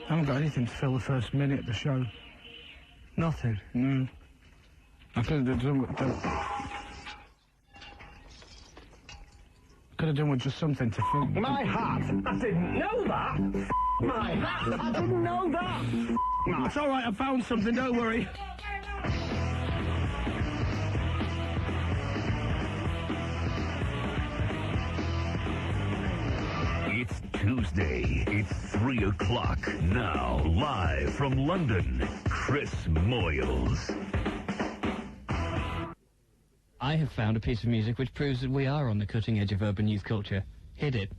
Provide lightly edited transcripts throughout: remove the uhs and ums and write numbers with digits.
I haven't got anything to fill the first minute of the show. Nothing? No. I could have done with just something to fill. My hat! I didn't know that! My hat! I didn't know that! It's all right, I found something, don't worry. It's Tuesday. It's 3 o'clock. Now, live from London, Chris Moyles. I have found a piece of music which proves that we are on the cutting edge of urban youth culture. Hit it.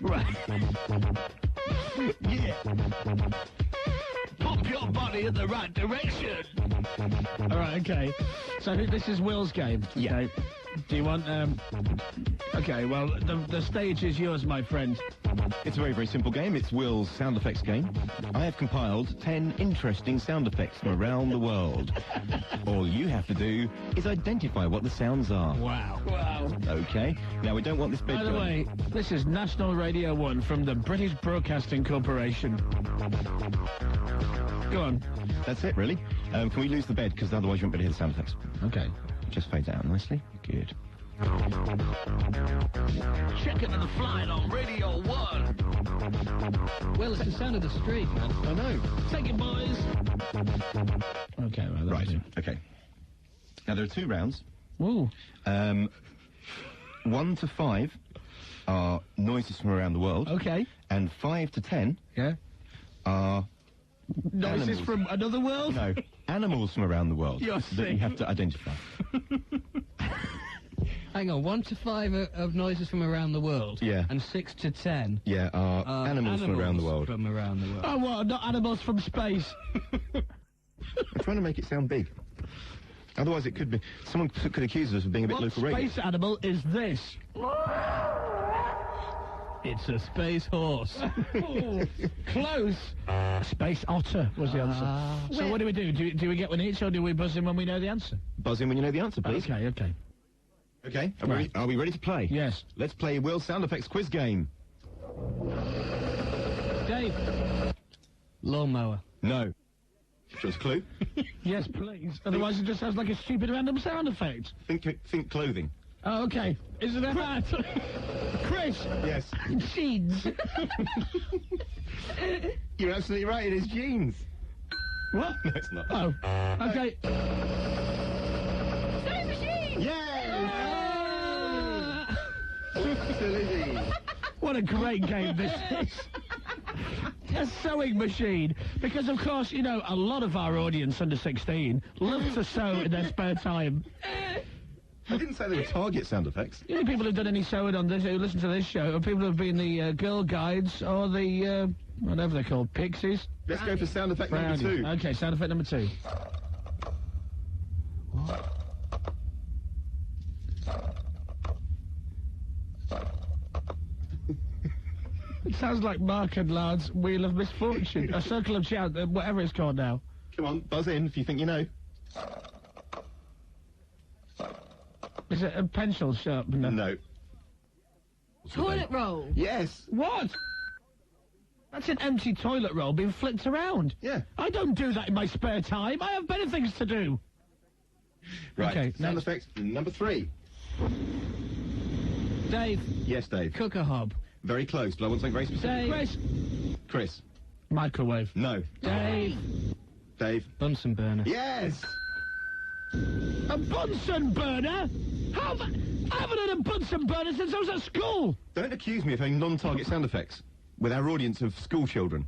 Right. Yeah. Pump your body in the right direction. All right, okay. So this is Will's game. Yeah. Okay. Do you want, Okay, well, the stage is yours, my friend. It's a very, very simple game. It's Will's sound effects game. I have compiled 10 interesting sound effects from around the world. All you have to do is identify what the sounds are. Wow. Wow. Okay. Now, we don't want this bit By the way, this is National Radio 1 from the British Broadcasting Corporation. Go on. That's it, really. Can we lose the bed? Because otherwise you won't be able to hear the sound effects. Okay. Just fades out nicely. Good. Checking the flight on Radio 1. Well, it's the sound of the street, man. I know. Take it, boys. Okay, well, Right. Okay. Now, there are 2 rounds. Ooh. 1 to 5 are noises from around the world. Okay. And 5 to 10 Yeah. are... Noises animals. from another world? No, animals from around the world You're that sick. you have to identify. Hang on, 1 to 5 of noises from around the world. Yeah. And 6 to 10 Yeah, are animals from around the world. From around the world. Oh, what? Not animals from space? I'm trying to make it sound big. Otherwise it could be... Someone could accuse us of being a bit What local radio. space animal is this? It's a space horse. Oh, close. Space otter was the answer. So what do we do? Do we get one each, or do we buzz in when we know the answer? Buzz in when you know the answer, please. Okay, okay. Okay, Right. Are we ready to play? Yes. Let's play Will's sound effects quiz game. Dave. Lawnmower. No. Just clue. Yes, please. Otherwise it just sounds like a stupid random sound effect. Think clothing. Oh, okay. Is it a hat? Chris! Yes. Jeans. You're absolutely right, it is jeans. What? No, it's not. Oh, okay. Sewing machine! Yes! So Lizzie. What a great game this is. A sewing machine. Because, of course, you know, a lot of our audience under 16 love to sew in their spare time. I didn't say they were target sound effects. You know, people who've done any sewing on this, who listen to this show, or people who've been the Girl Guides, or the, whatever they're called, Pixies. Let's go for sound effect number Brownies. 2. Okay, sound effect number 2. It sounds like Mark and Lard's Wheel of Misfortune. A Circle of Shout, whatever it's called now. Come on, buzz in if you think you know. Is it a pencil sharpener? No. Toilet roll. Yes. What? That's an empty toilet roll being flipped around. Yeah. I don't do that in my spare time. I have better things to do. Right. Okay, Sound next. effects number 3. Dave. Yes, Dave. Cooker hob. Very close, but I want something very specific. Dave. Chris. Chris. Microwave. No. Dave. Dave. Bunsen burner. Yes. A Bunsen burner? I haven't had a Bunsen burner since I was at school. Don't accuse me of having non-target sound effects with our audience of school children.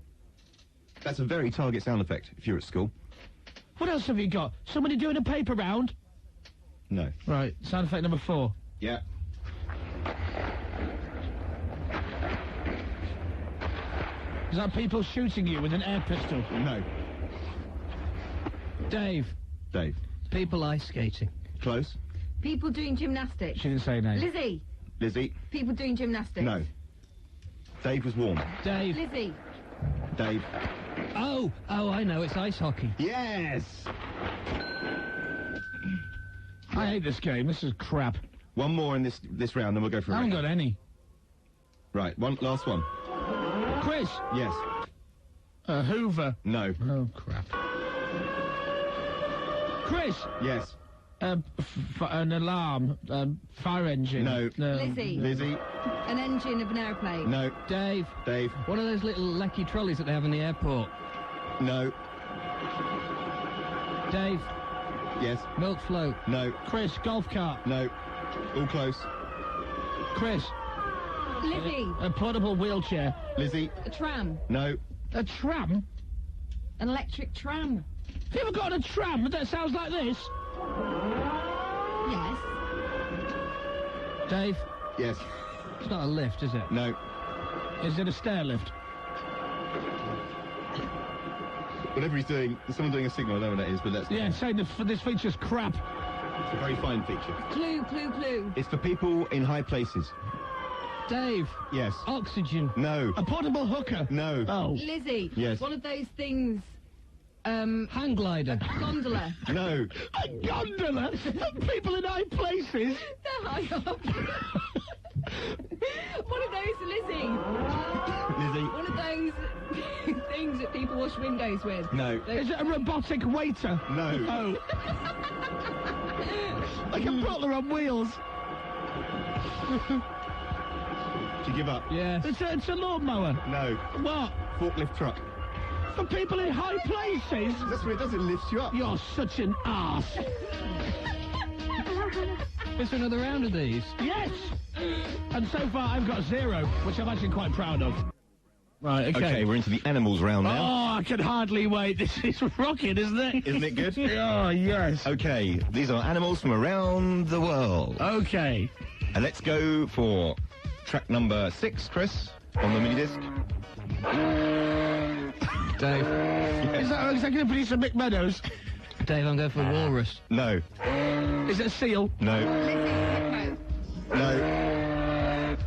That's a very target sound effect if you're at school. What else have you got? Somebody doing a paper round? No. Right, sound effect number 4. Yeah. Is that people shooting you with an air pistol? No. Dave. Dave. People ice skating. Close. People doing gymnastics. She didn't say name. Lizzie. Lizzie. People doing gymnastics. No. Dave was warm. Dave. Lizzie. Dave. Oh, I know, it's ice hockey. Yes! I hate this game. This is crap. One more in this round, then we'll go for I a haven't ring. got any. Right, last one. Chris. Yes. Hoover. No. Oh, crap. Chris. Yes. An alarm. Fire engine. No. Lizzie. Lizzie. An engine of an aeroplane. No. Dave. Dave. One of those little lecky trolleys that they have in the airport. No. Dave. Yes. Milk float. No. Chris. Golf cart. No. All close. Chris. Lizzie. A portable wheelchair. Lizzie. A tram. No. A tram? An electric tram. Have you ever got a tram that sounds like this? Yes. Dave. Yes. It's not a lift, is it? No. Is it a stair lift? Whatever he's doing, there's someone doing a signal, I don't know what that is, but that's... Yeah, saying this feature's crap. It's a very fine feature. Clue. It's for people in high places. Dave. Yes. Oxygen. No. A portable hooker. No. Oh. Lizzie. Yes. One of those things. Hang glider. Gondola. No. A gondola? People in high places? They're high up. One of those, Lizzie. Lizzie. One of those things that people wash windows with. No. Is it a robotic waiter? No. Oh. Like a butler on wheels. Do you give up? Yes. It's a lawnmower. No. What? Forklift truck. For people in high places? That's what it does, it lifts you up. You're such an arse. Is there another round of these? Yes. And so far I've got 0, which I'm actually quite proud of. Right, Okay, we're into the animals round now. Oh, I can hardly wait. This is rocking, isn't it? Isn't it good? Oh, yes. Okay, these are animals from around the world. Okay. And let's go for track number 6, Chris, on the mini disc. Dave. Is that going to produce a Mick Meadows? Dave, I'm going for walrus. No. Is it a seal? No. Lizzie. Hippo. No.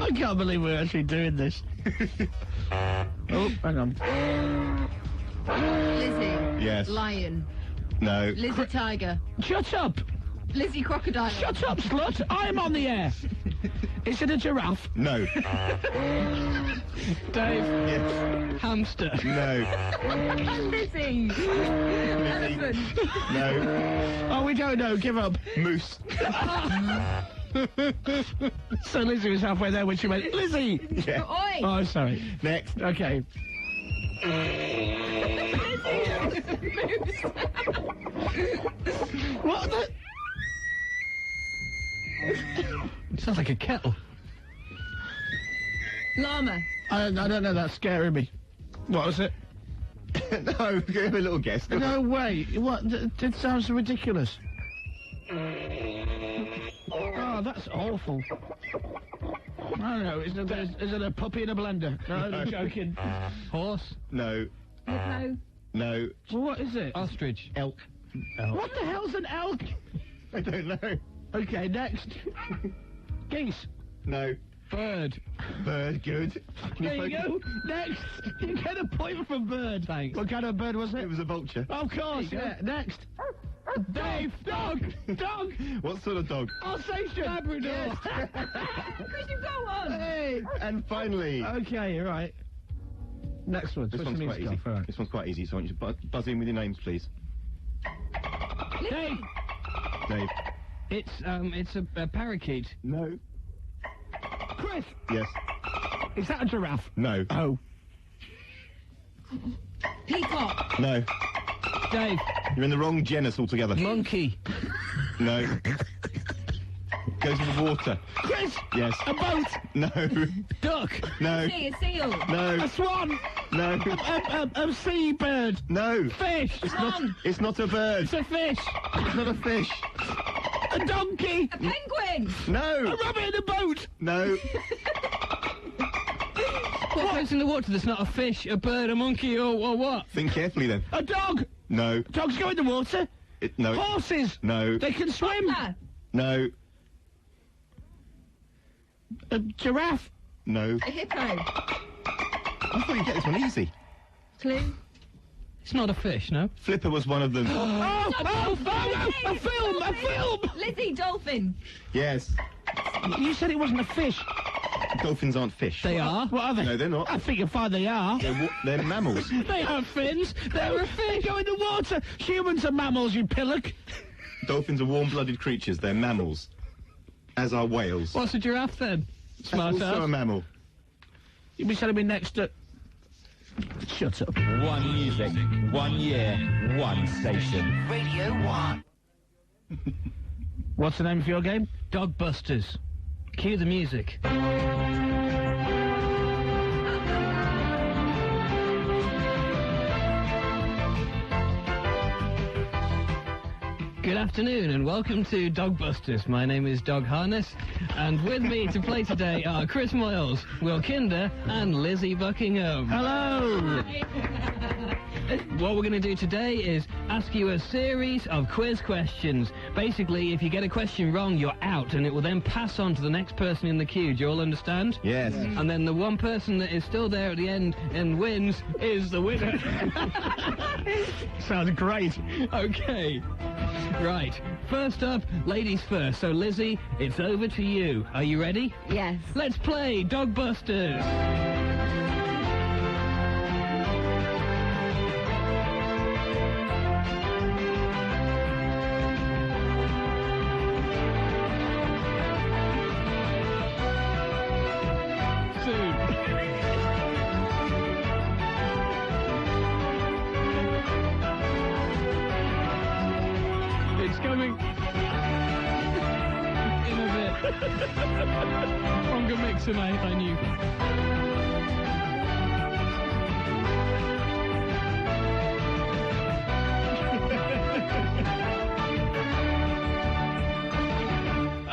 I can't believe we're actually doing this. Oh, hang on. Lizzie. Yes. Lion. No. Lizzie Tiger. Shut up! Lizzie Crocodile. Shut up, slut! I'm on the air! Is it a giraffe? No. Dave. Yes. Hamster. No. Lizzie. Elephant. No. Oh, we don't know. Give up. Moose. So Lizzie was halfway there when she went, Lizzie! Yeah. Oi. Oh, sorry. Next. Okay. What the... It sounds like a kettle. Llama. I don't know, that's scaring me. What was it? No, give a little guess. No way. What? It sounds ridiculous. Oh, that's awful. I don't know. Is it a puppy in a blender? No, I'm joking. Horse. No. Hippo. No. Well, what is it? Ostrich. Elk. What the hell's an elk? I don't know. Okay, next. Geese. No. Bird. Bird, good. There you go. Next. You get a point for bird. Thanks. What kind of bird was it? It was a vulture. Of course, yeah. Next. Dave, dog, dog. What sort of dog? Alsatian. Labrador. Chris, you've got one. Hey. And finally, Okay, right. Next one. this Switch one's the quite music easy. off, all right. This one's quite easy, so I want you to buzz in with your names, please. Dave. Dave. It's a parakeet. No. Chris. Yes. Is that a giraffe? No. Oh. Peacock. No. Dave. You're in the wrong genus altogether. Monkey. No. Goes in the water. Chris. Yes. A boat. No. Duck. No. A seal. No. A swan. No. A seabird. No. Fish. It's not a bird. It's a fish. It's not a fish. A donkey. A penguin. A No. rabbit in a boat. No. What goes in the water that's not a fish, a bird, a monkey, or what? Think carefully then. A dog. No. Dogs go in the water. No. Horses. No. They can swim. Panda. No. A giraffe. No. A hippo. I thought you'd get this one easy. Clue. It's not a fish, no? Flipper was one of them. A film! Lizzie, dolphin. Yes. You said it wasn't a fish. Dolphins aren't fish. They are. What are they? No, they're not. I think you'll find they are. They're mammals. They have fins. They're a fish. Go in the water. Humans are mammals, you pillock. Dolphins are warm-blooded creatures. They're mammals. As are whales. What's a giraffe then? That's Smart also a ass. mammal. You'll be telling me next to... Shut up. One music, 1 year, one station. Radio 1. What's the name of your game? Dog Busters. Cue the music. Good afternoon and welcome to Dog Busters. My name is Dog Harness, and with me to play today are Chris Moyles, Will Kinder, and Lizzie Buckingham. Hello! What we're going to do today is ask you a series of quiz questions. Basically, if you get a question wrong, you're out, and it will then pass on to the next person in the queue. Do you all understand? Yes. And then the one person that is still there at the end and wins is the winner. Sounds great. Okay. Right. First up, ladies first. So, Lizzie, it's over to you. Are you ready? Yes. Let's play Dog Busters. It's coming. In a bit. Stronger mixer, mate, I knew.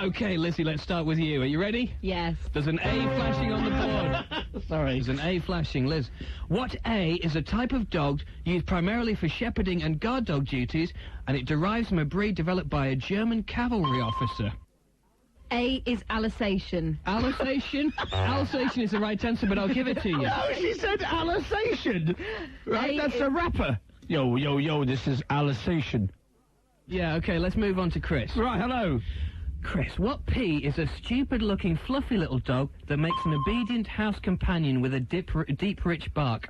Okay, Lizzie, let's start with you. Are you ready? Yes. There's an A flashing on the board. Sorry. There's an A flashing, Liz. What A is a type of dog used primarily for shepherding and guard dog duties, and it derives from a breed developed by a German cavalry officer? A is Alsatian. Alsatian? Alsatian is the right answer, but I'll give it to you. No, she said Alsatian. Right, A that's is- a rapper. Yo, this is Alsatian. Yeah, okay, let's move on to Chris. Right, hello. Chris, what P is a stupid-looking, fluffy little dog that makes an obedient house companion with a deep, rich bark?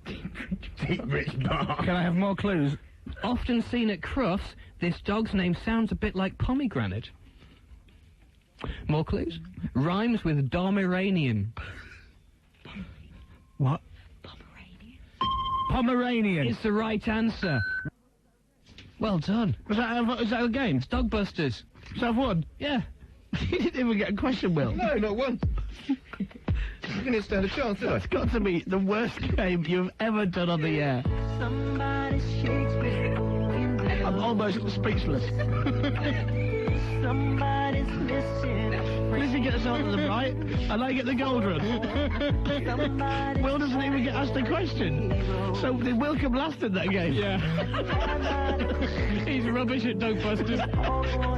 Deep rich bar. Can I have more clues? Often seen at Crufts, this dog's name sounds a bit like pomegranate. More clues? Rhymes with Pomeranian. What? Pomeranian. It's the right answer. Well done. Is that a game? It's Dog Busters. So I've won? Yeah. You didn't even get a question, Will. No, not one. You didn't stand a chance, did I? It's got to be the worst game you've ever done on the air. Somebody shakes me. I'm almost speechless. Somebody's missing. Lizzie gets on to the right, and I get the gold run. Will doesn't even get asked a question. So did Will come last in that game? Yeah. He's rubbish at Dog Busters.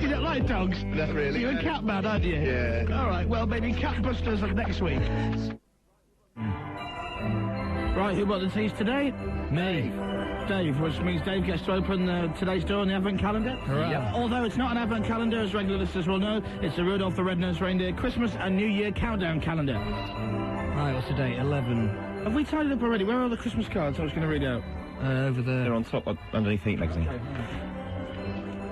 You don't like dogs? Not really. You're a cat man, aren't you? Yeah. All right, well, maybe Cat Busters of next week. Right, who bought the teas today? Me. Dave, which means Dave gets to open today's door on the Advent calendar. Hurrah. Yep. Although it's not an Advent calendar, as regular listeners will know, it's the Rudolph the Red-Nosed Reindeer Christmas and New Year countdown calendar. Right, what's the date? 11. Have we tidied up already? Where are all the Christmas cards I was going to read out? Over there. They're on top, underneath Heat magazine.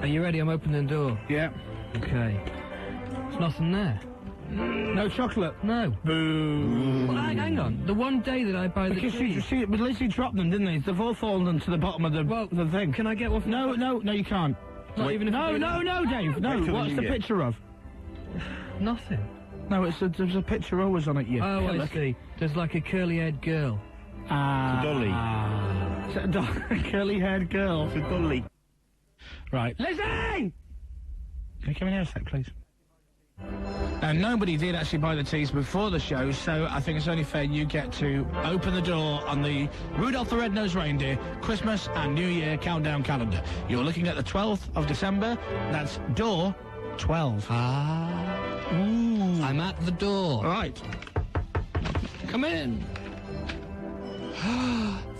Are you ready? I'm opening the door. Yeah. Okay. There's nothing there. No chocolate. No. Boo. Well, hang on. The one day that I buy the Because tea... but Lizzie dropped them, didn't they? They've all fallen to the bottom of the thing. Can I get one from... No, you can't. Not even if No, you do no, Dave. No, Wait till what's the the New Year. picture of? Nothing. No, there's a picture always on it, you. Oh, I pillock. see. There's like a curly-haired girl. Ah. It's a dolly. It's a curly-haired girl. It's a dolly. Right. Lizzie! Can you come in here a sec, please? And nobody did actually buy the teas before the show, so I think it's only fair you get to open the door on the Rudolph the Red-Nosed Reindeer Christmas and New Year countdown calendar. You're looking at the 12th of December. That's door 12. Ah. Ooh. I'm at the door. All right. Come in.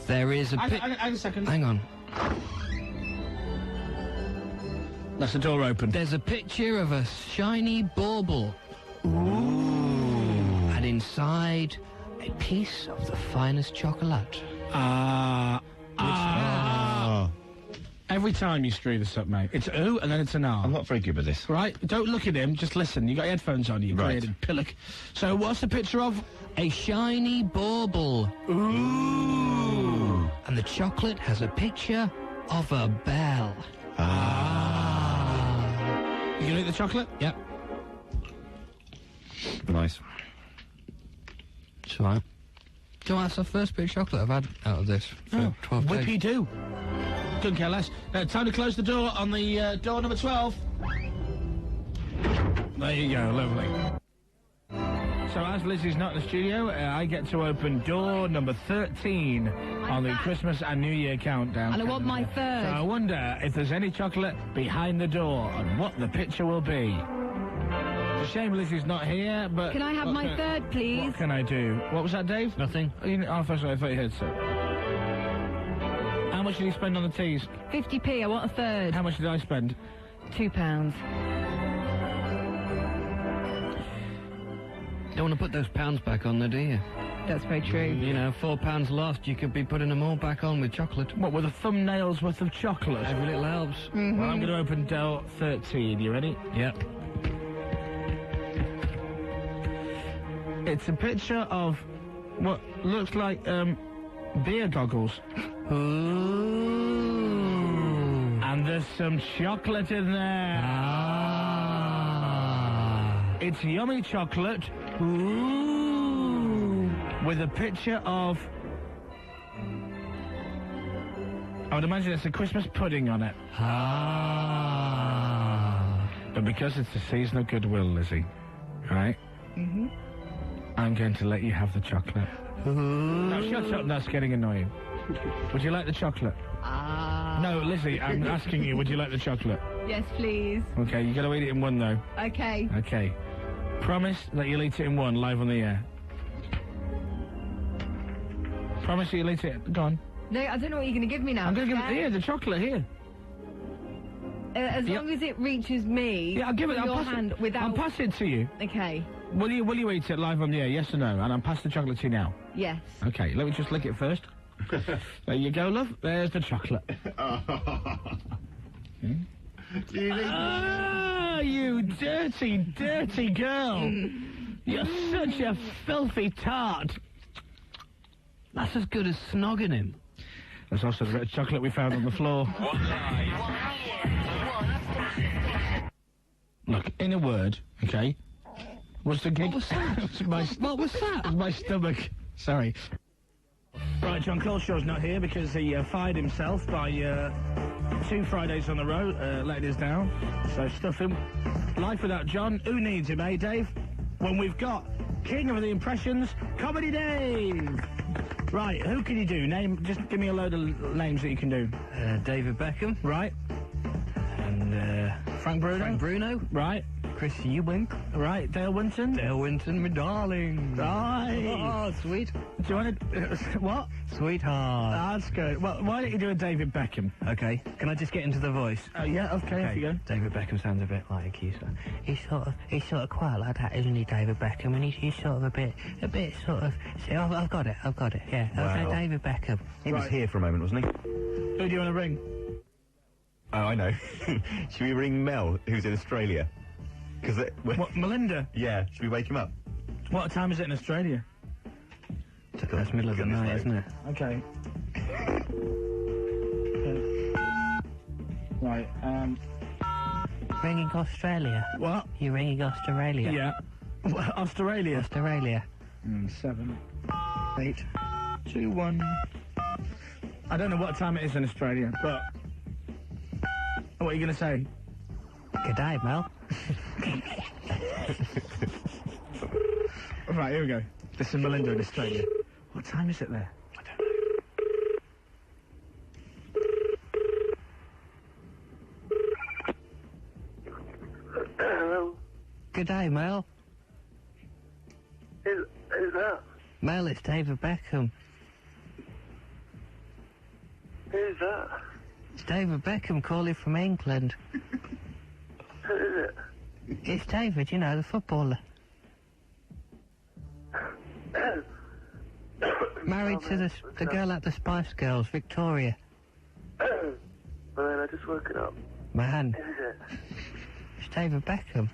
There is a Hang a second. Hang on. That's the door open. There's a picture of a shiny bauble. Ooh. And inside, a piece of the finest chocolate. Every time you screw this up, mate. It's ooh, and then it's an I'm not very good with this. Right? Don't look at him, just listen. You got headphones on, you created pillock. So what's the picture of? A shiny bauble. Ooh. And the chocolate has a picture of a bell. You gonna eat the chocolate? Yep. Nice. It's all right. Do you know, that's the first bit of chocolate I've had out of this for 12 days. Whippy do. Couldn't care less. Time to close the door on the door number 12. There you go, lovely. So as Lizzie's not in the studio, I get to open door number 13 on the Christmas and New Year countdown. And I want my third. So I wonder if there's any chocolate behind the door and what the picture will be. It's a shame Lizzie's not here, but... Can I have my third, please? What can I do? What was that, Dave? Nothing. Oh, first of all, I thought you heard so. How much did he spend on the teas? 50p, I want a third. How much did I spend? £2. Don't want to put those pounds back on there, do you? That's very true. You know, £4 lost, you could be putting them all back on with chocolate. What, with a thumbnail's worth of chocolate? Every little helps. Mm-hmm. Well, I'm going to open door 13. You ready? Yep. It's a picture of what looks like, beer goggles. Ooh. And there's some chocolate in there. It's yummy chocolate. Ooh. With a picture of... I would imagine it's a Christmas pudding on it. But because it's the season of goodwill, Lizzie, right? Mm-hmm. I'm going to let you have the chocolate. No, shut up, that's getting annoying. Would you like the chocolate? No, Lizzie, I'm asking you, would you like the chocolate? Yes, please. Okay, you got to eat it in one, though. Okay. Okay. Promise that you'll eat it in one, live on the air. Promise you'll eat it. Go on. No, I don't know what you're going to give me now. I'm going to give it here, the chocolate here. As long as it reaches me. Yeah, I'll give it. Your hand without. I'll pass it to you. Okay. Will you eat it live on the air? Yes or no? And I'll pass the chocolate to you now. Yes. Okay, let me just lick it first. There you go, love. There's the chocolate. Ah, you dirty, dirty girl. You're such a filthy tart. That's as good as snogging him. There's also the bit of chocolate we found on the floor. Look, in a word, okay, was the gig... What was that? What was that? My stomach. Sorry. Right, John Culshaw's not here because he fired himself by 2 Fridays on the road, letting us down. So stuff him. Life without John. Who needs him, eh, Dave? When we've got King of the Impressions, Comedy Dave. Right, who can you do? Just give me a load of names that you can do. David Beckham. Right. And, Frank Bruno. Frank Bruno. Right. Chris Eubank. Right. Dale Winton. Dale Winton, my darling. Right. Oh, sweet. Do you want to... what? Sweetheart. That's good. Well, why don't you do a David Beckham? Okay. Can I just get into the voice? Yeah, okay, off you go. David Beckham sounds a bit like he's sort of quite like that, isn't he, David Beckham? And he's sort of a bit sort of... See, I've got it, yeah. Wow. Okay, David Beckham. He was here for a moment, wasn't he? Who do you want to ring? Oh, I know. Should we ring Mel, who's in Australia? Because What, Melinda? Yeah, should we wake him up? What time is it in Australia? That's middle of the night, isn't it? Okay. Right, Ringing Australia. What? You're ringing Australia. Yeah. Australia. Australia. 7, 8, 2, 1. I don't know what time it is in Australia, but... What are you going to say? Good day, Mel. Right, here we go. This is Melinda in Australia. What time is it there? I don't know. Hello. Good day, Mel. Who's that? Mel, it's David Beckham. Who's that? It's David Beckham calling from England. Who is it? It's David, you know, the footballer. Married to the girl at the Spice Girls, Victoria. Man, I just woke it up. Man. Who is it? It's David Beckham.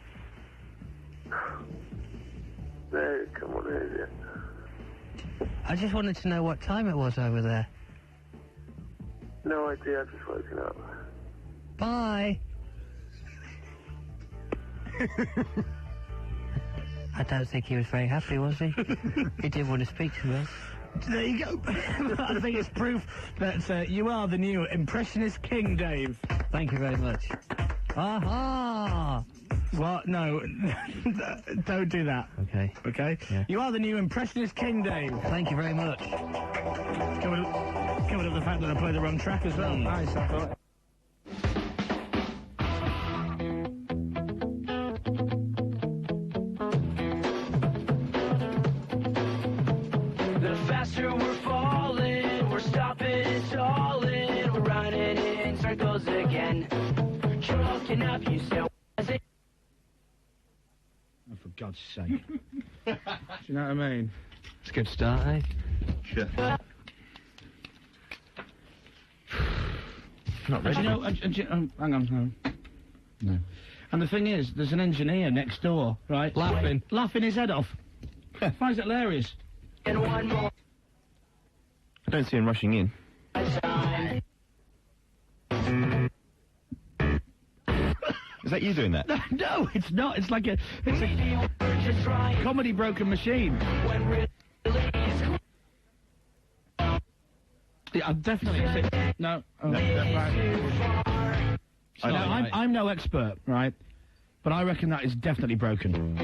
No, come on, who is it? I just wanted to know what time it was over there. No idea, I've just woken up. Bye. I don't think he was very happy, was he? He didn't want to speak to me. There you go. I think it's proof that you are the new Impressionist king, Dave. Thank you very much. Aha! What? No. Don't do that. Okay. Okay? Yeah. You are the new Impressionist king, Dave. Thank you very much. Covered up the fact that I played the wrong track as well. Nice, I thought. The faster we're falling, we're stopping and stalling, we're running in circles again. Choking up, you still it. Oh, for God's sake. Do you know what I mean? It's a good start, eh? Sure. Not really. Hang on, no. And the thing is, there's an engineer next door, right? Laughing his head off. Finds it hilarious. And one more I don't see him rushing in. time. Is that you doing that? No, it's not. It's a Just trying comedy broken machine. when really Yeah, I've definitely seen. No. Oh, right. I'm no expert, right? But I reckon that is definitely broken.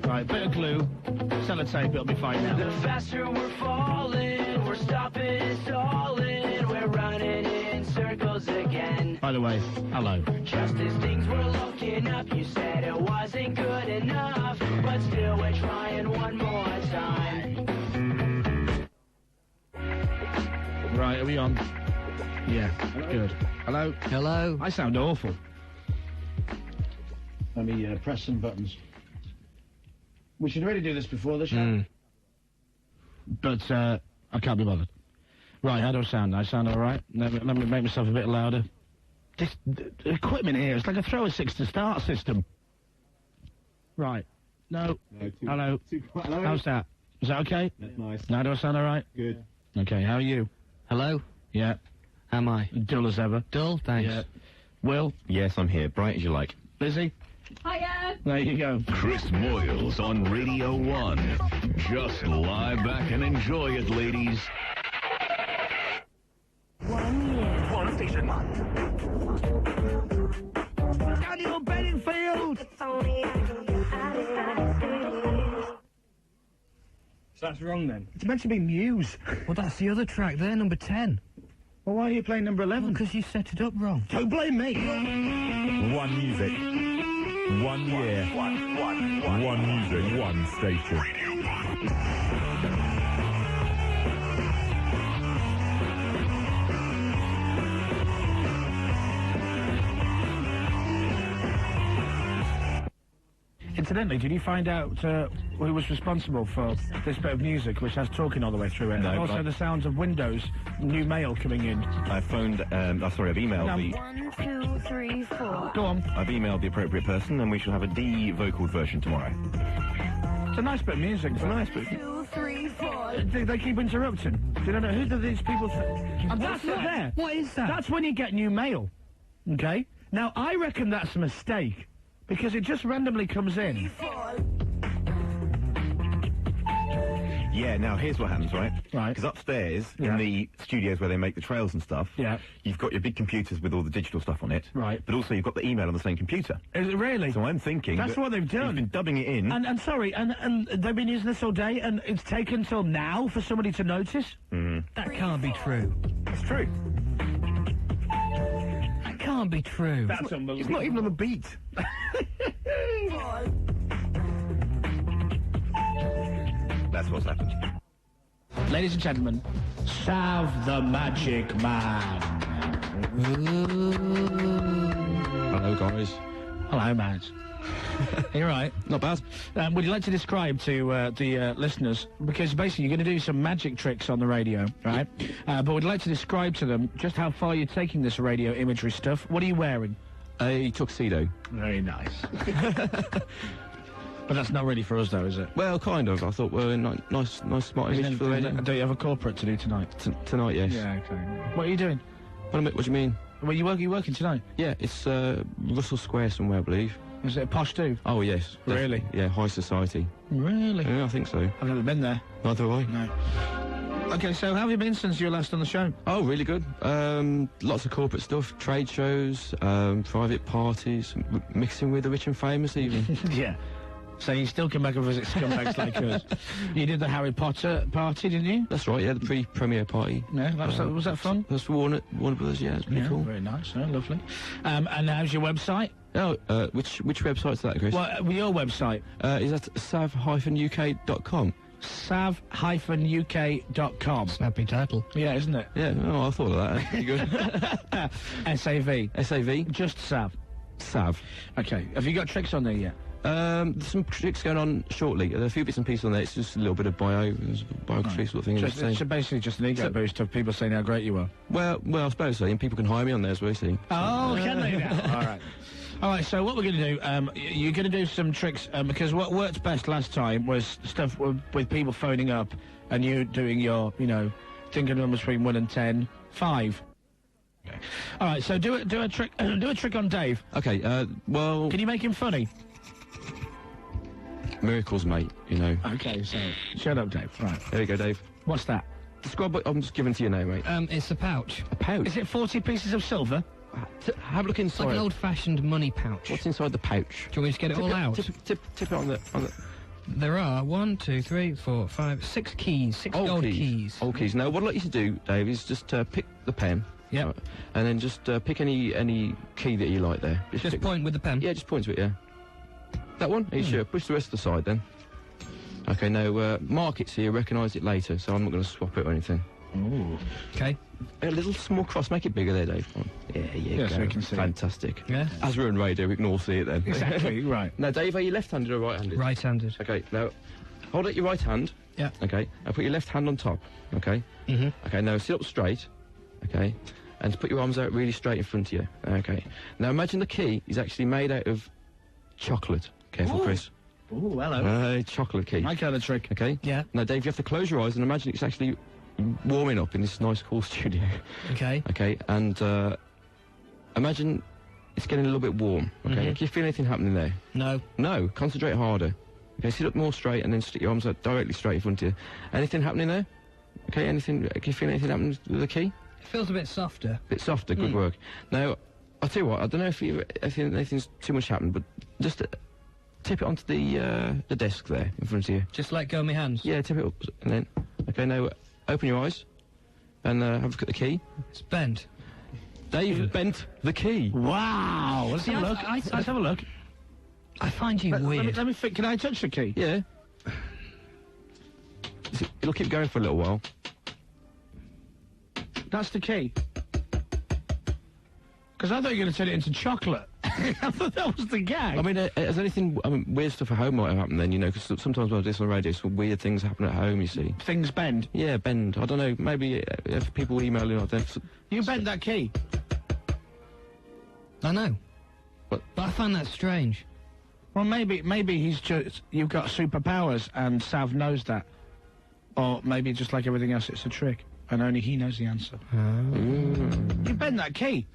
Right, bit of glue, sellotape, it'll be fine now. the faster we're falling, we're stopping and stalling, we're running in circles again. By the way, hello. Just as things were looking up, you said it wasn't good enough, but still we're trying one more time. Right, are we on? Yeah, good. Hello? Hello? I sound awful. Let me press some buttons. We should really do this before the show. But I can't be bothered. Right, how do I sound? I sound all right? Let me make myself a bit louder. This the equipment here, it's like a throw a six to start system. Right. No. Hello. Hello? How's that? Is that okay? That's nice. Now do I sound all right? Good. Okay, how are you? Hello? Yeah. Am I? Dull as ever. Dull? Thanks. Yeah. Will? Yes, I'm here. Bright as you like. Lizzie? Hiya! There you go. Chris Moyles on Radio 1. Just lie back and enjoy it, ladies. 1 year. One station. Daniel Bedingfield! So that's wrong then. It's meant to be Muse. Well, that's the other track there, number 10. Well, why are you playing number 11? Because you set it up wrong. Don't blame me. One music. 1 year. One music. One station. Incidentally, did you find out who was responsible for this bit of music, which has talking all the way through it? No, and also but the sounds of Windows, new mail coming in. I phoned, I've emailed No. the... 1, 2, 3, 4. Go on. I've emailed the appropriate person, and we shall have a de-vocaled version tomorrow. It's a nice bit of music. It's a nice bit. 2, 3, 4. They keep interrupting. Do you know who do these people... And that's it there. What is that? That's when you get new mail. Okay? Now, I reckon that's a mistake. Because it just randomly comes in. Yeah, now here's what happens, right? Right. Because upstairs, Yeah. in the studios where they make the trails and stuff, Yeah. you've got your big computers with all the digital stuff on it. Right. But also you've got the email on the same computer. Is it really? So I'm thinking... That's that what they've done. You've been dubbing it in. And sorry, and they've been using this all day, and it's taken till now for somebody to notice? That can't be true. It's true. That can't be true. That's unbelievable. It's not even on the beat. That's what's happened. Ladies and gentlemen, Sav the Magic Man. Hello, guys. Hello, man. You're right. Not bad. Would you like to describe to the listeners, because basically you're going to do some magic tricks on the radio, right? But would you like to describe to them just how far you're taking this radio imagery stuff? What are you wearing? A tuxedo. Very nice. But that's not really for us, though, is it? Well, kind of. I thought, well, nice, smart image for the radio. Don't you have a corporate to do tonight? Tonight, yes. Yeah, okay. What are you doing? What do you mean? Well, you working tonight? Yeah, it's Russell Square somewhere, I believe. Is it a posh do? Oh, yes. Really? Yeah, high society. Really? Yeah, I think so. I've never been there. Neither have I. No. Okay, so how have you been since you were last on the show? Oh, really good. Lots of corporate stuff, trade shows, private parties, mixing with the rich and famous even. Yeah. So you still come back and visit scumbags like us. You did the Harry Potter party, didn't you? That's right, yeah, the pre-premiere party. Yeah, was that fun? That's for Warner Brothers, yeah, it's pretty cool. Very nice, lovely. And how's your website? Oh, which website's that, Chris? Well, your website. Is that sav-uk.com? sav-uk.com. Snappy title. Yeah, isn't it? Yeah, I thought of that. Pretty good. S-A-V. S-A-V? Just Sav. Sav. Okay, have you got tricks on there yet? There's some tricks going on shortly. There are a few bits and pieces on there. It's just a little bit of biography sort of thing. It's basically just an ego boost of people saying how great you are. Well, I suppose so. And people can hire me on there as well, see. Oh, can they now? All right. All right, so what we're going to do, you're going to do some tricks, because what worked best last time was stuff with people phoning up and you doing your, thinking numbers between 1 and 10, 5. Okay. All right, so do a trick on Dave. Okay, well... Can you make him funny? Miracles, mate, Okay, so shut up, Dave. Right. There you go, Dave. What's that? Describe what I'm just giving to you now, mate. It's a pouch. A pouch? Is it 40 pieces of silver? Have a look inside. Like an old-fashioned money pouch. What's inside the pouch? Do you want me to get it all out? Tip it on the... There are 1, 2, 3, 4, 5, 6 keys. 6 gold keys. Old keys. Now, what I'd like you to do, Dave, is just pick the pen. Yep. And then just pick any key that you like there. Just point with the pen? Yeah, just point to it, yeah. That one? Are you sure? Push the rest to the side, then. Okay, now, mark it so you recognise it later, so I'm not going to swap it or anything. Ooh. Okay. A little small cross, make it bigger there, Dave. Yeah, go. So we can see. Fantastic. Yeah. As we're on radio, we can all see it then. Exactly, right. Now, Dave, are you left-handed or right-handed? Right-handed. Okay, now, hold out your right hand. Yeah. Okay, now put your left hand on top, okay? Mm-hmm. Okay, now sit up straight, okay? And put your arms out really straight in front of you, okay? Now, imagine the key is actually made out of chocolate. Careful, Ooh. Chris. Ooh, hello. Chocolate key. My kind of trick. Okay? Yeah. Now, Dave, you have to close your eyes and imagine it's actually warming up in this nice, cool studio. Okay. Okay, and imagine it's getting a little bit warm, okay? Can you feel anything happening there? No. No, concentrate harder. Okay, sit up more straight and then stick your arms out directly straight in front of you. Anything happening there? Okay, can you feel anything happening with the key? It feels a bit softer. A bit softer, good work. Now, I'll tell you what, I don't know if anything's too much happened, but just tip it onto the desk there in front of you. Just let go of my hands? Yeah, tip it up, and then, okay, now open your eyes and have a look at the key. It's bent. Dave bent the key. Wow! Let's have a look. Let's have a look. I find you weird. Let me think. Can I touch the key? Yeah. It'll keep going for a little while. That's the key. Because I thought you were going to turn it into chocolate. I thought that was the gag. I mean, has anything weird stuff at home might have happened then, because sometimes when I do this on radio, some weird things happen at home, you see. Things bend? Yeah, bend. I don't know, maybe if people email in, I don't... You bent that key? I know. What? But I find that strange. Well, maybe he's just... You've got superpowers and Sav knows that. Or maybe just like everything else, it's a trick. And only he knows the answer. You bent that key.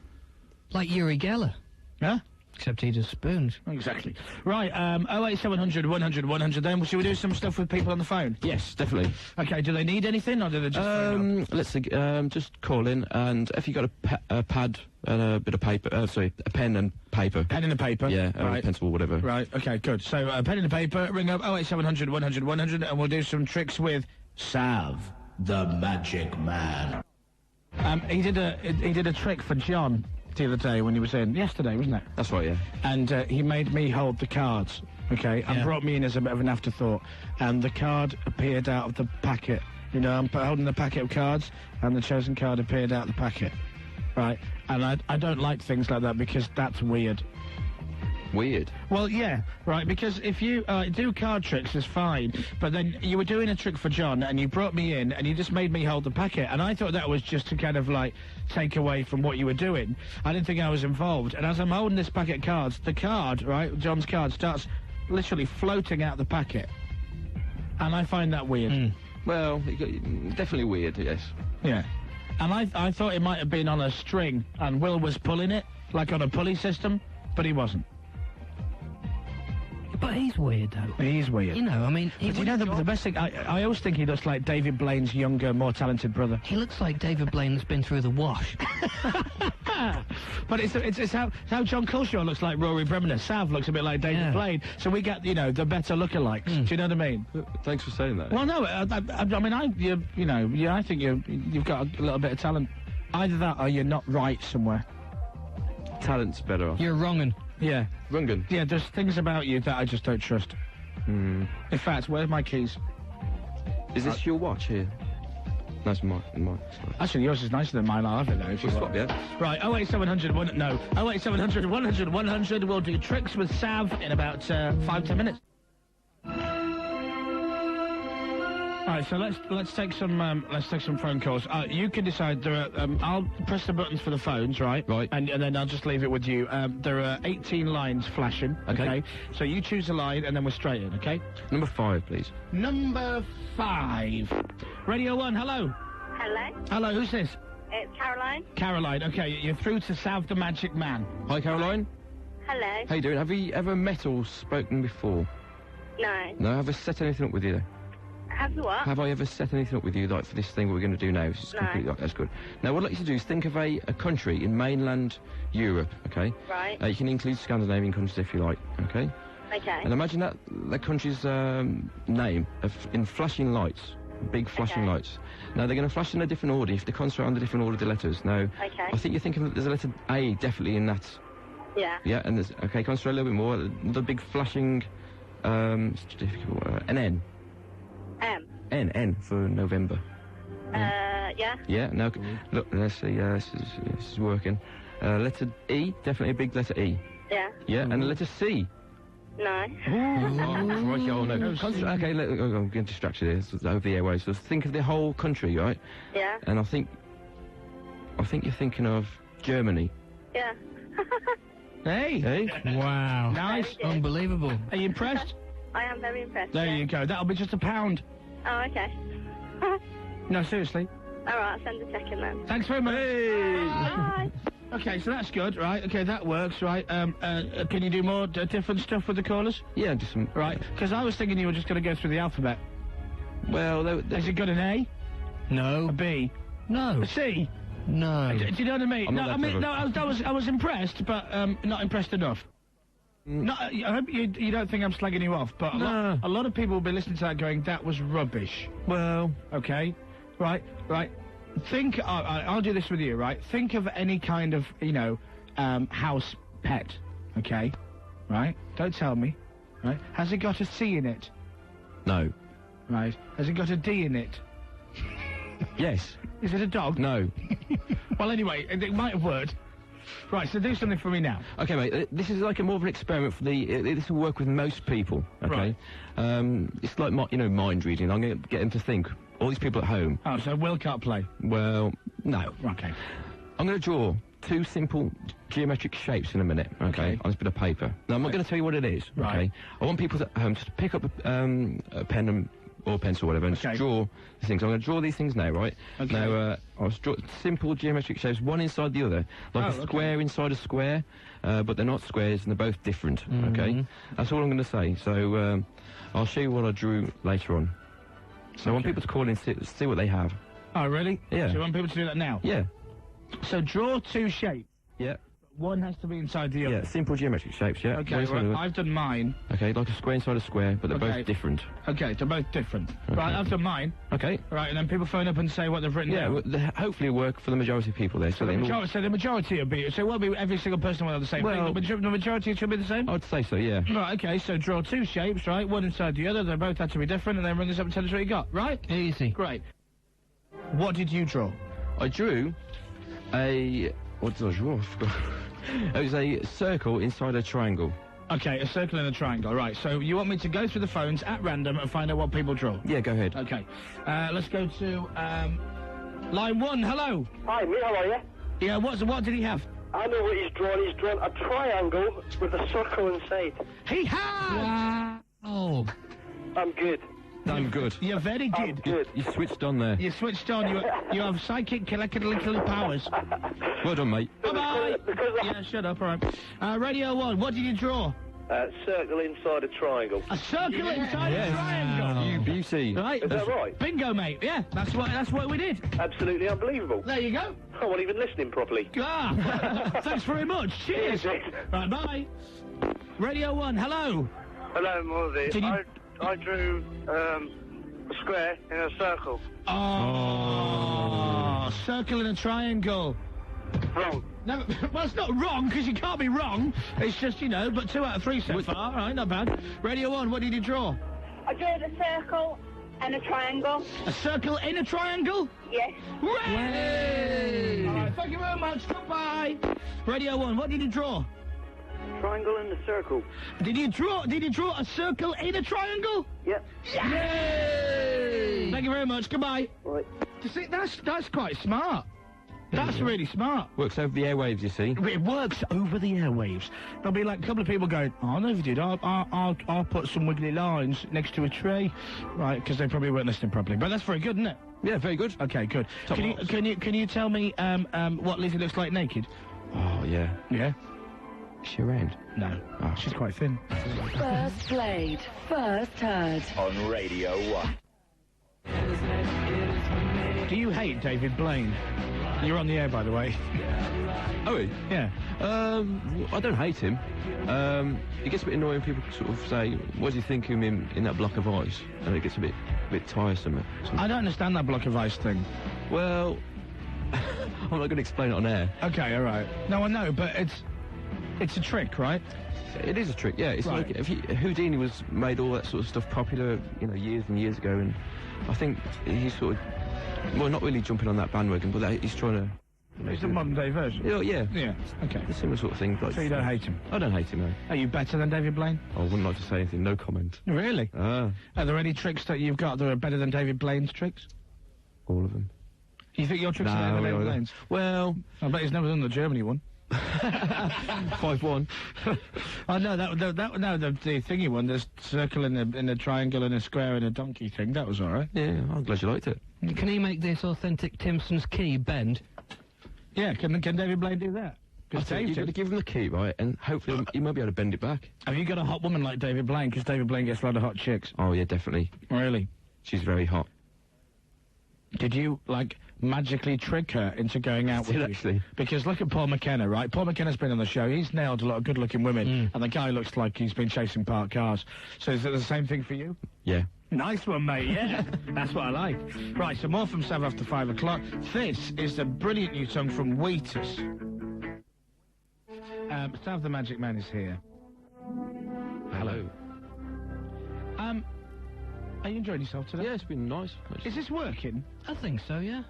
Like Uri Geller. Huh? Except he does spoons. Exactly. Right, 08700 100 100 then. Should we do some stuff with people on the phone? Yes, definitely. Okay, do they need anything, or do they just phone up? Let's see, just call in, and if you got a pad and a bit of paper, a pen and paper. Pen and a paper? Yeah, right. A pencil, whatever. Right, okay, good. So, pen and a paper, ring up 08700 100 100, and we'll do some tricks with Sav, the Magic Man. He did a trick for John the other day when he was in. Yesterday, wasn't it? That's right, yeah. And he made me hold the cards, okay, and brought me in as a bit of an afterthought. And the card appeared out of the packet You know, I'm holding the packet of cards, and the chosen card appeared out of the packet. Right? And I don't like things like that because that's weird. Weird? Well, yeah, right, because if you do card tricks, it's fine, but then you were doing a trick for John, and you brought me in, and you just made me hold the packet, and I thought that was just to kind of, like, take away from what you were doing. I didn't think I was involved, and as I'm holding this packet of cards, the card, right, John's card, starts literally floating out the packet. And I find that weird. Well, definitely weird, yes. Yeah. And I thought it might have been on a string, and Will was pulling it, like on a pulley system, but he wasn't. But he's weird, though. He's weird. You know, I mean... But you know, the best thing, I always think he looks like David Blaine's younger, more talented brother. He looks like David Blaine that's been through the wash. But it's how John Culshaw looks like Rory Bremner. Sav looks a bit like David Blaine. So we get, you know, the better lookalikes. Do you know what I mean? Thanks for saying that. Well, no, I mean, I think you've got a little bit of talent. Either that or you're not right somewhere. Talent's better off. You're wrongin'. Yeah. Rungan. Yeah, there's things about you that I just don't trust. In fact, where's my keys? Is this your watch here? No, it's mine. Actually, yours is nicer than mine. I'll have it, though, if you want. Yeah. Right, 08700, no. 08700, 100, 100. We'll do tricks with Sav in about 5-10 minutes. All right, so let's take some phone calls. You can decide. There are. I'll press the buttons for the phones, right? Right. And then I'll just leave it with you. There are 18 lines flashing. Okay. So you choose a line, and then we're straight in. Okay. Number 5, please. Number 5. Radio 1. Hello. Hello. Hello. Who's this? It's Caroline. Caroline. Okay. You're through to Sav the Magic Man. Hi, Caroline. Hello. How you doing? Have we ever met or spoken before? No. No. Have I set anything up with you? Have you what? Have I ever set anything up with you, like, for this thing we're going to do now? It's completely, that's good. Now, what I'd like you to do is think of a country in mainland Europe, okay? Right. You can include Scandinavian countries if you like, okay? Okay. And imagine that country's name in flashing lights, big flashing lights. Now, they're going to flash in a different order. You have to concentrate on the different order of the letters. Now, I think you're thinking that there's a letter A definitely in that. Yeah. Yeah, and there's, okay, concentrate a little bit more. The big flashing, an N. N for November. Yeah. Yeah, now, look, let's see, this is working. Letter E, definitely a big letter E. Yeah. Yeah, and the letter C. No. Right, oh, no. Okay, I'm getting distracted here. It's over the airways. So think of the whole country, right? Yeah. And I think you're thinking of Germany. Yeah. Hey. Wow. Nice. Unbelievable. Are you impressed? I am very impressed. There you go. That'll be just £1. Oh, okay. No, seriously. All right, I'll send a second then. Thanks very much. Bye. Okay, so that's good, right? Okay, that works, right? Can you do more different stuff with the callers? Yeah, just some... Right, because I was thinking you were just going to go through the alphabet. Well, has it got an A? No. A B? No. A C? No. Do you know what I mean? I was impressed, but not impressed enough. No, I hope you don't think I'm slagging you off, but a lot of people will be listening to that going, that was rubbish. Well... Okay, right. Think, I'll do this with you, right? Think of any kind of, house pet, okay? Right? Don't tell me, right? Has it got a C in it? No. Right. Has it got a D in it? Yes. Is it a dog? No. Well, anyway, it might have worked. Right, so do something for me now. Okay, mate, this is like more of an experiment for this will work with most people, okay? Right. It's like, mind reading. I'm going to get them to think. All these people at home. Oh, so Will can't play? Well, no. Okay. I'm going to draw 2 simple geometric shapes in a minute, okay? On this bit of paper. Now, I'm not going to tell you what it is, okay? I want people at home to pick up a pen or pencil or whatever and just draw the things. I'm going to draw these things now, right? Okay. Now, I'll draw simple geometric shapes, one inside the other. Like a square inside a square, but they're not squares and they're both different, okay? That's all I'm going to say. So, I'll show you what I drew later on. So I want people to call in and see what they have. Oh, really? Yeah. So you want people to do that now? Yeah. So draw 2 shapes. Yeah. One has to be inside the other. Yeah, simple geometric shapes, yeah. Okay, well, I've done mine. Okay, like a square inside a square, but they're both different. Okay, they're both different. Okay. Right, I've done mine. Okay. Right, and then people phone up and say what they've written down. Yeah, well, hopefully it'll work for the majority of people there. So the majority will be... So it won't be every single person will have the same thing, but the majority should be the same? I'd say so, yeah. Right, okay, so draw 2 shapes, right? One inside the other, they both have to be different, and then ring us up and tell us what you got, right? Easy. Great. What did you draw? I drew a... What did I draw? I forgot. It was a circle inside a triangle. Okay, a circle and a triangle. Right, so you want me to go through the phones at random and find out what people draw? Yeah, go ahead. Okay. Let's go to, line 1. Hello. Hi, mate, how are you? Yeah, what did he have? I know what he's drawn. He's drawn a triangle with a circle inside. He has! Oh. I'm good. I'm good. You're very I'm good. good. You switched on there. You switched on. You have psychic telekinetic powers. Well done, mate. Bye-bye. Yeah, shut up, all right. Radio 1, what did you draw? Circle inside a triangle. A circle inside a triangle. You beauty. Right. Is that right? Bingo, mate. Yeah, that's what we did. Absolutely unbelievable. There you go. I wasn't even listening properly. Ah, thanks very much. Cheers. Right, bye. Radio 1, hello. Hello, Mosey. Did you- I drew a square in a circle. Oh, circle and a triangle. Wrong. No, well, it's not wrong, because you can't be wrong. It's just, you know, but 2 out of 3 so far. All right, not bad. Radio 1, what did you draw? I drew a circle and a triangle. A circle in a triangle? Yes. Hooray! All right, thank you very much. Goodbye. Radio 1, what did you draw? Triangle and a circle. Did you draw a circle in a triangle? Yep. Yay! Thank you very much. Goodbye. Right. You see, that's quite smart. That's really smart. Works over the airwaves, you see. It works over the airwaves. There'll be like a couple of people going, oh, I never did. I'll put some wiggly lines next to a tree. Right, because they probably weren't listening properly. But that's very good, isn't it? Yeah, very good. Okay, good. Top Can you tell me what Lizzie looks like naked? Oh, yeah. Yeah? Is she around? No. Oh, she's quite thin. First played, first heard. On Radio 1. Do you hate David Blaine? You're on the air, by the way. Oh, yeah. I don't hate him. It gets a bit annoying. People sort of say, "What do you think of him in that block of ice?" And it gets a bit tiresome. I don't understand that block of ice thing. Well, I'm not going to explain it on air. Okay, all right. No, I know, but it's a trick, right? It is a trick, yeah. It's Right. like Houdini made all that sort of stuff popular, years and years ago, and I think he's sort of, well, not really jumping on that bandwagon, but he's trying to. It's a modern day version. Yeah. Yeah. Okay. A similar sort of thing. Like, So you don't hate him? I don't hate him, no. Are you better than David Blaine? I wouldn't like to say anything. No comment. Really? Ah, Are there any tricks that you've got that are better than David Blaine's tricks? all of them. You think your tricks are better than David Blaine's? Well, I bet he's never done the Germany one. 5-1. Oh no, the thingy one, the circle in a triangle and a square and a donkey thing. That was all right. Yeah, I'm glad you liked it. Can he make this authentic Timson's key bend? Yeah, can David Blaine do that? I think you've got to give him the key, right, and hopefully he might be able to bend it back. Have you got a hot woman like David Blaine? Because David Blaine gets a lot of hot chicks. Oh, yeah, definitely. Really? She's very hot. Did you, like, magically trick her into going out with you? Actually. Because look at Paul McKenna, right? Paul McKenna's been on the show. He's nailed a lot of good-looking women, and the guy looks like he's been chasing parked cars. So is it the same thing for you? Yeah. Nice one, mate, yeah. That's what I like. Right, so more from 7 after 5 o'clock. This is a brilliant new song from Wheatus. Stav the Magic Man is here. Hello. Are you enjoying yourself today? Yeah, it's been nice. Is this working? I think so, yeah.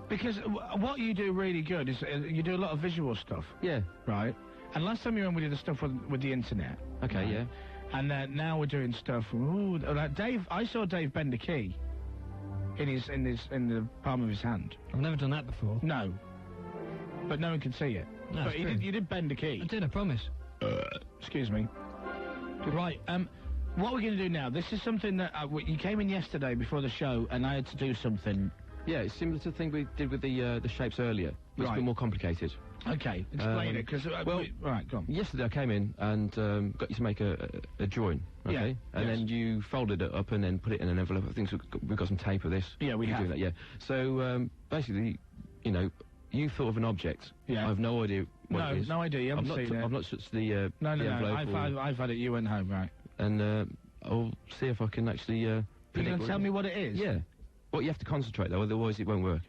Because what you do really good is you do a lot of visual stuff. Yeah. Right? And last time you were on, we did the stuff with the internet. Okay, right? yeah. And now we're doing stuff. Ooh, like Dave, I saw Dave bend a key in the palm of his hand. I've never done that before. No. But no one can see it. No, but you did bend a key. I did, I promise. Excuse me. Right, what we're going to do now, this is something that you came in yesterday before the show and I had to do something. Yeah, it's similar to the thing we did with the shapes earlier, but it's a bit more complicated. Okay, explain it, because... right, go on. Yesterday I came in and got you to make a join, okay? Yeah, and then you folded it up and then put it in an envelope. I think we've got some tape of this. Yeah, we have. Do that, yeah. So, basically, you thought of an object. Yeah. I have no idea what it is. No idea, you haven't seen it. I've not touched the No, envelope. I've had it, you went home, right. And I'll see if I can actually... You're going to tell me what it is? Yeah. Well, you have to concentrate, though, otherwise it won't work.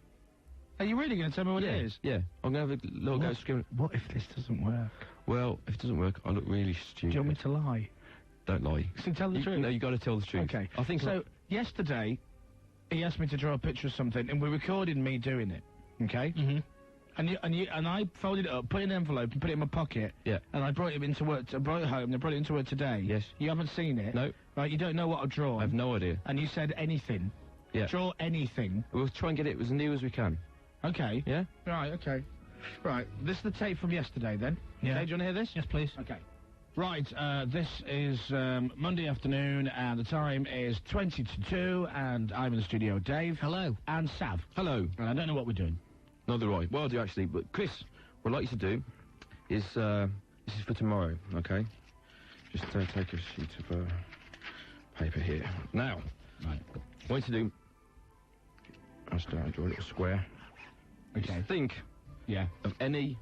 Are you really going to tell me what it is? Yeah. I'm going to have a little go screaming. What if this doesn't work? Well, if it doesn't work, I look really stupid. Do you want me to lie? Don't lie. So tell the truth. No, you got to tell the truth. Okay. I think so. Yesterday, he asked me to draw a picture of something, and we recorded me doing it. Okay. Mm-hmm. And I folded it up, put it in an envelope, and put it in my pocket. Yeah. And I brought it into work. I brought it home. And I brought it into work today. Yes. You haven't seen it. No. Right. You don't know what I've drawn. I have no idea. And you said anything. Yeah. Draw anything. We'll try and get it as new as we can. Okay. Yeah? Right. Okay. Right. This is the tape from yesterday, then. Yeah. Okay, do you want to hear this? Yes, please. Okay. Right, this is Monday afternoon, and the time is 20 to 2, and I'm in the studio with Dave. Hello. And Sav. Hello. And I don't know what we're doing. Neither do I. Well, I do actually, but Chris, what I'd like you to do is, this is for tomorrow, okay? Just take a sheet of paper here. Now, right. What you to do, I'll draw a little square. Okay. Just think of any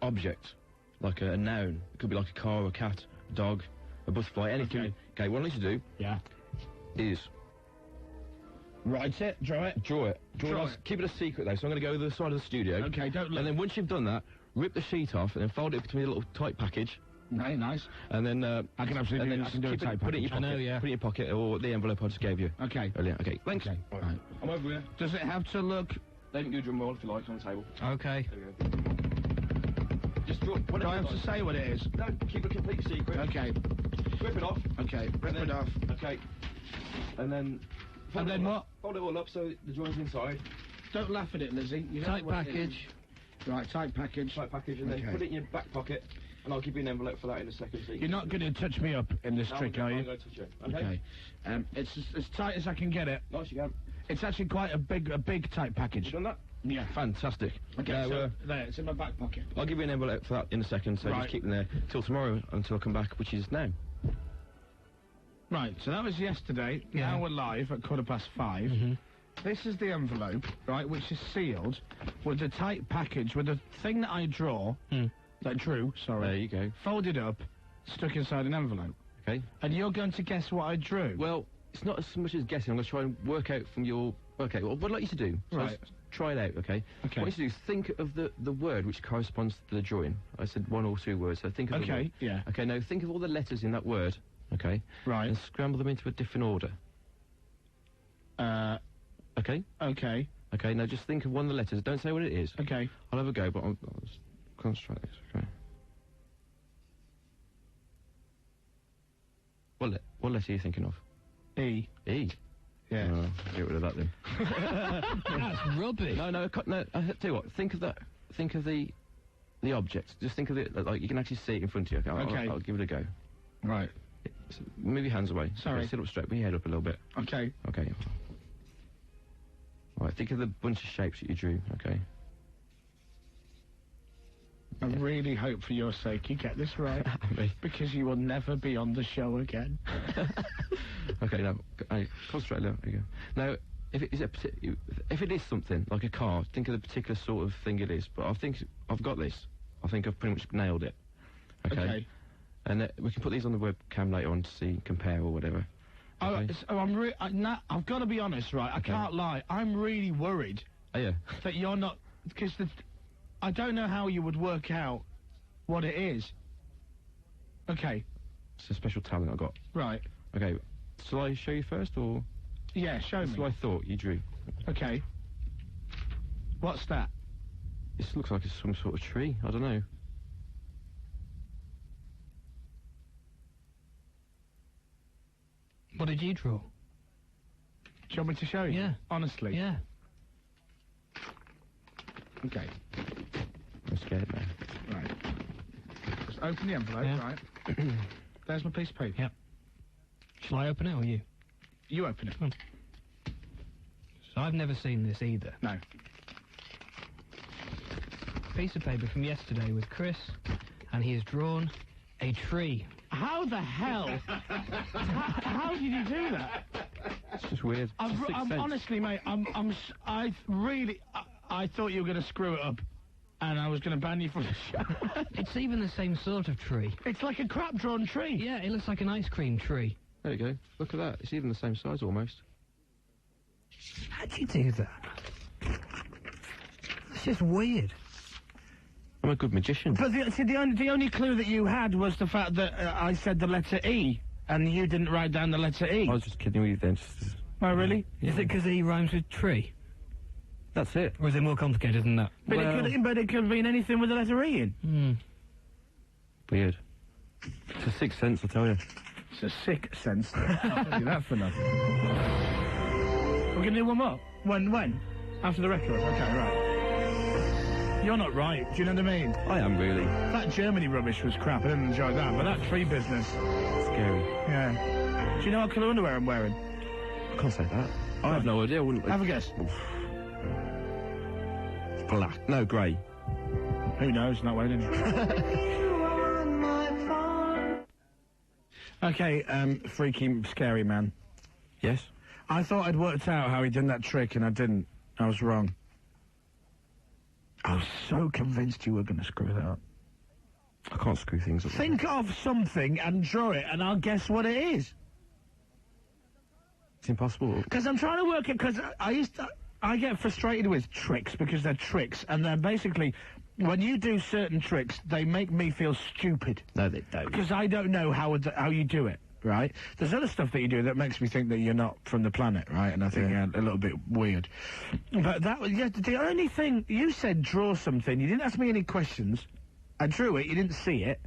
object, like a noun. It could be like a car, a cat, a dog, a butterfly, anything. Okay, what I need to do is... Write it, draw it. Draw it. Keep it a secret, though, so I'm going to go to the side of the studio. Okay, don't look. And then once you've done that, rip the sheet off and then fold it between a little tight package. Very nice. And then... I can absolutely do a tight package. Put it in your pocket. I know, yeah. Put it in your pocket, or the envelope I just gave you. Okay. Brilliant. Okay, thanks. Okay. Right. I'm over here. Does it have to look... They can do a drum roll if you like, on the table. Okay. There we go. Just draw... Do I have to say what it is? No, keep it a complete secret. Okay. Rip it off. Okay, rip it off. Okay. And then... And then what? Fold it all up so the drawing's inside. Don't laugh at it, Lizzie. You know Tight what it package. is. Right, tight package. Tight package, and then put it in your back pocket, and I'll give you an envelope for that in a second. So You're not going to touch me up in this trick, are you? I'm going to touch you. Okay. It's as tight as I can get it. Nice, you can. It's actually quite a big tight package. You done that? Yeah. Fantastic. Okay, Now, so there, it's in my back pocket. I'll give you an envelope for that in a second, so just keep them there till tomorrow, until I come back, which is now. Right, so that was yesterday. Yeah. Now we're live at 5:15. Mm-hmm. This is the envelope, right, which is sealed with a tight package with the thing that I drew, that I drew, sorry. There you go. Folded up, stuck inside an envelope. Okay. And you're going to guess what I drew. Well, it's not as much as guessing. I'm going to try and work out from your... Okay, well, what I'd like you to do... So right. Try it out, okay? Okay. What you to do is think of the word which corresponds to the drawing. I said one or two words, so think of the word. yeah. Okay, now think of all the letters in that word, okay? Right. And scramble them into a different order. Okay? Okay. Okay, now just think of one of the letters. Don't say what it is. Okay. I'll have a go, but I'll just concentrate this, okay? What letter are you thinking of? E. E? Yeah. Get rid of that then. That's rubbish. No, I tell you what, think of the object. Just think of it, like you can actually see it in front of you. Okay. I'll give it a go. Right. So move your hands away. Sorry. Okay, sit up straight, put your head up a little bit. Okay. Okay. Right, think of the bunch of shapes that you drew, okay? I really hope for your sake you get this right. Because you will never be on the show again. Okay, now, concentrate a little. There you go. Now, if it is something, like a car, think of the particular sort of thing it is. But I think I've got this. I think I've pretty much nailed it. Okay. And we can put these on the webcam later on to see, compare or whatever. Okay. I've got to be honest, right? I can't lie. I'm really worried. Oh, yeah? That you're not... Because I don't know how you would work out what it is. Okay. It's a special talent I've got. Right. Okay. Shall I show you first, or...? Yeah, show me. That's what I thought you drew. Okay. What's that? This looks like it's some sort of tree. I don't know. What did you draw? Do you want me to show you? Yeah. Honestly? Yeah. Okay. I'm scared now. Right. Just open the envelope, right? There's my piece of paper. Yep. Shall I open it or you? You open it. So I've never seen this either. No. Piece of paper from yesterday with Chris, and he has drawn a tree. How the hell? How did you do that? It's just weird. I'm honestly, mate, I thought you were going to screw it up, and I was going to ban you from the show. It's even the same sort of tree. It's like a crap-drawn tree. Yeah, it looks like an ice cream tree. There you go. Look at that. It's even the same size, almost. How'd you do that? It's just weird. I'm a good magician. But the only clue that you had was the fact that I said the letter E, and you didn't write down the letter E. I was just kidding with you then. Oh, really? Is it because he rhymes with tree? That's it. Or is it more complicated than that? But, Well- it could have been anything with the letter E in. Hmm. Weird. It's a sixth sense, I tell you. It's a sick sense. I'll tell you that for nothing. We're going to do one more? When? After the record? Okay, right. You're not right, do you know what I mean? I am, really. That Germany rubbish was crap, I didn't enjoy that, but that tree business... Scary. Yeah. Do you know what colour underwear I'm wearing? I can't say that. I have no idea, I wouldn't... Have a guess. Black. No, grey. Who knows, not waiting. Okay, freaky, scary man. Yes? I thought I'd worked out how he done that trick, and I didn't. I was wrong. I was so convinced you were going to screw that up. I can't screw things up. Think of something and draw it, and I'll guess what it is. It's impossible. Because I'm trying to work it, because I get frustrated with tricks, because they're tricks, and they're basically, when you do certain tricks, they make me feel stupid. No, they don't. Because I don't know how you do it, right? There's other stuff that you do that makes me think that you're not from the planet, right? And I think you're a little bit weird. But that was, the only thing, you said draw something, you didn't ask me any questions. I drew it, you didn't see it.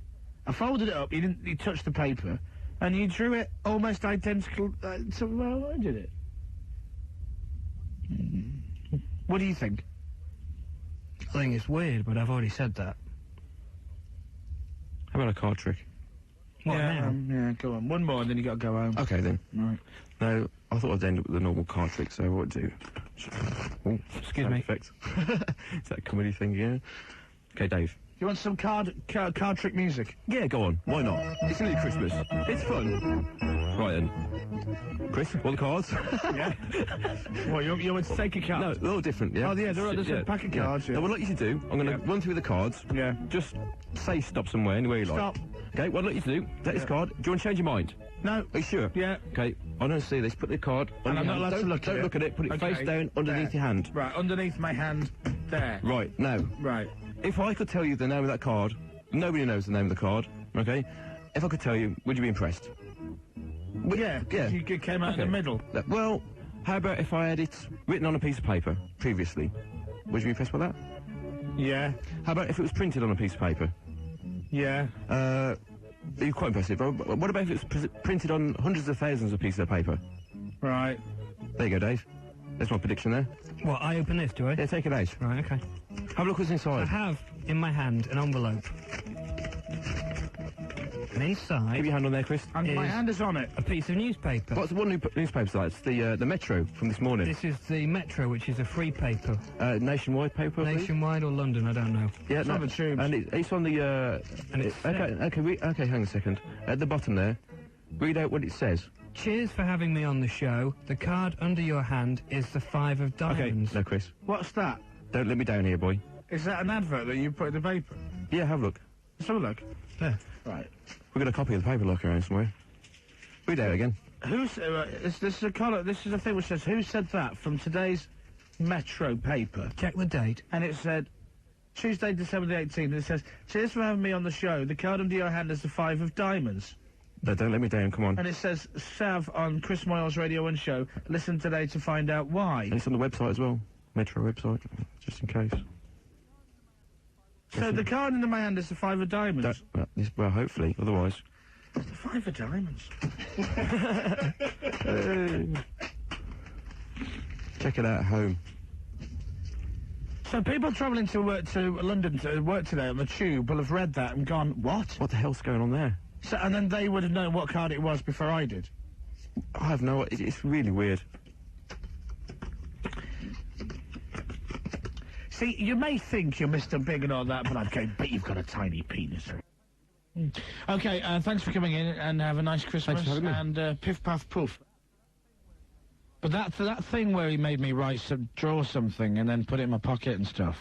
I folded it up, you touched the paper, and you drew it almost identical to how I did it. What do you think? I think it's weird, but I've already said that. How about a card trick? What, now? Yeah, go on. One more, and then you got to go home. Okay, then. Right. No, I thought I'd end up with a normal card trick, so what do? Oh, excuse me. Effects. It's that comedy thing, yeah. Okay, Dave. You want some card trick music? Yeah, go on. Why not? It's nearly Christmas. It's fun. Right then. Chris, what are the cards? Yeah. Well, you want to take a card? No, they're all different, yeah? Oh, yeah, there's a pack of cards, yeah. Now, what I'd like you to do, I'm going to run through the cards. Yeah. Just say stop somewhere, anywhere you like. Stop. Okay, what I'd like you to do, take this card. Do you want to change your mind? No. Are you sure? Yeah. Okay, I don't see this. Put the card on And I'm your not hand. allowed to look at it. Don't look at it. Put it face down underneath your hand. Right, underneath my hand. There. Right, now. Right. If I could tell you the name of that card, nobody knows the name of the card, okay? If I could tell you, would you be impressed? Yeah, you came out in the middle. Well, how about if I had it written on a piece of paper previously? Would you be impressed by that? Yeah. How about if it was printed on a piece of paper? Yeah. You're quite impressive. What about if it was printed on hundreds of thousands of pieces of paper? Right. There you go, Dave. That's my prediction there. What, I open this, do I? Yeah, take it out. Right, okay. Have a look what's I inside. have in my hand an envelope. And inside... Keep your hand on there, Chris. And my hand is on it. A piece of newspaper. What's the one newspaper's like? It's the Metro from this morning. This is the Metro, which is a free paper. Nationwide paper, I believe? Nationwide or London, I don't know. Yeah, It's on the tubes. And it's on the, And it's okay, hang on a second. At the bottom there, read out what it says. Cheers for having me on the show. The card under your hand is the 5 of diamonds. Okay, no, Chris. What's that? Don't let me down here, boy. Is that an advert that you put in the paper? Yeah, have a look. Let's have a look. There. Right. We've got a copy of the paper locker around somewhere. Read out again. This is a collar. This is a thing which says, who said that from today's Metro paper? Check the date. And it said, Tuesday, December the 18th, and it says, cheers for having me on the show. The card under your hand is the 5 of diamonds. No, don't let me down, come on. And it says, Sav on Chris Moyles Radio 1 show. Listen today to find out why. And it's on the website as well. Metro website, just in case. So the card under my hand is the 5 of diamonds. Well, hopefully, otherwise. It's the 5 of diamonds. Check it out at home. So people travelling to London to work today on the tube will have read that and gone, what? What the hell's going on there? So, and then they would have known what card it was before I did. I have no... It's really weird. See, you may think you're Mr. Big and all that, but I bet you've got a tiny penis. Okay, thanks for coming in, and have a nice Christmas, Thanks for having me. and piff, puff, poof. But that thing where he made me draw something and then put it in my pocket and stuff,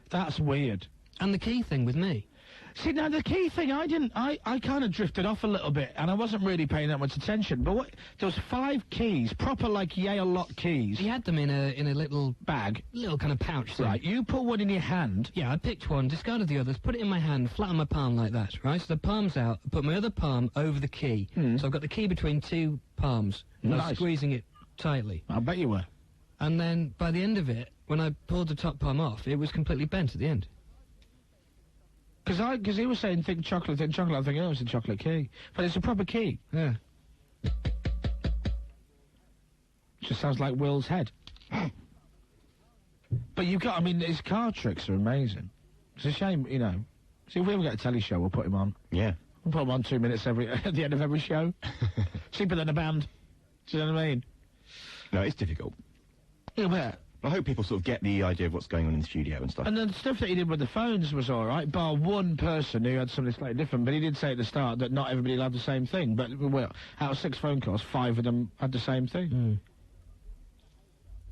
that's weird. And the key thing with me. See, now, the key thing, I kind of drifted off a little bit, and I wasn't really paying that much attention, but there was 5 keys, proper, like, Yale lock keys. He had them in a little bag. Little kind of pouch thing. Right, you put one in your hand. Yeah, I picked one, discarded the others, put it in my hand, flat on my palm like that, right? So the palm's out, I put my other palm over the key. So I've got the key between 2 palms. And I was Nice. squeezing it tightly. I bet you were. And then, by the end of it, when I pulled the top palm off, it was completely bent at the end. Because he was saying think chocolate, I think, oh, it's a chocolate key. But it's a proper key. Yeah. Just sounds like Will's head. But you've got, I mean, his card tricks are amazing. It's a shame, you know. See, if we ever get a telly show, we'll put him on. Yeah. We'll put him on 2 minutes at the end of every show. Cheaper than a band. Do you know what I mean? No, it's difficult. Yeah, but... I hope people sort of get the idea of what's going on in the studio and stuff. And the stuff that he did with the phones was all right, bar one person who had something slightly different. But he did say at the start that not everybody will have the same thing. But, well, out of 6 phone calls, 5 of them had the same thing.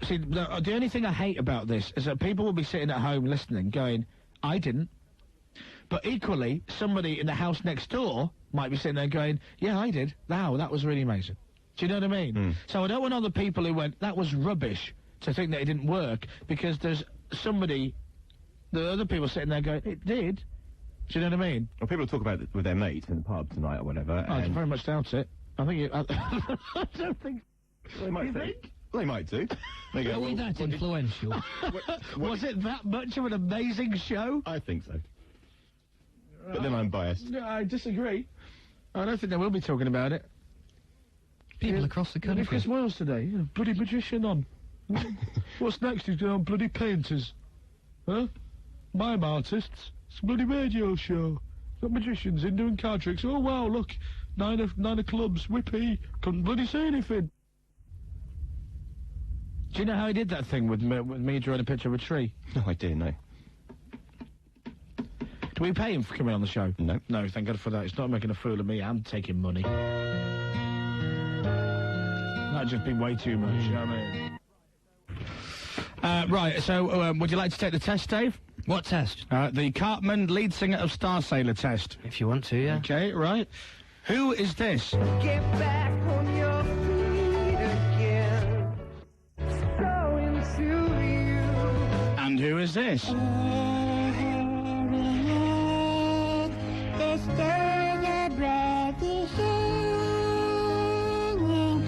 See, the only thing I hate about this is that people will be sitting at home listening, going, I didn't. But equally, somebody in the house next door might be sitting there going, yeah, I did. Wow, that was really amazing. Do you know what I mean? So I don't want other people who went, that was rubbish, to think that it didn't work, because there's somebody, the other people sitting there going, it did. Do you know what I mean? Well, people talk about it with their mates in the pub tonight or whatever. I very much doubt it. I think I don't think... They might think. They might do. They go, Are we that influential? Was it that much of an amazing show? I think so. But then I'm biased. No, I disagree. I don't think they will be talking about it. People across the country. Chris Moyles today, bloody magician on. What's next? He's going on bloody painters. Huh? Mime artists. It's a bloody radio show. Got magicians in doing card tricks. Oh, wow, look. Nine of clubs. Whippy. Couldn't bloody say anything. Do you know how he did that thing with me drawing a picture of a tree? No, I didn't, no. Do we pay him for coming on the show? No. No, thank God for that. It's not making a fool of me and taking money. That'd just be way too much, you know what I mean? Right, so would you like to take the test, Dave? What test? The Cartman lead singer of Star Sailor test. If you want to, yeah. Okay, right. Who is this? Get back on your feet again. So into you. And who is this?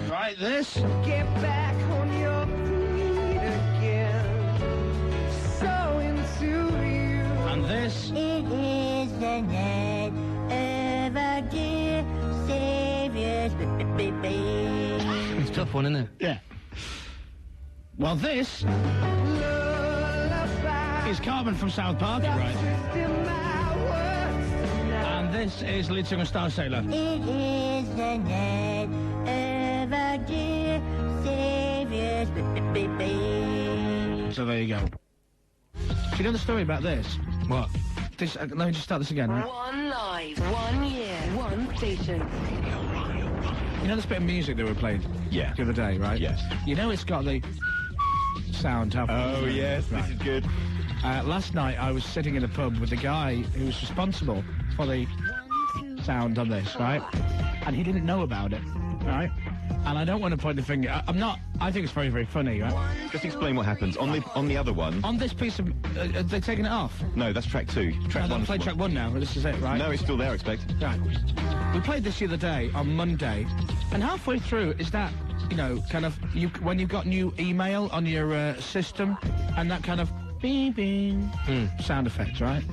Right, this. Get back on your feet again. So into you. And this. It is the night of our dear Savior's baby. It's a tough one, isn't it? Yeah. Well, this is Cartman from South Park, right? And this is lead singer of Star Sailor. It is the night of our dear Savior's baby. So there you go. Do you know the story about this? What? This, let me just start this again, right? 1 live, 1 year, 1 station. You know this bit of music that we played? Yeah. The other day, right? Yes. You know it's got the sound halfway Oh, through. yes, Right. this is good. Last night I was sitting in a pub with the guy who was responsible for the sound on this, right? And he didn't know about it, right? And I don't want to point the finger. I think it's very, very funny, right? Just explain what happens. On the other one... On this piece of... are they taking it off? No, that's track 2. Track 1. Play track 1 now. This is it, right? No, it's still there, I expect. Right. We played this the other day, on Monday, and halfway through is that, you know, kind of... when you've got new email on your system, and that kind of... beep, beep, sound effect, right?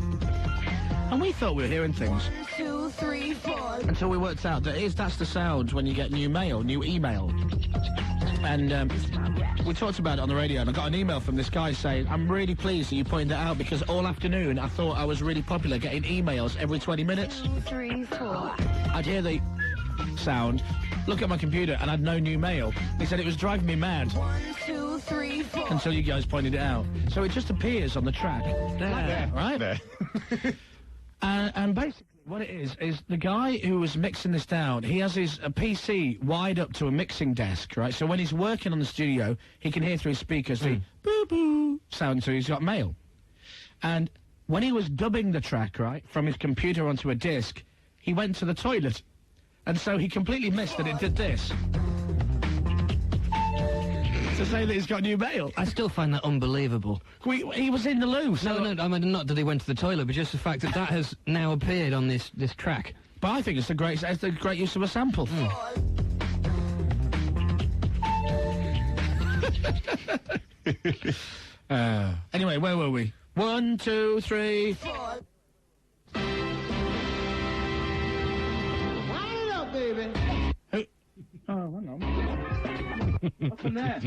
And we thought we were hearing things. 1, 2, 3, 4. Until we worked out that that's the sound when you get new email. And we talked about it on the radio, and I got an email from this guy saying, I'm really pleased that you pointed that out, because all afternoon I thought I was really popular getting emails every 20 minutes. 2, 3, 4. I'd hear the sound, look at my computer, and I'd no new mail. He said it was driving me mad. 1, 2, 3, 4. Until you guys pointed it out. So it just appears on the track. There, right? There. And basically what it is the guy who was mixing this down, he has his PC wired up to a mixing desk, right? So when he's working on the studio, he can hear through his speakers the boo-boo sound, so he's got mail. And when he was dubbing the track, right, from his computer onto a disc, he went to the toilet. And so he completely missed that it did this. To say that he's got new mail. I still find that unbelievable. He was in the loo. So No, I mean, not that he went to the toilet, but just the fact that that has now appeared on this track. But I think it's a great use of a sample. Anyway, where were we? 1, 2, 3, 4. Wind it up, baby. Oh, hang on. What's in there?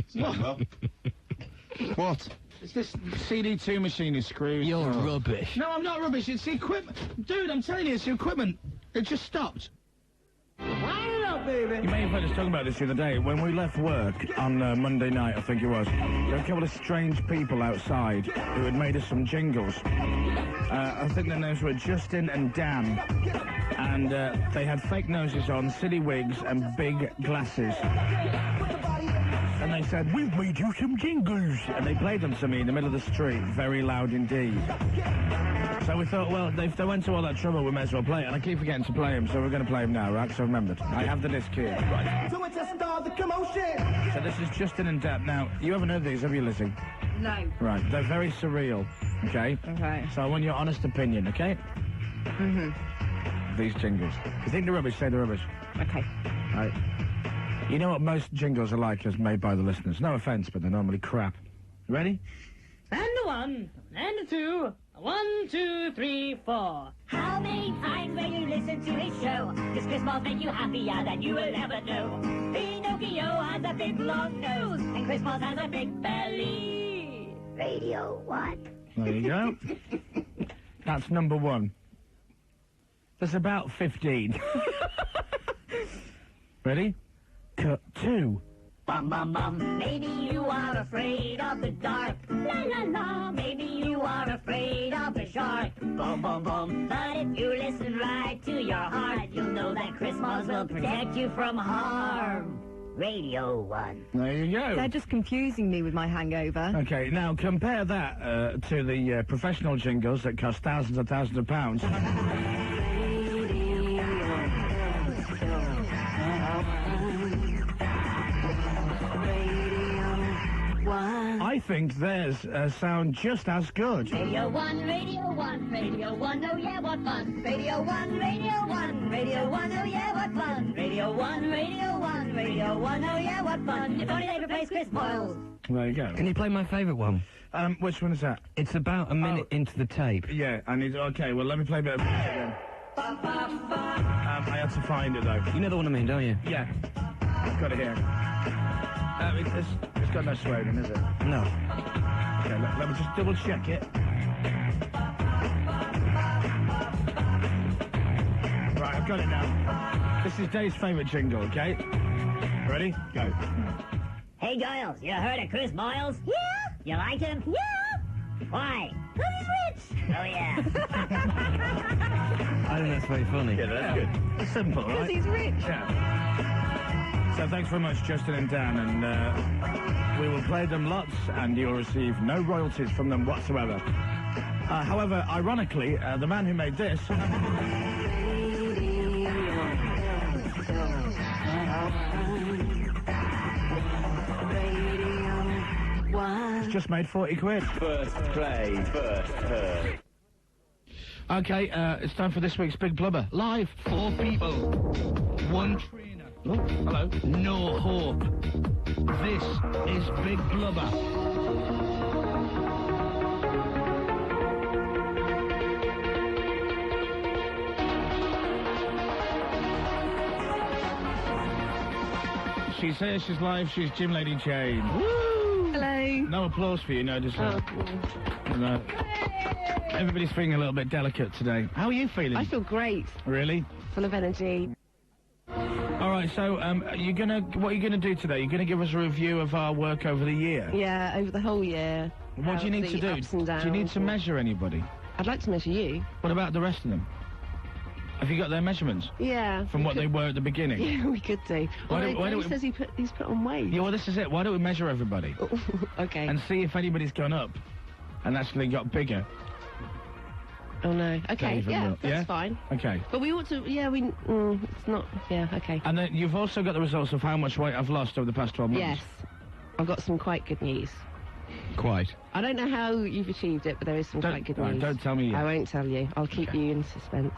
What? It's this CD2 machine is screwed. You're rubbish. No, I'm not rubbish. It's the equipment. Dude, I'm telling you, it's the equipment. It just stopped. Wind it up, baby. You may have heard us talking about this the other day. When we left work on Monday night, I think it was, there were a couple of strange people outside who had made us some jingles. I think their names were Justin and Dan. And they had fake noses on, silly wigs, and big glasses. And they said, we've made you some jingles. And they played them to me in the middle of the street, very loud indeed. So we thought, well, if they went to all that trouble, we may as well play it. And I keep forgetting to play them, so we're going to play them now, right? So I remembered. I have the disc here. Right. So it's a start the commotion. So this is Justin and Dan. Now, you haven't heard these, have you, Lizzie? No. Right. They're very surreal, okay? Okay. So I want your honest opinion, okay? Mm-hmm. These jingles. If you think they're rubbish, say they're rubbish. Okay. Right. You know what most jingles are like as made by the listeners. No offence, but they're normally crap. Ready? And a 1, and a 2, 1, 2, 3, 4. How many times will you listen to his show? Does Chris Moyles make you happier than you will ever know? Pinocchio has a big long nose, and Chris Moyles has a big belly. Radio 1. There you go. That's number 1. There's about 15. Ready? Cut 2. Bum, bum, bum. Maybe you are afraid of the dark. La, la, la. Maybe you are afraid of the shark. Boom, boom, boom. But if you listen right to your heart, you'll know that Chris Moyles will protect you from harm. Radio 1. There you go. They're just confusing me with my hangover. Okay, now compare that to the professional jingles that cost thousands and thousands of pounds. I think theirs sound just as good. Radio 1, Radio 1, Radio 1, oh yeah, what fun. Radio 1, Radio 1, Radio 1, oh yeah, what fun. Radio 1, Radio 1, Radio 1, oh yeah, what fun. If only they replace Chris Moyles. There you go. Can you play my favourite one? Which one is that? It's about a minute into the tape. Yeah, I need... Okay, well, let me play a bit of music then. I had to find it, though. You know the one I mean, don't you? Yeah. I've got it here. It's got no swearing, is it? No. Okay, let me just double check it. Right, I've got it now. This is Dave's favourite jingle, okay? Ready? Go. Hey, Giles, you heard of Chris Moyles? Yeah. You like him? Yeah. Why? Because he's rich. Oh, yeah. I think that's very funny. Yeah, that's good. It's simple, right? Because he's rich. Yeah. So thanks very much, Justin and Dan, and we will play them lots, and you'll receive no royalties from them whatsoever. However, ironically, the man who made this... has just made 40 quid. First play, first turn. Okay, it's time for this week's Big Blubber. Live. 4 people. 1 trainer. Oh, hello. No hope. This is Big Blubber. She's here, she's live, she's Gym Lady Jane. Woo! Hello. No applause for you, no, just... no. Everybody's feeling a little bit delicate today. How are you feeling? I feel great. Really? Full of energy. All right, so what are you gonna do today? You're gonna give us a review of our work over the year. Yeah, over the whole year. What do you need to do? Ups and downs. Do you need to measure anybody? I'd like to measure you. What about the rest of them? Have you got their measurements? Yeah. From what they were at the beginning? Yeah, we could do. He says he's put on weight. Yeah, well, this is it. Why don't we measure everybody? Okay. And see if anybody's gone up and actually got bigger. Oh, no. Okay, yeah, that's fine. Okay. But we ought to, it's not, okay. And then you've also got the results of how much weight I've lost over the past 12 months. Yes. I've got some quite good news. Quite. I don't know how you've achieved it, but there is some quite good news. Don't tell me yet. I won't tell you. I'll keep you in suspense.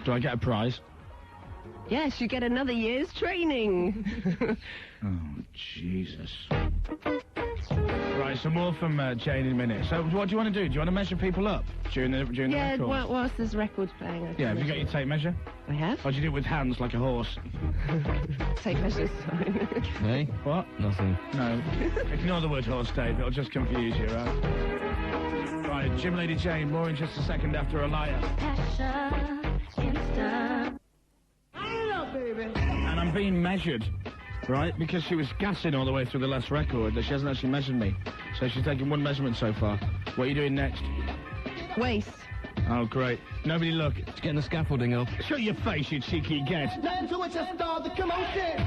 Do I get a prize? Yes, you get another year's training. Oh, Jesus. Right, some more from Jane in a minute. So what do you want to do? Do you want to measure people up during the record? Yeah, whilst there's record playing. Yeah, have you got your tape measure? I have. Or do you do it with hands like a horse? Tape measures. Hey? What? Nothing. No. Ignore the word horse, Dave. It'll just confuse you, right? Right, Jim Lady Jane, more in just a second after a liar. And I'm being measured, right? Because she was gassing all the way through the last record that she hasn't actually measured me. So she's taken one measurement so far. What are you doing next? Waist. Oh, great. Nobody look. It's getting the scaffolding up. Shut your face, you cheeky get. Learn to which I start the commotion.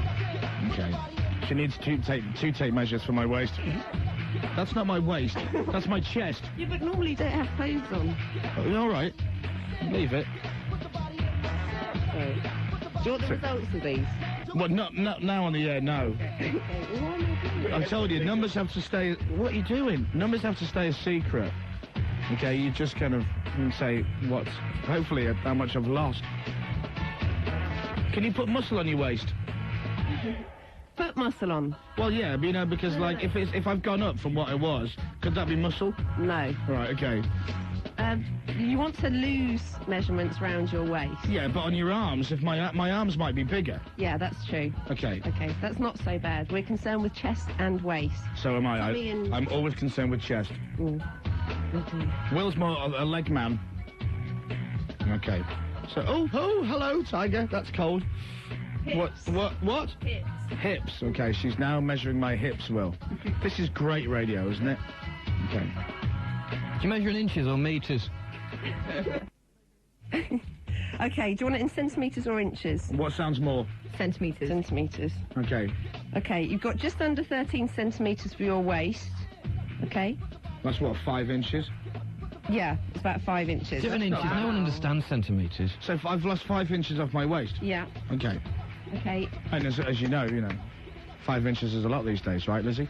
Okay. She needs two tape measures for my waist. That's not my waist. That's my chest. Yeah, but normally you don't have clothes on. Oh, all right. Leave it. Sorry. Do you want the results of these? What, not now on the air, no. I told you, numbers have to stay... What are you doing? Numbers have to stay a secret. Okay, you just kind of say what's... Hopefully, how much I've lost. Can you put muscle on your waist? Put muscle on? Well, yeah, you know, because, like, if I've gone up from what I was, could that be muscle? No. Right, okay. You want to lose measurements round your waist. Yeah, but on your arms, if my arms might be bigger. Yeah, that's true. Okay. Okay, that's not so bad. We're concerned with chest and waist. So am I. I'm always concerned with chest. Will's more a leg man. Okay. So, oh, hello, Tiger. That's cold. Hips. What? Hips. Hips. Okay, she's now measuring my hips, Will. This is great radio, isn't it? Okay. Do you measure in inches or metres? Okay, do you want it in centimetres or inches? What sounds more? Centimetres. Centimetres. Okay. Okay, you've got just under 13 centimetres for your waist. Okay? That's what, 5 inches? Yeah, it's about 5 inches. 7 inches. No one understands centimetres. So if I've lost 5 inches off my waist? Yeah. Okay. Okay. And as you know, 5 inches is a lot these days, right, Lizzie?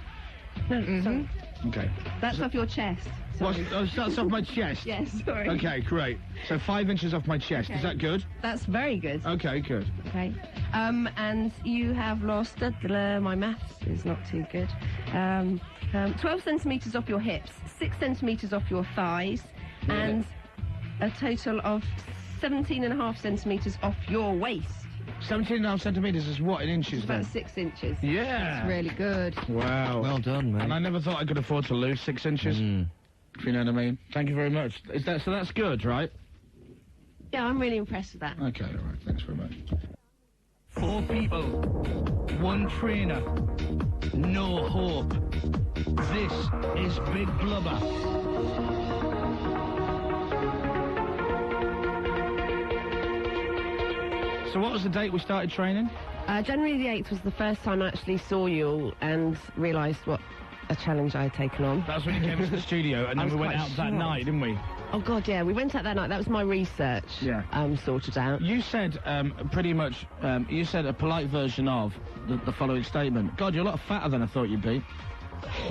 No, sorry. Okay. That's off your chest. Sorry. That's off my chest? Yes, sorry. Okay, great. So 5 inches off my chest. Okay. Is that good? That's very good. Okay, good. Okay. And you have lost... my maths is not too good. 12 centimetres off your hips, 6 centimetres off your thighs, and a total of 17.5 centimetres off your waist. 17.5 centimetres is what in inches, about then? 6 inches. Yeah. That's really good. Wow. Well done, mate. And I never thought I could afford to lose 6 inches. If you know what I mean. Thank you very much. So that's good, right? Yeah, I'm really impressed with that. Okay, all right. Thanks very much. 4 people. 1 trainer. No hope. This is Big Blubber. So what was the date we started training? January the 8th was the first time I actually saw you all and realised what a challenge I had taken on. That's when you came into the studio, and then we went out that night, didn't we? Oh, God, yeah, we went out that night. That was my research sorted out. You said, pretty much, you said a polite version of the following statement. God, you're a lot fatter than I thought you'd be.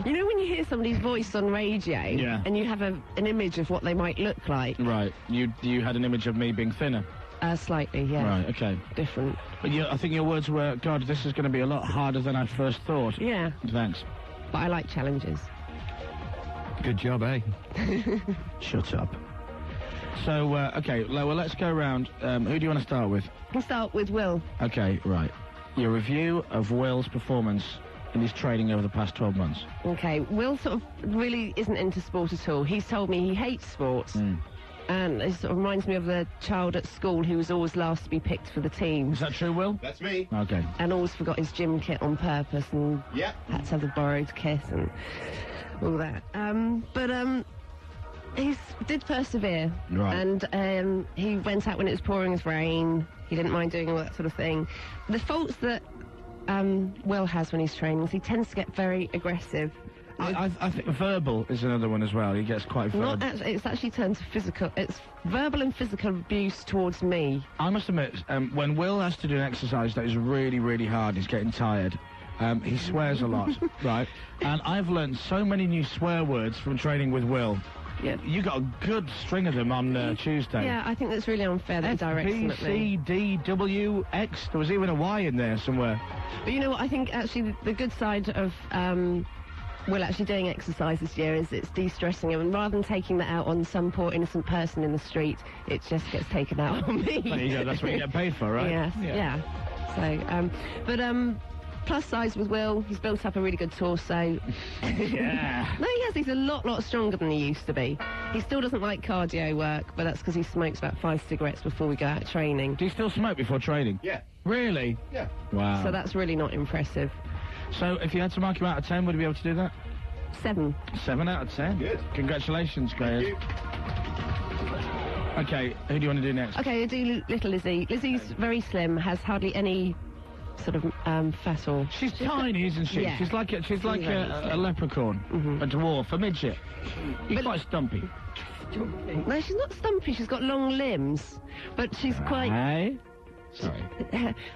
You know when you hear somebody's voice on radio, and you have an image of what they might look like? Right. You had an image of me being thinner? Slightly, yeah. Right, okay. Different. But I think your words were, God, this is going to be a lot harder than I first thought. Yeah. Thanks. But I like challenges. Good job, eh? Shut up. So, okay, well, let's go around. Who do you want to start with? We'll start with Will. Okay, right. Your review of Will's performance in his training over the past 12 months. Okay, Will sort of really isn't into sport at all. He's told me he hates sports. And it sort of reminds me of the child at school who was always last to be picked for the team. Is that true, Will? That's me. Okay. And always forgot his gym kit on purpose and had to have the borrowed kit and all that. He did persevere. Right. And he went out when it was pouring as rain. He didn't mind doing all that sort of thing. The faults that Will has when he's training is he tends to get very aggressive. I think verbal is another one as well. He gets quite verbal. It's actually turned to physical. It's verbal and physical abuse towards me. I must admit, when Will has to do an exercise that is really, really hard, he's getting tired, he swears a lot, right? And I've learned so many new swear words from training with Will. Yeah. You got a good string of them on Tuesday. Yeah, I think that's really unfair that he directs them at me. B, C, D, W, X. There was even a Y in there somewhere. But you know what? I think actually the good side of Will actually doing exercise this year is it's de-stressing him, and rather than taking that out on some poor innocent person in the street, it just gets taken out on me. There you go, that's what you get paid for, right? Yes, yeah. So, plus size with Will, he's built up a really good torso. Yeah. No, he has. He's a lot stronger than he used to be. He still doesn't like cardio work, but that's because he smokes about 5 cigarettes before we go out training. Do you still smoke before training? Yeah. Really? Yeah. Wow. So that's really not impressive. So if you had to mark him out of 10, would you be able to do that? 7. 7 out of 10? Good. Congratulations, guys. Okay, who do you want to do next? Okay, I'll do little Lizzie. Lizzie's very slim, has hardly any sort of fat or... She's tiny, isn't she? Yeah. She's like a leprechaun, a dwarf, a midget. You're quite stumpy. No, she's not stumpy. She's got long limbs, but she's quite... Hey? Sorry.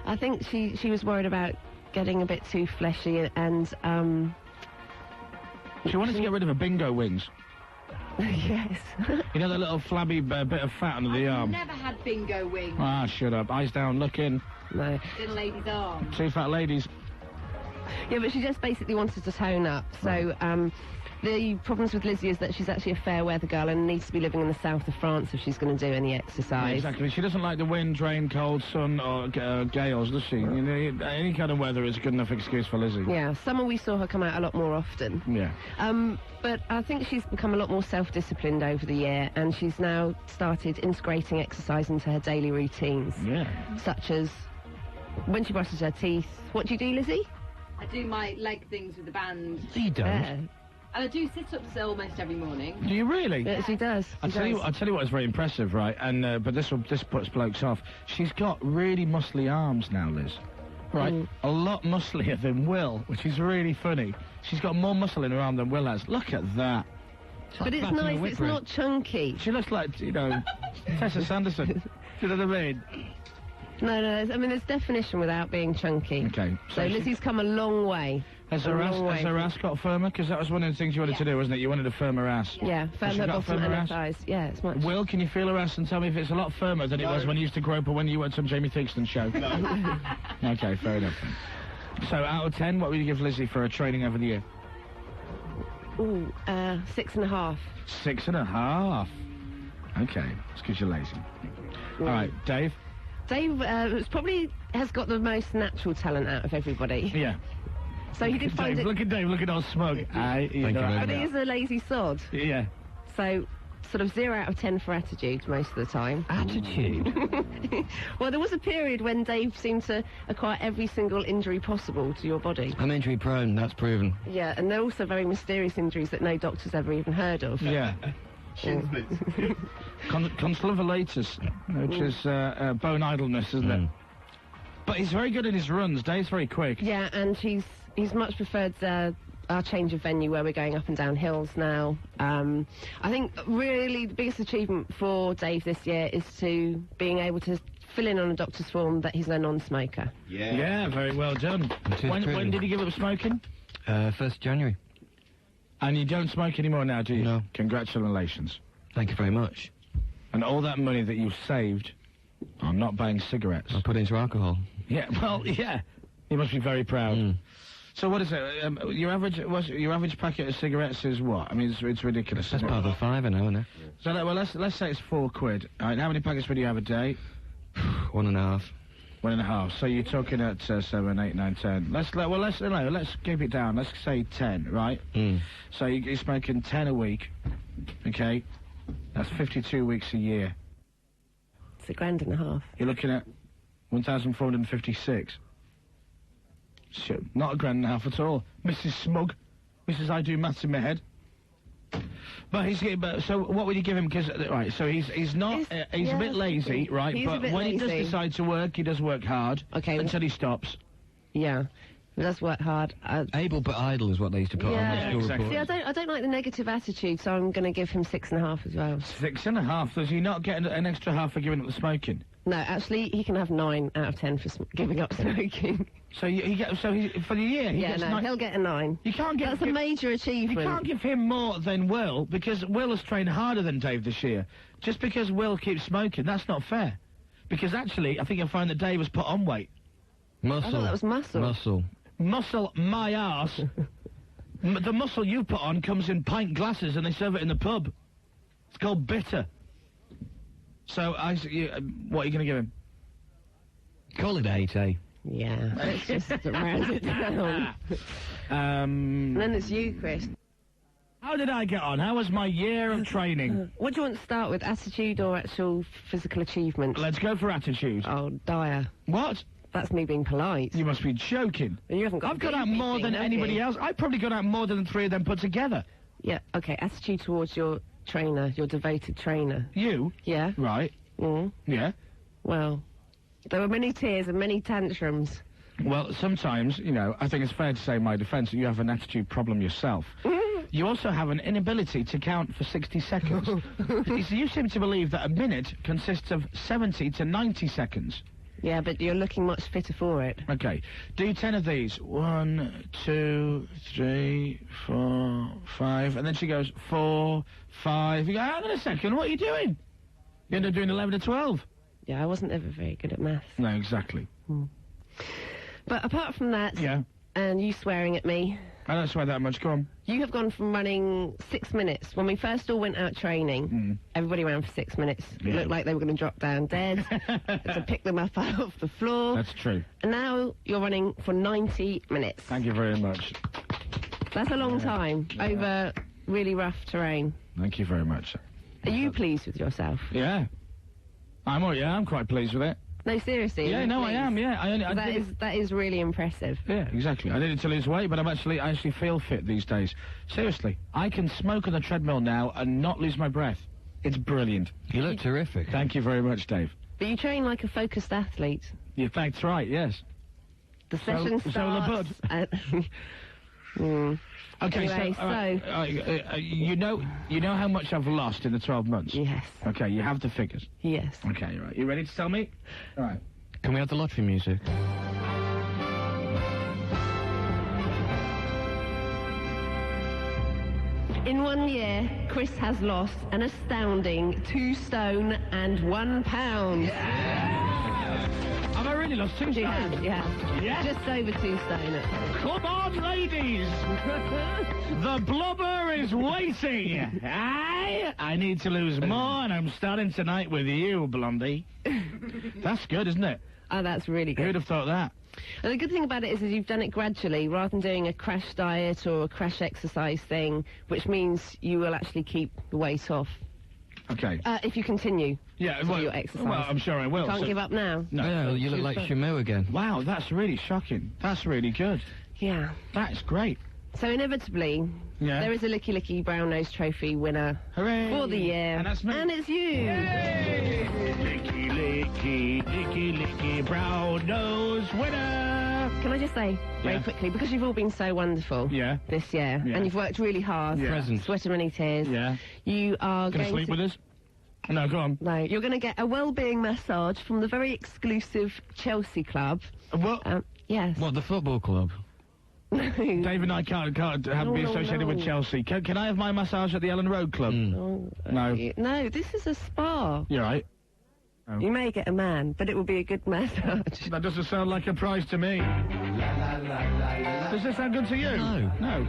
I think she was worried about getting a bit too fleshy and... She wanted to get rid of her bingo wings. Yes. You know that little flabby bit of fat under the arm? Never had bingo wings. Ah, shut up. Eyes down, look in. No. Little lady's arm. 2 fat ladies. Yeah, but she just basically wanted to tone up. So, the problems with Lizzie is that she's actually a fair weather girl and needs to be living in the south of France if she's going to do any exercise. Yeah, exactly. She doesn't like the wind, rain, cold, sun, or gales, does she? You know, any kind of weather is a good enough excuse for Lizzie. Yeah, summer we saw her come out a lot more often. Yeah. But I think she's become a lot more self-disciplined over the year, and she's now started integrating exercise into her daily routines. Yeah. Such as when she brushes her teeth. What do you do, Lizzie? I do my leg things with the band. You don't. And I do sit-ups almost every morning. Do you really? Yeah, she does. I'll tell you what is very impressive, right? And but this puts blokes off. She's got really muscly arms now, Liz. Right, a lot musclier than Will, which is really funny. She's got more muscle in her arm than Will has. Look at that. But it's nice. It's not chunky. She looks like, you know, Tessa Sanderson. Do you know what I mean? No. I mean, there's definition without being chunky. Okay. So Lizzie's come a long way. Has her ass got firmer? Because that was one of the things you wanted to do, wasn't it? You wanted a firmer ass. Yeah, firmer bottom and her thighs. Yeah, it's much. Will, can you feel her ass and tell me if it's a lot firmer than it was when you used to grope her when you went to some Jamie Theakston show? No. Okay, fair enough. So, out of 10, what would you give Lizzie for her training over the year? Ooh, 6.5. 6.5. Okay, it's because you're lazy. All right, Dave? Dave probably has got the most natural talent out of everybody. Yeah. So he did find it... Look at Dave, look at all smug. Thank you very much. But he is a lazy sod. Yeah. So, sort of 0 out of 10 for attitude most of the time. Attitude? Well, there was a period when Dave seemed to acquire every single injury possible to your body. I'm injury prone, that's proven. Yeah, and they're also very mysterious injuries that no doctor's ever even heard of. Yeah. Consolidulatus, which is bone idleness, isn't it? But he's very good in his runs. Dave's very quick. Yeah, and he's much preferred our change of venue where we're going up and down hills now. I think really the biggest achievement for Dave this year is to being able to fill in on a doctor's form that he's a non-smoker. Yeah. Yeah, very well done. When did he give up smoking? 1st January. And you don't smoke anymore now, do you? No. Congratulations. Thank you very much. And all that money that you've saved on not buying cigarettes. I put it into alcohol. Yeah, well, yeah. You must be very proud. So what is it? Your average packet of cigarettes is what? I mean, it's ridiculous. That's part of a £5 now, isn't it? So well, let's say it's £4. All right, how many packets would you have a day? 1.5. 1.5. So you're talking at 7, 8, 9, 10. Let's keep it down. Let's say 10, right? So you're smoking 10 a week. Okay, that's 52 weeks a year. It's £1.5. You're looking at 1,456. Shit, not £1.5 at all. Mrs. Smug. Mrs. I do maths in my head. But so what would you give him? Because right, so he's not he's a bit lazy, right? But when he does decide to work, he does work hard. Okay. Until he stops. Yeah. He does work hard. Able but idle is what they used to put on the school report. See, I don't like the negative attitude, so I'm going to give him 6.5 as well. 6.5? Does he not get an extra half for giving up the smoking? No, actually, he can have 9 out of 10 for giving up smoking. So for the year, he'll get a 9. You can't get. That's a major achievement. You can't give him more than Will because Will has trained harder than Dave this year. Just because Will keeps smoking, that's not fair. Because actually, I think you'll find that Dave has put on weight. Muscle. I thought that was muscle. Muscle. Muscle my arse. The muscle you put on comes in pint glasses and they serve it in the pub. It's called bitter. So, what are you going to give him? Call it 8, eh? Yeah, let's just round it down. And then it's you, Chris. How did I get on? How was my year of training? What do you want to start with, attitude or actual physical achievement? Let's go for attitude. Oh, dire. What? That's me being polite. You must be joking. You haven't got I've got out more than anybody else. I've probably got out more than 3 of them put together. Yeah, okay, attitude towards your trainer, your devoted trainer. You? Yeah. Right. Yeah. Well, there were many tears and many tantrums. Well, sometimes, you know, I think it's fair to say in my defence that you have an attitude problem yourself. You also have an inability to count for 60 seconds. You seem to believe that a minute consists of 70 to 90 seconds. Yeah, but you're looking much fitter for it. Okay. Do 10 of these. 1, 2, 3, 4, 5. And then she goes, 4, 5. You go, hang on a second, what are you doing? You end up doing 11 to 12. Yeah, I wasn't ever very good at maths. No, exactly. But apart from that, yeah, and you swearing at me, I don't swear that much. Go on. you have gone from running 6 minutes. When we first all went out training, everybody ran for 6 minutes. It looked like they were going to drop down dead. Had to pick them up off the floor. That's true. And now you're running for 90 minutes. Thank you very much. That's a long time over really rough terrain. Thank you very much. Are you pleased with yourself? Yeah. I'm quite pleased with it. No, seriously. Yeah, no, I am, yeah. That is really impressive. Yeah, exactly. I needed to lose weight, but I actually feel fit these days. Seriously, I can smoke on the treadmill now and not lose my breath. It's brilliant. You look terrific. Thank you very much, Dave. But you train like a focused athlete. Yeah, that's right, yes. The session starts... Okay, anyway, you know how much I've lost in the 12 months? Yes. Okay, you have the figures? Yes. Okay, right. You ready to tell me? All right. Can we have the lottery music? In 1 year, Chris has lost an astounding 2 stone and 1 pound. Have I really lost 2 stone? Yeah. Yes. Just over 2 stone. Come on, ladies! The blubber is waiting! Aye? I need to lose more, and I'm starting tonight with you, Blondie. That's good, isn't it? Oh, that's really good. Who'd have thought that? And the good thing about it is you've done it gradually, rather than doing a crash diet or a crash exercise thing, which means you will actually keep the weight off. Okay. If you continue to do your exercise. Well, I'm sure I will. Can't give up now. No. Yeah, you look like Shamu again. Wow, that's really shocking. That's really good. Yeah. That's great. So inevitably, there is a Licky Licky Brown Nose Trophy winner. Hooray! For the year. And that's me. And it's you. Yay! Licky Licky Brown Nose winner! Can I just say, very quickly, because you've all been so wonderful this year, and you've worked really hard, sweated many tears, you are going to sleep with us? No, go on. No, you're going to get a well-being massage from the very exclusive Chelsea club. What? Yes. What, the football club? Dave and I can't be associated with Chelsea. Can I have my massage at the Ellen Road Club? No. No, this is a spa. You're right. Oh. You may get a man, but it will be a good massage. That doesn't sound like a prize to me. Does this sound good to you? No. No.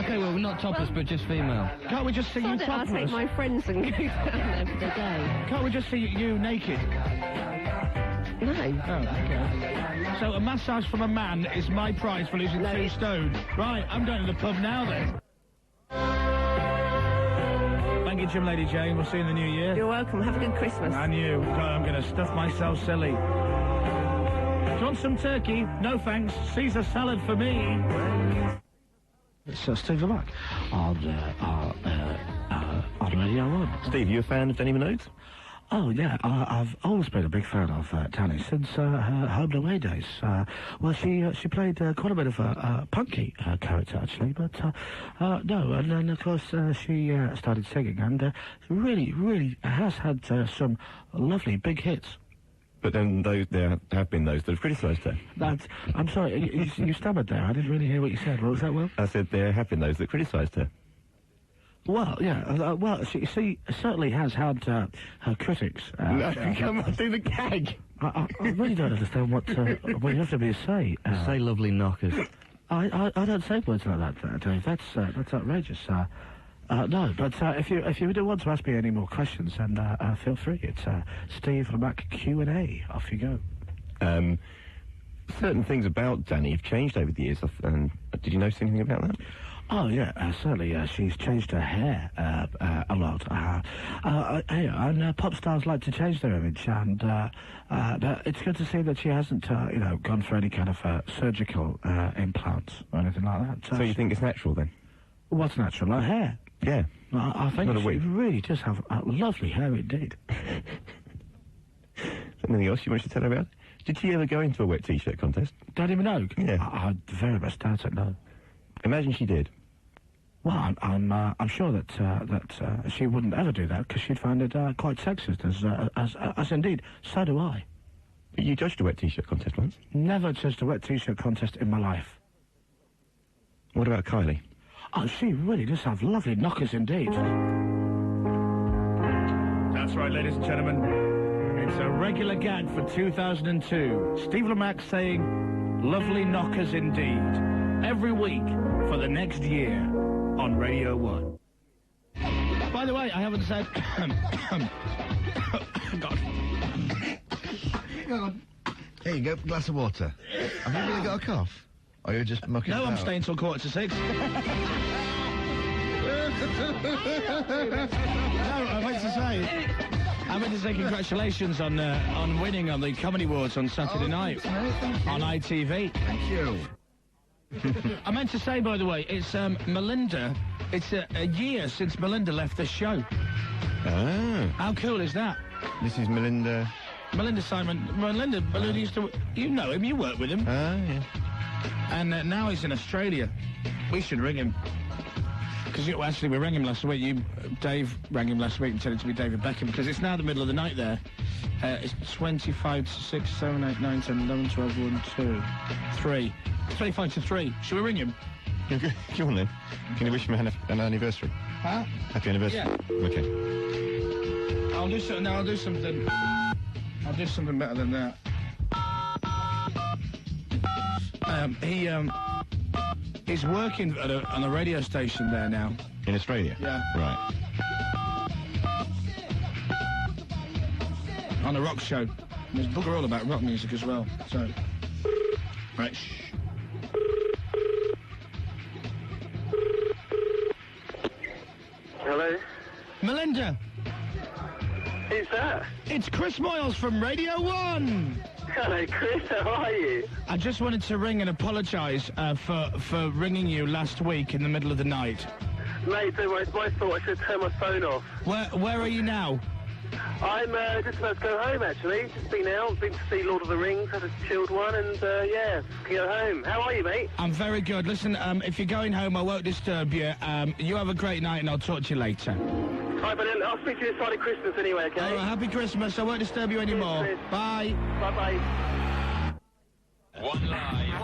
Okay, well, not topless, but just female. Can't we just see you topless? I'll take my friends and go down there for the day. Can't we just see you naked? No. Oh, okay. So a massage from a man is my prize for losing 2 stone. Right, I'm going to the pub now then. Thank you, Jim, Lady Jane. We'll see you in the new year. You're welcome. Have a good Christmas. And you. God, I'm going to stuff myself silly. Do you want some turkey? No thanks. Caesar salad for me. It's Steve Eubank on Radio 1. Steve, you a fan of Danny Minogue? Oh, yeah, I've always been a big fan of Tanny since her Home and Away days. Well, she played quite a bit of a punky character, actually, but no, and then, of course, she started singing, and really has had some lovely big hits. But then there have been those that have criticised her. I'm sorry, you stammered there. I didn't really hear what you said. What was that, Will? I said there have been those that criticised her. Well, yeah, well, she certainly has had her critics. Come on, do the gag. I really don't understand what you have to be to say. Say lovely knockers. I don't say words like that, Dave. That's outrageous. No, but if you do want to ask me any more questions, then feel free. It's Steve Mac Q&A. Off you go. Certain things about Danny have changed over the years. And did you notice anything about that? Oh, yeah, certainly. She's changed her hair a lot. And pop stars like to change their image, and but it's good to see that she hasn't, gone for any kind of surgical implants or anything like that. So you think it's natural, then? What's natural? Her hair? Yeah. I think Not a she wig. really does have lovely hair indeed. Anything else you want to tell her about? Did she ever go into a wet T-shirt contest? Danny Minogue? Yeah. I very much doubt it, no. Imagine she did. Well, I'm sure that she wouldn't ever do that, because she'd find it quite sexist, as indeed, so do I. But you judged a wet T-shirt contest once? Never judged a wet T-shirt contest in my life. What about Kylie? Oh, she really does have lovely knockers indeed. That's right, ladies and gentlemen. It's a regular gag for 2002. Steve Lamacq saying, lovely knockers indeed, every week for the next year on Radio 1. By the way, I haven't said... God. Go on. Here you go, glass of water. Have you really got a cough? Or you're just mucking No, about? I'm staying till 5:45. No, I meant to say congratulations on winning on the Comedy Awards on Saturday night on ITV. Thank you. I meant to say, by the way, it's Melinda. It's a year since Melinda left the show. Ah. How cool is that? This is Melinda... Melinda Simon. Melinda used to... You know him, you work with him. Ah, yeah. And now he's in Australia. We should ring him. Because actually, we rang him last week. Dave rang him last week and told it to be David Beckham, because it's now the middle of the night there. It's 25 to 6, 7, 8, 9, 10, 11, 12, 1, 2, 3. 25 to 3. Should we ring him? Go on then. Can you wish him an anniversary? Huh? Happy anniversary. Yeah. Okay. I'll do something. No, I'll do something. I'll do something better than that. He's working on a radio station there now. In Australia? Yeah. Right. On a rock show. There's bugger all about rock music as well. So, right. Shh. Hello? Melinda. Who's that? It's Chris Moyles from Radio 1. Hello, Chris. How are you? I just wanted to ring and apologise for ringing you last week in the middle of the night. Mate, don't worry, it's my fault. I should turn my phone off. Where are you now? I'm just about to go home, actually. Just been out, been to see Lord of the Rings, had a chilled one, and yeah, go home. How are you, mate? I'm very good. Listen, if you're going home, I won't disturb you. You have a great night, and I'll talk to you later. All right, but then I'll speak to you this side of Christmas anyway, okay? Oh, happy Christmas. I won't disturb you anymore. Chris. Bye. Bye-bye. One live.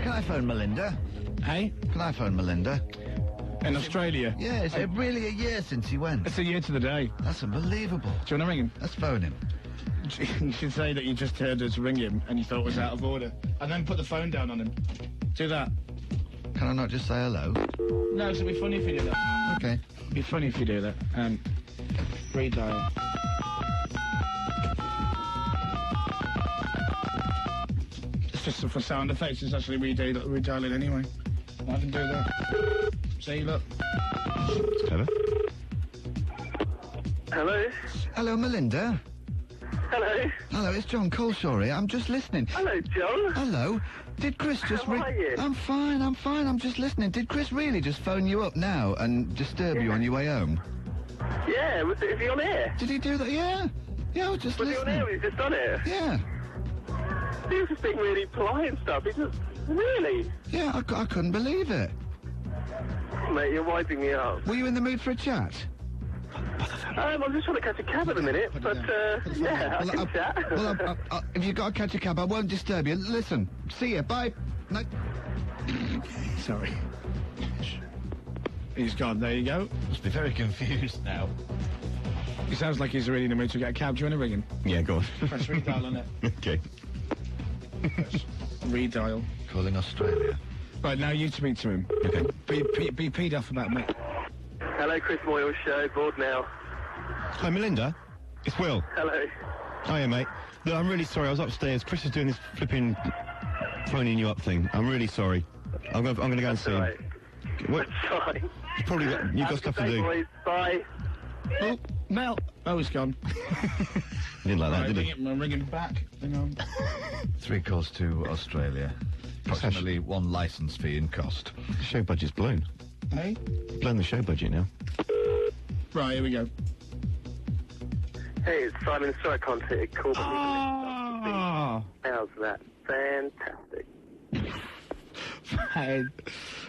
Can I phone Melinda? Hey? Can I phone Melinda? In Australia? Yeah, is it really a year since he went? It's a year to the day. That's unbelievable. Do you want to ring him? Let's phone him. You should say that you just heard us ring him and you thought it was out of order. And then put the phone down on him. Do that. Can I not just say hello? No, it'd be funny if you do that. Okay. It'd be funny if you do that. Redial. It's just for sound effects. It's actually redialing anyway. I can do that. See, look. It's clever. Hello? Hello, Melinda. Hello? Hello, it's John Culshaw here. I'm just listening. Hello, John. Hello. Did Chris just How are you? I'm fine, I'm just listening. Did Chris really just phone you up now and disturb you on your way home? Yeah, is he on air? Did he do that? Yeah. Yeah, I was just listening. Was he on air? He's just on it? Yeah. He was just being really polite and stuff. He just... Really? Yeah, I couldn't believe it. Mate, you're wiping me up. Were you in the mood for a chat? I'm just trying to catch a cab in a minute, but, yeah, I can chat. Well, if you've got to catch a cab, I won't disturb you. Listen, see you, bye. No. Sorry. He's gone, there you go. Must be very confused now. He sounds like he's really in the mood to get a cab. Do you want to ring him? Yeah, go on. Press redial on it. Okay. Redial. Calling Australia. Right, now you speak to him. Okay. Be peed off about me. Hello, Chris Moyles Show. Bored now. Hi, Melinda. It's Will. Hello. Hiya, mate. Look, I'm really sorry. I was upstairs. Chris is doing this flipping phoning you up thing. I'm really sorry. I'm going to go and see him. Right. What? That's fine. You've got stuff to do. Boys. Bye. Oh, Mel. Oh, he's gone. He didn't like that, did he? I'm ringing back. Hang on. 3 calls to Australia. Approximately 1 licence fee in cost. The show budget's blown. Hey? Blown the show budget now. Right, here we go. Hey, it's Simon. Sorry I can't take a call. Oh. How's that? Fantastic.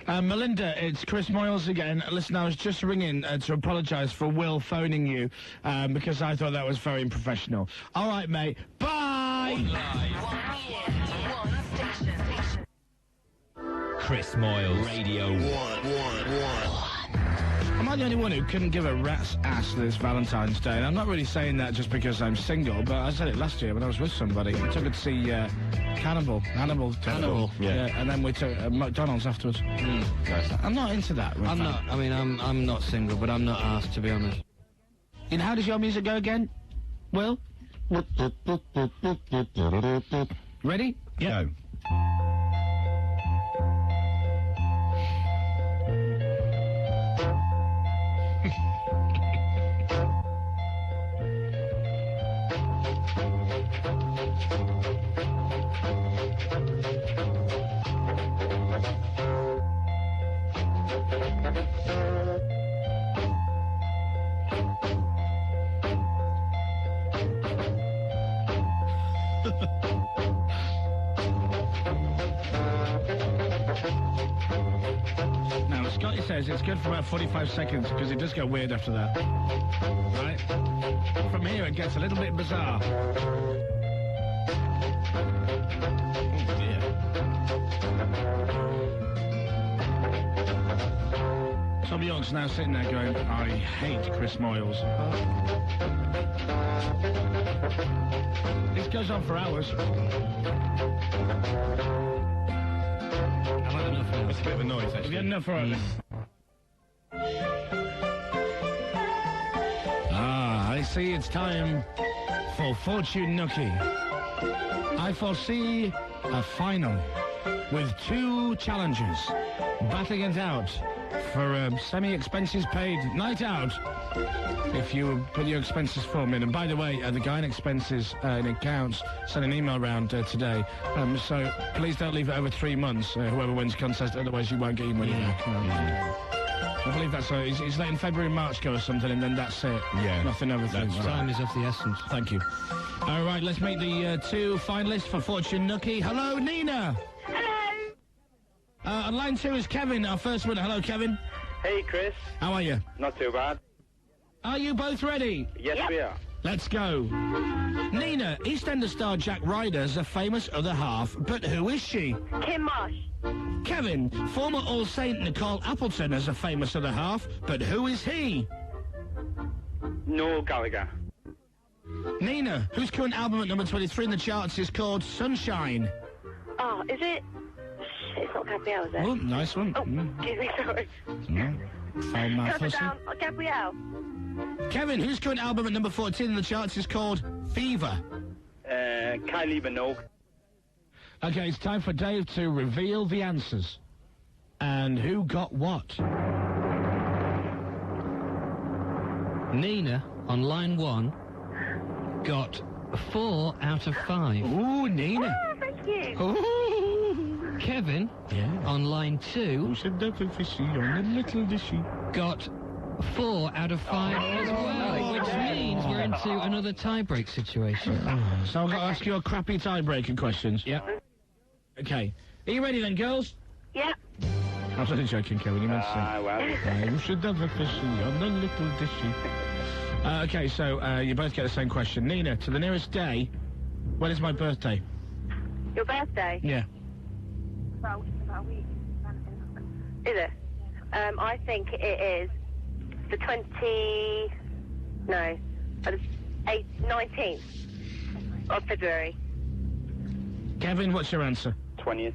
Melinda, it's Chris Moyles again. Listen, I was just ringing to apologise for Will phoning you because I thought that was very unprofessional. All right, mate. Bye! Chris Moyles Radio 1. Am I the only one who couldn't give a rat's ass this Valentine's Day? And I'm not really saying that just because I'm single, but I said it last year when I was with somebody. We took her to see Hannibal. Yeah. And then we took McDonald's afterwards. I'm not into that. I'm not. I mean, I'm not single, but I'm not asked, to be honest. And how does your music go again? Will? Ready? Yeah. Now, Scotty says it's good for about 45 seconds because it does go weird after that. Right? From here, it gets a little bit bizarre. Oh, dear. Tom York's now sitting there going, I hate Chris Moyles. This goes on for hours. I've had enough now. It's a bit of a noise, actually. Have you had enough for it? I see it's time for Fortune Nookie. I foresee a final with 2 challengers battling it out for a semi-expenses paid night out. If you put your expenses form in. And by the way, the guy in expenses in accounts sent an email round today. So please don't leave it over 3 months, whoever wins the contest, otherwise you won't get your money back. I believe that's so. It's letting February and March go or something, and then that's it. Yeah. Nothing over things. Time is of the essence. Thank you. All right, let's meet the 2 finalists for Fortune Nookie. Hello, Nina. Hello. On line 2 is Kevin, our first winner. Hello, Kevin. Hey, Chris. How are you? Not too bad. Are you both ready? Yes, we are. Let's go. Nina, EastEnders star Jack Ryder's a famous other half, but who is she? Kim Marsh. Kevin, former All Saint Nicole Appleton is a famous other half, but who is he? Noel Gallagher. Nina, whose current album at number 23 in the charts is called Sunshine? Oh, is it? It's not Gabrielle, is it? Oh, nice one. Oh, excuse me, sorry. Foul mouth Turn it pussy. down. Gabrielle. Kevin, whose current album at number 14 in the charts is called Fever? Kylie Minogue. Okay, it's time for Dave to reveal the answers. And who got what? Nina, on line 1, got 4 out of 5. Ooh, Nina. Oh, thank you. Ooh. Kevin, on line 2, Who said that fishy on a little dishy? got 4 out of 5 as well, which means we're into another tie-break situation. So I've got to ask you a crappy tiebreaker questions. Yep. Okay. Are you ready then, girls? Yeah. I was only joking, Kevin. You meant to say. Well. You should have a fishy on a little dishy. Okay, so you both get the same question. Nina, to the nearest day, when is my birthday? Your birthday? Yeah. About a week. Is it? I think it is the 19th of February. Kevin, what's your answer? 20th.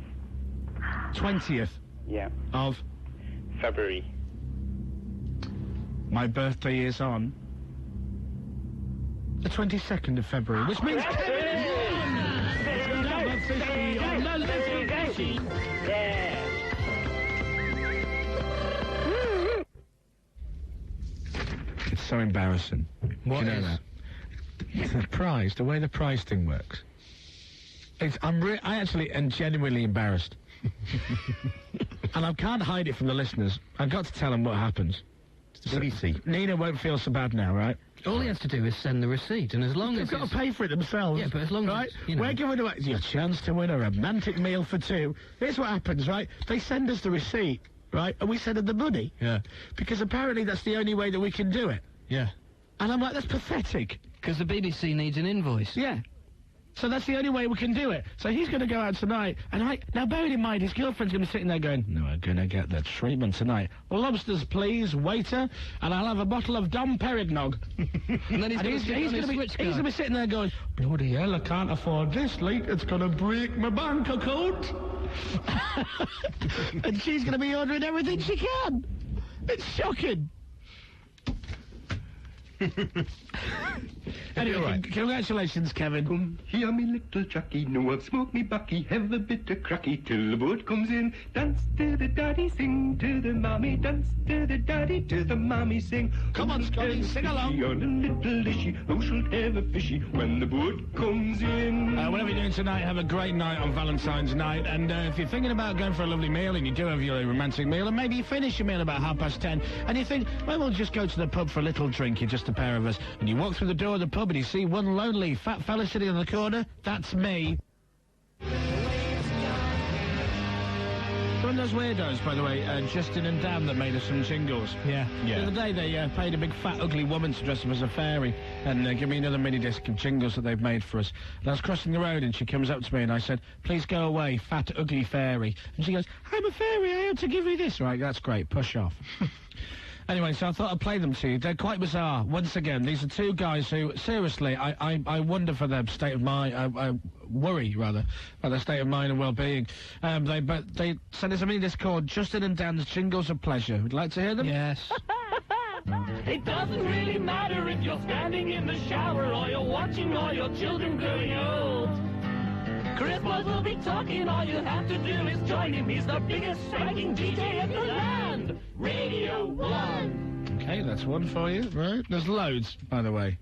20th? Yeah. Of? February. My birthday is on the 22nd of February, which means Kevin is won! It's so embarrassing. What Do you know is? that? The prize, the way the prize thing works. I actually am genuinely embarrassed. And I can't hide it from the listeners. I've got to tell them what happens. Nina won't feel so bad now, right? All he has to do is send the receipt, and as long They've as got to pay for it themselves. Yeah, but as long as right? it's, you know. We're giving away your chance to win a romantic meal for two. Here's what happens, right? They send us the receipt, right? And we send them the money. Yeah. Because apparently that's the only way that we can do it. Yeah. And I'm like, that's pathetic. Because the BBC needs an invoice. Yeah. So that's the only way we can do it. So he's going to go out tonight, and now bearing in mind, his girlfriend's going to be sitting there going, no, I'm going to get the treatment tonight. Lobsters, please, waiter, and I'll have a bottle of Dom Perignog. And then he's going to be sitting there going, bloody hell, I can't afford this, like, it's going to break my bank account. And she's going to be ordering everything she can. It's shocking. Anyway, Right. Congratulations, Kevin. Come here, me little Jackie, no, I've smoked me bucky, have a bit of cracky till the boat comes in. Dance to the daddy, sing to the mommy, dance to the daddy, to the mommy, sing. Come on, Scotty, sing along. On a little ishy, who shall have a fishy when the boat comes in? Whatever you're doing tonight, have a great night on Valentine's night. And if you're thinking about going for a lovely meal, and you do have your romantic meal, and maybe you finish your meal about 10:30, and you think, well, we'll just go to the pub for a little drink, you're just a pair of us, and you walk through the door of the pub and you see one lonely fat fella sitting on the corner, that's me. One of those weirdos, by the way, Justin and Dan, that made us some jingles. Yeah. The other day they paid a big fat ugly woman to dress up as a fairy and give me another mini disc of jingles that they've made for us. And I was crossing the road and she comes up to me and I said, please go away, fat ugly fairy. And she goes, I'm a fairy, I ought to give you this. Right, that's great, push off. Anyway, so I thought I'd play them to you. They're quite bizarre. Once again, these are two guys who, seriously, I wonder for their state of mind, I worry, rather, about their state of mind and well-being. They sent us a mini disc called Justin and Dan's Jingles of Pleasure. Would you like to hear them? Yes. It doesn't really matter if you're standing in the shower or you're watching all your children growing old. Chris Moyles will be talking, all you have to do is join him. He's the biggest striking DJ in the land. Radio 1. Okay, that's one for you, right? There's loads, by the way.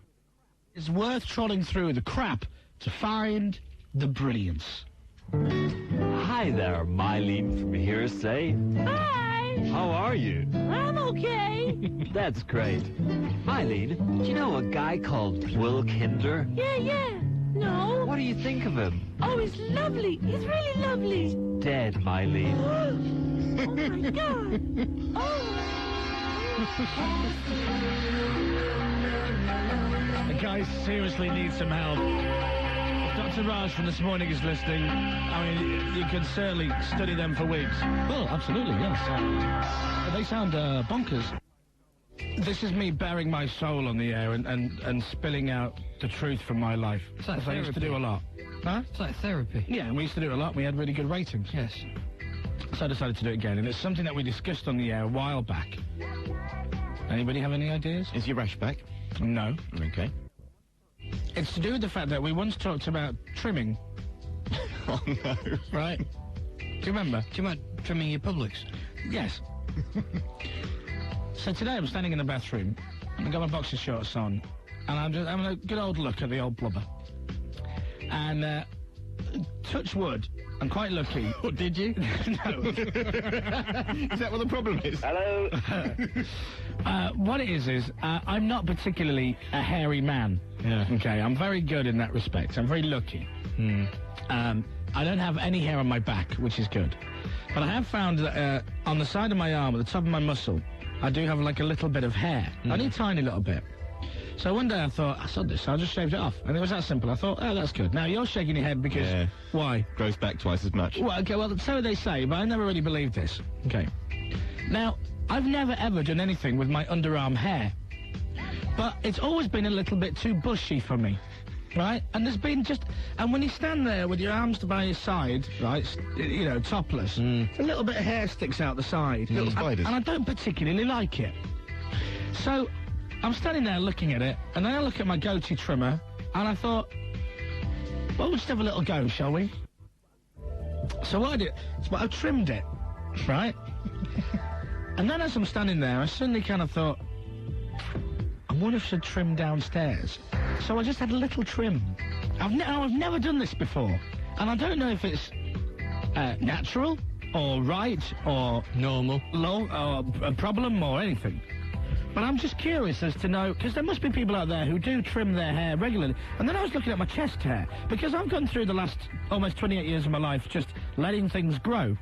It's worth trolling through the crap to find the brilliance. Hi there, Mylene from Hearsay. Hi! How are you? I'm okay. That's great. Mylene, do you know a guy called Will Kinder? Yeah. No. What do you think of him? Oh, he's lovely. He's really lovely. Dead, Mylene. Oh, my God. The guy seriously needs some help. If Dr. Raj from This Morning is listening, I mean, you could certainly study them for weeks. Well, absolutely, yes. They sound bonkers. This is me bearing my soul on the air and spilling out the truth from my life. It's like I used to do a lot. Huh? It's like therapy. Yeah, and we used to do it a lot. We had really good ratings. Yes. So I decided to do it again, and it's something that we discussed on the air a while back. Anybody have any ideas? Is your rash back? No. Okay. It's to do with the fact that we once talked about trimming. Oh, no. Right? Do you remember? Do you mind trimming your Publix? Yes. So today I'm standing in the bathroom, and I've got my boxer shorts on, and I'm just having a good old look at the old blubber. And, touch wood, I'm quite lucky. What, did you? No. Is that what the problem is? Hello? What it is I'm not particularly a hairy man. Yeah. Okay, I'm very good in that respect. I'm very lucky. I don't have any hair on my back, which is good. But I have found that on the side of my arm, at the top of my muscle, I do have like a little bit of hair. Only a tiny little bit. So one day I thought, I saw this, I'll just shaved it off. And it was that simple. I thought, oh, that's good. Now, you're shaking your head because... Yeah. Why? Grows back twice as much. Well, okay, well, so they say, but I never really believed this. Okay. Now, I've never, ever done anything with my underarm hair. But it's always been a little bit too bushy for me. right? And there's been just... And when you stand there with your arms by your side, right, you know, topless, a little bit of hair sticks out the side. Little spiders. And I don't particularly like it. So, I'm standing there looking at it, and then I look at my goatee trimmer, and I thought, well, we'll just have a little go, shall we? So what I did, I trimmed it, right? And then as I'm standing there, I suddenly kind of thought, I wonder if I should trim downstairs. So I just had a little trim. I've never done this before. And I don't know if it's natural, or right, or normal, low, or a problem, or anything. But I'm just curious as to know, because there must be people out there who do trim their hair regularly. And then I was looking at my chest hair, because I've gone through the last almost 28 years of my life just letting things grow,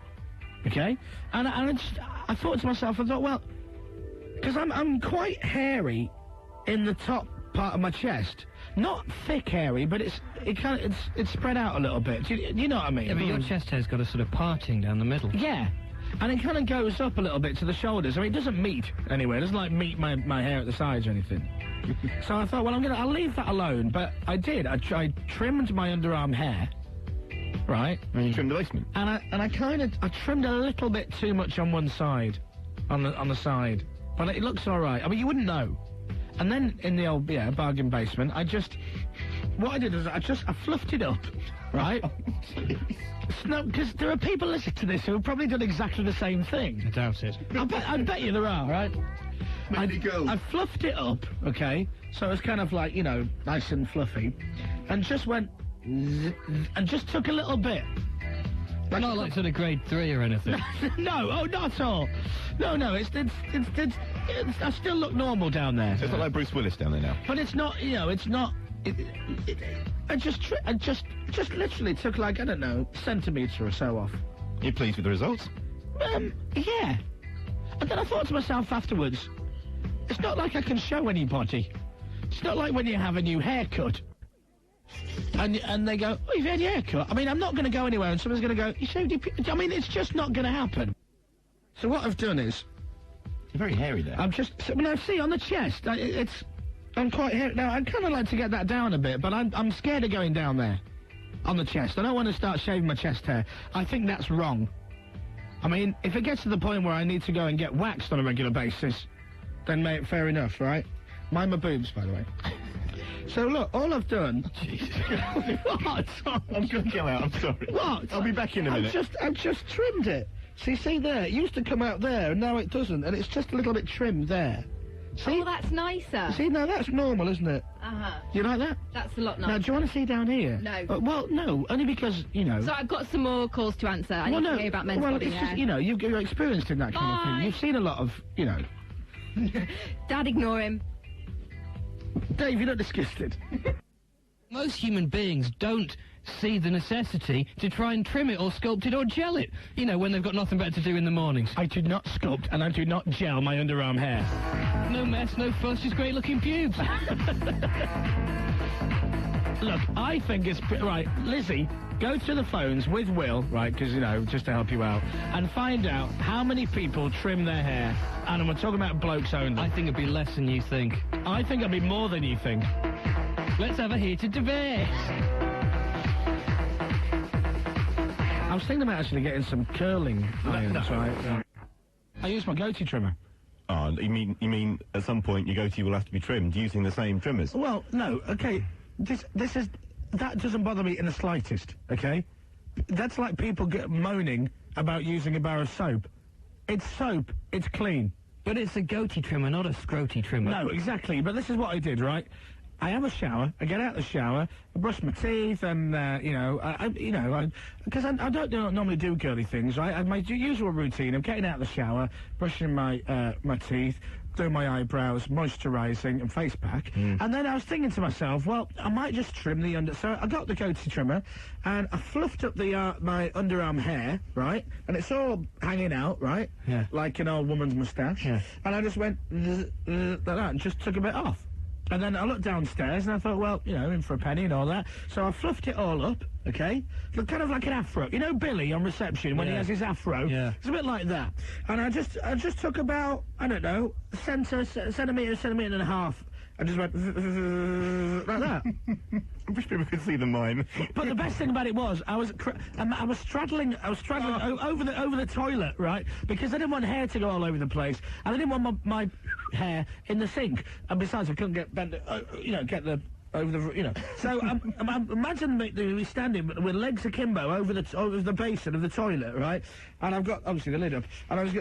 okay? And I thought to myself, I thought, well, because I'm quite hairy in the top part of my chest. Not thick hairy, but it's spread out a little bit. Do you know what I mean? Yeah, but your chest hair's got a sort of parting down the middle. Yeah. And it kind of goes up a little bit to the shoulders. I mean, it doesn't meet anywhere. It doesn't, like, meet my hair at the sides or anything. So I thought, well, I'll leave that alone. But I did. I trimmed my underarm hair, right? And you trimmed the basement. And I trimmed a little bit too much on one side, on the side. But it looks all right. I mean, you wouldn't know. And then in the old, bargain basement, what I did is I fluffed it up, right? No, because there are people listening to this who have probably done exactly the same thing. I doubt it. I bet you there are, right? I fluffed it up, okay? So it was kind of like, you know, nice and fluffy. And just went... and just took a little bit. Not like sort of grade 3 or anything. No, not at all. No, it's I still look normal down there. So it's not like Bruce Willis down there now. But it's not, you know, it's not... I just literally took, like, I don't know, a centimetre or so off. You pleased with the results? Yeah. And then I thought to myself afterwards, it's not like I can show anybody. It's not like when you have a new haircut. And they go, oh, you've had your haircut? I mean, I'm not going to go anywhere and someone's going to go, you shaved your... I mean, it's just not going to happen. So what I've done is... You're very hairy there. I'm just... I mean, I see on the chest, I'm quite hairy. Now, I'd kind of like to get that down a bit, but I'm scared of going down there. On the chest. I don't want to start shaving my chest hair. I think that's wrong. I mean, if it gets to the point where I need to go and get waxed on a regular basis, then, mate, fair enough, right? Mind my boobs, by the way. So, look, all I've done... What? I'm going to go out, I'm sorry. What? I'll be back in a minute. I've just trimmed it. See there? It used to come out there, and now it doesn't, and it's just a little bit trimmed there. See? Oh, that's nicer. See, now that's normal, isn't it? Uh-huh. You like that? That's a lot nicer. Now, do you want to see down here? No. Well, no, only because, you know... So I've got some more calls to answer. I need to hear about men's body hair. Just, you know, you're experienced in that kind of thing. You've seen a lot of, you know... Dad, ignore him. Dave, you're not disgusted. Most human beings don't see the necessity to try and trim it or sculpt it or gel it, you know, when they've got nothing better to do in the mornings. I do not sculpt and I do not gel my underarm hair. No mess, no fuss, just great-looking pubes. Look, I think it's... Right, Lizzie, go to the phones with Will, right, because, you know, just to help you out, and find out how many people trim their hair, and we're talking about blokes only. I think it'd be less than you think. I think it'd be more than you think. Let's have a heated debate. I was thinking about actually getting some curling irons, right? I use my goatee trimmer. Oh, you mean at some point your goatee will have to be trimmed using the same trimmers? Well, no, okay. That doesn't bother me in the slightest, okay? That's like people moaning about using a bar of soap. It's soap, it's clean. But it's a goatee trimmer, not a scroty trimmer. No, exactly, but this is what I did, right? I have a shower, I get out of the shower, I brush my teeth, and, because I don't normally do girly things, right? I have my usual routine, I'm getting out of the shower, brushing my teeth, doing my eyebrows, moisturising, and face pack, and then I was thinking to myself, well, I might just trim the under... So I got the goatee trimmer, and I fluffed up my underarm hair, right? And it's all hanging out, right? Yeah. Like an old woman's moustache. Yeah. And I just went like that, and just took a bit off. And then I looked downstairs and I thought, well, you know, in for a penny and all that. So I fluffed it all up, okay? Looked kind of like an afro. You know Billy on reception when he has his afro? Yeah. It's a bit like that. And I just took about, I don't know, centimetre and a half and just went like that. I wish people could see the mime. But the best thing about it was I was straddling over the toilet, right? Because I didn't want hair to go all over the place, and I didn't want my hair in the sink. And besides, I couldn't get get the over the So imagine me standing with legs akimbo over the basin of the toilet, right? And I've got obviously the lid up, and I was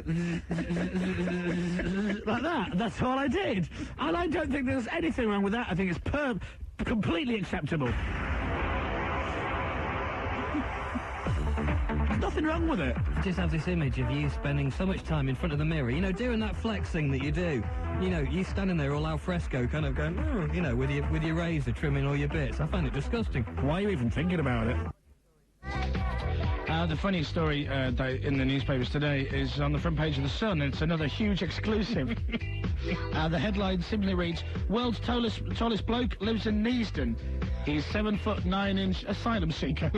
like that. That's all I did, and I don't think there's anything wrong with that. I think it's completely acceptable. There's nothing wrong with it. I just have this image of you spending so much time in front of the mirror, doing that flex thing that you do. You standing there all al fresco, kind of going, with your razor trimming all your bits. I find it disgusting. Why are you even thinking about it? The funny story in the newspapers today is on the front page of The Sun. It's another huge exclusive. The headline simply reads, "World's tallest bloke lives in Neasden. He's 7'9" asylum seeker."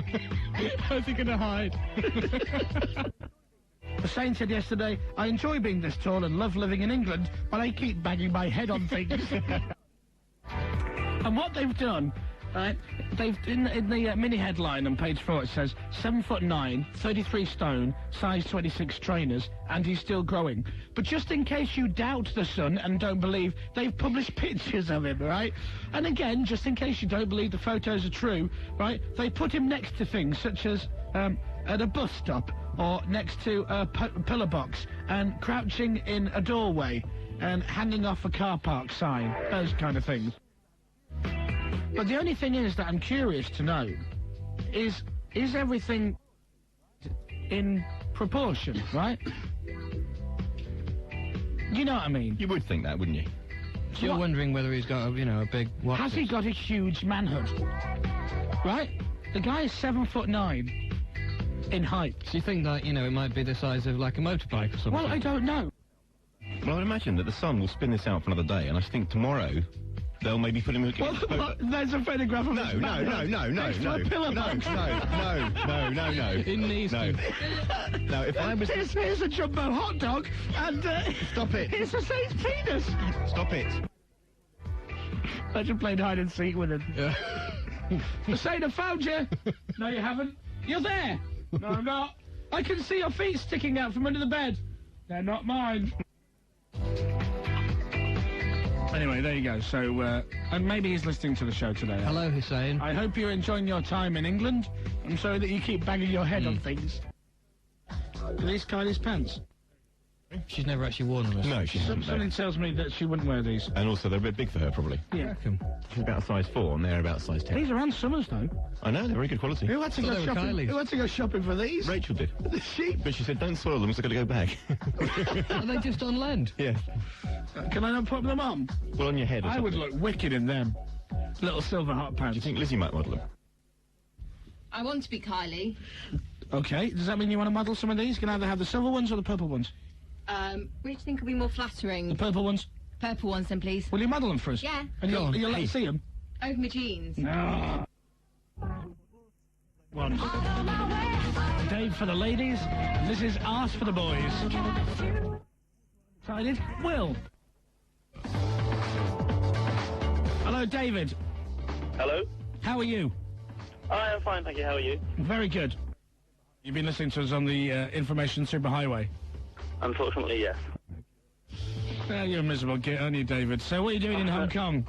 How's he going to hide? The Saint said yesterday, "I enjoy being this tall and love living in England, but I keep banging my head on things." And what they've done, right, they've in the mini headline on page 4 it says 7'9", 33 stone, size 26 trainers, and he's still growing. But just in case you doubt The Sun and don't believe, they've published pictures of him, right? And again, just in case you don't believe the photos are true, right, they put him next to things such as at a bus stop, or next to a pillar box, and crouching in a doorway, and hanging off a car park sign, those kind of things. But the only thing is that I'm curious to know is everything in proportion, right? You know what I mean? You would think that, wouldn't you? So you're wondering whether he's got a big... Has he got a huge manhood? Right? The guy is 7'9" in height. Do you think that, it might be the size of, like, a motorbike or something? Well, I don't know. Well, I would imagine that The Sun will spin this out for another day, and I think tomorrow they'll maybe put him in... Well, there's a photograph of his manhood. No. Next to a pillar box. No. In Neasden. No, if I was... Here's a jumbo hot dog, and... Stop it. Here's a Saint's penis. Stop it. Imagine playing hide and seek with him. The Saint, I found you. No, you haven't. You're there. No, I'm not. I can see your feet sticking out from under the bed. They're not mine. Anyway, there you go. So, and maybe he's listening to the show today. Hello, Hussein. I hope you're enjoying your time in England. I'm sorry that you keep banging your head on things. Do these Kylie's pants? She's never actually worn them. No, she hasn't. Something tells me that she wouldn't wear these. And also, they're a bit big for her, probably. Yeah. She's about size 4, and they're about size 10. These are Ann Summers, though. I know, they're very good quality. Who had to go shopping? Who had to go shopping for these? Rachel did. The sheep. But she said, don't soil them, so I've got to go back. Are they just on lend? Yeah. Can I not put them on? Well, on your head or I something. would look wicked in them. Little silver hot pants. Do you think Lizzie might model them? I want to be Kylie. Okay, does that mean you want to model some of these? You can either have the silver ones or the purple ones. Which do you think will be more flattering? The purple ones. Purple ones, then, please. Will you model them for us? Yeah. And you'll let us see them? Over my jeans. No. One. Dave for the ladies. This is Arse for the boys. Excited? Will. Hello, David. Hello. How are you? Hi, I'm fine, thank you. How are you? Very good. You've been listening to us on the information superhighway? Unfortunately, yes. Well, you're a miserable git, aren't you, David? So what are you doing in Hong Kong?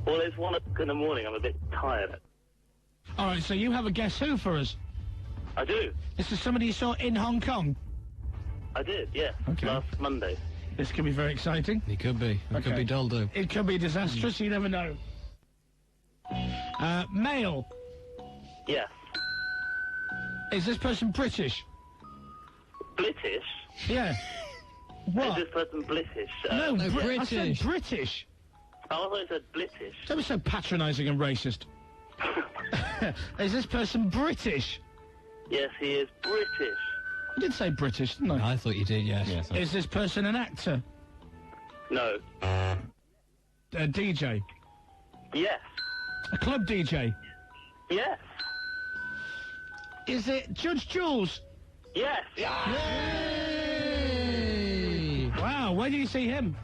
Well, it's 1 o'clock in the morning. I'm a bit tired. All right, so you have a Guess Who for us? I do. This is somebody you saw in Hong Kong? I did, yes. Okay. Last Monday. This could be very exciting. It could be. It could be Doldo. It could be disastrous, you never know. Male. Yes. Is this person British? British? Yeah. What? Is this person British? No, British. I said British. Oh, I thought you said British. Don't be so patronising and racist. Is this person British? Yes, he is British. I did say British, didn't I? I thought you did, yes. Is this person an actor? No. A DJ? Yes. A club DJ? Yes. Is it Judge Jules? Yes. Yay! Wow, where did you see him?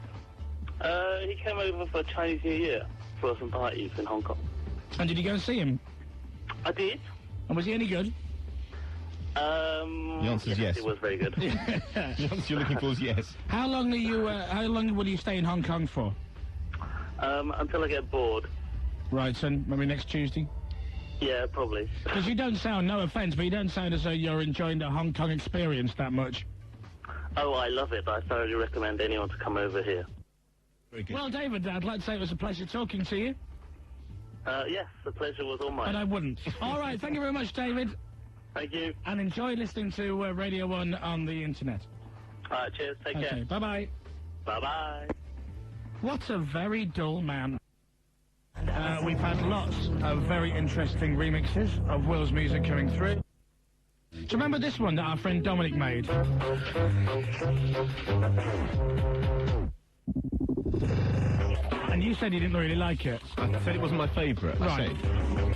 He came over for Chinese New Year for some parties in Hong Kong. And did you go and see him? I did. And was he any good? The answer's yes. It was very good. The answer you're looking for is yes. How long are you? How long will you stay in Hong Kong for? Until I get bored. Right, son. Maybe next Tuesday. Yeah, probably. Because you don't sound, no offence, but you don't sound as though you're enjoying the Hong Kong experience that much. Oh, I love it. I thoroughly recommend anyone to come over here. Very good. Well, David, I'd like to say it was a pleasure talking to you. Yes, the pleasure was all mine. But I wouldn't. All right, thank you very much, David. Thank you. And enjoy listening to Radio 1 on the internet. All right, cheers. Take care. Bye-bye. Bye-bye. What a very dull man. We've had lots of very interesting remixes of Will's music coming through. Do you remember this one that our friend Dominic made? And you said you didn't really like it. I said it wasn't my favourite. Right.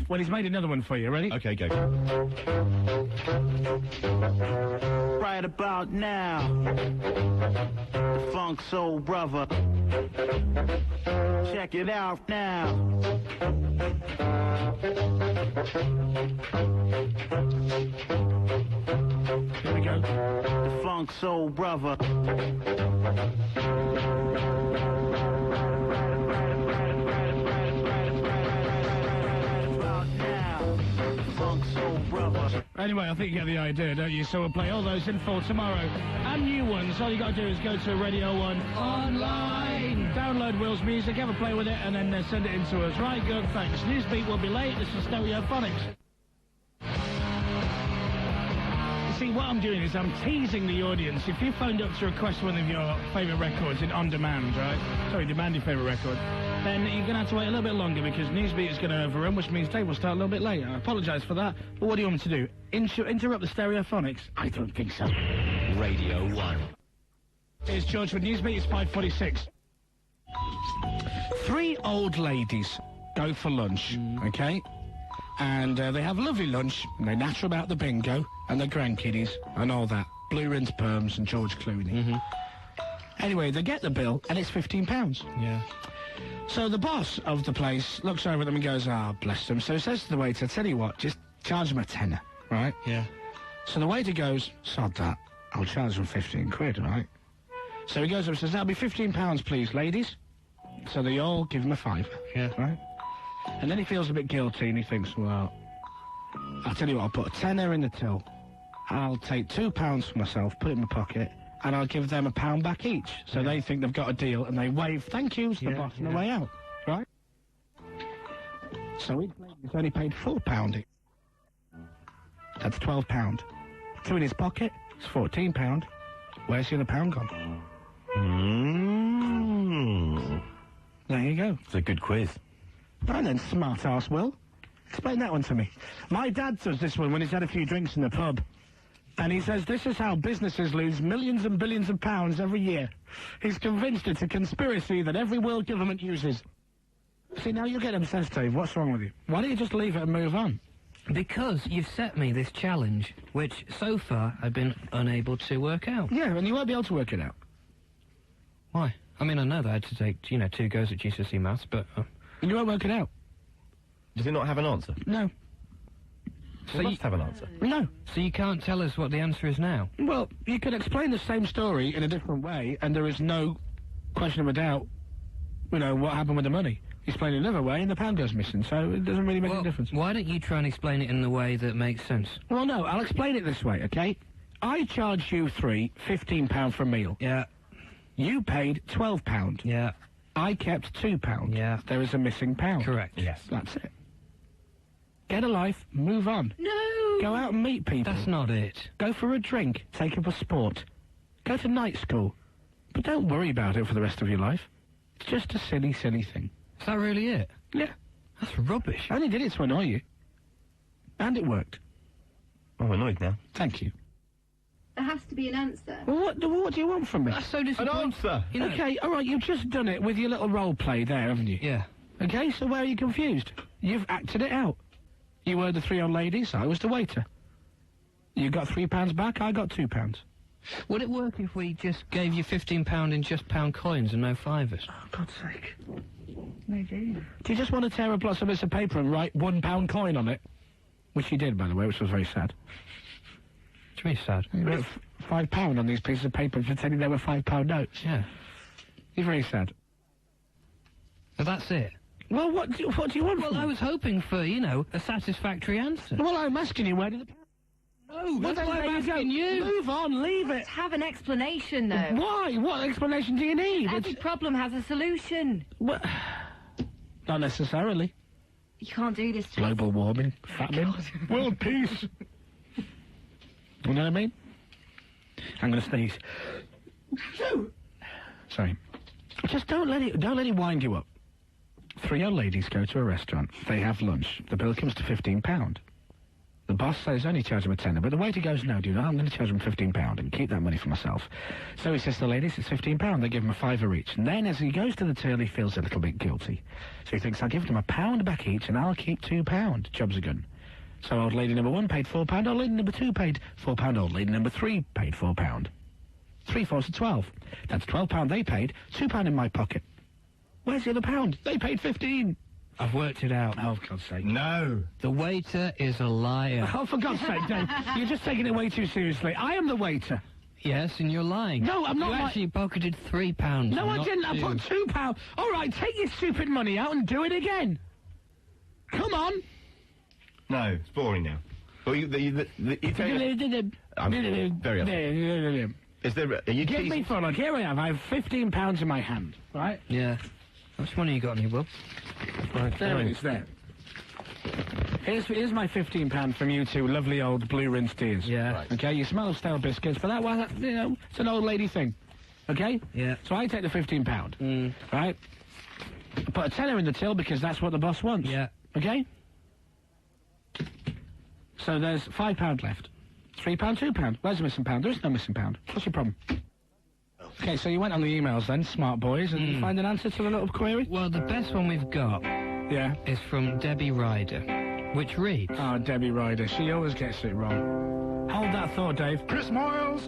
Well, he's made another one for you. Ready? Okay, go. Right about now, the Funk Soul Brother. Check it out now. Here we go. The Funk Soul Brother. Anyway, I think you get the idea, don't you? So we'll play all those in full tomorrow. And new ones. All you got to do is go to Radio 1 online. Download Will's music, have a play with it, and then send it in to us. Right, good, thanks. Newsbeat will be late. This is Stereophonics. You see, what I'm doing is I'm teasing the audience. If you phoned up to request one of your favourite records in On Demand, right? Sorry, demand your favourite record. Then you're going to have to wait a little bit longer because Newsbeat is going to overrun, which means Dave will start a little bit later. I apologise for that, but what do you want me to do? Interrupt the Stereophonics? I don't think so. Radio 1. Here's George with Newsbeat. It's 5:46. 3 old ladies go for lunch, okay? And they have a lovely lunch, and they natter about the bingo and the grandkiddies and all that. Blue Rinse Perms and George Clooney. Anyway, they get the bill, and it's £15. Yeah. So the boss of the place looks over at them and goes, "Ah, bless them." So he says to the waiter, "Tell you what, just charge them a tenner, right?" Yeah. So the waiter goes, "Sod that, I'll charge them 15 quid, right?" So he goes up and says, "That'll be £15, please, ladies." So they all give him a fiver, right? And then he feels a bit guilty and he thinks, well, I'll tell you what, I'll put a tenner in the till. I'll take £2 for myself, put it in my pocket, and I'll give them £1 back each. So they think they've got a deal, and they wave thank yous to the boss on the way out, right? So he's only paid £4 each. That's £12. 2 in his pocket, it's £14. Where's the other £1 gone? There you go. It's a good quiz. And then smart-ass Will. Explain that one to me. My dad does this one when he's had a few drinks in the pub. And he says this is how businesses lose millions and billions of pounds every year. He's convinced it's a conspiracy that every world government uses. See, now you're getting obsessed, Dave. What's wrong with you? Why don't you just leave it and move on? Because you've set me this challenge, which so far I've been unable to work out. Yeah, and you won't be able to work it out. Why? I mean, I know that I had to take, 2 goes at GCSE maths, but... You won't work it out. Does it not have an answer? No. So it must have an answer. No. So you can't tell us what the answer is now? Well, you could explain the same story in a different way, and there is no question of a doubt, what happened with the money. You explain it another way, and the pound goes missing, so it doesn't really make any difference. Why don't you try and explain it in the way that makes sense? Well, no, I'll explain it this way, okay? I charged you three £15 for a meal. Yeah. You paid £12. Yeah. I kept £2. Yeah. There is a missing £1. Correct. Yes. That's it. Get a life, move on. No! Go out and meet people. That's not it. Go for a drink, take up a sport. Go to night school. But don't worry about it for the rest of your life. It's just a silly, silly thing. Is that really it? Yeah. That's rubbish. I only did it to annoy you. And it worked. I'm annoyed now. Thank you. There has to be an answer. Well, what do you want from me? That's so disappointing. An answer! Okay, all right, you've just done it with your little role play there, haven't you? Yeah. Okay, so where are you confused? You've acted it out. You were the 3 old ladies, I was the waiter. You got £3 back, I got £2. Would it work if we just gave you £15 in just pound coins and no fivers? Oh, God's sake. Maybe. Do you just want to tear up lots of bits of paper and write £1 coin on it? Which he did, by the way, which was very sad. What do you mean sad? He wrote £5 on these pieces of paper pretending they were £5 notes. Yeah. He's very sad. Well, that's it. Well, what do you want Well, from I me? was hoping for, you know, a satisfactory answer. Well, I'm asking you, where did the... No, Well, that's why there I'm you go. asking you. Move on, leave it. Let's have an explanation, though. Why? What explanation do you need? Every problem has a solution. What? Not necessarily. You can't do this to Global warming, famine, world peace. You know what I mean? I'm going to sneeze. Sorry. Just don't let it wind you up. 3 old ladies go to a restaurant. They have lunch. The bill comes to £15. The boss says only charge them a tenner, but the waiter goes, no, dude, I'm going to charge them £15 and keep that money for myself. So he says to the ladies, it's £15. They give him a fiver each. And then as he goes to the till, he feels a little bit guilty. So he thinks, I'll give them £1 back each and I'll keep £2. Job's a gun. So old lady number 1 paid £4, old lady number 2 paid £4, old lady number 3 paid £4. 3 fours are 12. That's £12 they paid, £2 in my pocket. Where's the other £1? They paid 15. I've worked it out. Oh, for God's sake. No. The waiter is a liar. Oh, for God's sake, Dave. You're just taking it way too seriously. I am the waiter. Yes, and you're lying. No, I'm not You actually pocketed £3. No, I not didn't. I put £2. All right, take your stupid money out and do it again. Come on. No, it's boring now. Well, I'm very upset. Is there... Are you Give me for look. Here I have £15 in my hand, right? Yeah. How much money you got on you, Will? Right, there it is, there. Here's my £15 from you two lovely old blue-rinsed ears. Yeah. Right. Okay, you smell of stale biscuits, but that was, you know, it's an old lady thing. Okay? Yeah. So I take the £15, right? I put a tenner in the till because that's what the boss wants. Yeah. Okay? So there's £5 left. £3, £2. Where's the missing pound? There is no missing pound. What's your problem? Okay, so you went on the emails then, smart boys, and you find an answer to the little query? Well, the best one we've got is from Debbie Ryder, which reads... Oh, Debbie Ryder. She always gets it wrong. Hold that thought, Dave. Chris Moyles,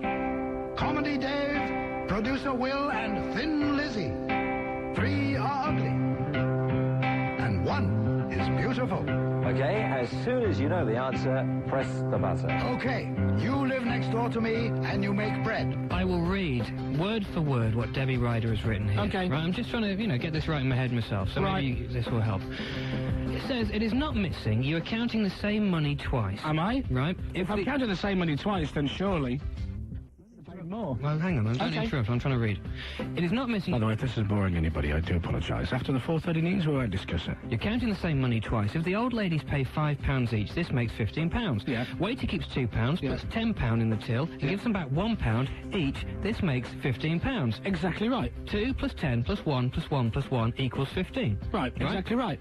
Comedy Dave, Producer Will, and Thin Lizzy. 3 are ugly, and 1 is beautiful. Okay, as soon as you know the answer, press the buzzer. Okay, you live next door to me, and you make bread. I will read, word for word, what Debbie Ryder has written here. Okay. Right, I'm just trying to, you know, get this right in my head myself, so maybe this will help. It says, it is not missing, you are counting the same money twice. Am I? Right. If I'm counting the same money twice, then surely... more. Well, hang on, don't interrupt, I'm trying to read. It is not missing... By the way, if this is boring anybody, I do apologise. After the 4:30 news, we won't discuss it. You're counting the same money twice. If the old ladies pay £5 each, this makes £15. Yeah. Waiter keeps £2, puts £10 in the till, and gives them back £1 each. This makes £15. Exactly right. 2 plus 10 plus 1 plus 1 plus 1 equals 15. Right, exactly right.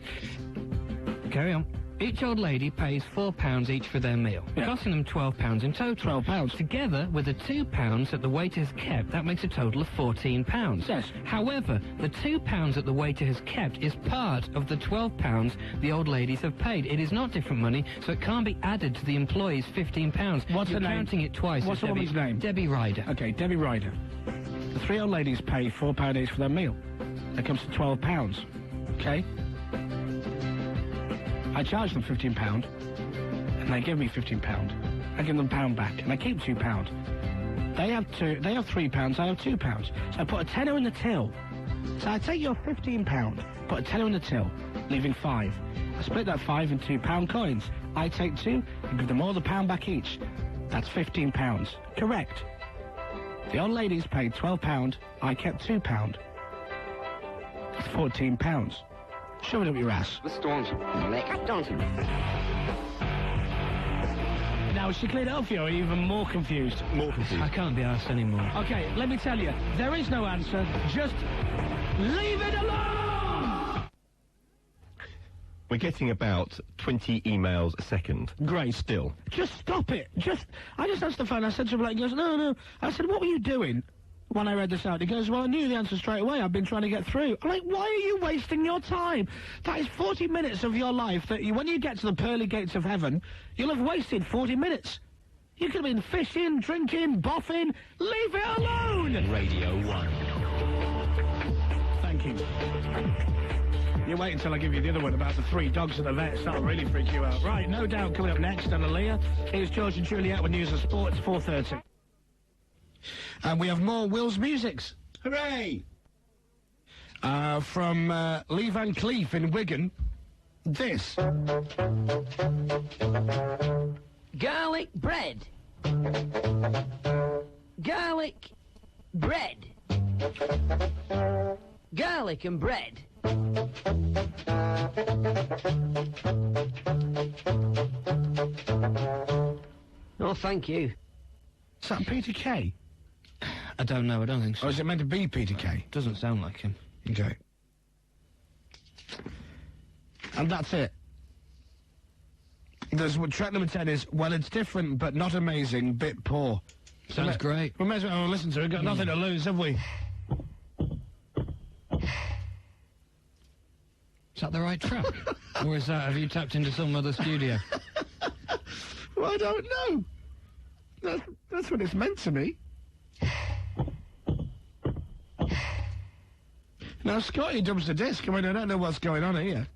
Carry on. Each old lady pays £4 each for their meal, costing them £12 in total. £12. Together with the £2 that the waiter has kept, that makes a total of £14. Yes. However, the £2 that the waiter has kept is part of the £12 the old ladies have paid. It is not different money, so it can't be added to the employee's £15. What's You're her name? counting it twice. What's the woman's name? Debbie Ryder. Okay, Debbie Ryder. The 3 old ladies pay £4 each for their meal. That comes to £12. Okay? I charge them £15, and they give me £15. I give them £1 back, and I keep £2. They have £3, I have £2. So I put a tenner in the till. So I take your £15, put a tenner in the till, leaving 5. I split that 5 in £2 coins. I take 2 and give them all the £1 back each. That's £15. Correct. The old ladies paid £12, I kept £2. That's £14. Shove it up your ass. Now, has she cleared it up for you, or are you even more confused? More confused. I can't be asked anymore. Okay, let me tell you, there is no answer. Just leave it alone! We're getting about 20 emails a second. Great. Still. Just stop it. I just answered the phone. I said to him, like, he goes, no. I said, what were you doing when I read this out? He goes, well, I knew the answer straight away. I've been trying to get through. I'm like, why are you wasting your time? That is 40 minutes of your life that when you get to the pearly gates of heaven, you'll have wasted 40 minutes. You could have been fishing, drinking, boffing. Leave it alone! Radio 1. Thank you. You wait until I give you the other one about the 3 dogs at the vets. That'll really freak you out. Right, No Doubt coming up next. And Aaliyah. Here's George and Juliet with News and Sports, 4:30. And we have more Will's Musics. Hooray! From Lee Van Cleef in Wigan. This. Garlic bread. Garlic bread. Garlic and bread. Oh, thank you. Is that Peter Kay? I don't know, I don't think so. Or is it meant to be Peter Kay? Doesn't sound like him. Okay. And that's it. There's track number 10 is, well, it's different, but not amazing, bit poor. Sounds great. We may as well listen to it. We've got nothing to lose, have we? Is that the right track? Or is that, have you tapped into some other studio? Well, I don't know. That's what it's meant to be. Now, Scotty dumps the disc. I mean, I don't know what's going on here.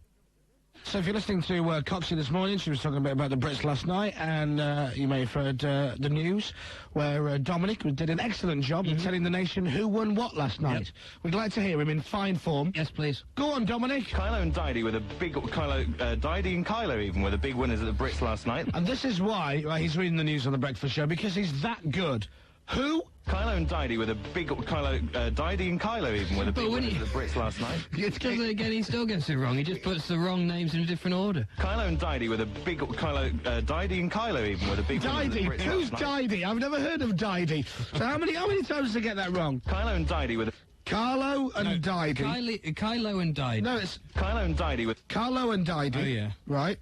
So if you're listening to Coxie this morning, she was talking a bit about the Brits last night, and you may have heard the news, where Dominic did an excellent job of telling the nation who won what last night. Yep. We'd like to hear him in fine form. Yes, please. Go on, Dominic. Kylo and Didey with a big... Didey and Kylo even were the big winners at the Brits last night. And this is why he's reading the news on The Breakfast Show, because he's that good. Who? Kylo and Didey with a big... Didey and Kylo even were the big winners at the Brits last night. Again, he still gets it wrong. He just puts the wrong names in a different order. Kylo and Didey with a big... Didey and Kylo even were the big winners at the Brits Who's last night. Didey? I've never heard of Didey. So how many times did I get that wrong? Kylo and Didey with a... Carlo and Didey. Kylo and Didey. No, it's... Kylo and Didey with... Carlo and Didey. Oh, yeah. Right.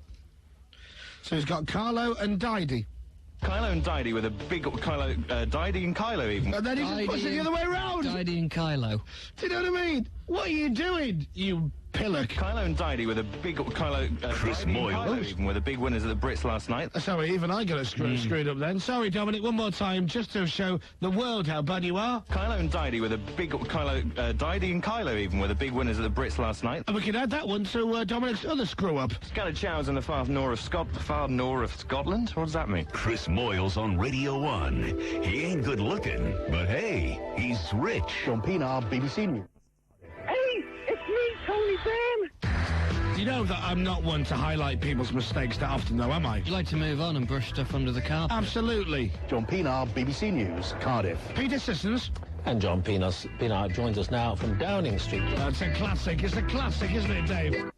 So he's got Carlo and Didey. Kylo and Didey with a big... Didey and Kylo even. And then he just puts it the other way around. Didey and Kylo. Do you know what I mean? What are you doing, you pillock? Kylo and Didey with a big... Chris Moyles even were the big winners at the Brits last night. Sorry, even I got it screwed up then. Sorry, Dominic, one more time, just to show the world how bad you are. Kylo and Didey with a big... Didey and Kylo even were the big winners at the Brits last night. And we can add that one to Dominic's other screw-up. Scattered showers in the far north of Scotland? What does that mean? Chris Moyles on Radio 1. He ain't good looking, but hey, he's rich. John Pienaar, BBC News. Hey, it's me, Tony Sam. You know that I'm not one to highlight people's mistakes that often, though, am I? You like to move on and brush stuff under the carpet? Absolutely. John Pienaar, BBC News, Cardiff. Peter Sissons. And John Pienaar joins us now from Downing Street. That's a classic. It's a classic, isn't it, Dave?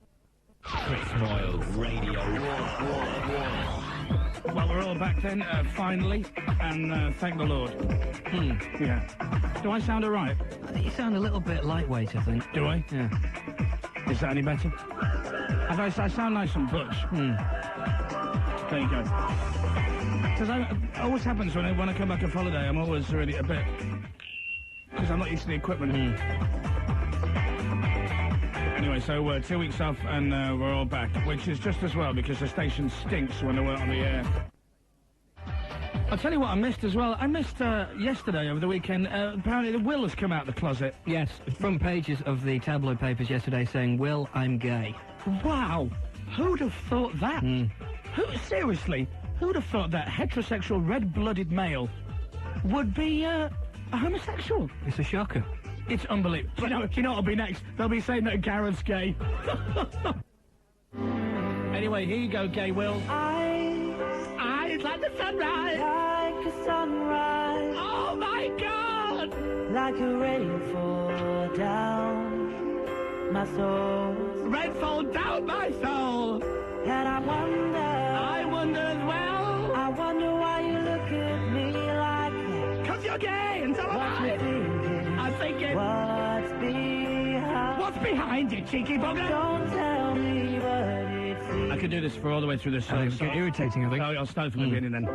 Chris Moyles Radio 1. Well, we're all back then, finally, and thank the Lord. Yeah. Do I sound all right? I think you sound a little bit lightweight, I think. Do I? Yeah. Is that any better? I sound nice and butch. There you go. Because it always happens when I come back off holiday, I'm always really a bit... Because I'm not used to the equipment. Anyway, so 2 weeks off and we're all back, which is just as well because the station stinks when we're on the air. I'll tell you what I missed as well. I missed yesterday over the weekend. Apparently the Will has come out of the closet. Yes, front pages of the tabloid papers yesterday saying, Will, I'm gay. Wow. Who'd have thought that? Seriously, who'd have thought that heterosexual red-blooded male would be a homosexual? It's a shocker. It's unbelievable. Do you know what'll be next? They'll be saying that Gareth's gay. Anyway, here you go, gay Will. Eyes like the sunrise. Like a sunrise. Oh, my God! Like a rainfall down my soul. Rainfall down my soul. And I wonder as well. I wonder why you look at me like that. 'Cause you're gay, and so am I. I'm thinking... What's behind it, cheeky bugger? Don't tell me what it's... I could do this for all the way through this song. It's getting irritating, I think. I'll start from the beginning then.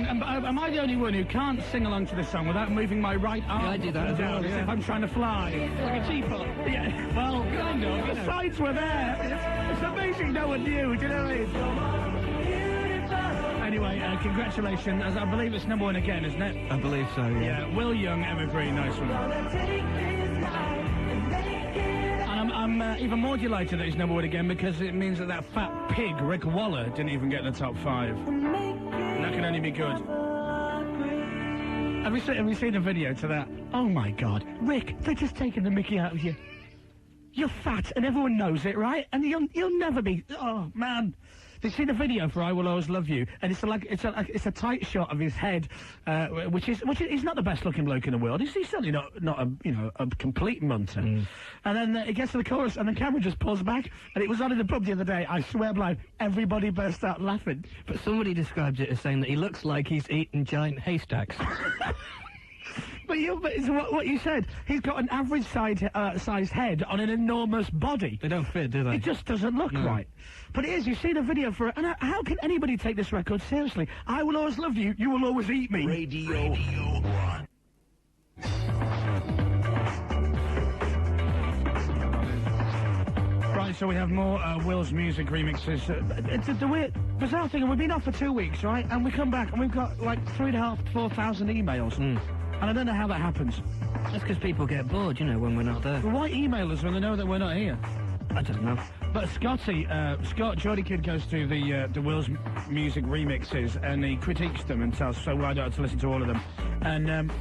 And am I the only one who can't sing along to the song without moving my right arm? Yeah, I do that as well, as yeah. if I'm trying to fly. Like a teapot. Yeah, well, kind of. The signs were there. It's amazing no one knew, do you know what I mean? Anyway, congratulations. As I believe it's number 1 again, isn't it? I believe so, yeah. Yeah, Will Young, Evergreen, nice one. And I'm even more delighted that it's number 1 again because it means that fat pig, Rick Waller, didn't even get in the top 5. And that can only be good. Have you seen the video to that? Oh my God. Rick, they're just taking the mickey out of you. You're fat and everyone knows it, right? And you'll never be... Oh, man. They've seen a video for "I Will Always Love You," and it's a tight shot of his head, which is he's not the best looking bloke in the world. He's certainly not a complete munter. And then it gets to the chorus, and the camera just pulls back. And it was on in the pub the other day. I swear blind, everybody burst out laughing. But somebody described it as saying that he looks like he's eaten giant haystacks. But it's what you said. He's got an average sized head on an enormous body. They don't fit, do they? It just doesn't look right. But it is. You've seen a video for it. And how can anybody take this record seriously? I will always love you. You will always eat me. Radio 1. Right, so we have more Will's music remixes. It's the weird, bizarre thing, and we've been off for 2 weeks, right? And we come back, and we've got like 3,500 to 4,000 emails. And I don't know how that happens. That's because people get bored, you know, when we're not there. Well, why email us when they know that we're not here? I don't know. But Scott, Geordie Kid goes to the Will's music remixes, and he critiques them and tells so I don't have to listen to all of them. And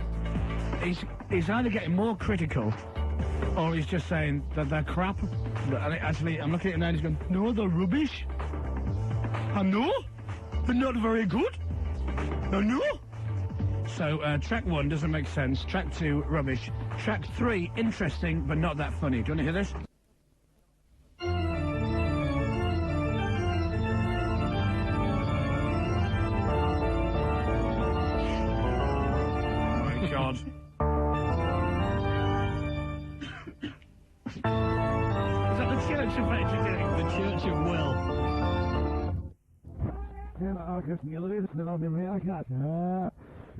he's either getting more critical, or he's just saying that they're crap. And actually, I'm looking at him now and he's going, no, they're rubbish. I know. They're not very good. I know. So, track 1 doesn't make sense. Track 2, rubbish. Track 3, interesting, but not that funny. Do you want to hear this? Oh, my God. Is that the church effect you're doing? The Church of Will.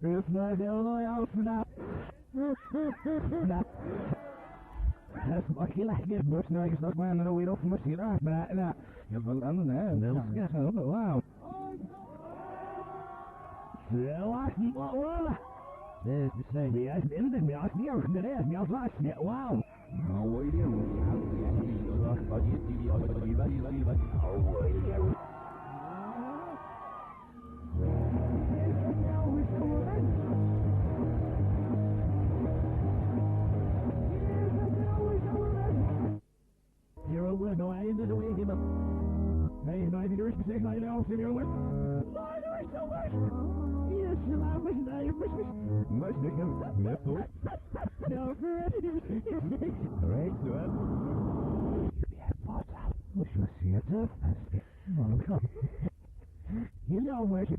If not, only out for that. That's lucky like it, but now it's not going to wait off much here. But now, you're going to wow. There's the same. I didn't me out here. There's me out last night. Wow. No way, You're a window, I ended the way him up. Hey, 90 degrees per second, I know, see me on. Lord, there is so much. Yes, you love me, now you're Christmas. Must make him left foot. No, for it. All right, so yeah, boss, we shall see it up. Oh, come. You know where she...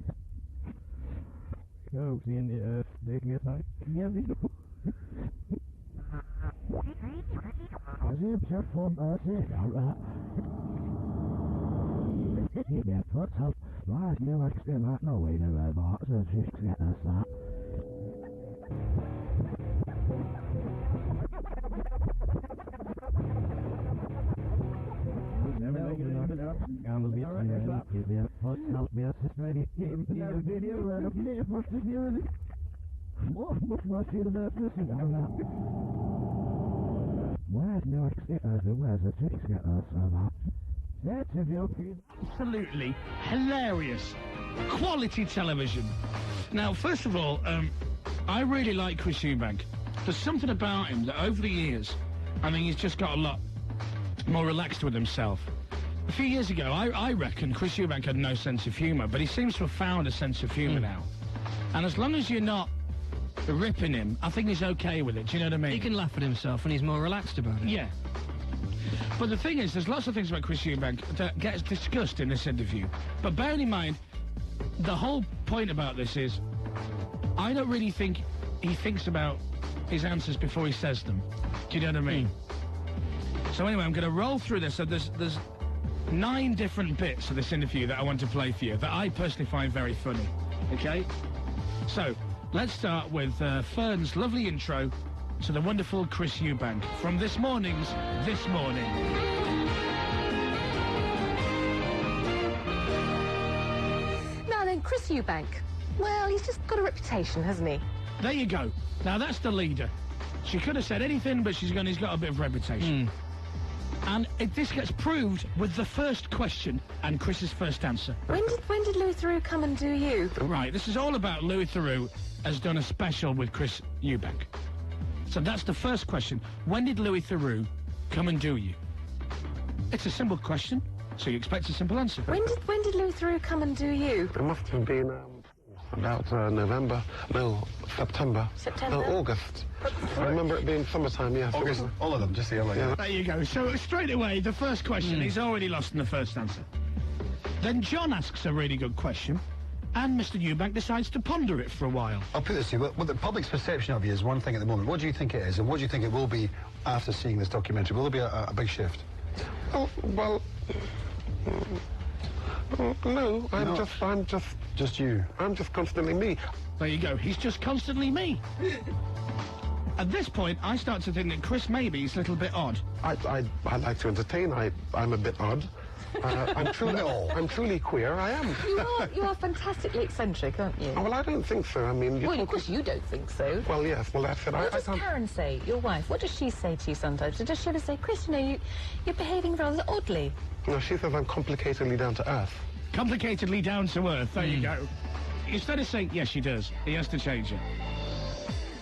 Oh, seeing the, taking it out. Yeah, beautiful. I see a shirt from us, alright. Yeah, what's up? Last year, I still not know way to ride box, so she's getting us that. Never know, I'm be alright, yeah, what's up, yeah, it's ready. Yeah, video, right up here, what's the deal? What's my shit about this? I don't know. Where's New where's the tricks get us about? That's a joke. Absolutely hilarious. Quality television. Now, first of all, I really like Chris Eubank. There's something about him that over the years, I mean, he's just got a lot more relaxed with himself. A few years ago, I reckon Chris Eubank had no sense of humour, but he seems to have found a sense of humour now. And as long as you're not ripping him, I think he's okay with it, do you know what I mean? He can laugh at himself and he's more relaxed about it. Yeah. But the thing is, there's lots of things about Chris Eubank that gets discussed in this interview. But bearing in mind, the whole point about this is, I don't really think he thinks about his answers before he says them. Do you know what I mean? So anyway, I'm going to roll through this. So there's 9 different bits of this interview that I want to play for you that I personally find very funny. Okay? So, let's start with Fern's lovely intro to the wonderful Chris Eubank from this morning's This Morning. Now then, Chris Eubank. Well, he's just got a reputation, hasn't he? There you go. Now, that's the leader. She could have said anything, but he's got a bit of reputation. And this gets proved with the first question and Chris's first answer. When did Louis Theroux come and do you? Right, this is all about Louis Theroux has done a special with Chris Eubank. So that's the first question. When did Louis Theroux come and do you? It's a simple question, so you expect a simple answer. When did Louis Theroux come and do you? It must have been about November. No, September. September? No, August. I remember it being summertime, yes. August, all of them, just the other. There you go. So straight away, the first question, he's already lost in the first answer. Then John asks a really good question, and Mr. Eubank decides to ponder it for a while. I'll put this to you, what the public's perception of you is one thing at the moment. What do you think it is, and what do you think it will be after seeing this documentary? Will there be a big shift? Oh, well... no, I'm just you. I'm just constantly me. There you go. He's just constantly me. At this point, I start to think that Chris maybe is a little bit odd. I like to entertain. I'm a bit odd. I'm truly queer. I am. You are fantastically eccentric, aren't you? Oh, well, I don't think so. I mean... Well, of course you don't think so. Well, yes. Well, that's it. What does Karen say, your wife? What does she say to you sometimes? Does she ever say, Chris, you're behaving rather oddly? No, she says I'm complicatedly down to earth. Complicatedly down to earth. There you go. Instead of saying, yes, she does, he has to change it.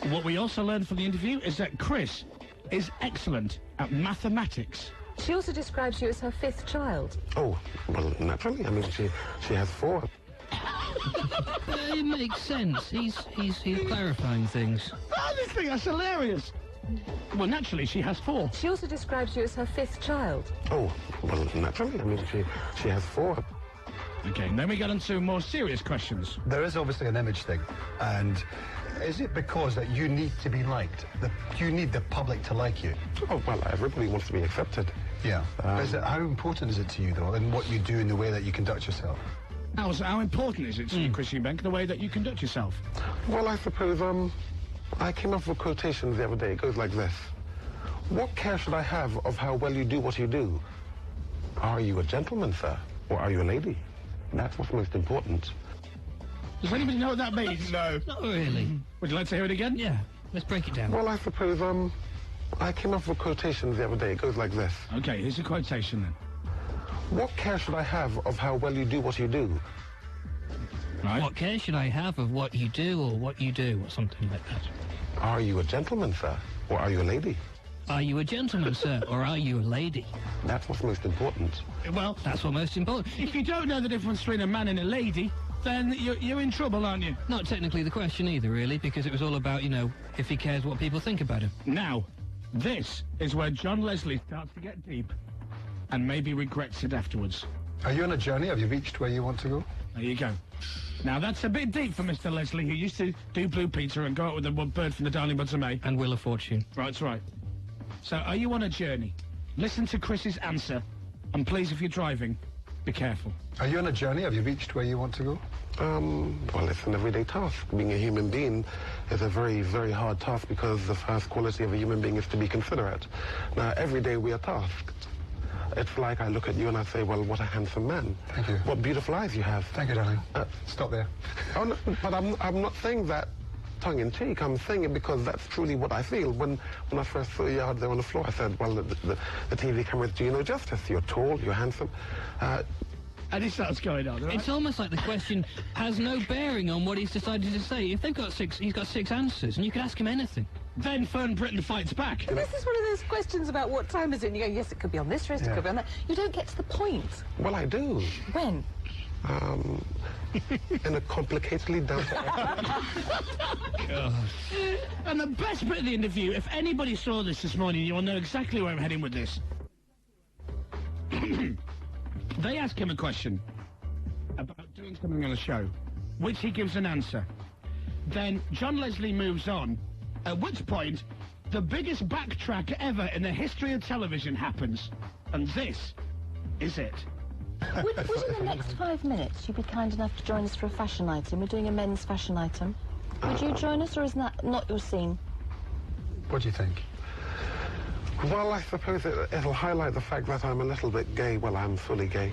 What we also learned from the interview is that Chris is excellent at mathematics. She also describes you as her 5th child. Oh, well, naturally. I mean, she has 4. It makes sense. He's clarifying things. Oh, this thing, that's hilarious. Well, naturally, she has 4. She also describes you as her 5th child. Oh, well, naturally. I mean, she has 4. Okay, then we get on to more serious questions. There is obviously an image thing, and is it because that you need to be liked? You need the public to like you? Oh, well, everybody wants to be accepted. Yeah. How important is it to you, though, in what you do in the way that you conduct yourself? How important is it to you, Chris Eubank, the way that you conduct yourself? Well, I suppose, I came up with a quotation the other day. It goes like this. What care should I have of how well you do what you do? Are you a gentleman, sir? Or are you a lady? That's what's most important. Does anybody know what that means? No. Not really. Would you like to hear it again? Yeah. Let's break it down. Well, I suppose, I came up with a quotation the other day. It goes like this. Okay, here's a quotation then. What care should I have of how well you do what you do? Right. What care should I have of what you do or what you do, or something like that? Are you a gentleman, sir? Or are you a lady? Are you a gentleman, sir, or are you a lady? That's what's most important. Well, that's what's most important. If you don't know the difference between a man and a lady, then you're in trouble, aren't you? Not technically the question either, really, because it was all about, if he cares what people think about him. Now, this is where John Leslie starts to get deep and maybe regrets it afterwards. Are you on a journey? Have you reached where you want to go? There you go. Now, that's a bit deep for Mr. Leslie, who used to do Blue Peter and go out with the bird from the Darling Buds of May. And Wheel of Fortune. Right, that's right. So, are you on a journey? Listen to Chris's answer, and please, if you're driving, be careful. Are you on a journey? Have you reached where you want to go? Well, it's an everyday task. Being a human being is a very, very hard task because the first quality of a human being is to be considerate. Now, every day we are tasked. It's like I look at you and I say, well, what a handsome man. Thank you. What beautiful eyes you have. Thank you, darling. Stop there. Oh, no, but I'm not saying that tongue-in-cheek. I'm saying it because that's truly what I feel. When I first saw you out there on the floor, I said, well, the TV cameras do you no justice. You're tall, you're handsome. And he starts going on, right? It's almost like the question has no bearing on what he's decided to say. If they've got he's got 6 answers, and you could ask him anything. Then Fern Britton fights back. This is one of those questions about what time is it, and you go, yes, it could be on this wrist, it could be on that. You don't get to the point. Well, I do. When? In a complicatedly down to And the best bit of the interview, if anybody saw this morning, you'll know exactly where I'm heading with this. They ask him a question about doing something on a show, which he gives an answer. Then John Leslie moves on, at which point the biggest backtrack ever in the history of television happens. And this is it. Would in the next 5 minutes you be kind enough to join us for a fashion item? We're doing a men's fashion item. Would you join us, or is that not your scene? What do you think? Well, I suppose it'll highlight the fact that I'm a little bit gay. Well, I'm fully gay.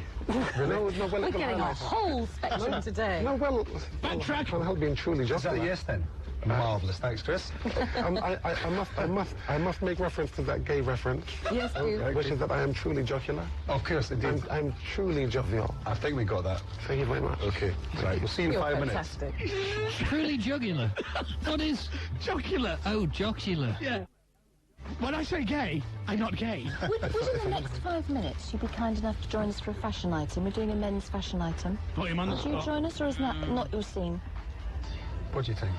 Really? No, well, We're getting a whole spectrum today. No, well, Backtrack. can't help being truly Is jocular. that a yes then? Marvellous, thanks, Chris. I must make reference to that gay reference. Yes, do. Which is that I am truly jocular. Of course, indeed. I'm truly jovial. I think we got that. Thank you very much. Okay, right. We'll see you in You're 5 minutes. fantastic. Truly jugular. What is... Jocular. Oh, jocular. Yeah. When I say gay, I'm not gay. Would in the next 5 minutes you be kind enough to join us for a fashion item? We're doing a men's fashion item. Put him on the Would you spot. join us, or is that not your scene? What do you think?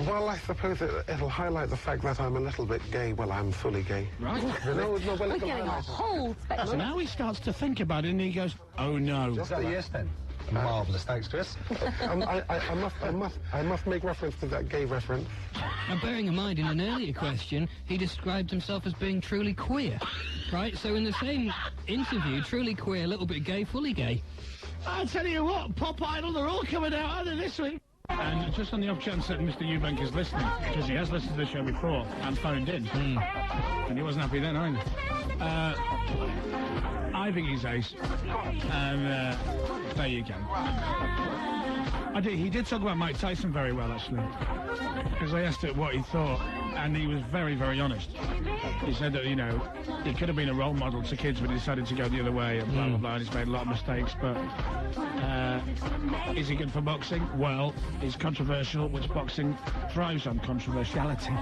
Well, I suppose it'll highlight the fact that I'm a little bit gay. Well, I'm fully gay. Right. No, well, We're it'll getting a highlight. whole So spectrum. now he starts to think about it and he goes, oh no. Is that a yes then? Marvellous, thanks, Chris. I must make reference to that gay reference. Now, bearing in mind, in an earlier question, he described himself as being truly queer, right? So in the same interview, truly queer, a little bit gay, fully gay. I tell you what, Pop Idol, they're all coming out, aren't they, this week? And just on the off chance that Mr. Eubank is listening, because he has listened to the show before and phoned in, and he wasn't happy then either. I think he's ace. And there you go. He did talk about Mike Tyson very well, actually, because I asked him what he thought, and he was very, very honest. He said that, you know, he could have been a role model to kids, but he decided to go the other way, and blah, blah, blah, and he's made a lot of mistakes, but is he good for boxing? Well, he's controversial, which boxing thrives on controversiality.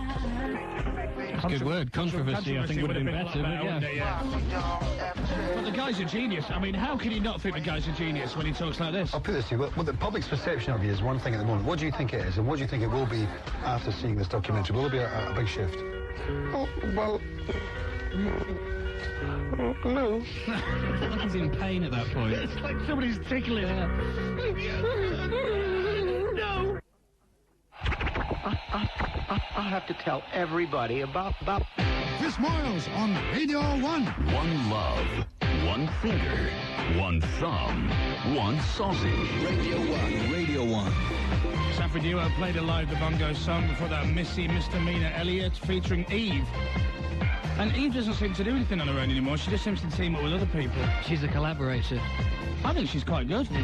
That's a good word. Controversy, I think, would have been better, but yeah. But the guy's a genius. I mean, how can you not think the guy's a genius when he talks like this? I'll put this to you. Well, the public's perception of you is one thing at the moment. What do you think it is, and what do you think it will be after seeing this documentary? Will there be a big shift? Oh, well... No. He's in pain at that point. It's like somebody's tickling her. No. I'll have to tell everybody about... Chris Moyles on Radio 1. One love, one finger, one thumb, one sausage. Radio 1. Radio 1. Saffy Duo played a live the bongo song before that Missy Misdemeanor Elliott featuring Eve. And Eve doesn't seem to do anything on her own anymore. She just seems to team up with other people. She's a collaborator. I think she's quite good. Am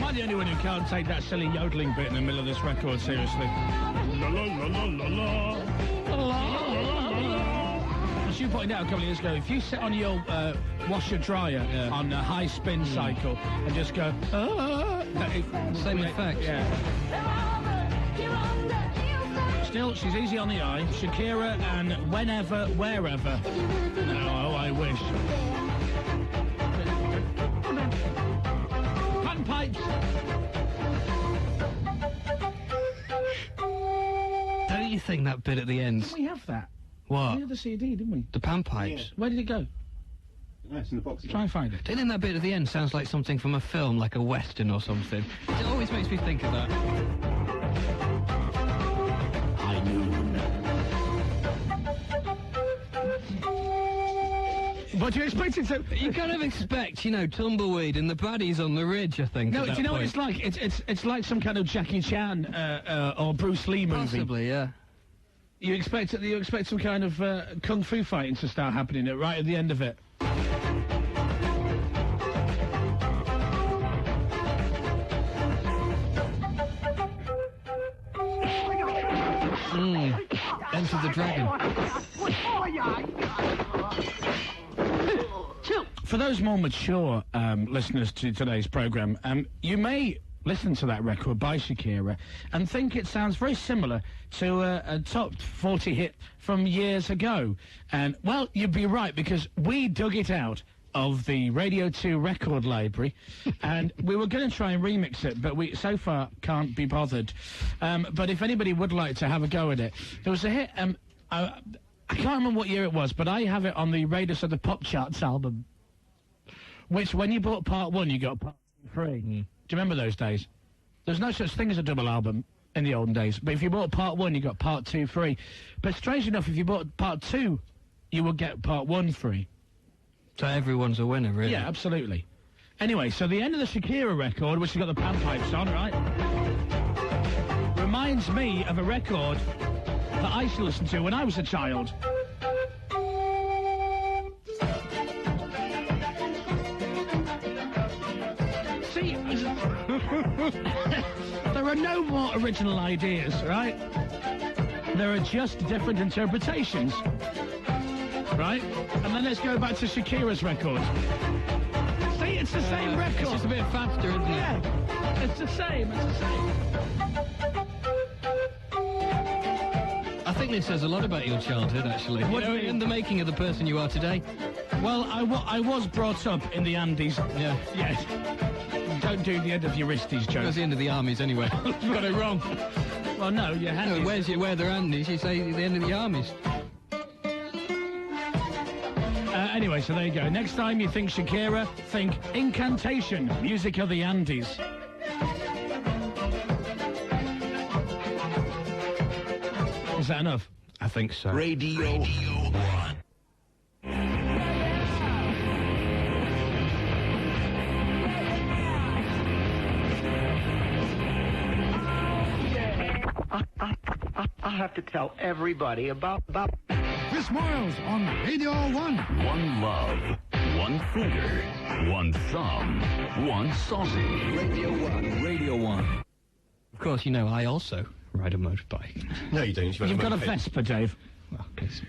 I the only one who can't take that silly yodeling bit in the middle of this record seriously? La la la la la la. As you pointed out a couple of years ago, if you sit on your washer dryer on a high spin cycle and just go, same effect. Yeah. Still, she's easy on the eye. Shakira and Whenever, Wherever. No, I wish. Panpipes. Don't you think that bit at the end? We have that. What? We had the CD, didn't we? The panpipes. Yeah. Where did it go? It's in the box. Try and find it. Don't you think that bit at the end sounds like something from a film, like a western or something? It always makes me think of that. High noon. What do you expect it to? You kind of expect, you know, tumbleweed and the baddies on the ridge, I think. No, do you know what it's like? It's like some kind of Jackie Chan or Bruce Lee movie. Possibly, yeah. You expect some kind of kung fu fighting to start happening right at the end of it. Enter the Dragon. For those more mature listeners to today's programme, you may listen to that record by Shakira and think it sounds very similar to a top 40 hit from years ago. And, well, you'd be right, because we dug it out of the Radio 2 record library, and we were going to try and remix it, but we so far can't be bothered. But if anybody would like to have a go at it, there was a hit, I can't remember what year it was, but I have it on the Raiders of the Pop Charts album, which when you bought part 1, you got part 3. Do you remember those days? There's no such thing as a double album in the olden days. But if you bought part 1, you got part 2 free. But strange enough, if you bought part 2, you would get part 1 free. So everyone's a winner, really? Yeah, absolutely. Anyway, so the end of the Shakira record, which has got the panpipes on, right, reminds me of a record that I used to listen to when I was a child. See, there are no more original ideas, right? There are just different interpretations, right? And then let's go back to Shakira's record. See, it's the same record. It's just a bit faster, isn't it? Yeah, it's the same, it's the same. I think this says a lot about your childhood, actually. What you know, do you mean? in the making of the person you are today. Well, I was brought up in the Andes. Yeah. Yes. Don't do the end of your wristies joke. That's the end of the armies, anyway. You've got it wrong. Well, no, your handies. Where they're Andes, you say the end of the armies. Anyway, so there you go. Next time you think Shakira, think Incantation, music of the Andes. Is that enough? I think so. Radio 1. I have to tell everybody about... Chris Moyles on Radio 1. One love, one finger, one thumb, one sausage. Radio 1. Radio 1. Of course, you know, I also ride a motorbike. No, you don't. You've got a Vespa, Dave. Well, it's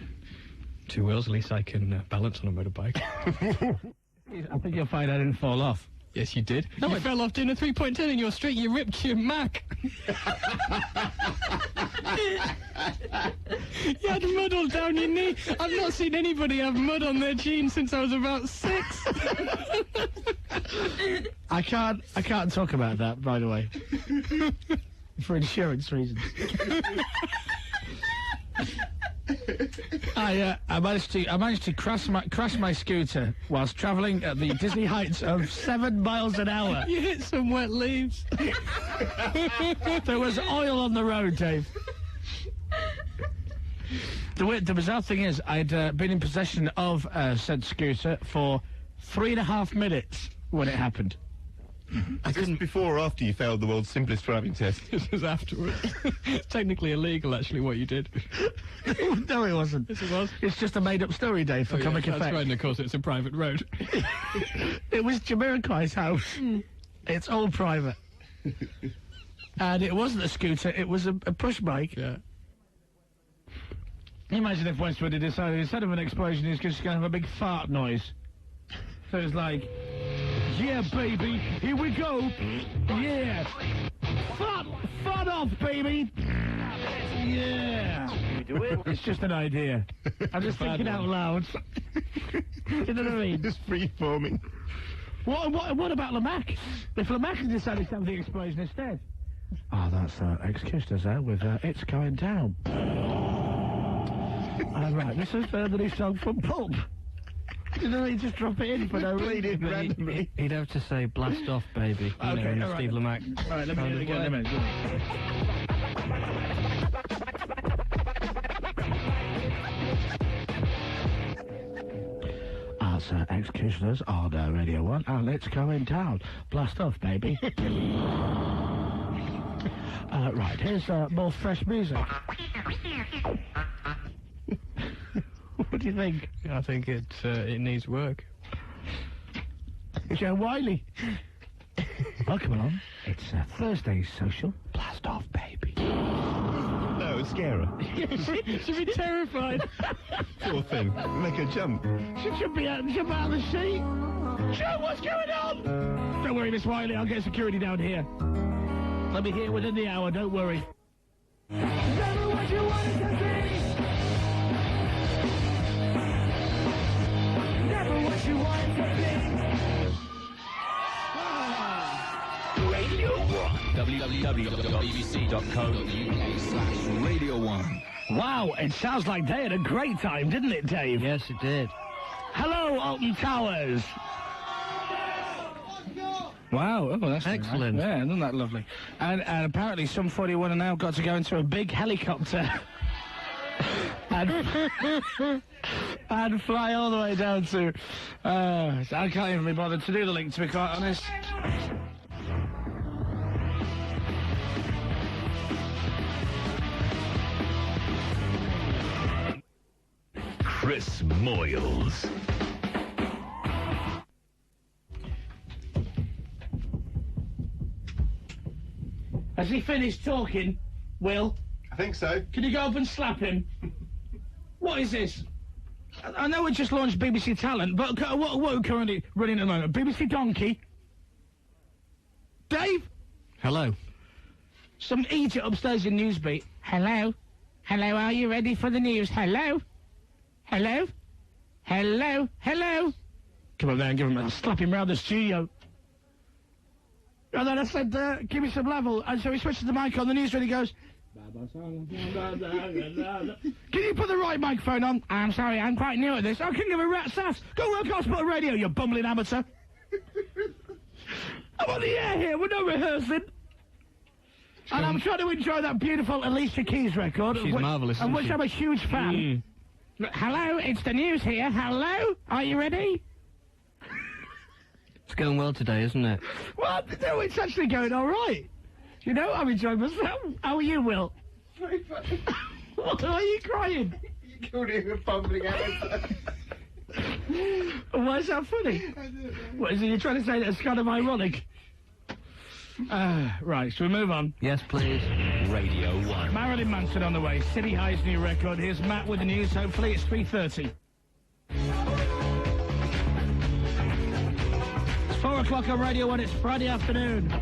2 wheels, at least I can balance on a motorbike. I think you'll find I didn't fall off. Yes, you did. No, you fell off doing a 3.10 in your street. You ripped your Mac. You had mud all down your knee. I've not seen anybody have mud on their jeans since I was about 6. I can't talk about that, by the way. For insurance reasons. I managed to crash my scooter whilst travelling at the dizzy heights of 7 miles an hour. You hit some wet leaves. There was oil on the road, Dave. The bizarre thing is, I'd been in possession of said scooter for 3.5 minutes when it happened. Is this before or after you failed the world's simplest driving test? This was afterwards. It's technically illegal, actually, what you did. No, it wasn't. Yes, it was. It's just a made-up story, Dave, for comic effect. That's right, and of course it's a private road. It was Jamiroquai's house. It's all private. And it wasn't a scooter, it was a push bike. Yeah. Imagine if Westwood had decided instead of an explosion, he's just going to have a big fart noise. So it's like, yeah, baby, here we go. Yeah. Fart off, baby. Yeah. Do it. It's just an idea. I'm just thinking out loud. You know what I mean? It's free-forming. What about Lamac? If Lamac had decided to have the explosion instead? Oh, that's excused us there with It's Going Down. Right, this is the new song from Pulp. You know, you just drop it in for no reason. Randomly. He'd have to say, blast off, baby. You know, in Steve Lamac. All right, let me do it again in a minute. That's Executioners on Radio 1, and it's going down. Blast off, baby. Right, here's more fresh music. What do you think? I think it needs work. Joe Wiley. Welcome along. It's Thursday's social. Blast off, baby. No, scare her. She'll be terrified. Poor thing. Make her jump. She should jump out of the seat. Joe, what's going on? Don't worry, Miss Wiley. I'll get security down here. I'll be here within the hour. Don't worry. Never what you wanted to be. Never what you wanted to be. Radio 1. www.bbc.co.uk/Radio 1. Wow, it sounds like they had a great time, didn't it, Dave? Yes, it did. Hello, Alton Towers. Wow, oh, that's excellent. Nice. Yeah, isn't that lovely? And apparently some 41 have now got to go into a big helicopter and fly all the way down to... I can't even be bothered to do the link, to be quite honest. Chris Moyles. Has he finished talking, Will? I think so. Can you go up and slap him? What is this? I know we just launched BBC Talent, but what are we currently running at the moment? BBC Donkey? Dave? Hello. Some idiot upstairs in Newsbeat. Hello? Hello, are you ready for the news? Hello? Hello? Hello? Hello? Come on there and give him a slap him round the studio. And then I said, give me some level. And so he switches the mic on the news and he goes... Can you put the right microphone on? I'm sorry, I'm quite new at this. I can give a rat's ass. Go work hospital radio, you bumbling amateur. I'm on the air here, we're not rehearsing. And I'm trying to enjoy that beautiful Alicia Keys record. She's marvellous, and isn't which she? I'm a huge fan. Hello, it's the news here. Hello? Are you ready? It's going well today, isn't it? Well, no, it's actually going all right. You know, I'm enjoying myself. How are you, Will? Very funny. What, are you crying? You called him a bumbling amateur. Why is that funny? I don't know. What, is it you trying to say that's kind of ironic? Right, shall we move on? Yes, please. Radio 1. Marilyn Manson on the way. City High's new record. Here's Matt with the news. Hopefully it's 3:30. It's 4 o'clock on Radio 1. It's Friday afternoon.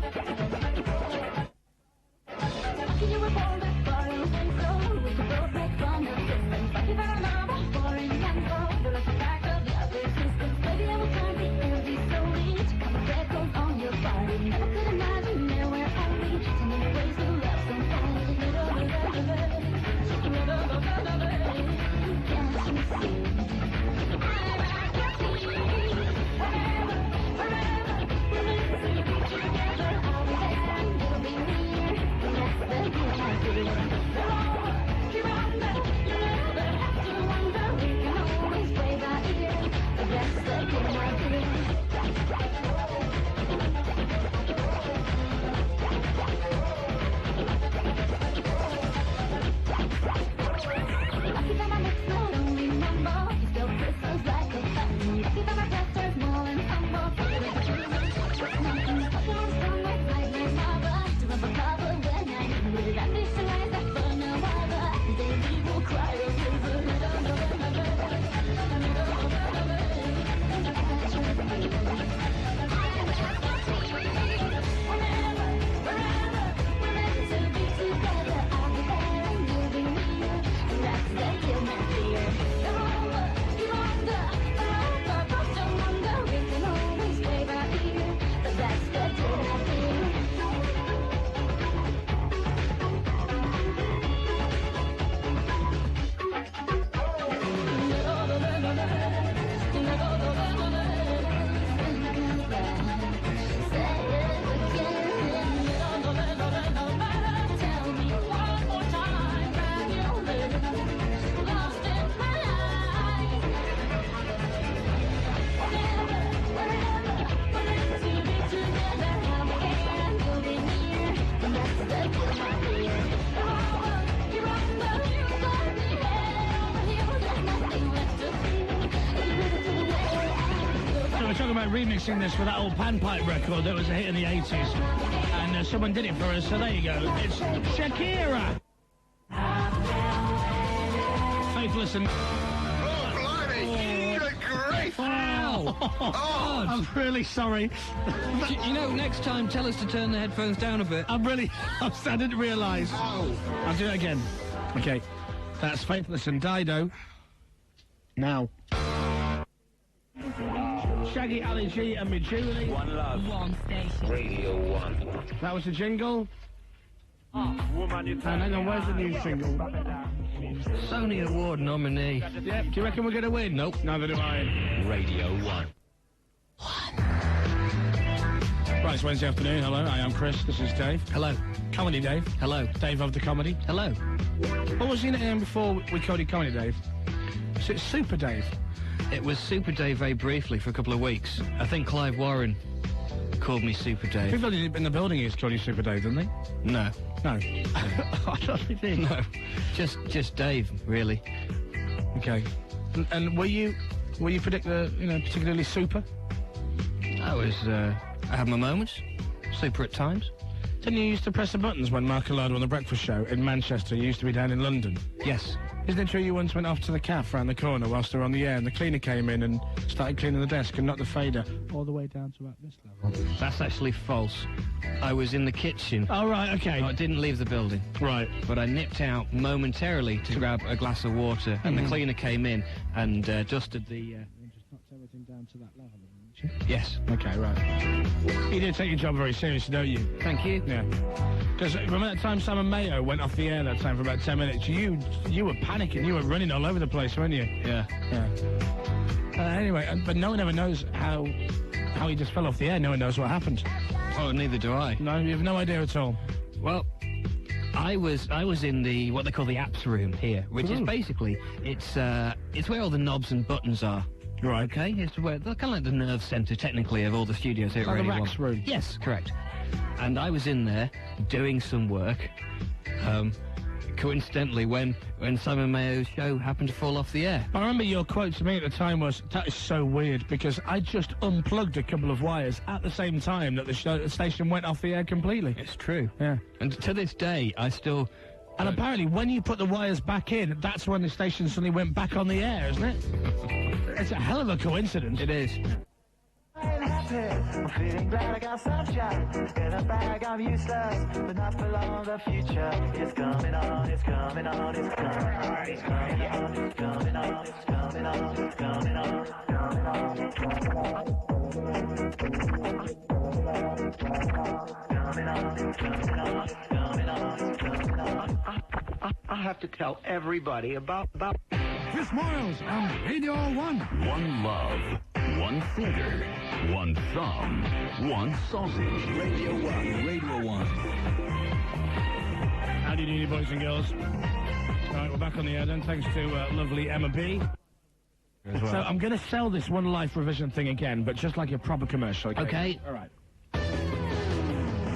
Remixing this for that old panpipe record that was a hit in the 80s. And someone did it for us, so there you go. It's Shakira! Faithless and... Oh, blimey! Good grief! Wow! Oh. I'm really sorry. You know, next time, tell us to turn the headphones down a bit. I didn't realise. Oh. I'll do it again. Okay. That's Faithless and Dido. Now. Shaggy, Ali G and me Julie. One love. One station. Radio 1. That was the jingle. And hang on, where's the new jingle? Sony Award nominee. Yep, do you reckon we're going to win? Nope, neither do I. Radio 1. Right, it's Wednesday afternoon. Hello, I am Chris. This is Dave. Hello. Comedy Dave. Hello. Dave of the Comedy. Hello. What was your name before we called you Comedy Dave? So it's Super Dave. It was Super Dave very briefly for a couple of weeks. I think Clive Warren called me Super Dave. People in the building used to call you Super Dave, didn't they? No. No. I thought they did. No. Just Dave, really. Okay. And were you particularly super? I had my moments. Super at times. Didn't you used to press the buttons when Mark Allard on the breakfast show in Manchester used to be down in London? Yes. Isn't it true you once went off to the cafe round the corner whilst they were on the air and the cleaner came in and started cleaning the desk and knocked the fader all the way down to about this level? That's actually false. I was in the kitchen. Oh, right, okay. No, I didn't leave the building. Right. But I nipped out momentarily to grab a glass of water, and the cleaner came in and dusted the... You just knocked everything down to that level, didn't you? Yes. Okay, right. You do take your job very seriously, don't you? Thank you. Yeah. Because remember that time Simon Mayo went off the air that time for about 10 minutes? You were panicking. You were running all over the place, weren't you? Yeah. Yeah. Anyway, but no one ever knows how he just fell off the air. No one knows what happened. Oh, neither do I. No, you have no idea at all. Well, I was in the what they call the apps room here, which is basically it's where all the knobs and buttons are. Right. Okay. It's where they're kind of like the nerve centre, technically, of all the studios here at Radio 1. The racks room. Yes, correct. And I was in there doing some work. Coincidentally, when Simon Mayo's show happened to fall off the air. I remember your quote to me at the time was, "That is so weird," because I just unplugged a couple of wires at the same time that the station went off the air completely. It's true. Yeah. And to this day, I still... And apparently, when you put the wires back in, that's when the station suddenly went back on the air, isn't it? It's a hell of a coincidence. It is. I'm happy, I'm feeling glad I got sunshine. In a bag I'm useless, but not for long. The future is coming on, it's coming on, it's coming on, it's coming on, it's coming on, it's coming on, it's coming on, it's coming on, it's coming on, it's coming on, it's coming on. I have to tell everybody about Chris Moyles on Radio 1. One love, one finger, one thumb, one sausage. Radio 1, Radio 1. How do you do, you boys and girls? All right, we're back on the air then, thanks to lovely Emma B. Well. So I'm going to sell this One Life revision thing again, but just like a proper commercial. Okay. All right.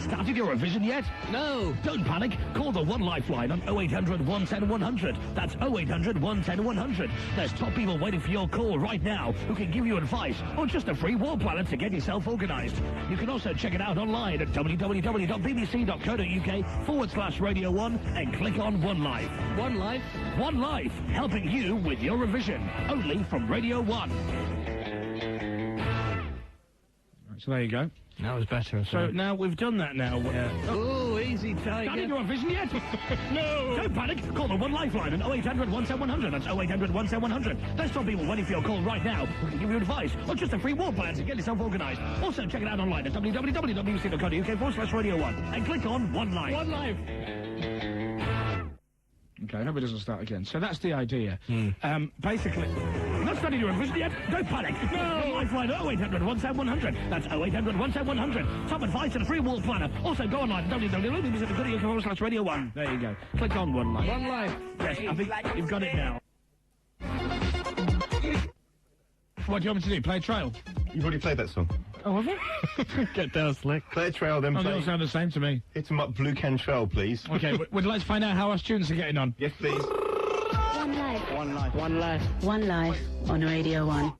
Started your revision yet? No. Don't panic. Call the One Lifeline on 0800 110 100. That's 0800 110 100. There's top people waiting for your call right now who can give you advice or just a free wall planner to get yourself organised. You can also check it out online at www.bbc.co.uk/Radio 1 and click on One Life. One Life? One Life, helping you with your revision. Only from Radio 1. Right, so there you go. That was better. So now we've done that now. Yeah. Oh, easy tiger. Started your revision yet? No. Don't panic. Call the One Lifeline on 0800 110 100. That's 0800 110 100. There's some people waiting for your call right now who can give you advice or just a free wall plan to get yourself organised. Also check it out online at www.bbc.co.uk/Radio 1 and click on One Life. One Life. Okay, I hope it doesn't start again. So that's the idea. Basically, not starting your revision yet? Don't panic. No! Lifeline 0800 110 100. That's 0800 110 100. Top advice and a free wall planner. Also go online at www.bbc.co.uk/Radio 1. There you go. Click on One Life. One Life. Yes, I think you've got it now. What do you want me to do? Play a trail? You've already played that song. Oh, have you? Get down, Slick. Play a trail, then Oh, they play. all sound the same to me. Hit 'em up, Blue Can Trail, please. Okay, we'd like to find out how our students are getting on. Yes, please. One Life. One life. One Life. One Life on Radio 1.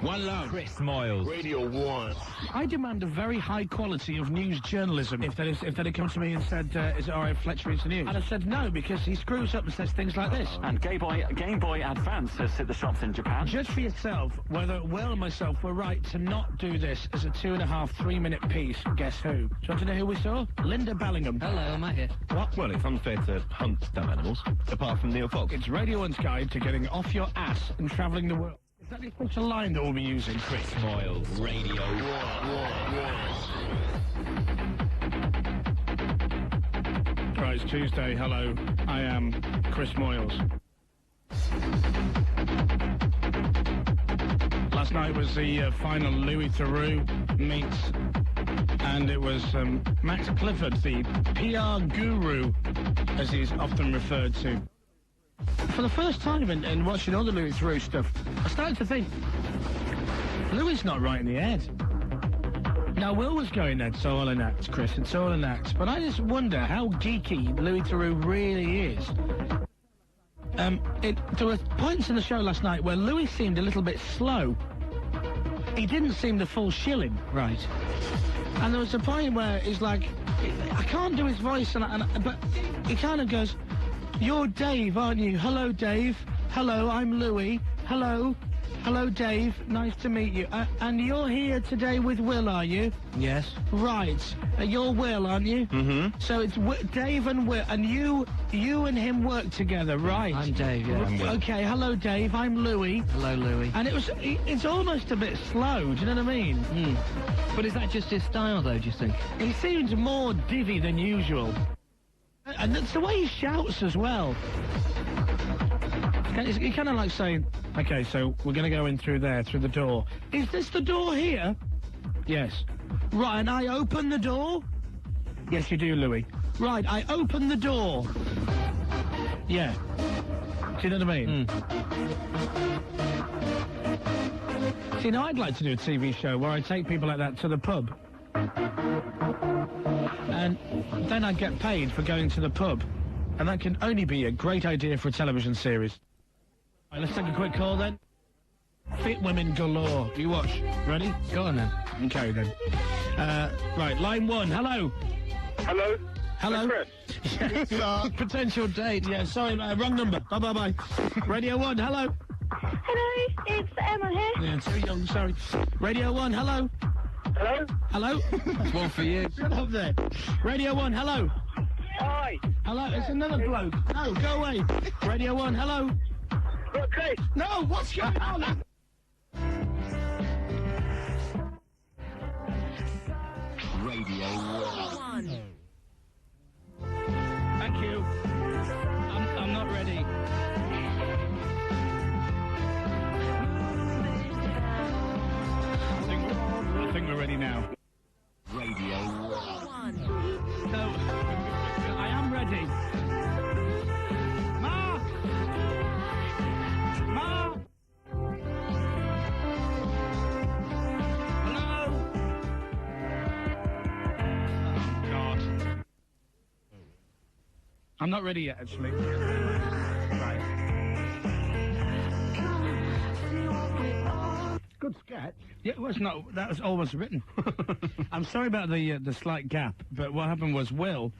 One love. Chris Moyles. Radio 1. I demand a very high quality of news journalism. If they'd have come to me and said, is it all right if Fletcher reads the news? I'd have said no, because he screws up and says things like this. And Game Boy Advance has hit the shops in Japan. Judge for yourself whether Will and myself were right to not do this as a 2.5, 3-minute piece. Guess who? Do you want to know who we saw? Linda Bellingham. Hello, am I here? What? Well, it's unfair to hunt dumb animals, apart from Neil Fox. It's Radio 1's guide to getting off your ass and travelling the world. Is that the official line that we'll be using? Chris Moyles Radio 1. Right, it's Tuesday. Hello, I am Chris Moyles. Last night was the final Louis Theroux meets And it was Max Clifford, the PR guru, as he's often referred to. For the first time in watching all the Louis Theroux stuff, I started to think, Louis not right in the head. Now, Will was going, it's all an act, Chris, it's all an act. But I just wonder how geeky Louis Theroux really is. There were points in the show last night where Louis seemed a little bit slow. He didn't seem the full shilling. Right. And there was a point where he's like, I can't do his voice, but he kind of goes, "You're Dave, aren't you? Hello, Dave. Hello, I'm Louis. Hello. Hello, Dave. Nice to meet you. And you're here today with Will, are you?" Yes. Right. You're Will, aren't you? Mm-hmm. So it's Dave and Will, and you and him work together, right? I'm Dave, yeah. I'm Will. Okay, hello, Dave. I'm Louis. Hello, Louis. And it's almost a bit slow, do you know what I mean? Mm. But is that just his style, though, do you think? He seems more divvy than usual. And it's the way he shouts as well. He kind of like saying, "Okay, so we're going to go in through there, through the door. Is this the door here?" "Yes." "Right, and I open the door?" "Yes, you do, Louis." "Right, I open the door." "Yeah." Do you know what I mean? See, now I'd like to do a TV show where I take people like that to the pub. And then I'd get paid for going to the pub. And that can only be a great idea for a television series. Right, let's take a quick call then. Fit women galore. You watch. Ready? Go on then. Okay then. Right, line 1. Hello. Hello. Hello. Chris. Yes, potential date. Yeah, sorry, wrong number. Bye. Radio 1, hello. Hello, it's Emma here. Yeah, too young, sorry. Radio 1, hello. Hello. Hello. That's one for you. Shut up there. Radio 1, hello. Hi. Hello, it's another bloke. No, go away. Radio 1, hello. Look, Chris. No, what's going on? Radio 1. Thank you. I'm not ready. I think we're ready now. Radio 1. So, I am ready. Ma! Hello? Oh, God. I'm not ready yet, actually. Right. Good sketch. Yeah, it was not. That was almost written. I'm sorry about the slight gap, but what happened was Will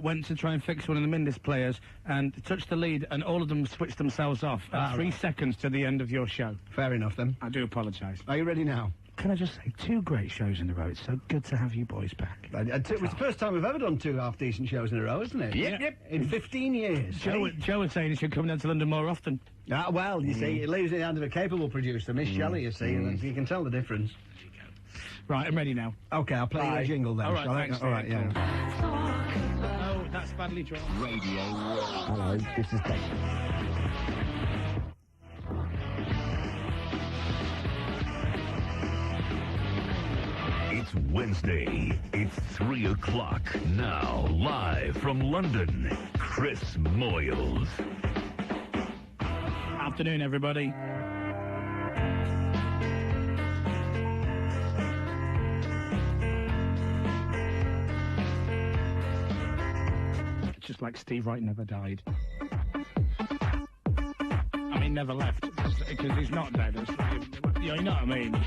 went to try and fix one of the Mindis players and touched the lead, and all of them switched themselves off at 3 seconds to the end of your show. Fair enough, then. I do apologise. Are you ready now? Can I just say, 2 great shows in a row. It's so good to have you boys back. It was the first time we've ever done 2 half-decent shows in a row, isn't it? Yep. In 15 years. Joe was saying he should come down to London more often. Ah, well, you see, it leaves it in the hand of a capable producer, Miss Shelley, you see, and you can tell the difference. Right, I'm ready now. OK, I'll play you a jingle then. All right, thanks. All right, yeah. Oh, that's badly drawn. Radio 1. Hello, this is Dave. It's Wednesday. It's 3 o'clock. Now, live from London, Chris Moyles. Afternoon, everybody. Just like Steve Wright never died. I mean, never left, because he's not dead. You know what I mean? Do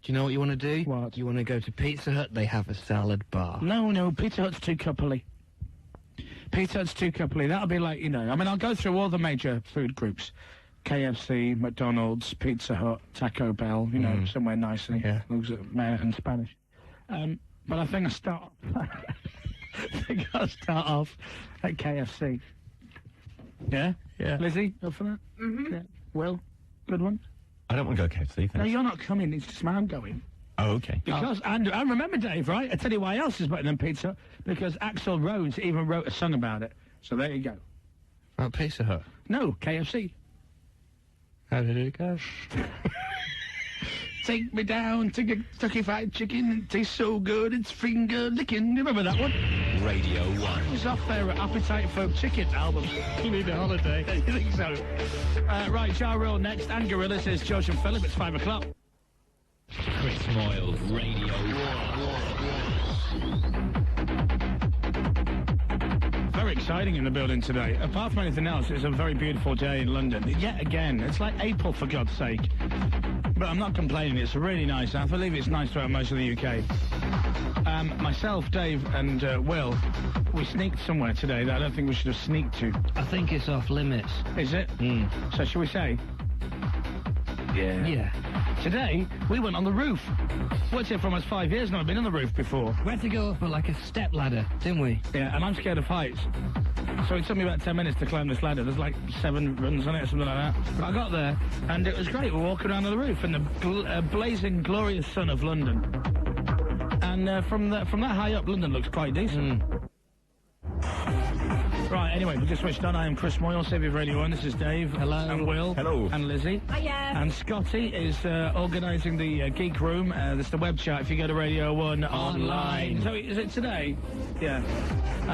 you know what you want to do? What? You want to go to Pizza Hut, they have a salad bar. No, Pizza Hut's too coupley. Pizza Hut's too coupley. That'll be like, you know, I mean, I'll go through all the major food groups. KFC, McDonald's, Pizza Hut, Taco Bell, you know, somewhere nice and looks at and Spanish. But I think I start off at KFC. Yeah? Yeah. Lizzie, up for that? Mm-hmm. Yeah. Will, good one? I don't want to go KFC, thanks. No, you're not coming, it's just I'm going. Oh, OK. Because, and I remember, Dave, right? I tell you why else is better than Pizza Hut, because Axl Rose even wrote a song about it. So there you go. About Pizza Hut? No, KFC. How did it go? take me down to Kentucky Fried Chicken. It tastes so good, it's finger licking. Remember that one? Radio 1. It was off their Appetite for Chicken album. You need a holiday. You think so? Right, Ja Rule next, and Gorillas is George and Philip. It's 5 o'clock. Chris Moyles Radio 1. Very exciting in the building today. Apart from anything else, it's a very beautiful day in London. Yet again, it's like April, for God's sake. But I'm not complaining, it's really nice. I believe it's nice throughout most of the UK. Myself, Dave, and Will, we sneaked somewhere today that I don't think we should have sneaked to. I think it's off limits. Is it? So shall we say? Yeah. Yeah. Today, we went on the roof. Worked here for almost 5 years now. I've been on the roof before. We had to go up like a step ladder, didn't we? Yeah, and I'm scared of heights. So it took me about 10 minutes to climb this ladder. There's like 7 runs on it or something like that. But I got there, and it was great. We're walking around on the roof in the blazing, glorious sun of London. And from that high up, London looks quite decent. Right, anyway, we just switched on. I am Chris Moyles, Saviour of Radio 1. This is Dave. Hello. And Will. Hello. And Lizzie. Hiya. And Scotty is organising the Geek Room. That's the web chat if you go to Radio 1 online. So is it today? Yeah.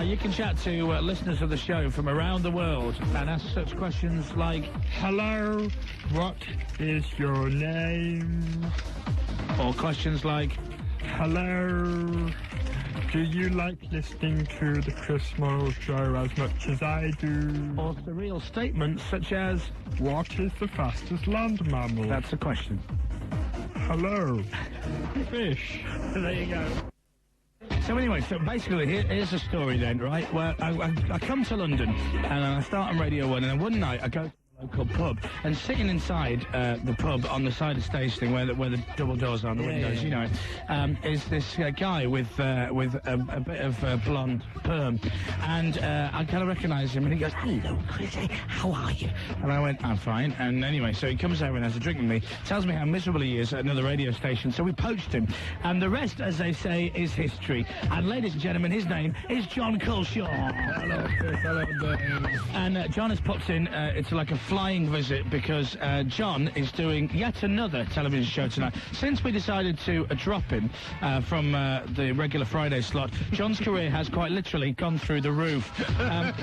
You can chat to listeners of the show from around the world and ask such questions like, hello, what is your name? Or questions like, hello, do you like listening to the Chris Moyles Show as much as I do? Or surreal statements such as, what is the fastest land mammal? That's a question. Hello. Fish. There you go. So anyway, so basically, here's the story then, right? Well, I come to London, and I start on Radio 1, and then one night I go to the local pub, and sitting inside the pub on the side of the stage thing, where the double doors are on the windows, you know, is this guy with a bit of blonde perm, and I kind of recognise him, and he goes, hello, Chris, how are you? And I went, I'm fine. And anyway, so he comes over and has a drink with me, tells me how miserable he is at another radio station, so we poached him, and the rest, as they say, is history. And ladies and gentlemen, his name is John Culshaw. Hello, Chris. Hello, Dave. And John has popped in, it's like a flying visit, because John is doing yet another television show tonight. Since we decided to drop him from the regular Friday slot, John's career has quite literally gone through the roof.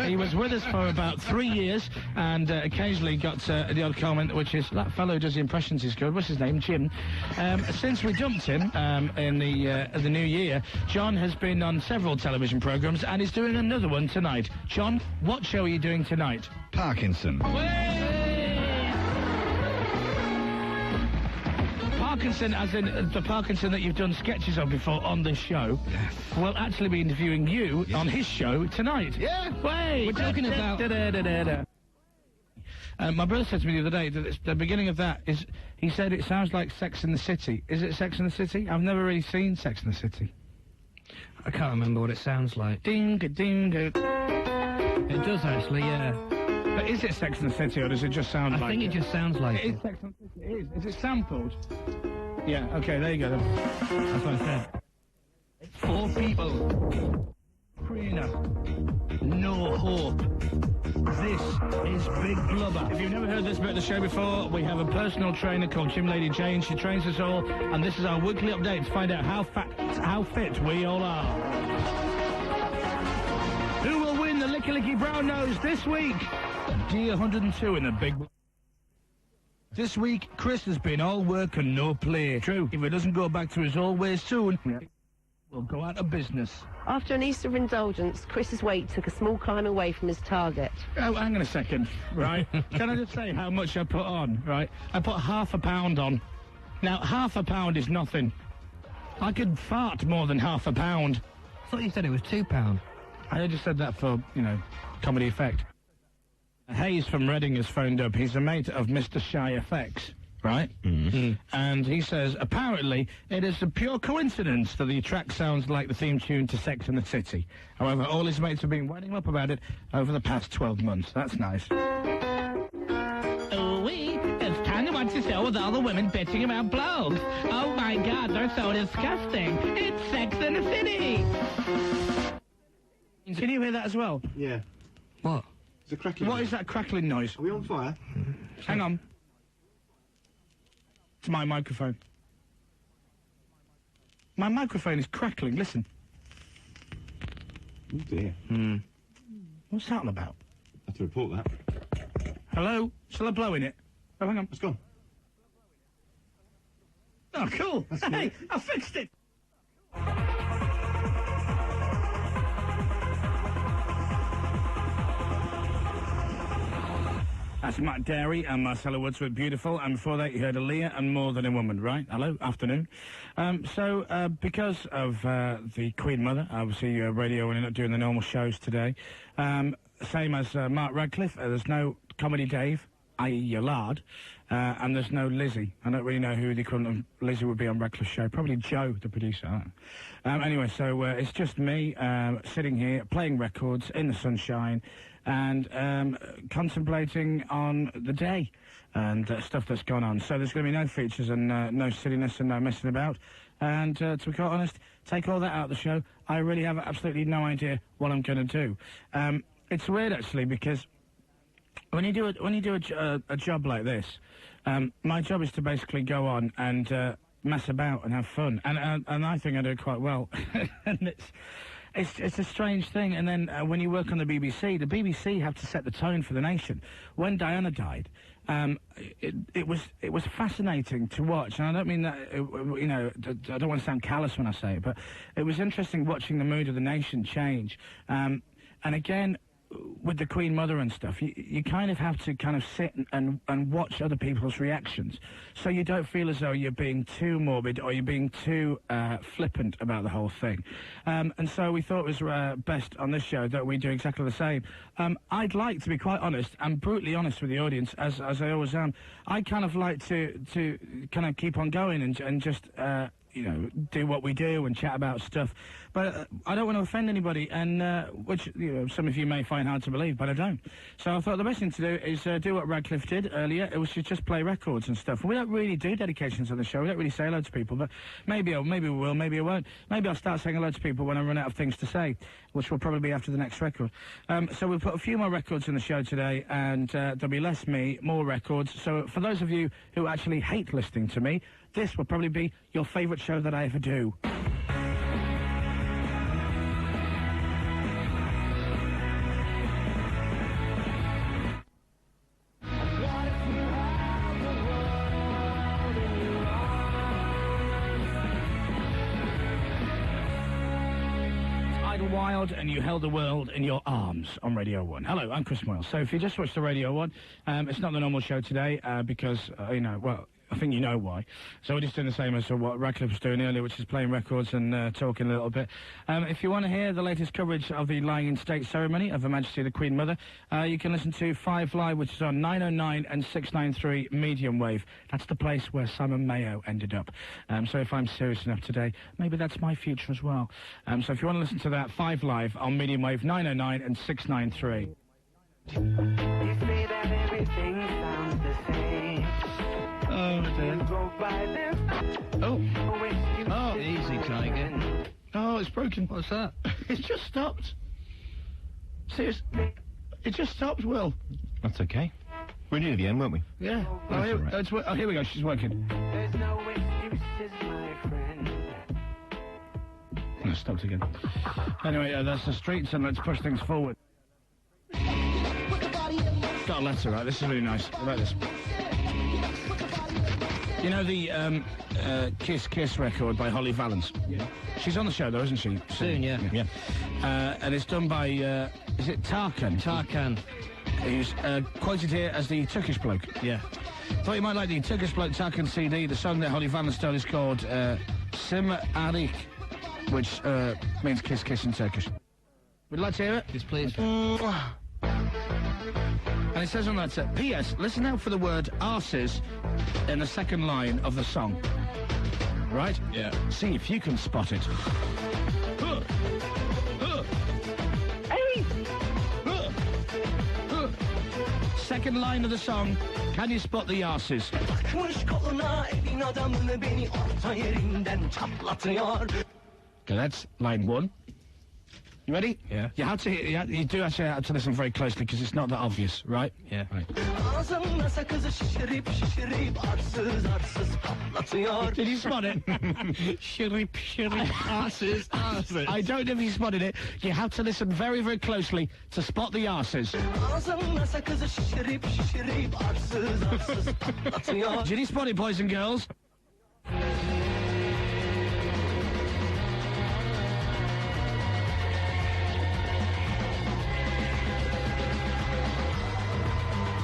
He was with us for about 3 years, and occasionally got the odd comment, which is, that fellow who does the impressions is good. What's his name? Jim. Since we dumped him in the new year, John has been on several television programmes, and is doing another one tonight. John, what show are you doing tonight? Parkinson. Parkinson, as in the Parkinson that you've done sketches of before on this show, will actually be interviewing you on his show tonight. Yeah. Wait, we're talking about... my brother said to me the other day that the beginning of that is, he said it sounds like Sex and the City. Is it Sex and the City? I've never really seen Sex and the City. I can't remember what it sounds like. Ding-a-ding-a. It does actually, yeah. But is it Sex and the City, or does it just sound like I think it just sounds like it. It is Sex and the City, it is. Is it sampled? Yeah, okay, there you go then. That's what I said. 4 people. Prina. No hope. This is Big Blubber. If you've never heard this bit of the show before, we have a personal trainer called Gym Lady Jane. She trains us all, and this is our weekly update to find out how fit we all are. Who will win the Licky Licky Brown Nose this week? D102 in the Big Blubber. This week, Chris has been all work and no play. True. If he doesn't go back to his old ways soon, we'll go out of business. After an Easter of indulgence, Chris's weight took a small climb away from his target. Oh, hang on a second, right? Can I just say how much I put on, right? I put ½ a pound on. Now, ½ a pound is nothing. I could fart more than ½ a pound. I thought you said it was £2. I just said that for, you know, comedy effect. Hayes from Reading has phoned up. He's a mate of Mr. Shy FX, right? Mm-hmm. And he says, apparently, it is a pure coincidence that the track sounds like the theme tune to Sex and the City. However, all his mates have been winding up about it over the past 12 months. That's nice. Oh, it's time to watch the show with all the women bitching about blokes. Oh, my God, they're so disgusting. It's Sex and the City. Can you hear that as well? Yeah. What? It's a crackling. What is that crackling noise? Are we on fire? Hang on. It's my microphone. My microphone is crackling, listen. Oh dear. What's that all about? I have to report that. Hello? Shall I blow in it? Oh, hang on. It's gone. Oh, cool. Hey, I fixed it. That's Matt Darey and Marcella Woods with Beautiful, and before that you heard Aaliyah and More Than a Woman, right? Hello, afternoon. Because of the Queen Mother, obviously radio, we're not doing the normal shows today, same as Mark Radcliffe, there's no Comedy Dave, i.e. your lard, and there's no Lizzie. I don't really know who the equivalent of Lizzie would be on Radcliffe's show. Probably Joe, the producer. Anyway, so it's just me sitting here, playing records in the sunshine, and contemplating on the day and stuff that's gone on. So there's going to be no features and no silliness and no messing about. And to be quite honest, take all that out of the show. I really have absolutely no idea what I'm going to do. It's weird actually, because when you do a job like this, my job is to basically go on and mess about and have fun, and I think I do it quite well. And it's a strange thing. And then when you work on the BBC have to set the tone for the nation. When Diana died, it was fascinating to watch, and I don't mean that, you know, I don't want to sound callous when I say it, but it was interesting watching the mood of the nation change. And again, with the Queen Mother and stuff, you kind of have to kind of sit and watch other people's reactions, so you don't feel as though you're being too morbid or you're being too flippant about the whole thing. And so we thought it was best on this show that we do exactly the same. I'd like to be quite honest and brutally honest with the audience, as I always am. I kind of like to kind of keep on going and just you know, do what we do and chat about stuff, but I don't want to offend anybody, and which, you know, some of you may find hard to believe, but I don't. So I thought the best thing to do is do what Radcliffe did earlier. It was to just play records and stuff. We don't really do dedications on the show. We don't really say hello to people, but maybe we will, maybe I won't. Maybe I'll start saying hello to people when I run out of things to say, which will probably be after the next record. So we'll put a few more records in the show today, and there'll be less me, more records. So for those of you who actually hate listening to me, this will probably be your favourite show that I ever do. Wild, and you held the world in your arms on Radio 1. Hello, I'm Chris Moyles. So if you just watched the Radio 1, it's not the normal show today because, you know, well, I think you know why. So we're just doing the same as what Radcliffe was doing earlier, which is playing records and talking a little bit. If you want to hear the latest coverage of the lying in state ceremony of Her Majesty the Queen Mother, you can listen to 5 Live, which is on 909 and 693 medium wave. That's the place where Simon Mayo ended up. So if I'm serious enough today, maybe that's my future as well. So if you want to listen to that, 5 Live on medium wave 909 and 693. You say that everything sounds the same. Oh, dear. Oh, easy, Tiger. Oh, it's broken. What's that? It's just stopped. Seriously, it just stopped, Will. That's okay. We're near the end, weren't we? Yeah. That's all right. Here we go. She's working. There's no excuses, my friend. No, stopped again. Anyway, that's the streets, and let's push things forward. Got a letter, right? This is really nice. I like this. You know the Kiss Kiss record by Holly Valance? Yeah. She's on the show, though, isn't she? Soon, yeah. Yeah. And it's done by, is it Tarkan? Tarkan. He's quoted here as the Turkish bloke. Yeah. Thought you might like the Turkish bloke Tarkan CD. The song that Holly Valance done is called Sim Arik, which means kiss kiss in Turkish. Would you like to hear it? Yes, please. And it says on that, P.S. Listen out for the word arses in the second line of the song. Right? Yeah. See if you can spot it. Hey! Second line of the song, can you spot the arses? Okay, that's line 1. You ready? Yeah. You do actually have to listen very closely because it's not that obvious, right? Yeah. Right. Did you spot it? Shirip, arses. I don't know if you spotted it. You have to listen very, very closely to spot the arses. Did you spot it, boys and girls?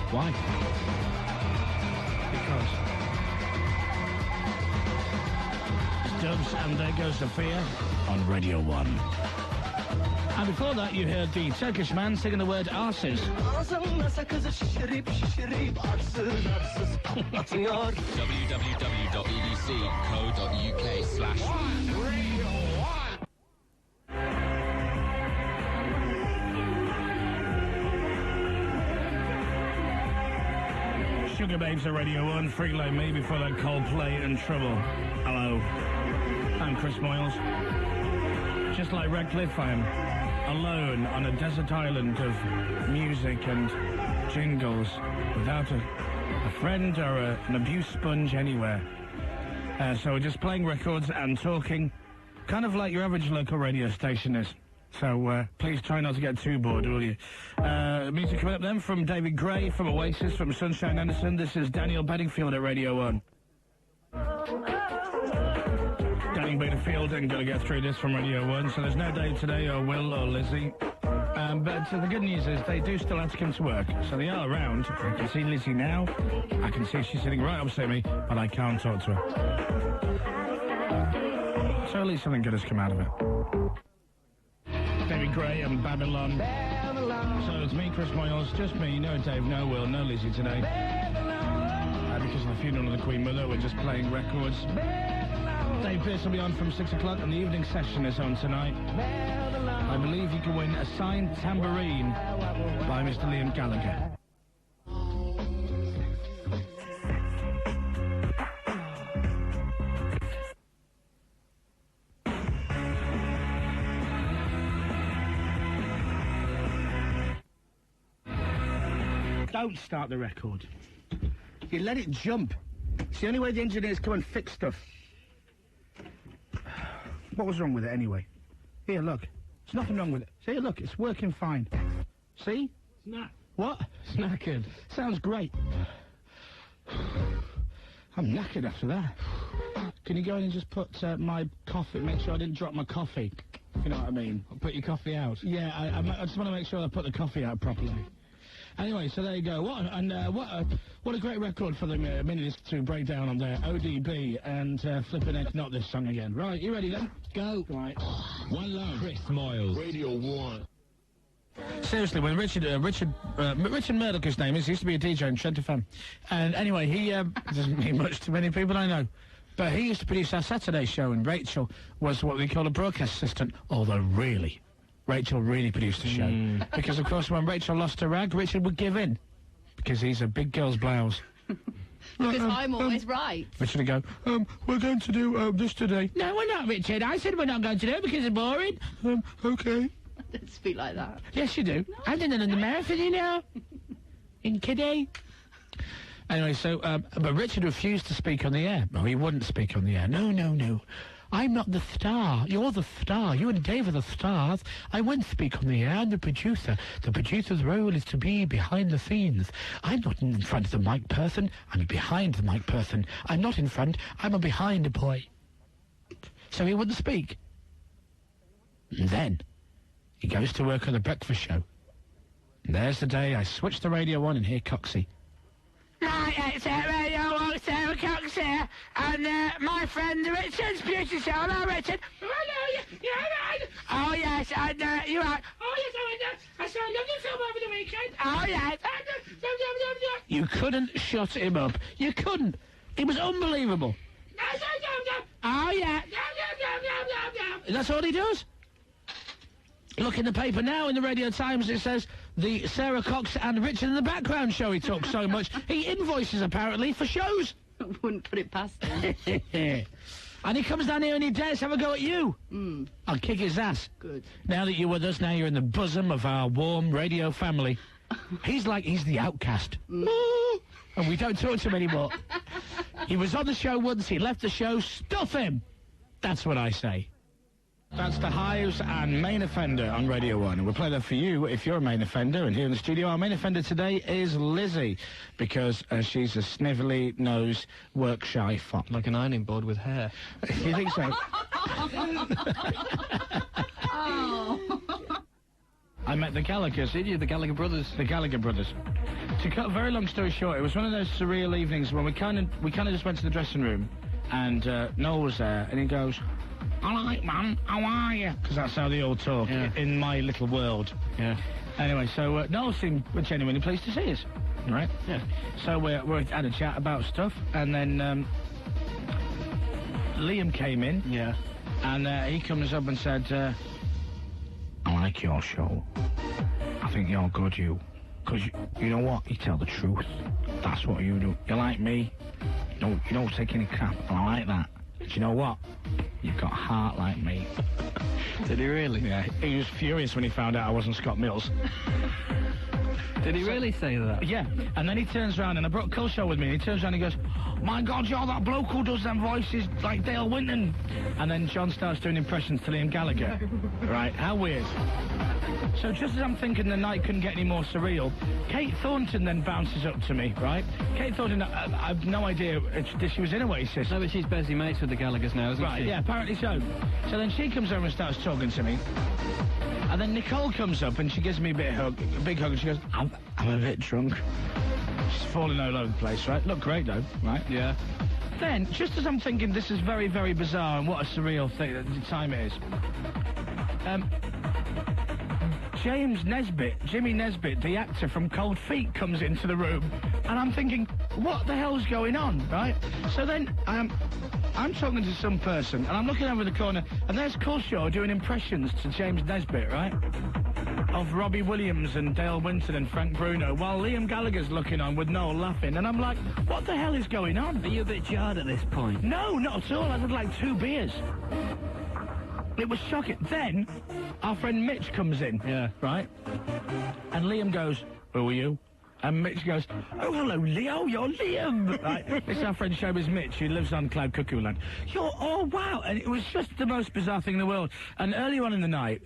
Why? Because it's Dubs and There Goes Sophia on Radio 1. And before that, you heard the Turkish man singing the word arses. www.bbc.co.uk/Radio1. Sugar Babes at Radio 1, Freak Like Me before that Coldplay and Trouble. Hello, I'm Chris Moyles. Just like Redcliffe, I am alone on a desert island of music and jingles without a friend or an abuse sponge anywhere. So we're just playing records and talking, kind of like your average local radio station is. So please try not to get too bored, will you? Music coming up then from David Gray, from Oasis, from Sunshine Anderson. This is Daniel Bedingfield at Radio 1. Daniel Bedingfield, and got to get through this from Radio 1. So there's no Dave today, or Will, or Lizzie. But the good news is they do still have to come to work. So they are around. I can see Lizzie now. I can see she's sitting right opposite me, but I can't talk to her. So at least something good has come out of it. David Gray and Babylon. So it's me, Chris Moyles, just me, no Dave, no Will, no Lizzie today. Because of the funeral of the Queen Mother, we're just playing records. Dave Pearce will be on from 6 o'clock, and the evening session is on tonight. I believe you can win a signed tambourine by Mr. Liam Gallagher. Don't start the record. You let it jump. It's the only way the engineers come and fix stuff. What was wrong with it anyway? Here, look. There's nothing wrong with it. See, look, it's working fine. See? What? Knackered. Sounds great. I'm knackered after that. Can you go in and just put my coffee, make sure I didn't drop my coffee, if you know what I mean? I'll put your coffee out. Yeah, I just want to make sure I put the coffee out properly. Anyway, so there you go. What a great record for the minutes to break down on there. ODB and Flippin' Heck, not this song again. Right, you ready then? Go. Right. One love. Chris Moyles. Radio 1. Seriously, when Richard Murdoch, his name is, he used to be a DJ in Trent FM. And anyway, he doesn't mean much to many people I know. But he used to produce our Saturday show, and Rachel was what we call a broadcast assistant, although really... Rachel really produced the show. Because, of course, when Rachel lost her rag, Richard would give in. Because he's a big girl's blouse. Because I'm always right. Richard would go, we're going to do this today. No, we're not, Richard. I said we're not going to do it because it's boring. Okay. Don't speak like that. Yes, you do. No. I've done it in the marathon, you know. In Kiddie. Anyway, so, but Richard refused to speak on the air. No, he wouldn't speak on the air. No, no, no. I'm not the star. You're the star. You and Dave are the stars. I won't speak on the air. I'm the producer. The producer's role is to be behind the scenes. I'm not in front of the mic person. I'm behind the mic person. I'm not in front. I'm a behind boy. So he wouldn't speak. And then he goes to work on the breakfast show. And there's the day I switch the radio on and hear Coxie. Right, it's Radio 1, Sarah Cox here, and my friend Richard's beauty show. Hello, Richard. Hello, you're right. Oh, yes, and you're right. Oh, yes, I saw a lovely film over the weekend. Oh, yes. You couldn't shut him up. You couldn't. It was unbelievable. No. Oh, yeah. No. That's all he does. Look in the paper now, in the Radio Times, it says the Sarah Cox and Richard in the Background show he talks so much. He invoices, apparently, for shows. I wouldn't put it past him. And he comes down here and he dares have a go at you. I'll kick his ass. Good. Now that you're with us, now you're in the bosom of our warm radio family. He's the outcast. And we don't talk to him anymore. He was on the show once, he left the show, stuff him! That's what I say. That's the Hives and Main Offender on Radio 1. And we'll play that for you if you're a main offender. And here in the studio, our main offender today is Lizzie, because she's a snivelly nose, work-shy fop. Like an ironing board with hair. You think so? I met the Gallaghers. Did you? The Gallagher brothers? The Gallagher brothers. To cut a very long story short, it was one of those surreal evenings when we kind of just went to the dressing room, and Noel was there, and he goes, "All right, man, how are you?" Because that's how they all talk in my little world. Yeah. Anyway, so Noel seemed genuinely pleased to see us, right? Yeah. So we had a chat about stuff, and then Liam came in. Yeah. And he comes up and said, "I like your show. I think you're good, you. Because you know what? You tell the truth. That's what you do. You're like me. You don't take any crap. And I like that. But you know what? You've got a heart like me." Did he really? Yeah. He was furious when he found out I wasn't Scott Mills. Did he really say that? Yeah. And then he turns around, and I brought Culshaw with me, and he turns around and he goes, "My God, you're that bloke who does them voices like Dale Winton." And then John starts doing impressions to Liam Gallagher. Right, how weird. So just as I'm thinking the night couldn't get any more surreal, Kate Thornton then bounces up to me, right? Kate Thornton, I've no idea if she was in Oasis. No, but she's busy mates with the Gallaghers now, isn't she? Right, yeah, apparently so. So then she comes over and starts talking to me. And then Nicole comes up and she gives me a big hug, and she goes, I'm a bit drunk. She's falling all over the place, right? Look great, though, right? Yeah. Then, just as I'm thinking this is very, very bizarre and what a surreal time it is, Jimmy Nesbitt, the actor from Cold Feet, comes into the room, and I'm thinking, what the hell's going on, right? So then, I'm talking to some person, and I'm looking over the corner, and there's Culshaw doing impressions to James Nesbitt, right? Of Robbie Williams and Dale Winton and Frank Bruno, while Liam Gallagher's looking on with Noel laughing, and I'm like, what the hell is going on? Are you a bit jarred at this point? No, not at all. I had like 2 beers. It was shocking. Then, our friend Mitch comes in. Yeah. Right? And Liam goes, "Who are you?" And Mitch goes, "Oh, hello, Leo, you're Liam." Right? This is our friend Showbiz Mitch, who lives on Cloud Cuckoo Land. Oh, wow. And it was just the most bizarre thing in the world. And earlier on in the night,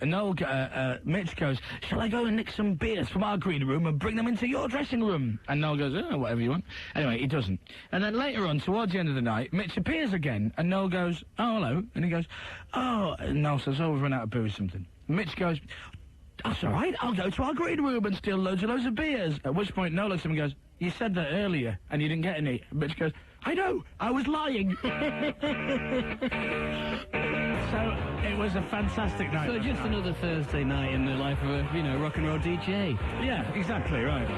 Mitch goes, "Shall I go and nick some beers from our green room and bring them into your dressing room?" And Noel goes, "Oh, whatever you want." Anyway, he doesn't. And then later on, towards the end of the night, Mitch appears again, and Noel goes, "Oh, hello." And he goes, "Oh," and Noel says, "Oh, we've run out of booze or something." Mitch goes, "That's all right, I'll go to our green room and steal loads of beers." At which point Noel looks at him and goes, "You said that earlier and you didn't get any." Mitch goes, "I know, I was lying." So it was a fantastic night. So just another Thursday night in the life of a, rock and roll DJ. Yeah, exactly, right.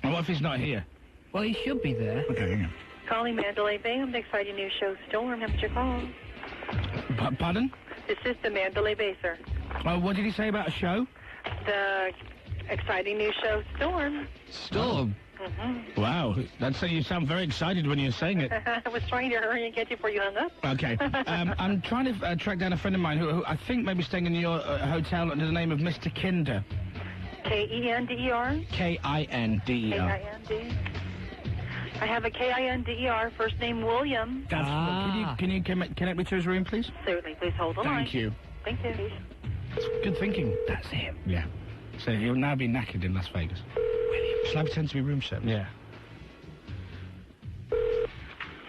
And what if he's not here? Well, he should be there. Okay, hang on. Calling Mandalay Bay on the exciting new show Storm. How much your call? Pardon? This is the Mandalay Bay, sir. Oh, what did he say about a show? The exciting new show Storm. Storm? Mm-hmm. Wow, you sound very excited when you're saying it. I was trying to hurry and get you before you hung up. Okay. I'm trying to track down a friend of mine who I think may be staying in your hotel under the name of Mr. Kinder. K-E-N-D-E-R? K-I-N-D-E-R. K-I-N-D. I have a K-I-N-D-E-R, first name William. That's Can you connect me to his room, please? Certainly, please hold the line. Thank you. Thank you. Good thinking. That's him. Yeah. So he'll now be knackered in Las Vegas. William. Shall I pretend to be room service? Yeah.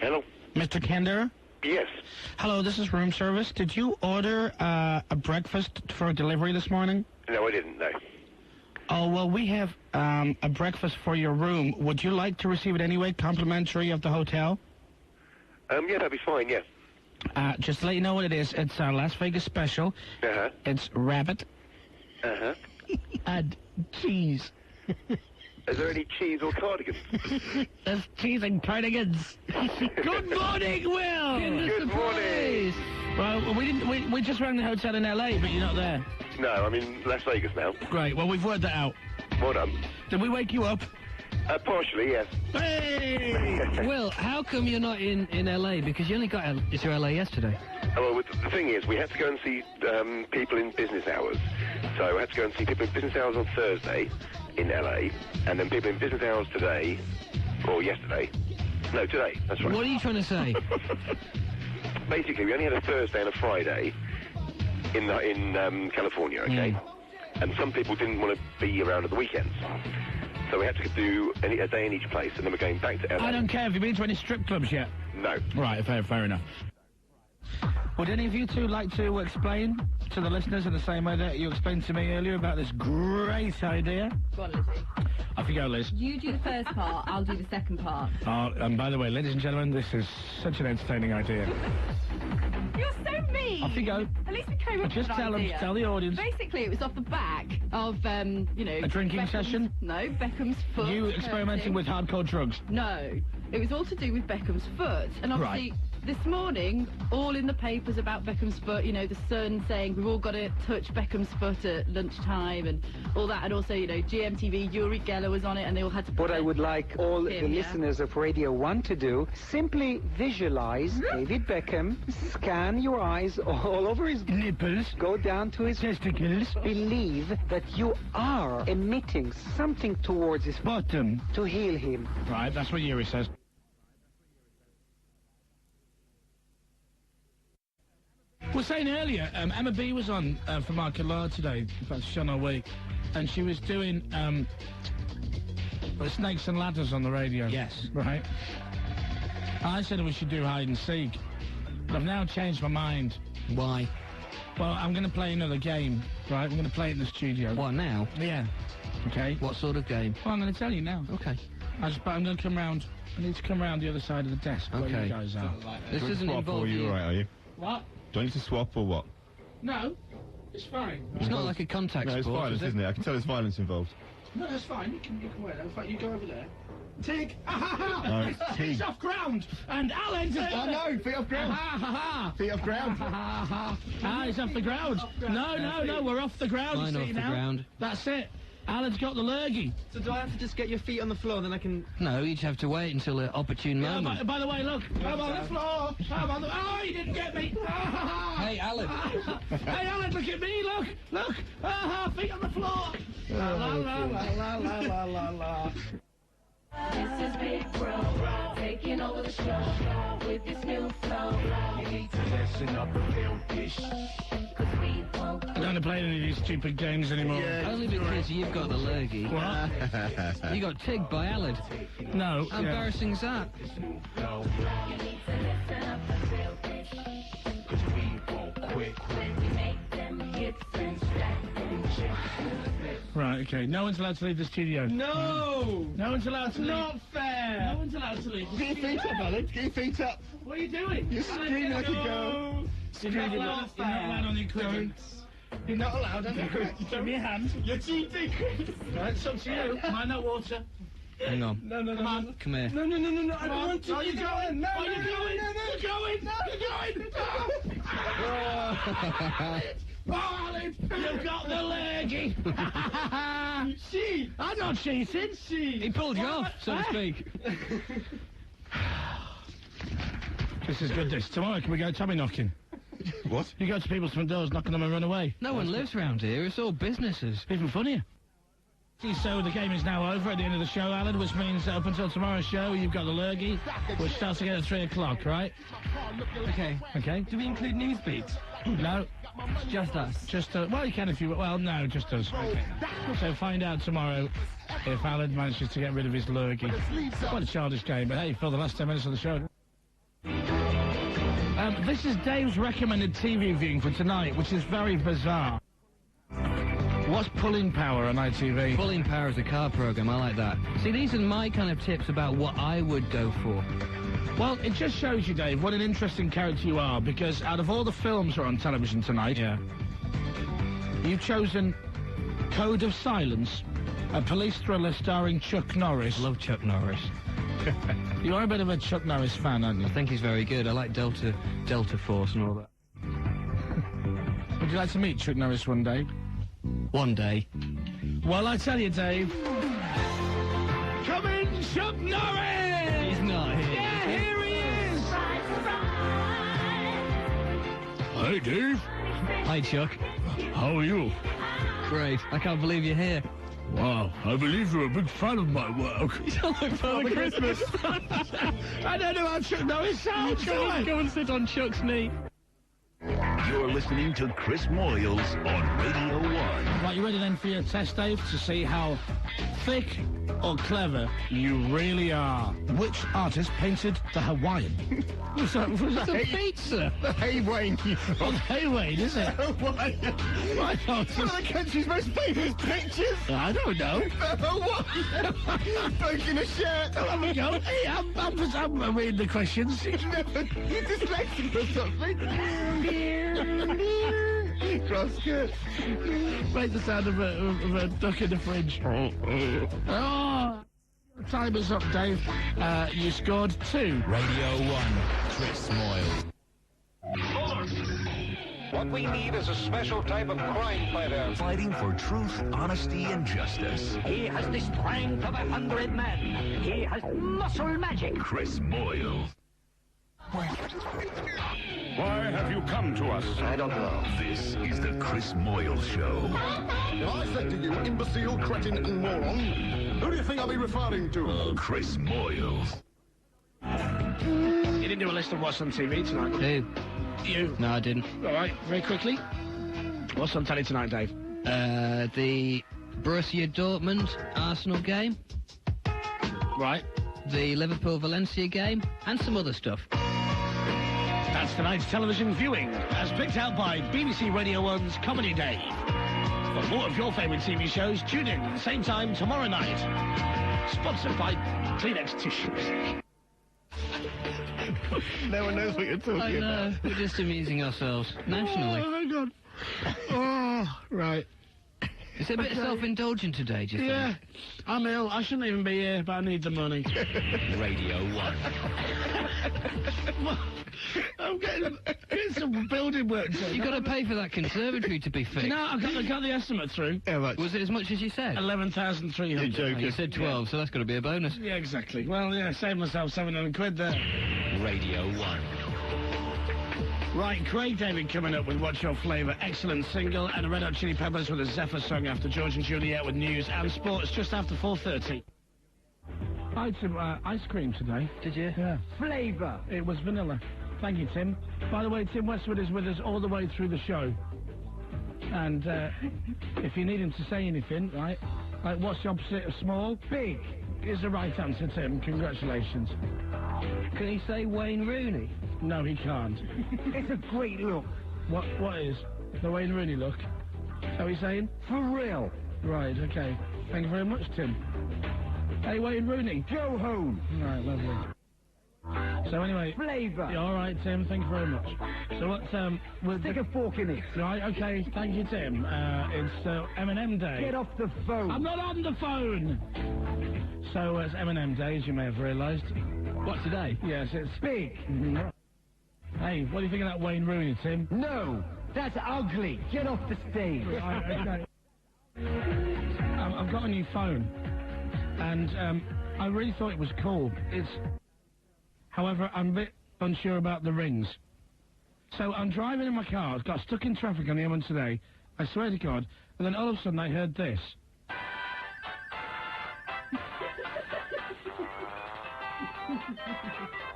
Hello. Mr. Kinder? Yes. Hello, this is room service. Did you order a breakfast for delivery this morning? No, I didn't, no. Oh, well, we have a breakfast for your room. Would you like to receive it anyway, complimentary of the hotel? Yeah, that'd be fine, yeah. Just to let you know what it is, it's our Las Vegas special. Uh-huh. It's rabbit. Uh-huh. And cheese. Is there any cheese or cardigans? There's cheese and cardigans. Good morning, Will! Good morning! Well, we just rang the hotel in L.A., but you're not there. No, I'm in Las Vegas now. Great, well, we've worked that out. Well done. Did we wake you up? Partially, yes. Hey! Will, how come you're not in LA? Because you only got to LA yesterday. Oh, well, the thing is, we had to go and see people in business hours. So I had to go and see people in business hours on Thursday in LA, and then people in business hours today, or yesterday. No, today, that's right. What are you trying to say? Basically, we only had a Thursday and a Friday in California, okay? And some people didn't want to be around at the weekends. So we had to do a day in each place, and then we're going back to LA. I don't care. Have you been to any strip clubs yet? No. Right, fair enough. Would any of you two like to explain to the listeners in the same way that you explained to me earlier about this great idea? Go on, Lizzie. Off you go, Liz. You do the first part, I'll do the second part. And by the way, ladies and gentlemen, this is such an entertaining idea. You're so mean. Off you go. At least we came up Just with an idea. tell the audience. Basically, it was off the back of, you know... A drinking session? No, Beckham's foot. You experimenting with hardcore drugs? No. It was all to do with Beckham's foot. And obviously... Right. This morning, all in the papers about Beckham's foot, you know, the Sun saying we've all got to touch Beckham's foot at lunchtime and all that, and also, you know, GMTV, Uri Geller was on it, and they all had to... What I would like all the listeners of Radio 1 to do, simply visualize David Beckham, scan your eyes all over his nipples, go down to his testicles, believe that you are emitting something towards his bottom to heal him. Right, that's what Yuri says. We were saying earlier, Emma B was on for Market Lard today. In fact, she's on our week. And she was doing Snakes and Ladders on the radio. Yes. Right? I said we should do hide and seek. But I've now changed my mind. Why? Well, I'm going to play another game, right? I'm going to play it in the studio. What, now? Yeah. Okay. What sort of game? Well, I'm going to tell you now. Okay. But I'm going to come round. I need to come round the other side of the desk where you guys are. This doesn't involve you. All right, are you? What? Do I need to swap or what? No, it's fine. It's not like a contact sport. No, it's violence, isn't it? I can tell there's violence involved. No, that's fine. You can wear that. In fact, you go over there. Tig! No, it's Tig. It's off ground! And Alan's... I know, feet off ground. Feet off ground. It's off the ground. No, we're off the ground. Fine, off the ground. That's it. Alan's got the lurgy. So do I have to just get your feet on the floor, then I can... No, you just have to wait until an opportune moment. By the way, look. I'm on the floor. Oh, you didn't get me. Hey, Alan. Hey, Alan, look at me, look. Look. Feet on the floor. La, la, la, la, la, la, la, la. This is Big Bro, taking over the show with this new flow. You need to listen up and feel this. I don't want to play any of these stupid games anymore. Yeah, only because you've got the lurgy. What? You got tigged by Alad. No. How embarrassing is that? You need to listen up and feel this. Cause we won't quit when we make them hits and stack them chips. Right, okay. No one's allowed to leave the studio. No! No one's allowed to leave. Not fair! No one's allowed to leave. Get your feet up, Alan. Get your feet up. What are you doing? You're screaming like a girl. You're not allowed on the equipment. You're not allowed on the equipment. Give me a hand. You're cheating! Right, it's up to you. Mind that water. Hang on. No. Come on. Come here. No, I don't want to. No, you're going. No, you're going. You're going. You're going. Oh, Alan, you've got the lurgy. She. I'm not cheating. He pulled you off, so to speak. This is good, this. Tomorrow, can we go Tommy knocking? What? You go to people's front doors, knock on them and run away. No one lives round here. It's all businesses. Even funnier. So the game is now over at the end of the show, Alan, which means up until tomorrow's show, you've got the lurgy, which starts again at 3 o'clock, right? Okay. Okay. Do we include news beats? No. It's just us. Well, you can if you... Well, no, just us. Okay. So find out tomorrow if Alan manages to get rid of his lurgy. What a childish game, but hey, for the last 10 minutes of the show... this is Dave's recommended TV viewing for tonight, which is very bizarre. What's Pulling Power on ITV? Pulling Power is a car program. I like that. See, these are my kind of tips about what I would go for. Well, it just shows you, Dave, what an interesting character you are, because out of all the films that are on television tonight, you've chosen Code of Silence, a police thriller starring Chuck Norris. Love Chuck Norris. You are a bit of a Chuck Norris fan, aren't you? I think he's very good. I like Delta Force and all that. Would you like to meet Chuck Norris one day? One day. Well, I tell you, Dave. Coming in Chuck Norris! He's not here. Yeah, here he is! Hey, Dave. Hi, Chuck. How are you? Great. I can't believe you're here. Wow, I believe you're a big fan of my work. You sound like Father Christmas. I don't know how Chuck Norris sounds. Go and sit on Chuck's knee. You're listening to Chris Moyles on Radio 1. Right, you ready then for your test, Dave, to see how thick or clever you really are? Which artist painted the Hawaiian? Was that It's a pizza. The Haywayne. Oh, Haywayne, is it? Hawaiian. Why not? One of the country's most famous pictures. I don't know. Hawaiian. Bloke in a shirt. I'll have a go. Hey, I'm reading the questions. You're dyslexic or something. Cross-skirt. Make the sound of a duck in the fridge. Oh, timer's up, Dave. You scored 2. Radio 1, Chris Moyles. What we need is a special type of crime fighter. Fighting for truth, honesty, and justice. He has the strength of 100 men. He has muscle magic. Chris Moyles. Why have you come to us? I don't know. This is the Chris Moyles Show. I said to you, imbecile, cretin, and moron. Who do you think I'll be referring to? Chris Moyles. You didn't do a list of what's on TV tonight. Who? You. No, I didn't. All right, very quickly. What's on telly tonight, Dave? The Borussia Dortmund Arsenal game. Right. The Liverpool-Valencia game. And some other stuff. That's tonight's television viewing, as picked out by BBC Radio 1's Comedy Day. For more of your favourite TV shows, tune in at the same time tomorrow night. Sponsored by Kleenex tissues. No one knows what you're talking I know. We're just amusing ourselves. Nationally. Oh, my God. Oh, right. Is it a bit self-indulgent today, do you Yeah. think? I'm ill. I shouldn't even be here, but I need the money. Radio 1. I'm getting some building work done. You've got to pay for that conservatory to be fixed. No, I got the estimate through. How much? Was it as much as you said? 11,300. You're joking. You said 12, so that's got to be a bonus. Yeah, exactly. Well, yeah, saved myself 700 quid there. Radio 1. Right, Craig David coming up with What's Your Flavour? Excellent single, and Red Hot Chili Peppers with a Zephyr song after George and Juliet with news and sports just after 4:30. I had some ice cream today. Did you? Yeah. Flavour. It was vanilla. Thank you, Tim. By the way, Tim Westwood is with us all the way through the show. And if you need him to say anything, right, like what's the opposite of small? Big is the right answer, Tim. Congratulations. Can he say Wayne Rooney? No, he can't. It's a great look. What is? The Wayne Rooney look? Is that what he's saying? For real. Right, okay. Thank you very much, Tim. Hey, Wayne Rooney. Go home. Right, lovely. So anyway... Flavour. Yeah, all right, Tim, thank you very much. So what, we'll... Stick a fork in it. Right, okay, thank you, Tim. It's M&M Day. Get off the phone. I'm not on the phone! So it's M&M Day, as you may have realised. What, today? Yes, it's... Big. Hey, what do you think of that Wayne Rooney, Tim? No, that's ugly. Get off the stage. Right, okay. I've got a new phone, and I really thought it was cool. However, I'm a bit unsure about the rings. So I'm driving in my car, got stuck in traffic on the M1 today, I swear to God, and then all of a sudden I heard this.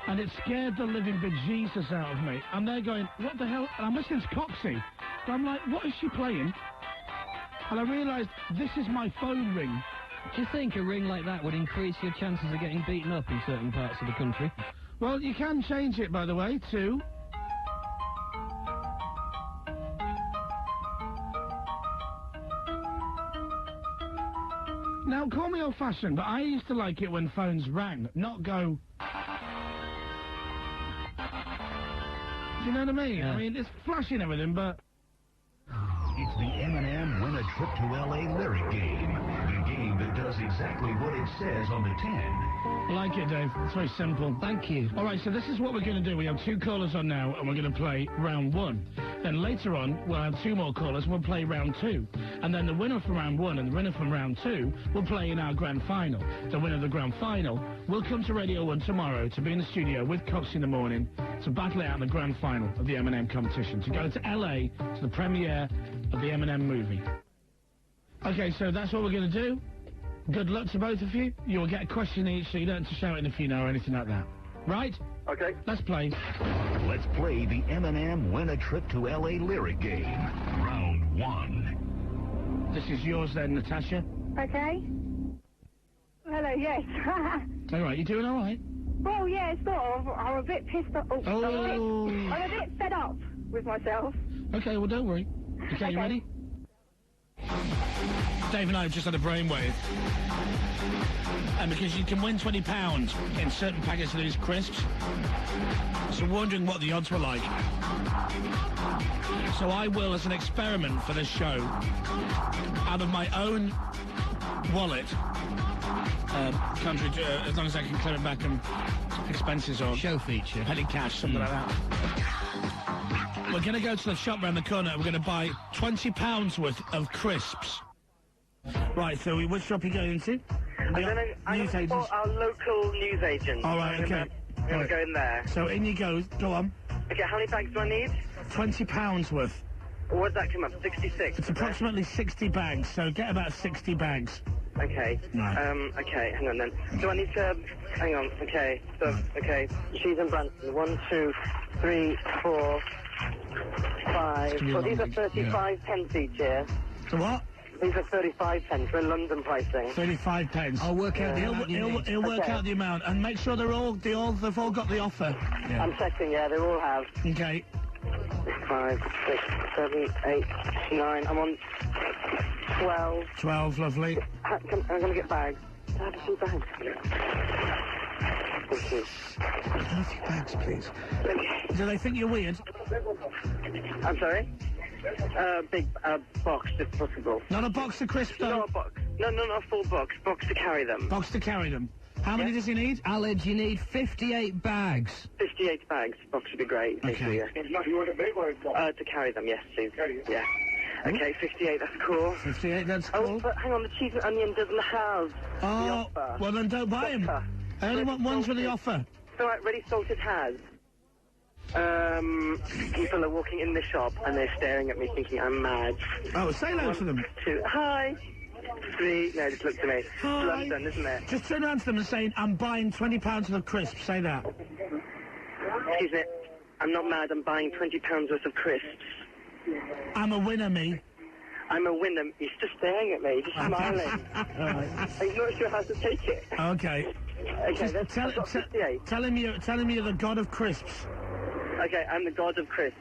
And it scared the living bejesus out of me. And they're going, what the hell? And I'm listening to Coxie. So I'm like, what is she playing? And I realised this is my phone ring. Do you think a ring like that would increase your chances of getting beaten up in certain parts of the country? Well, you can change it, by the way, to... Now, call me old-fashioned, but I used to like it when phones rang, not go... Do you know what I mean? Yeah. I mean, it's flashy and everything, but... It's the M&M Win a Trip to L.A. lyric game. The game that does exactly what it says on the tin. I like it, Dave. It's very simple. Thank you. All right, so this is what we're going to do. We have 2 callers on now, and we're going to play round 1. Then later on, we'll have 2 more callers and we'll play round 2. And then the winner from round 1 and the winner from round 2 will play in our grand final. The winner of the grand final will come to Radio 1 tomorrow to be in the studio with Cox in the morning to battle it out in the grand final of the M&M competition, to go to LA to the premiere of the M&M movie. Okay, so that's what we're going to do. Good luck to both of you. You'll get a question each, so you don't have to shout in if you know or anything like that. Right? Okay. Let's play. Let's play the M&M Win a Trip to L.A. lyric game. Round 1. This is yours then, Natasha. Okay. Hello, yes. All right, you doing all right? Well, yeah, sort of. I'm a bit pissed off. Oh. I'm a bit fed up with myself. Okay, well, don't worry. Okay, you ready? Dave and I have just had a brainwave. And because you can win £20 in certain packets of these crisps, so wondering what the odds were like. So I will, as an experiment for this show, out of my own wallet, as long as I can clear it back and expenses or show feature, petty cash, something like that. We're going to go to the shop round the corner. We're going to buy £20 worth of crisps. Right, so which shop are you going into? I'm going to support our local newsagent. All right, okay. I'm going to go in there. So in you go. Go on. Okay, how many bags do I need? £20 worth. What does that come up? 66? It's approximately 60 bags, so get about 60 bags. Okay. Right. Okay, hang on then. Do I need to... Hang on, okay. So, okay. Cheese and Branston. 1, 2, 3, 4, 5. Well, these are 35 pence each here. So what? These are 35 pence. We're London pricing. 35 pence. I'll work out the amount. He'll work out the amount and make sure they've all got the offer. Yeah. I'm checking, yeah, they all have. Okay. 5, 6, 7, 8, 9. I'm on 12. 12, lovely. I'm going to get bags. I have a few bags. Thank you. Have a few bags, please. Do they think you're weird? I'm sorry? Big box, if possible. Not a box of crisps, though? Not a box. No, not a full box. Box to carry them. Box to carry them. How many does he need? Aled, you need 58 bags. 58 bags. Box would be great. Thank you, yeah. To carry them, yes, please. Yeah. Okay, 58, that's cool. 58, that's cool. Oh, but hang on, the cheese and onion doesn't have the offer. Well then don't buy them. I only want ones with the offer. It's alright, Ready Salted has. People are walking in the shop and they're staring at me thinking I'm mad. Oh, say hello to them. 1, 2, hi. 3, no, just look to me. Hi. London, isn't it? Just turn around to them and say, I'm buying £20 of crisps. Say that. Excuse me. I'm not mad, I'm buying £20 worth of crisps. I'm a winner, me. I'm a winner. He's just staring at me, just smiling. I'm not sure how to take it. Okay. Okay, that's got 58. Tell him you're the god of crisps. Okay, I'm the god of crisps.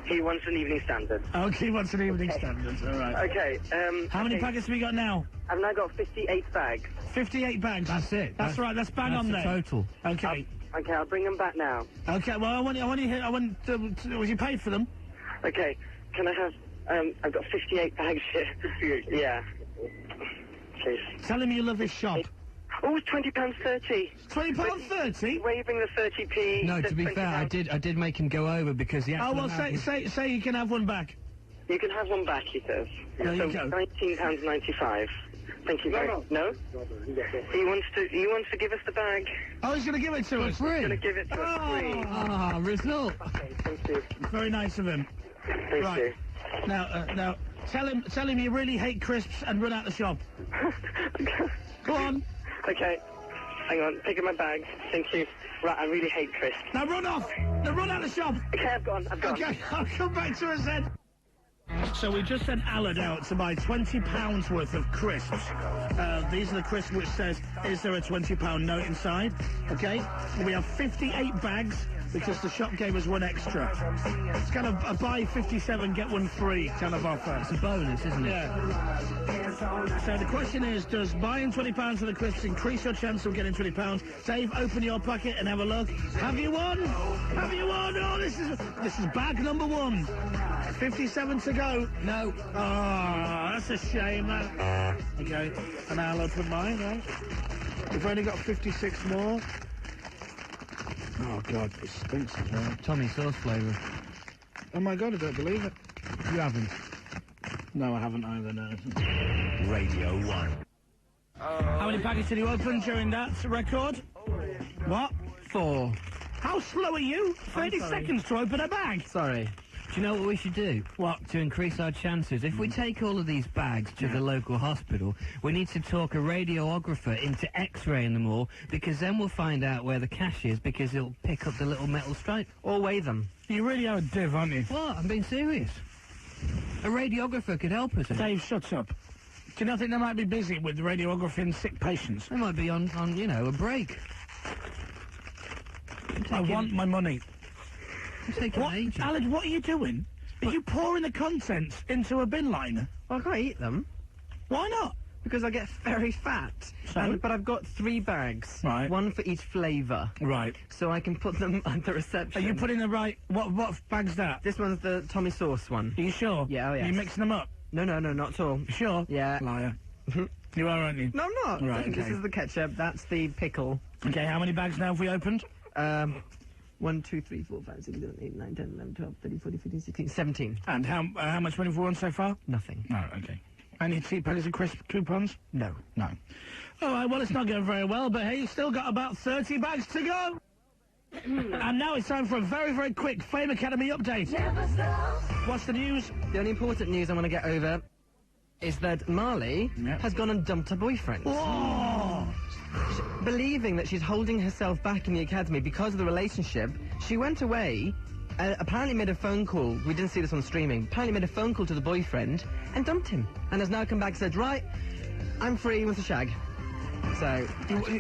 He wants an evening standard. Okay, he wants an evening standard. All right. Okay. How many packets have we got now? I've now got 58 bags. 58 bags. That's it. That's right. That's bang on there. Total. Okay. Okay, I'll bring them back now. Okay. Well, I want was you paid for them? Okay. Can I have? I've got 58 bags here. 58. Yeah. Please. Tell him you love his shop. Oh, it's £20.30. £20.30? Waiving the 30p. No, to be fair, I did make him go over because he. Oh well, say you can have one back. You can have one back, he says. There you go. £19.95. Thank you very much. No? He wants to give us the bag. Oh, he's going to give it to us. Free. He's going to give it to us free. Ah, result. Okay, thank you. Very nice of him. Thank you. Now, tell him you really hate crisps and run out the shop. Go on. Okay. Hang on, taking my bags. Thank you. Right, I really hate crisps. Now run off! Now run out the shop! Okay, I've gone. Okay, I'll come back to us then. So we just sent Aled out to buy £20 worth of crisps. These are the crisps which says, is there a £20 note inside? Okay? We have 58 bags because the shop gave us one extra. It's kind of a buy 57, get one free kind of offer. It's a bonus, isn't it? Yeah. So the question is, does buying £20 of the crisps increase your chance of getting £20? Dave, open your packet and have a look. Have you won? Have you won? Oh, this is bag number 1. 57 to go. No. Oh, that's a shame, that. Okay, and I'll open mine, right? We've only got 56 more. Oh, God, it stinks as well. Tommy sauce flavour. Oh my God, I don't believe it. You haven't? No, I haven't either, no. Radio 1. How many packets did you open during that record? What? 4. How slow are you? 30 seconds to open a bag. Sorry. Do you know what we should do? What? To increase our chances. If we take all of these bags to the local hospital, we need to talk a radiographer into X-raying them all, because then we'll find out where the cash is, because it'll pick up the little metal stripe. Or weigh them. You really are a div, aren't you? What? I'm being serious. A radiographer could help us. Dave, shut up. Do you not think they might be busy with radiographing sick patients? They might be on you know, a break. I want my money. What? Alan, what are you doing? Are you pouring the contents into a bin liner? Well, I can't eat them. Why not? Because I get very fat. So? But I've got 3 bags. Right. One for each flavour. Right. So I can put them at the reception. Are you putting the right... What bag's that? This one's the Tommy Sauce one. Are you sure? Yeah, oh yeah. Are you mixing them up? No, not at all. You sure? Yeah. Liar. You are, aren't you? No, I'm not. Right, okay. This is the ketchup. That's the pickle. Okay, how many bags now have we opened? 1, 2, 3, 4, 5, 6, 7, 8, 9, 10, 11, 12, 13, 14, 15, 16, 17. And how much money have we won so far? Nothing. No, okay. Any cheap packets of crisp coupons? No. No. All right, well, it's not going very well, but hey, you've still got about 30 bags to go. And now it's time for a very, very quick Fame Academy update. What's the news? The only important news I want to get over is that Marley has gone and dumped her boyfriend. Whoa! Believing that she's holding herself back in the academy because of the relationship, she went away, apparently made a phone call, we didn't see this on streaming, apparently made a phone call to the boyfriend and dumped him. And has now come back and said, right, I'm free with the shag. So...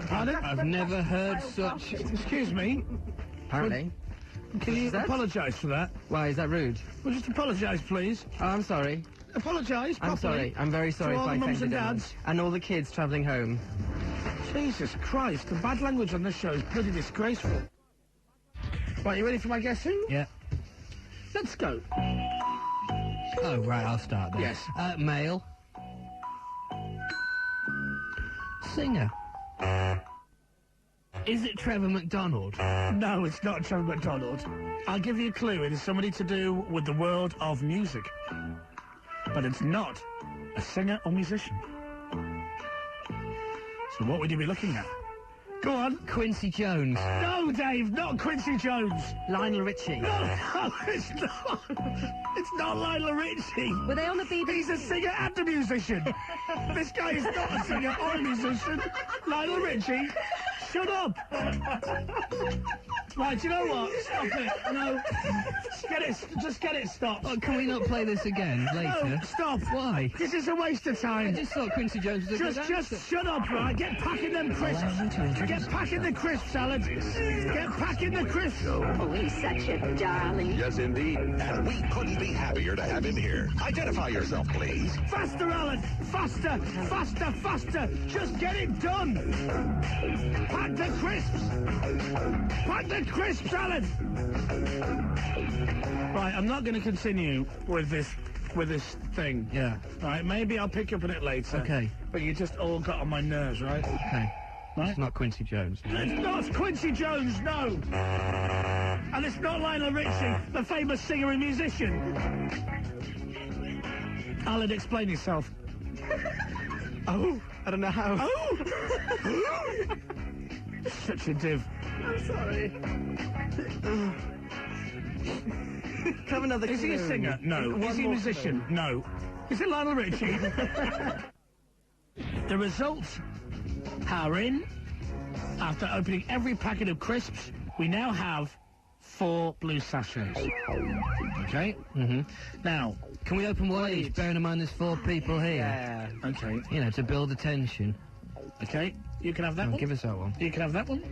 Pardon? I've never heard such... Excuse me? Apparently. Can you apologise for that? Why, is that rude? Well, just apologise, please. Oh, I'm sorry. Apologise properly. I'm sorry. I'm very sorry to if all I the mums offended and anyone. dads. And all the kids travelling home. Jesus Christ, the bad language on this show is bloody disgraceful. Right, you ready for my guess who? Yeah. Let's go. Oh, right, I'll start then. Yes. Male. Singer. Is it Trevor McDonald? No, it's not Trevor McDonald. I'll give you a clue. It is somebody to do with the world of music. But it's not a singer or musician. So what would you be looking at? Go on. Quincy Jones. No, Dave, not Quincy Jones. Lionel Richie. No, it's not. It's not Lionel Richie. Were they on the BBC? He's a singer and a musician. This guy is not a singer or a musician. Lionel Richie, shut up. Right, you know what? Stop it. No. Just get it stopped. Oh, can we not play this again later? No, stop. Why? This is a waste of time. I just thought Quincy Jones was a good Just answer. shut up, right? Get packing them crisps. Get packing the crisp salad. Get packing the crisps. Oh, he's such a darling. Yes, indeed. And we couldn't be happier to have him here. Identify yourself, please. Faster, Alan! Faster! Faster! Faster! Just get it done! Pack the crisps! Pack the crisps, Alan! Right, I'm not going to continue with this thing. Yeah. Right, maybe I'll pick up on it later. Okay. But you just all got on my nerves, right? Okay. Right? It's not Quincy Jones. It's not Quincy Jones, no! And it's not Lionel Richie, the famous singer and musician. Alan, explain yourself. Oh, I don't know how. Oh! Such a div. I'm sorry. Have another Is he a clue. singer? No. One Is he a more musician? clue. No. Is it Lionel Richie? The results are in. After opening every packet of crisps, we now have 4 blue sachets. Okay? Mm-hmm. Now, can we open one each, bearing in mind there's 4 people here? Yeah. Okay. You know, to build the tension. Okay, you can have that one. Give us that one. You can have that one.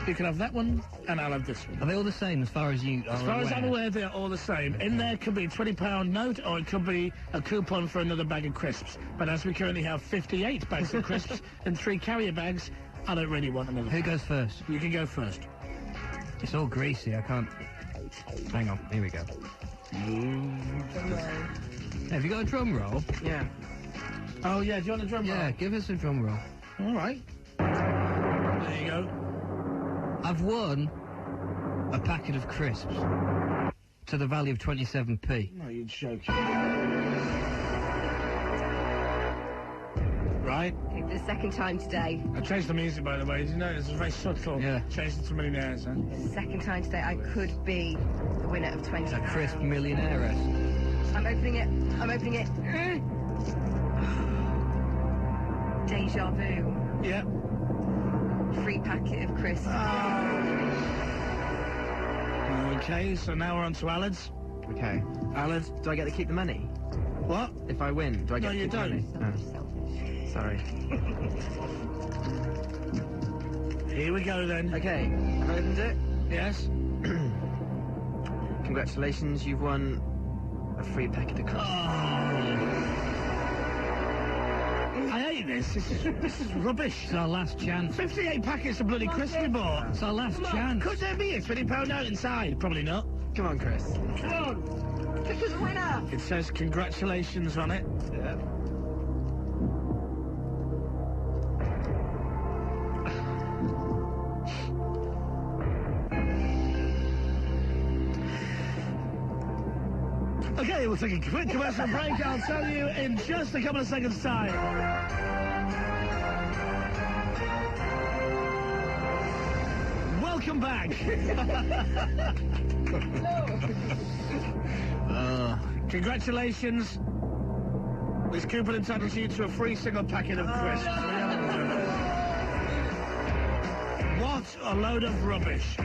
You can have that one, and I'll have this one. Are they all the same as far as you are As far as I'm aware, they're all the same. In there could be a £20 note, or it could be a coupon for another bag of crisps. But as we currently have 58 bags of crisps and 3 carrier bags, I don't really want another. Who goes first? You can go first. It's all greasy, I can't... Hang on, here we go. Have you got a drum roll? Yeah. Oh, yeah, do you want a drum roll? Yeah, give us a drum roll. All right. There you go. I've won a packet of crisps. to the value of 27p. No, you're joking. Right. The second time today. I changed the music, by the way. Did you notice? It's very subtle. Yeah. Changed it to millionaires, huh? The second time today, I could be the winner of 20. A crisp millionairess. I'm opening it. I'm opening it. Deja vu. Yep. Free packet of crisps. Okay, so now we're on to Alad's. Okay. Alad. Do I get to keep the money? What? If I win, do I get to you keep the don't. money? Oh. Sorry. Here we go, then. Okay, have I opened it? Yes. Congratulations, you've won a free packet of crisps. I hate this. This is rubbish. It's our last chance. 58 packets of bloody crisps we bought. It's our last chance. Could there be a £20 note inside? Probably not. Come on, Chris. Come on. This is a winner. It says congratulations on it. Yeah. Okay, we'll take a quick commercial break. I'll tell you in just a couple of seconds' time. Welcome back. Congratulations. This coupon entitles you to a free single packet of crisps. What a load of rubbish.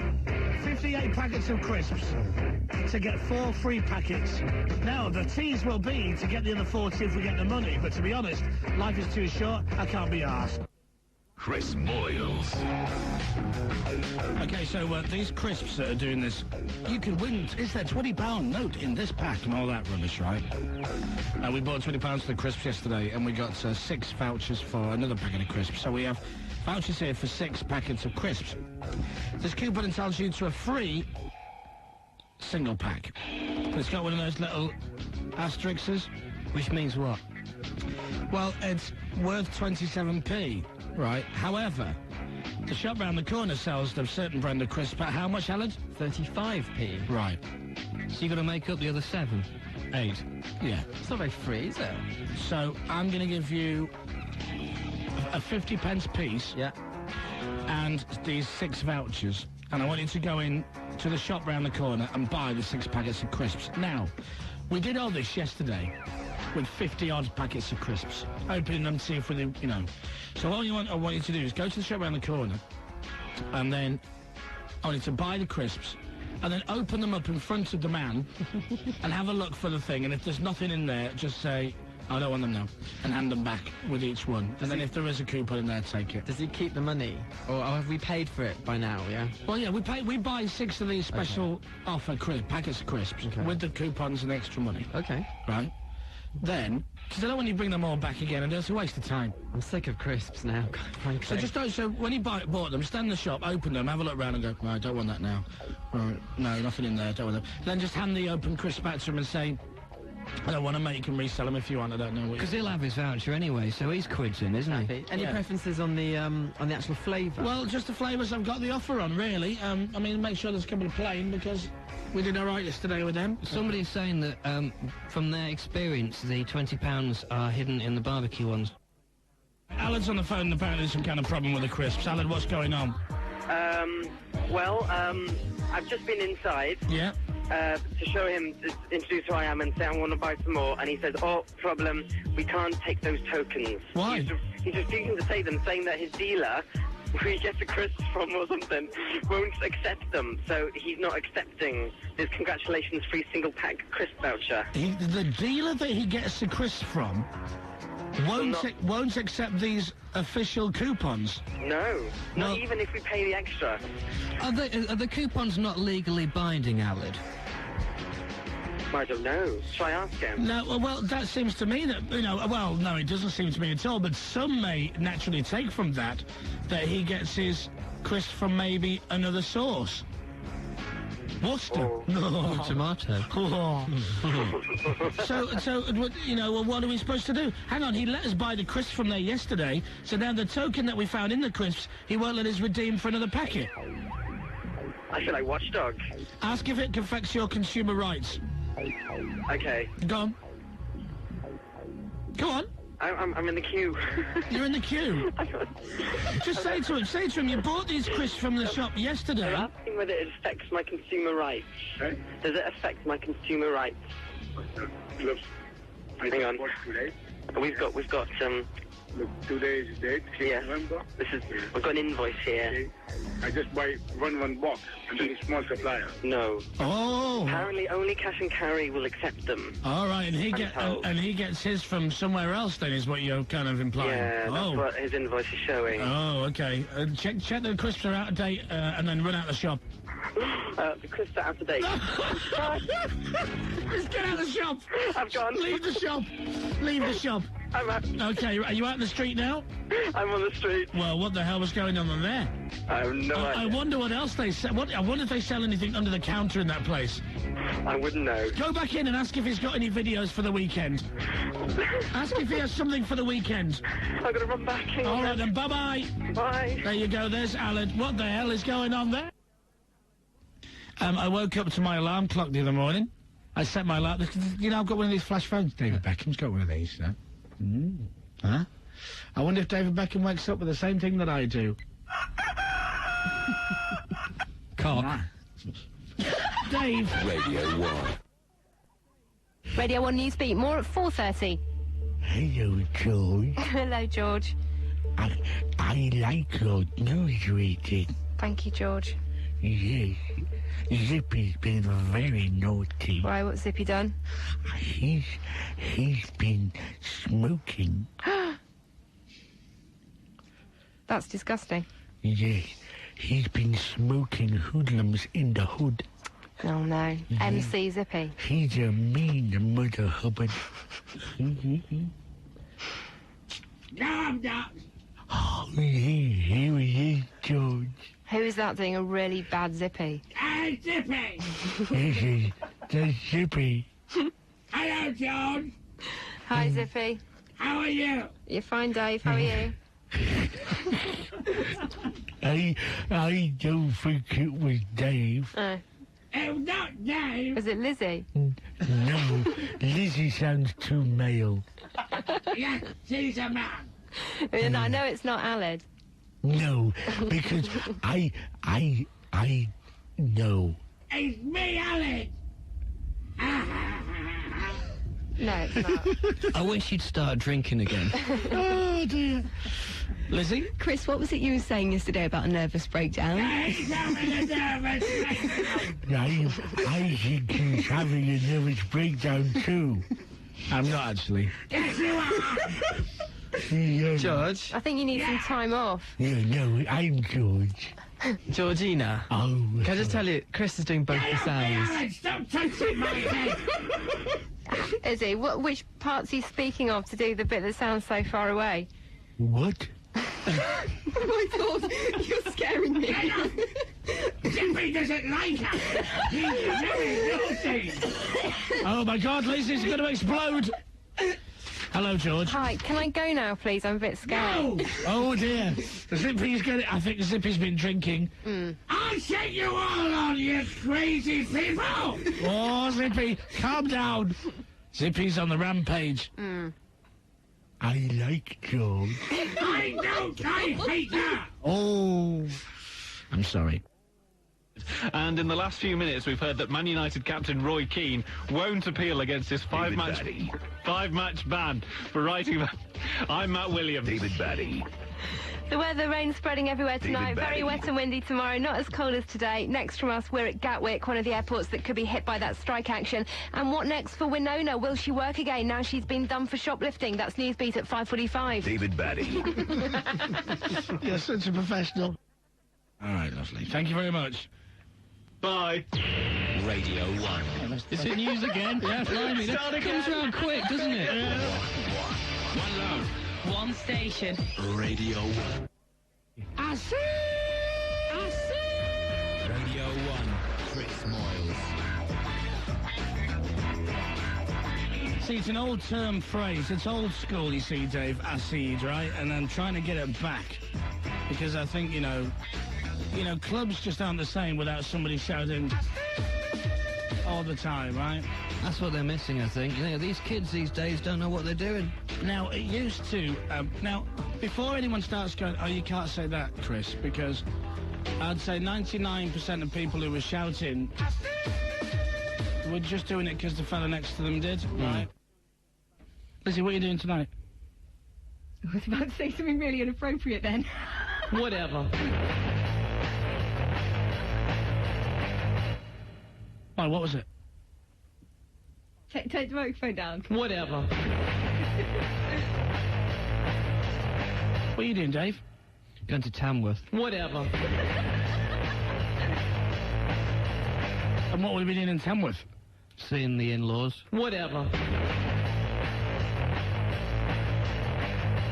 58 packets of crisps to get 4 free packets. Now, the tease will be to get the other 40 if we get the money, but to be honest, life is too short, I can't be arsed. Chris Moyles. Okay, so these crisps that are doing this, you could win, is there £20 note in this pack and all that rubbish, right? We bought £20 for the crisps yesterday and we got 6 vouchers for another packet of crisps, so we have vouchers here for 6 packets of crisps. This coupon entitles you to a free single pack. It's got one of those little asterisks. Which means what? Well, it's worth 27p, right? However, the shop round the corner sells a certain brand of crisps at how much, Alan? 35p. Right. So you're going to make up the other 7? 8? Yeah. It's not very free, is it? So I'm going to give you a 50p piece. Yeah. And these 6 vouchers. And I want you to go in to the shop round the corner and buy the 6 packets of crisps. Now, we did all this yesterday with 50-odd packets of crisps, opening them to see if we, you know. So all I want you to do is go to the shop round the corner, and then I want you to buy the crisps, and then open them up in front of the man and have a look for the thing. And if there's nothing in there, just say, I don't want them now, and hand them back with each one. And then if there is a coupon in there, take it. Does he keep the money? Or have we paid for it by now, yeah? Well, yeah, we buy 6 of these special offer packets of crisps with the coupons and extra money. Okay. Right? Then, because I don't want you to bring them all back again, and it's a waste of time. I'm sick of crisps now, frankly. So just don't, so when you bought them, stand in the shop, open them, have a look around and go, right, I don't want that now. Right, no, nothing in there, don't want them. Then just hand the open crisp back to him and say, I don't want them, mate, you can resell them if you want, I don't know. Because he'll have his voucher anyway, so he's quids in, isn't he? Any preferences on the actual flavour? Well, just the flavours I've got the offer on, really. I mean, make sure there's a couple of plain, because we did all right yesterday with them. Somebody's saying that, from their experience, the £20 are hidden in the barbecue ones. Alan's on the phone, and apparently there's some kind of problem with the crisps. Alan, what's going on? I've just been inside. Yeah. To show him, to introduce who I am and say I want to buy some more, and he says, oh, problem, we can't take those tokens. Why? He's refusing to take them, saying that his dealer, where he gets the crisps from or something, won't accept them, so he's not accepting his congratulations free single pack crisp voucher. The dealer that he gets the crisps from won't accept these official coupons? No, not even if we pay the extra. Are the coupons not legally binding, Alad? I don't know. Shall I ask him? No, well, that seems to me that, you know, well, no, it doesn't seem to me at all, but some may naturally take from that he gets his crisp from maybe another source. Worcester. Oh. No. Tomato. Oh. So, you know, well, what are we supposed to do? Hang on, he let us buy the crisps from there yesterday, so now the token that we found in the crisps, he won't let us redeem for another packet. I feel like Watchdog. Ask if it affects your consumer rights. Okay. Go on. Go on. I'm in the queue. You're in the queue? Just say to him, you bought these crisps from the shop yesterday. I'm asking whether it affects my consumer rights. Does it affect my consumer rights? Hang on. We've got Look, today is date, 6th November. We've got an invoice here. I just buy one box and then a small supplier. No. Oh. Apparently only cash and carry will accept them. All right, and he gets his from somewhere else then, is what you're kind of implying. Yeah, that's what his invoice is showing. Oh, okay. Check the crisps are out of date and then run out the shop. The crisps are out of date. Let's get out of the shop. I've gone. Leave the shop. Leave the shop. I'm out. Okay, are you out in the street now? I'm on the street. Well, what the hell was going on there? I have no idea. I wonder what else they sell. I wonder if they sell anything under the counter in that place. I wouldn't know. Go back in and ask if he's got any videos for the weekend. Ask if he has something for the weekend. I've got to run back. All right, then, bye-bye. Bye. There you go, there's Alan. What the hell is going on there? I woke up to my alarm clock the other morning. I set my alarm... You know, I've got one of these flash phones. David Beckham's got one of these, you know. Huh? I wonder if David Beckham wakes up with the same thing that I do. Cock. Dave. Radio 1. Radio 1 Newsbeat, more at 4:30. Hello, George. Hello, George. I like your news reading. Thank you, George. Yes. Zippy's been very naughty. Why, what's Zippy done? He's been smoking. That's disgusting. Yes, he's been smoking hoodlums in the hood. Oh, no. Yeah. MC Zippy. He's a mean mother hubbard. No, I'm not. Oh, here he is, George. Who is that doing a really bad Zippy? Hey, Zippy! That's Zippy. Hello, George. Hi, Zippy. How are you? You're fine, Dave. How are you? I don't think it was Dave. It was not Dave. Was it Lizzie? No, Lizzie sounds too male. Yes, she's a man. And I know it's not Aled. No, because I know. It's me, Alex. No, it's not. I wish you'd start drinking again. Oh, dear. Lizzie? Chris, what was it you were saying yesterday about a nervous breakdown? He's having a nervous breakdown. I think he's having a nervous breakdown, too. I'm not, actually. Yes, you Yeah. George? I think you need some time off. Yeah, no, I'm George. Georgina. Oh. Can I just tell you, Chris is doing both the sounds. Alex, stop touching my head. Is he? Which part's he speaking of to do the bit that sounds so far away? What? Oh my God, you're scaring me. Zippy doesn't like us. He's very naughty. Oh, my God, Lizzie's going to explode. Hello, George. Hi, can I go now, please? I'm a bit scared. No! Oh, dear. Zippy's going to... I think Zippy's been drinking. I'll set you all on, you crazy people! Oh, Zippy, calm down. Zippy's on the rampage. I like George. I don't! I hate her! Oh. I'm sorry. And in the last few minutes, we've heard that Man United captain Roy Keane won't appeal against his five-match ban for writing about... I'm Matt Williams. David Batty. The weather, rain spreading everywhere tonight. David Very Batty. wet and windy tomorrow. Not as cold as today. Next from us, we're at Gatwick, one of the airports that could be hit by that strike action. And what next for Winona? Will she work again now she's been done for shoplifting? That's Newsbeat at 5:45. David Batty. You're such a professional. All right, lovely. Thank you very much. Bye. Radio 1. Is it news again? Yeah, blimey. Start It comes again. round quick, doesn't it? One love. One station. Radio 1. I see! I see! Radio 1. Chris Moyles. See, it's an old term phrase. It's old school, you see, Dave. Acid, right? And I'm trying to get it back. Because I think, you know, you know, clubs just aren't the same without somebody shouting all the time, right? That's what they're missing, I think. You know, these kids these days don't know what they're doing. Now, it used to... now, before anyone starts going, oh, you can't say that, Chris, because I'd say 99% of people who were shouting were just doing it because the fella next to them did, right? Lizzie, what are you doing tonight? I was about to say something really inappropriate then. Whatever. Why, what was it? Take the microphone down. Whatever. What are you doing, Dave? Going to Tamworth. Whatever. And what will you be doing in Tamworth? Seeing the in-laws. Whatever.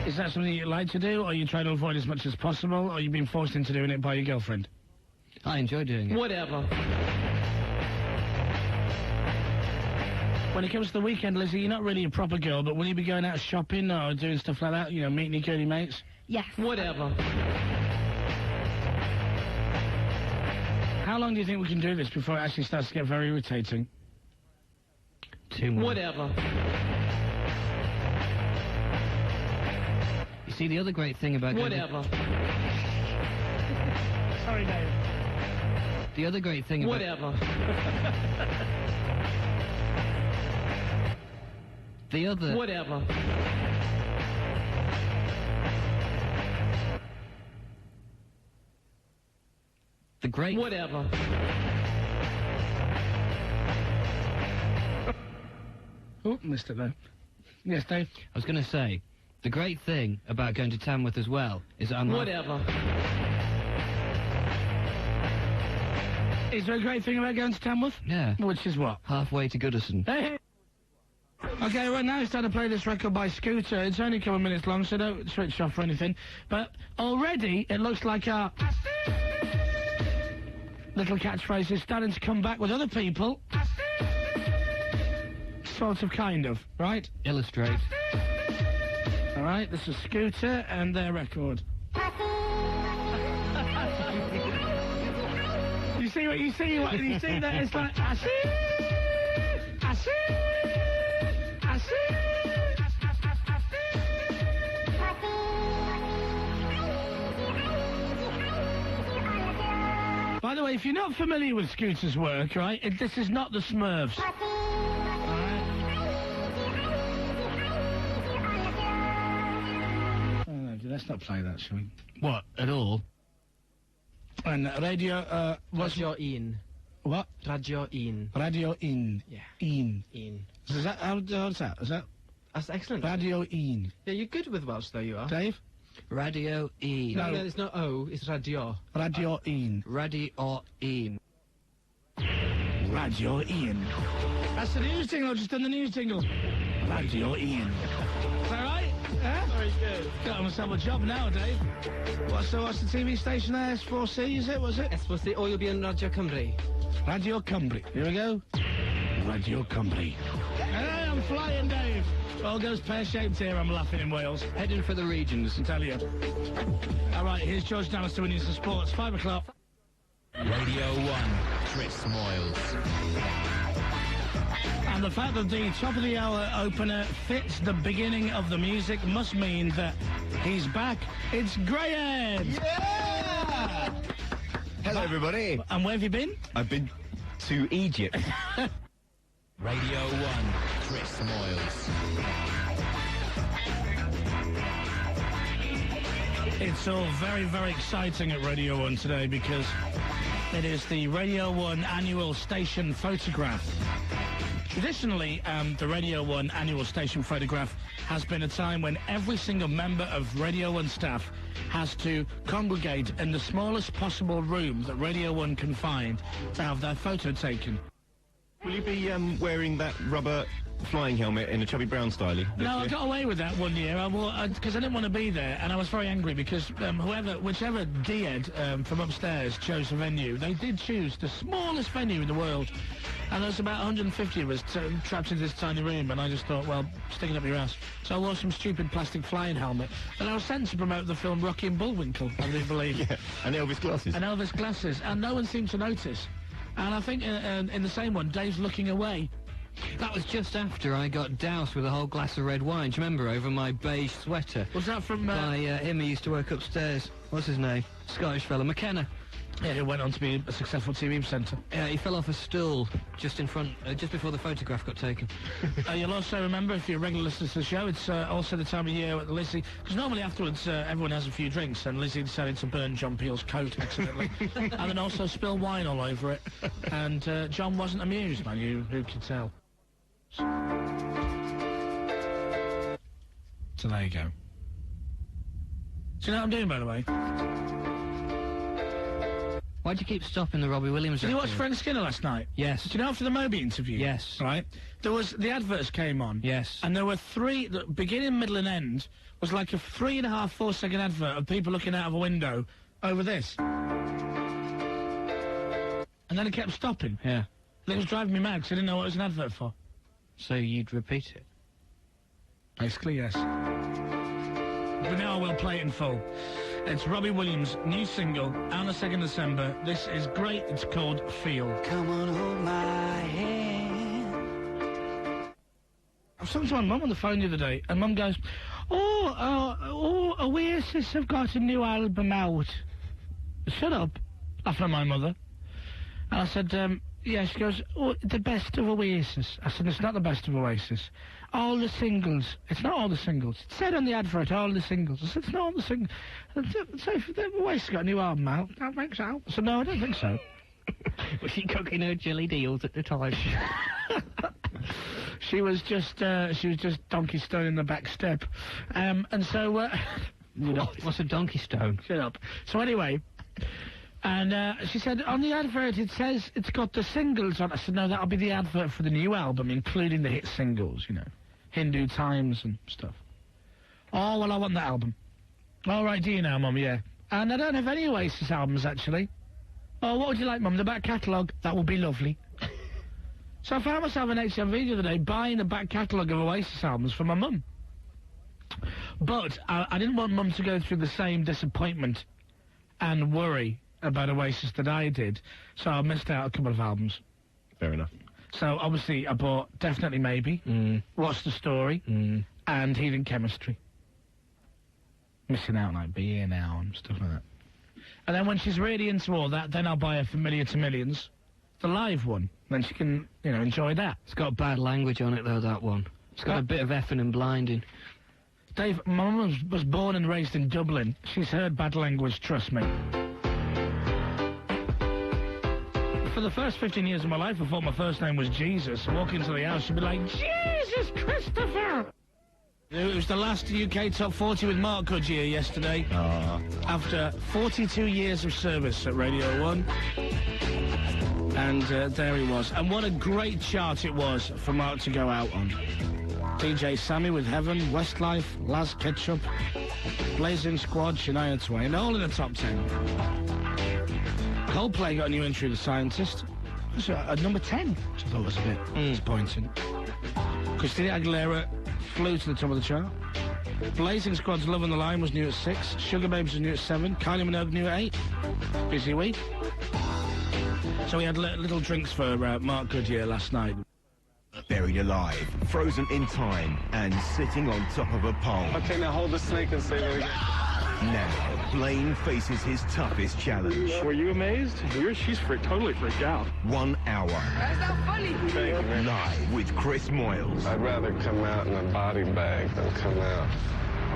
Is that something you'd like to do, or are you trying to avoid as much as possible, or are you being forced into doing it by your girlfriend? I enjoy doing it. Whatever. When it comes to the weekend, Lizzie, you're not really a proper girl, but will you be going out shopping or doing stuff like that? You know, meeting your girly mates? Yes. Whatever. How long do you think we can do this before it actually starts to get very irritating? 2 more. Whatever. You see, the other great thing about... Whatever. Sorry, Dave. The other great thing about... Whatever. The other... Whatever. The great... Whatever. Oh, missed it though. Yes, Dave? I was going to say, the great thing about going to Tamworth as well is that I'm... Whatever. Is there a great thing about going to Tamworth? Yeah. Which is what? Halfway to Goodison. Hey! Okay, right now it's time to play this record by Scooter. It's only a couple of minutes long, so don't switch off or anything. But already it looks like our little catchphrase is starting to come back with other people. Sort of, kind of, right? Illustrate. All right, this is Scooter and their record. You see that? It's like, I see. By the way, if you're not familiar with Scooter's work, right, this is not the Smurfs. Let's not play that, shall we? What, at all? And radio, Radio In. What? Radio In. Radio In. Yeah. In. Is that, how's that? That's excellent. Radio In. Yeah, you're good with Welsh, though, you are. Dave? Radio In. No, it's not O, it's radio. Radio In. Radio In. Radio In. That's the news jingle, I've just done the news jingle. Radio In. Is that right? Yeah? Very good. Got myself a job now, Dave. What's the TV station there? S4C, is it? Was it? S4C, or you'll be on Radio Cymru. Radio Cymru. Here we go. Radio Cymru. Hey, I'm flying, Dave. All goes pear-shaped here, I'm laughing in Wales. Heading for the regions. I tell you. All right, here's George Dallas winning some sports. 5 o'clock. Radio 1, Chris Moyles. And the fact that the top of the hour opener fits the beginning of the music must mean that he's back. It's Greyhead! Yeah! Hello, everybody. And where have you been? I've been to Egypt. Radio 1, Chris Moyles. It's all very, very exciting at Radio 1 today because it is the Radio 1 annual station photograph. Traditionally, the Radio 1 annual station photograph has been a time when every single member of Radio 1 staff has to congregate in the smallest possible room that Radio 1 can find to have their photo taken. Will you be wearing that rubber flying helmet in a Chubby Brown style? No, I got away with that one year because I didn't want to be there, and I was very angry because whichever D-Ed from upstairs chose the venue, they did choose the smallest venue in the world And there was about 150 of us trapped into this tiny room, and I just thought, well, stick it up your ass. So I wore some stupid plastic flying helmet, and I was sent to promote the film Rocky and Bullwinkle, I do believe. Yeah, and Elvis glasses. And Elvis glasses, and no one seemed to notice. And I think in the same one, Dave's looking away. That was just after I got doused with a whole glass of red wine. Do you remember, over my beige sweater? Was that from... By him who used to work upstairs. What's his name? Scottish fella, McKenna. Yeah, who went on to be a successful TV presenter. Yeah, he fell off a stool just in front, just before the photograph got taken. You'll also remember, if you're a regular listener to the show, it's also the time of year that Lizzie... Because normally afterwards, everyone has a few drinks, and Lizzie decided to burn John Peel's coat accidentally. And then also spill wine all over it. And John wasn't amused, man, who could tell? So there you go. Do you know what I'm doing, by the way? Why'd you keep stopping the Robbie Williams? Did you watch Frank Skinner last night? Yes. Do you know after the Moby interview? Yes. Right? There was... The adverts came on. Yes. And there were three... The beginning, middle and end was like a 3.5, 4 second advert of people looking out of a window over this. And then it kept stopping. Yeah. And it was driving me mad because I didn't know what it was an advert for. So you'd repeat it? Basically, yes. But now I will play it in full. It's Robbie Williams' new single, out on the 2nd December. This is great. It's called Feel. Come on, hold my hand. I was talking to my mum on the phone the other day, and Mum goes, Oasis have got a new album out. Shut up, laughing at my mother. And I said, yeah, she goes, the best of Oasis. I said, it's not the best of Oasis. All the singles. It's not all the singles. It said on the advert, all the singles. I said, it's not all the singles. So if Oasis got a new album out, that makes out. I said, no, I don't think so. Was she cooking her jelly deals at the time? She was just donkey stone in the back step. And so, what's a donkey stone? Shut up. So anyway... And she said, on the advert it says it's got the singles on. I said, no, that'll be the advert for the new album, including the hit singles, you know. Hindu Times and stuff. Oh, well, I want that album. All right, do you now, Mum? Yeah. And I don't have any Oasis albums, actually. Oh, what would you like, Mum? The back catalogue? That would be lovely. So I found myself an HMV the other day buying the back catalogue of Oasis albums for my mum. But I didn't want Mum to go through the same disappointment and worry about Oasis that I did, so I missed out a couple of albums. Fair enough. So, obviously, I bought Definitely Maybe, What's the Story, and Healing Chemistry. Missing out, like, Be Here Now and stuff like that. And then when she's really into all that, then I'll buy her Familiar to Millions, the live one. Then she can, you know, enjoy that. It's got bad language on it, though, that one. It's got a bit of effing and blinding. Dave, my mum was born and raised in Dublin. She's heard bad language, trust me. For the first 15 years of my life, I thought my first name was Jesus. Walk into the house, she'd be like, Jesus Christopher! It was the last UK Top 40 with Mark Goodyear yesterday. After 42 years of service at Radio 1. And there he was. And what a great chart it was for Mark to go out on. DJ Sammy with Heaven, Westlife, Laz Ketchup, Blazing Squad, Shania Twain, all in the top 10. Coldplay got a new entry, The Scientist. That's at number 10, which I thought was a bit disappointing. Christina Aguilera flew to the top of the chart. Blazing Squad's Love on the Line was new at 6. Sugar Babes was new at 7. Kylie Minogue new at 8. Busy week. So we had little drinks for Mark Goodyear last night. Buried alive, frozen in time, and sitting on top of a pole. Okay, now hold the snake and say that again. Now, Blaine faces his toughest challenge. Were you amazed? She's totally freaked out. 1 hour. That's not funny. Live with Chris Moyles. I'd rather come out in a body bag than come out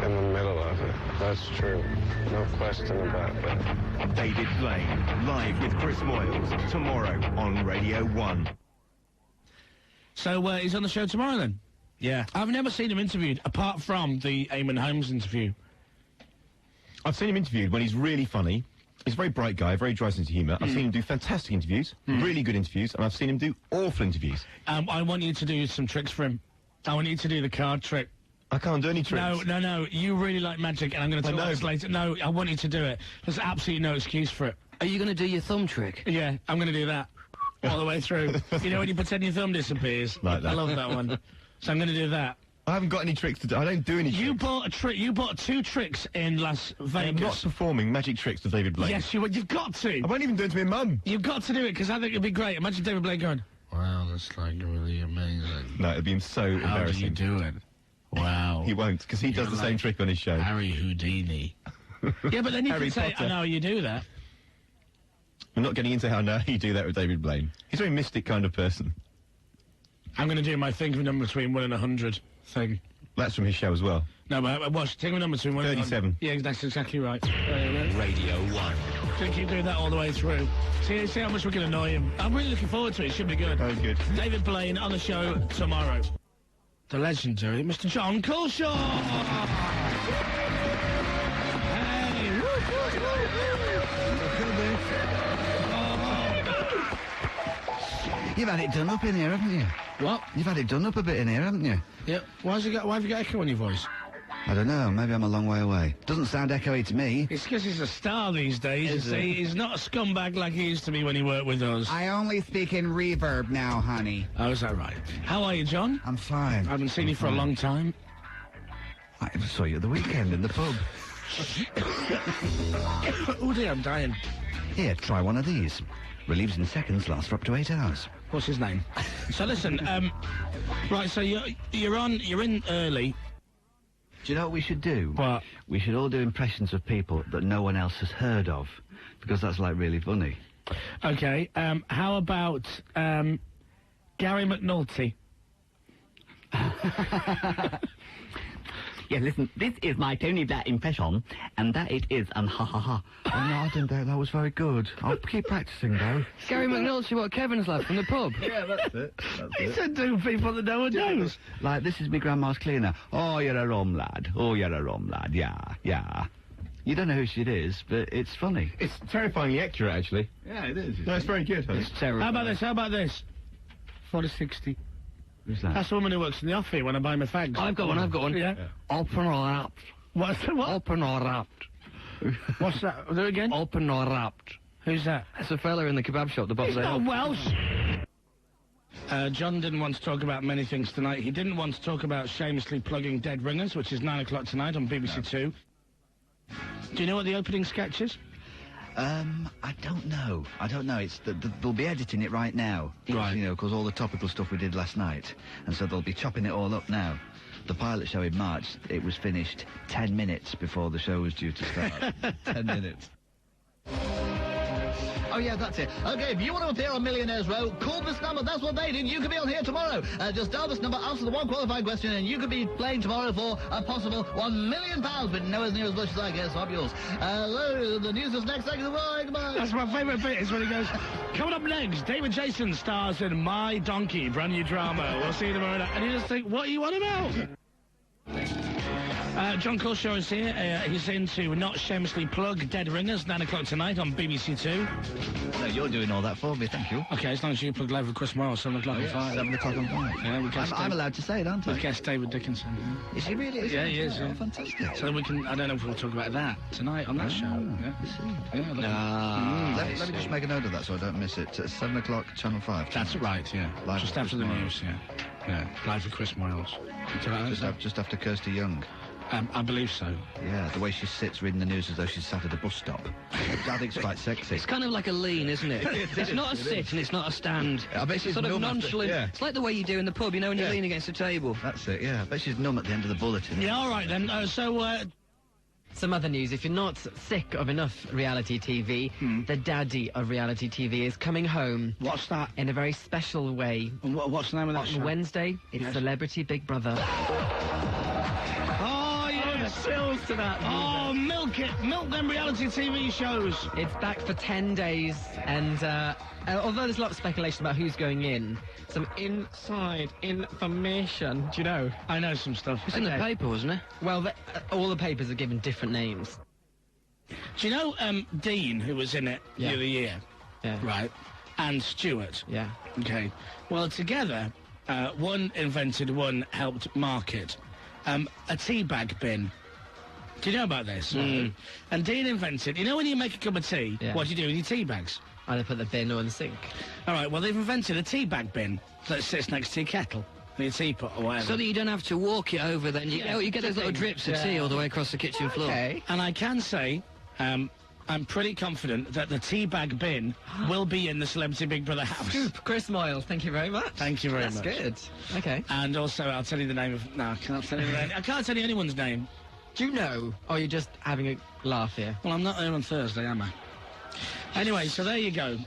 in the middle of it. That's true. No question about that. David Blaine, live with Chris Moyles, tomorrow on Radio 1. So he's on the show tomorrow then? Yeah. I've never seen him interviewed, apart from the Eamon Holmes interview. I've seen him interviewed when he's really funny. He's a very bright guy, very dry sense of humour. I've seen him do fantastic interviews, really good interviews, and I've seen him do awful interviews. I want you to do some tricks for him. I want you to do the card trick. I can't do any tricks. No. You really like magic, and I'm going to tell you this later. No, I want you to do it. There's absolutely no excuse for it. Are you going to do your thumb trick? Yeah, I'm going to do that. all the way through. You know when you pretend your thumb disappears? Like that. I love that one. So I'm going to do that. I haven't got any tricks to do. I don't do any You tricks. bought a trick. You bought 2 tricks in Las I'm Vegas. not performing magic tricks to David Blaine. Yes, you would. You've got to. I won't even do it to my mum. You've got to do it, because I think it'd be great. Imagine David Blaine going, wow, that's like really amazing. No, it'd be so embarrassing. How do you do it? Wow. He won't, because he does the same trick on his show. Harry Houdini. Yeah, but then you Harry can say, Potter. I know you do that. We're not getting into how now you do that with David Blaine. He's a very mystic kind of person. I'm going to do my think of a number between 1 and 100 thing. That's from his show as well. No, but watch, think of a number between 1 and 37. Yeah, that's exactly right. Radio 1. Gonna keep doing that all the way through. See how much we can annoy him. I'm really looking forward to it. It should be good. Oh, good. David Blaine on the show tomorrow. The legendary Mr. John Culshaw. Hey. You've had it done up in here, haven't you? What? You've had it done up a bit in here, haven't you? Yeah. Why have you got echo on your voice? I don't know. Maybe I'm a long way away. Doesn't sound echoey to me. It's because he's a star these days. You see, he's not a scumbag like he used to be when he worked with us. I only speak in reverb now, honey. Oh, is that right? How are you, John? I'm fine. I haven't seen you for a long time. I saw you at the weekend in the pub. Oh dear, I'm dying. Here, try one of these. Relieves in seconds, lasts for up to 8 hours. What's his name? So listen, right, so you're in early. Do you know what we should do? What? We should all do impressions of people that no one else has heard of, because that's, like, really funny. Okay, how about, Gary McNulty? Yeah, listen, this is my Tony Black impression, and that it is, and ha ha ha. Oh, no, I didn't think that was very good. I'll keep practicing, though. Gary McNulty, what Kevin's lad from the pub? Yeah, that's it. He said 2 people that no one knows. Like, this is me grandma's cleaner. Oh, you're a rum lad. Oh, you're a rum lad. Yeah, yeah. You don't know who she is, but it's funny. It's terrifyingly accurate, actually. Yeah, it is. No, it's very good. It's terrible. How about this? 4060. Who's that? That's the woman who works in the off here when I buy my fags. I've got one. Yeah. Open or wrapped. What's what? Open or wrapped. What's that? Do it again? Open or wrapped. Who's that? That's a fella in the kebab shop, the boss. He's not Welsh. John didn't want to talk about many things tonight. He didn't want to talk about shamelessly plugging Dead Ringers, which is 9 o'clock tonight on BBC Two. Do you know what the opening sketch is? I don't know. It's they'll be editing it right now. Right. You know, because all the topical stuff we did last night, and so they'll be chopping it all up now. The pilot show in March, it was finished 10 minutes before the show was due to start. 10 minutes. Oh, yeah, that's it. Okay, if you want to appear on Millionaires Row, call this number. That's what they did. You could be on here tomorrow. Just dial this number, answer the one qualifying question, and you could be playing tomorrow for a possible £1 million, but nowhere near as much as I guess. I'm yours. Hello, the news is next. Thank you. Goodbye. That's my favourite bit, is when he goes, coming up next, David Jason stars in My Donkey, brand new drama. We'll see you tomorrow night. And you just think, what are you on about? John Culshaw is here. He's in to not shamelessly plug Dead Ringers, 9 o'clock tonight on BBC Two. No, you're doing all that for me, thank you. Okay, as long as you plug live with Chris Moyles, 7 o'clock on 5. 7 o'clock on 5. Yeah, we guessed I'm allowed to say it, aren't I? We guessed David Dickinson. Is he really? Yeah, he is. Oh, Yeah. fantastic. So we can, I don't know if we'll talk about that tonight on that show. Yeah. Let me just make a note of that so I don't miss it. 7 o'clock, Channel 5. That's right, yeah. Live just with after Chris the Moyles. news, yeah. Live with Chris Moyles. Just after Kirsty Young. I believe so. Yeah, the way she sits reading the news as though she's sat at a bus stop. I think it's quite sexy. It's kind of like a lean, isn't it? It's not a sit and it's not a stand. I bet she's sort of numb after- nonchalant. yeah. It's like the way you do in the pub, you know, when you lean against a table. That's it, yeah. I bet she's numb at the end of the bulletin. Yeah, all right then. Some other news. If you're not sick of enough reality TV, the daddy of reality TV is coming home. What's that? In a very special way. What's the name of that On show? Wednesday, it's Yes. Celebrity Big Brother. Oh, yes! Chills to that. Oh, milk it! Milk them reality TV shows! It's back for 10 days, and although there's a lot of speculation about who's going in, some inside information. Do you know? I know some stuff. It's in the paper, wasn't it? Well, all the papers are given different names. Do you know Dean, who was in it the other year? Yeah. Right. And Stuart? Yeah. Okay. Well, together, one invented, one helped market a tea bag bin. Do you know about this? And Dean invented, you know when you make a cup of tea, what do you do with your tea bags? Either put the bin or in the sink. All right, well, they've invented a tea bag bin that sits next to your kettle, or your teapot, or whatever. So that you don't have to walk it over then. You get those little drips of tea all the way across the kitchen floor. Okay. And I can say, I'm pretty confident that the tea bag bin will be in the Celebrity Big Brother house. Scoop, Chris Moyles, thank you very much. Thank you very much. That's good. Okay. And also, I'll tell you the name of... No, I can't tell you the name. I can't tell you anyone's name. Do you know, or are you just having a laugh here? Well, I'm not here on Thursday, am I? Anyway, so there you go.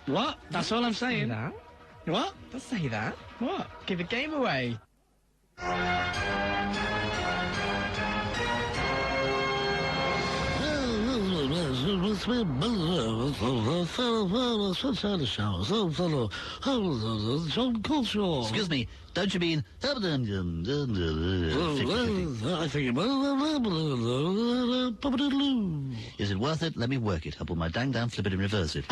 What? That's all I'm saying. Say that? What? Don't say that. What? Give the game away. Excuse me, don't you mean... I think Is it worth it? Let me work it. I'll put my dang down, flip it and reverse it.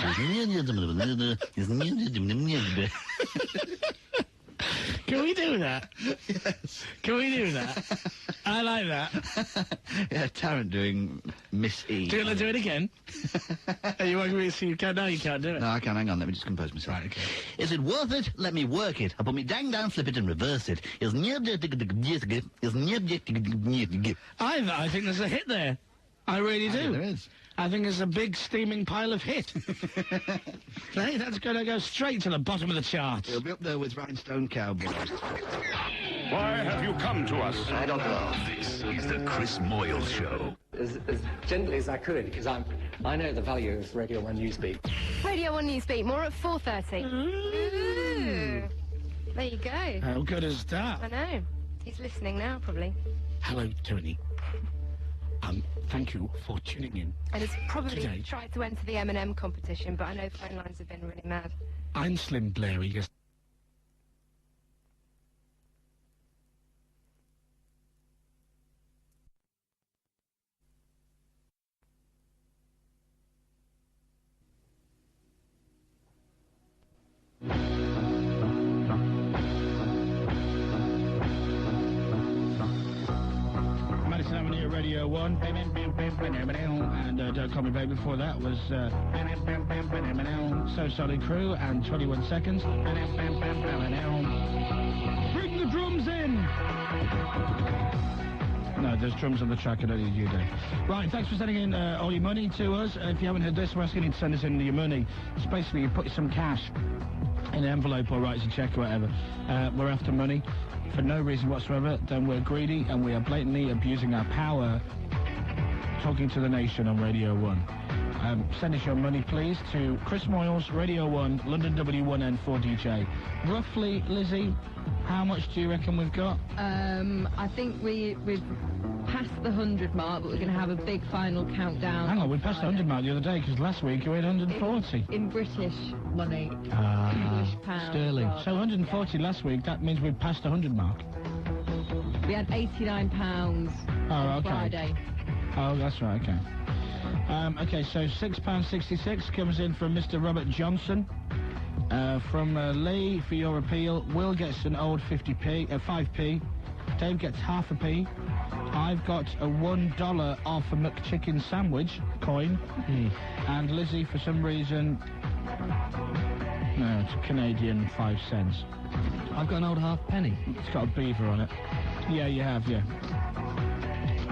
Can we do that? Yes. Can we do that? I like that. Yeah, Tarrant doing Miss E. Do you want to do it again? Are you want me to see you can't? No, you can't do it. No, I can't. Hang on, let me just compose myself. Right, okay. Is it worth it? Let me work it. I'll put me dang down, flip it and reverse it. I think there's a hit there. I really do. There is. I think there's a big steaming pile of hit. Hey, that's going to go straight to the bottom of the chart. It'll be up there with Rhinestone Cowboys. Why have you come to us? I don't know. This is the Chris Moyles Show. As gently as I could, because I know the value of Radio 1 Newsbeat. Radio 1 Newsbeat, more at 4:30. Ooh. There you go. How good is that? I know. He's listening now, probably. Hello, Tony. Thank you for tuning in. And has probably today. tried to enter the M&M competition, but I know phone lines have been really mad. I'm Slim Blairy. Yes. Radio 1, and Don't Call Me Baby. Before that was So Solid Crew and 21 Seconds. Bring the drums in! No, there's drums on the track, I don't need you, Dave. Right, thanks for sending in all your money to us. If you haven't heard this, we're asking you to send us in your money. It's basically you put some cash in an envelope or write us a check or whatever. We're after money for no reason whatsoever. Then we're greedy and we are blatantly abusing our power talking to the nation on Radio 1. Send us your money, please, to Chris Moyles, Radio 1, London W1N4DJ. Roughly, Lizzie, how much do you reckon we've got? I think we've passed the 100 mark, but we're going to have a big final countdown. Hang on, we passed the 100 mark the other day, because last week we had 140. In British money. English pounds. Sterling. So 140 last week, that means we've passed the 100 mark. We had £89 on Friday. Oh, that's right, okay. Okay, so £6.66 comes in from Mr. Robert Johnson. From Lee, for your appeal, Will gets an old 5p. Dave gets half a p. I've got a $1 off a McChicken sandwich coin. And Lizzie, for some reason... No, it's a Canadian 5 cents. I've got an old half penny. It's got a beaver on it. Yeah, you have, yeah.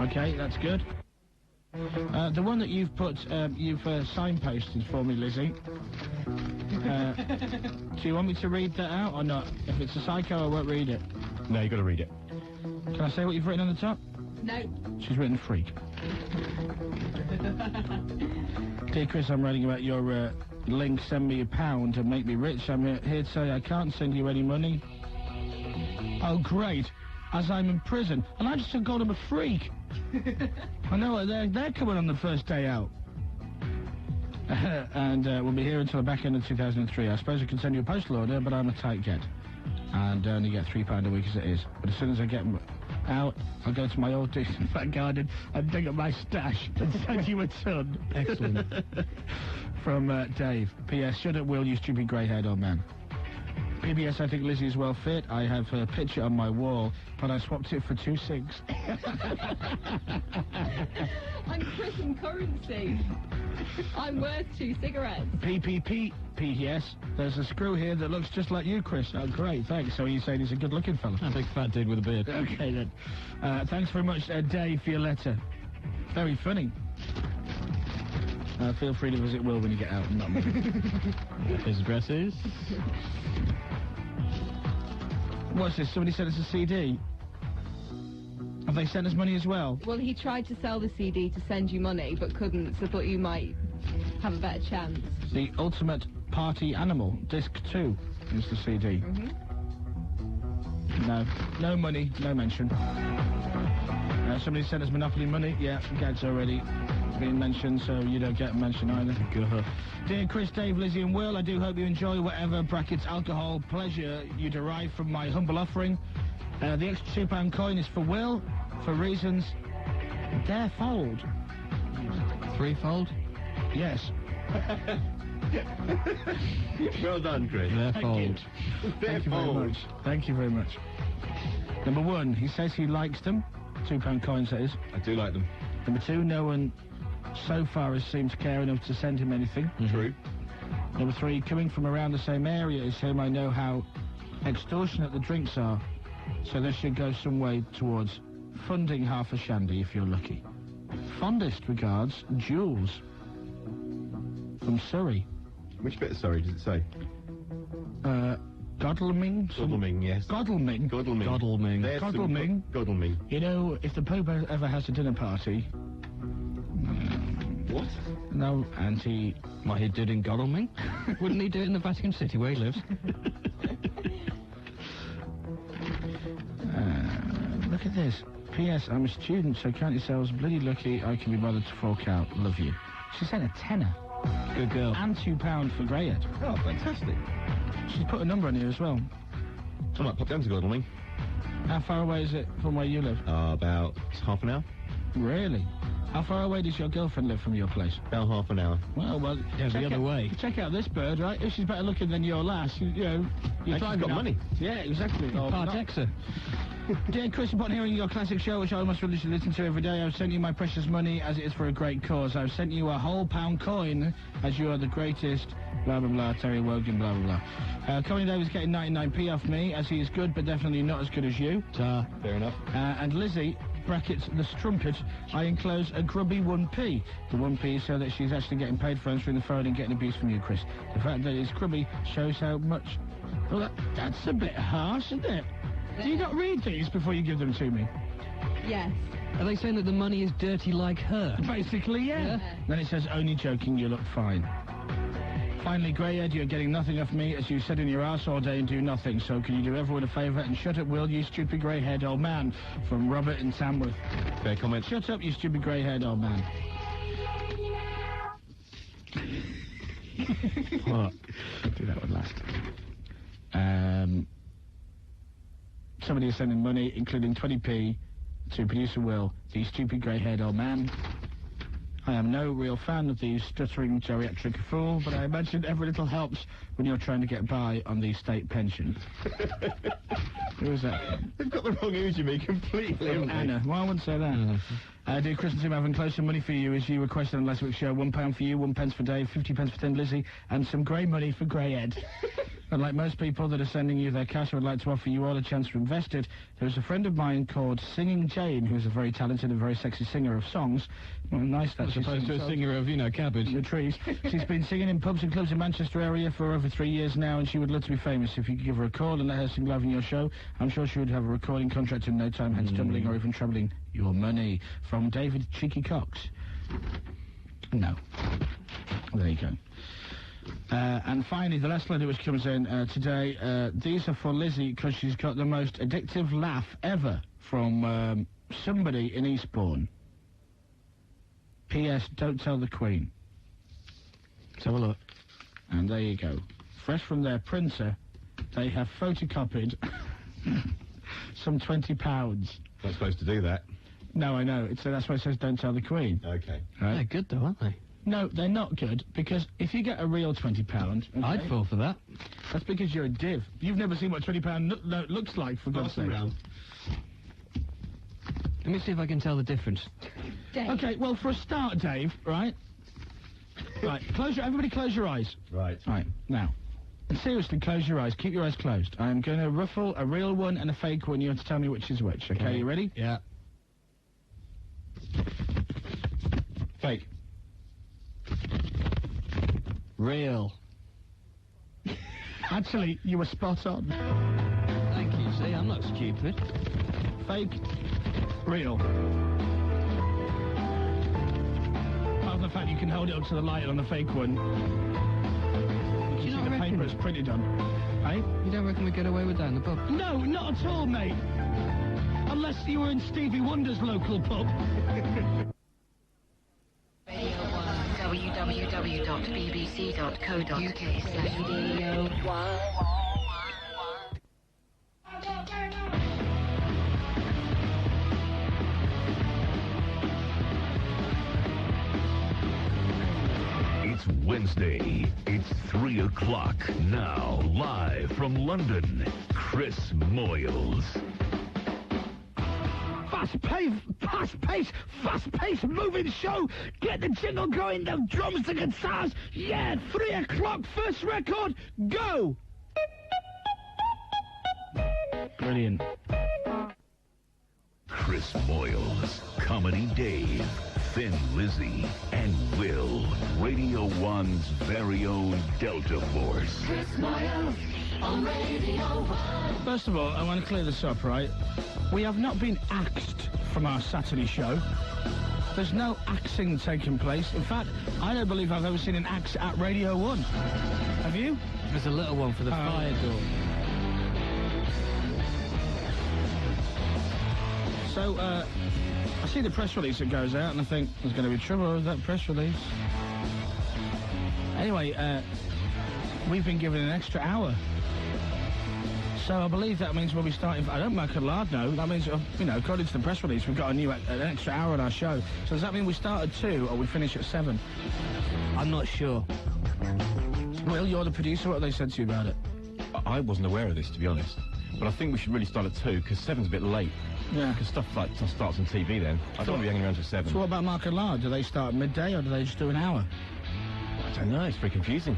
Okay, that's good. The one that you've put, you've signposted for me, Lizzie. Do you want me to read that out or not? If it's a psycho, I won't read it. No, you've got to read it. Can I say what you've written on the top? No. She's written freak. Dear Chris, I'm writing about your link, send me £1 and make me rich. I'm here to say I can't send you any money. Oh, great. As I'm in prison. And I just called him a freak. I know, they're coming on the first day out. And we'll be here until the back end of 2003. I suppose I can send you a postal order, but I'm a tight jet. And only get £3 a week as it is. But as soon as I get out, I'll go to my old decent back garden and dig up my stash and send you a ton. Excellent. From Dave. P.S. Shut up, Will, you stupid grey-haired old man. PBS, I think Lizzie is well fit. I have her picture on my wall, but I swapped it for 2 cigs. I'm Chris in currency. I'm worth 2 cigarettes. PPP, PDS. There's a screw here that looks just like you, Chris. Oh, great, thanks. So you saying he's a good-looking fella? A big fat dude with a beard. Okay, then. Thanks very much, Dave, for your letter. Very funny. Feel free to visit Will when you get out. Not me. His address is... What's this? Somebody sent us a CD. Have they sent us money as well? Well, he tried to sell the CD to send you money, but couldn't, so thought you might have a better chance. The Ultimate Party Animal, Disc 2 is the CD. No. No money, no mention. Somebody sent us Monopoly money. Yeah, Gad's already been mentioned, so you don't get a mention either. Good. Dear Chris, Dave, Lizzie and Will, I do hope you enjoy whatever brackets alcohol pleasure you derive from my humble offering. The extra £2 coin is for Will, for reasons darefold. Threefold? Yes. Well done, Chris. Thank you very much. Thank you very much. Number 1, he says he likes them. £2 coins, that is. I do like them. Number 2, no one so far has seemed to care enough to send him anything. True. Number 3, coming from around the same area as him, I know how extortionate the drinks are, so this should go some way towards funding half a shandy if you're lucky. Fondest regards, Jules. From Surrey. Which bit of Surrey does it say? Godalming? Godalming, yes. Godalming? Godalming. Godalming. Godalming. Godalming. You know, if the Pope ever has a dinner party... What? No, and he... What he did in Godalming? Wouldn't he do it in the Vatican City where he lives? Look at this. P.S. I'm a student, so count yourselves bloody lucky I can be bothered to fork out. Love you. She sent a tenner. Good girl. And £2 for Greyhead. Oh, fantastic. She's put a number on here as well. I might pop down to Godalming. How far away is it from where you live? About half an hour. Really? How far away does your girlfriend live from your place? About half an hour. Well, yeah, the other way. Check out this bird, right? If she's better looking than your lass, you know... You're she's got money. Yeah, exactly. Partex her. Dear Chris, upon hearing your classic show, which I almost religiously listen to every day, I've sent you my precious money as it is for a great cause. I've sent you a whole £1 coin as you are the greatest, blah, blah, blah, Terry Wogan, blah, blah, blah. Colin Davis getting 99p off me, as he is good, but definitely not as good as you. Fair enough. And Lizzie, brackets, the strumpet, I enclose a grubby 1p. The 1p is so that she's actually getting paid for answering the phone and getting abuse from you, Chris. The fact that it's grubby shows how much... Well, that's a bit harsh, isn't it? Do you not read these before you give them to me? Yes. Are they saying that the money is dirty like her? Basically, yeah. Then it says, only joking, you look fine. Finally, Greyhead, you're getting nothing off me, as you sit in your arse all day and do nothing. So can you do everyone a favour and shut up, Will, you stupid grey-haired old man? From Robert in Tamworth. Fair comment. Shut up, you stupid grey-haired old man. What? Do that one last. Somebody is sending money, including 20p, to producer Will, the stupid grey-haired old man. I am no real fan of the stuttering geriatric fool, but I imagine every little helps when you're trying to get by on the state pension. Who was that? They've got the wrong image of me completely. Anna. Well, I wouldn't say that. Dear Chris and Tim, having closer money for you as you requested on last week's show. £1 for you, 1 pence for Dave, 50 pence for Tim Lizzie, and some grey money for Greyhead. And like most people that are sending you their cash, I would like to offer you all a chance to invest it. There's a friend of mine called Singing Jane, who's a very talented and very sexy singer of songs. Well, nice that she's opposed to a singer of, you know, cabbage. The trees. She's been singing in pubs and clubs in Manchester area for over 3 years now, and she would love to be famous. If you could give her a call and let her sing live in your show, I'm sure she would have a recording contract in no time, hence tumbling or even troubling your money. From David Cheeky Cox. No. There you go. And finally, the last letter which comes in today, these are for Lizzie because she's got the most addictive laugh ever from somebody in Eastbourne. P.S. Don't tell the Queen. Let's have a look. And there you go. Fresh from their printer, they have photocopied some £20. Not supposed to do that. No, I know. That's why it says don't tell the Queen. Okay. Right? They're good though, aren't they? No, they're not good, because if you get a real £20... Okay, I'd fall for that. That's because you're a div. You've never seen what £20 note looks like, for God's sake. Let me see if I can tell the difference. Dave. Okay, well, for a start, Dave, right? Right, everybody close your eyes. Right. Right, now. And seriously, close your eyes. Keep your eyes closed. I'm going to ruffle a real one and a fake one. You have to tell me which is which, okay? You ready? Yeah. Fake. Real. Actually, you were spot on. Thank you, see, I'm not stupid. Fake. Real. Apart from the fact you can hold it up to the light on the fake one. You see the paper it's printed on. Eh? You don't reckon we get away with that in the pub? No, not at all, mate. Unless you were in Stevie Wonder's local pub. www.bbc.co.uk/radio1. It's Wednesday. It's 3 o'clock. Now, live from London, Chris Moyles. Fast-paced, moving show. Get the jingle going, the drums, the guitars. Yeah, 3 o'clock, first record, go! Brilliant. Chris Moyles, Comedy Dave, Thin Lizzy, and Will, Radio 1's very own Delta Force. Chris Moyles on Radio 1. First of all, I want to clear this up, right? We have not been axed from our Saturday show. There's no axing taking place. In fact, I don't believe I've ever seen an axe at Radio 1. Have you? There's a little one for the fire door. So, I see the press release that goes out, and I think there's going to be trouble with that press release. Anyway, we've been given an extra hour. So I believe that means we'll be starting... I don't make a lard, no. That means, you know, according to the press release, we've got an extra hour on our show. So does that mean we start at 2 or we finish at 7? I'm not sure. Will, you're the producer. What have they said to you about it? I wasn't aware of this, to be honest. But I think we should really start at 2, because 7's a bit late. Yeah. Because stuff like starts on TV then. I don't want to be hanging around till 7. So what about Mark and Lard? Do they start midday or do they just do an hour? I don't know. It's pretty confusing.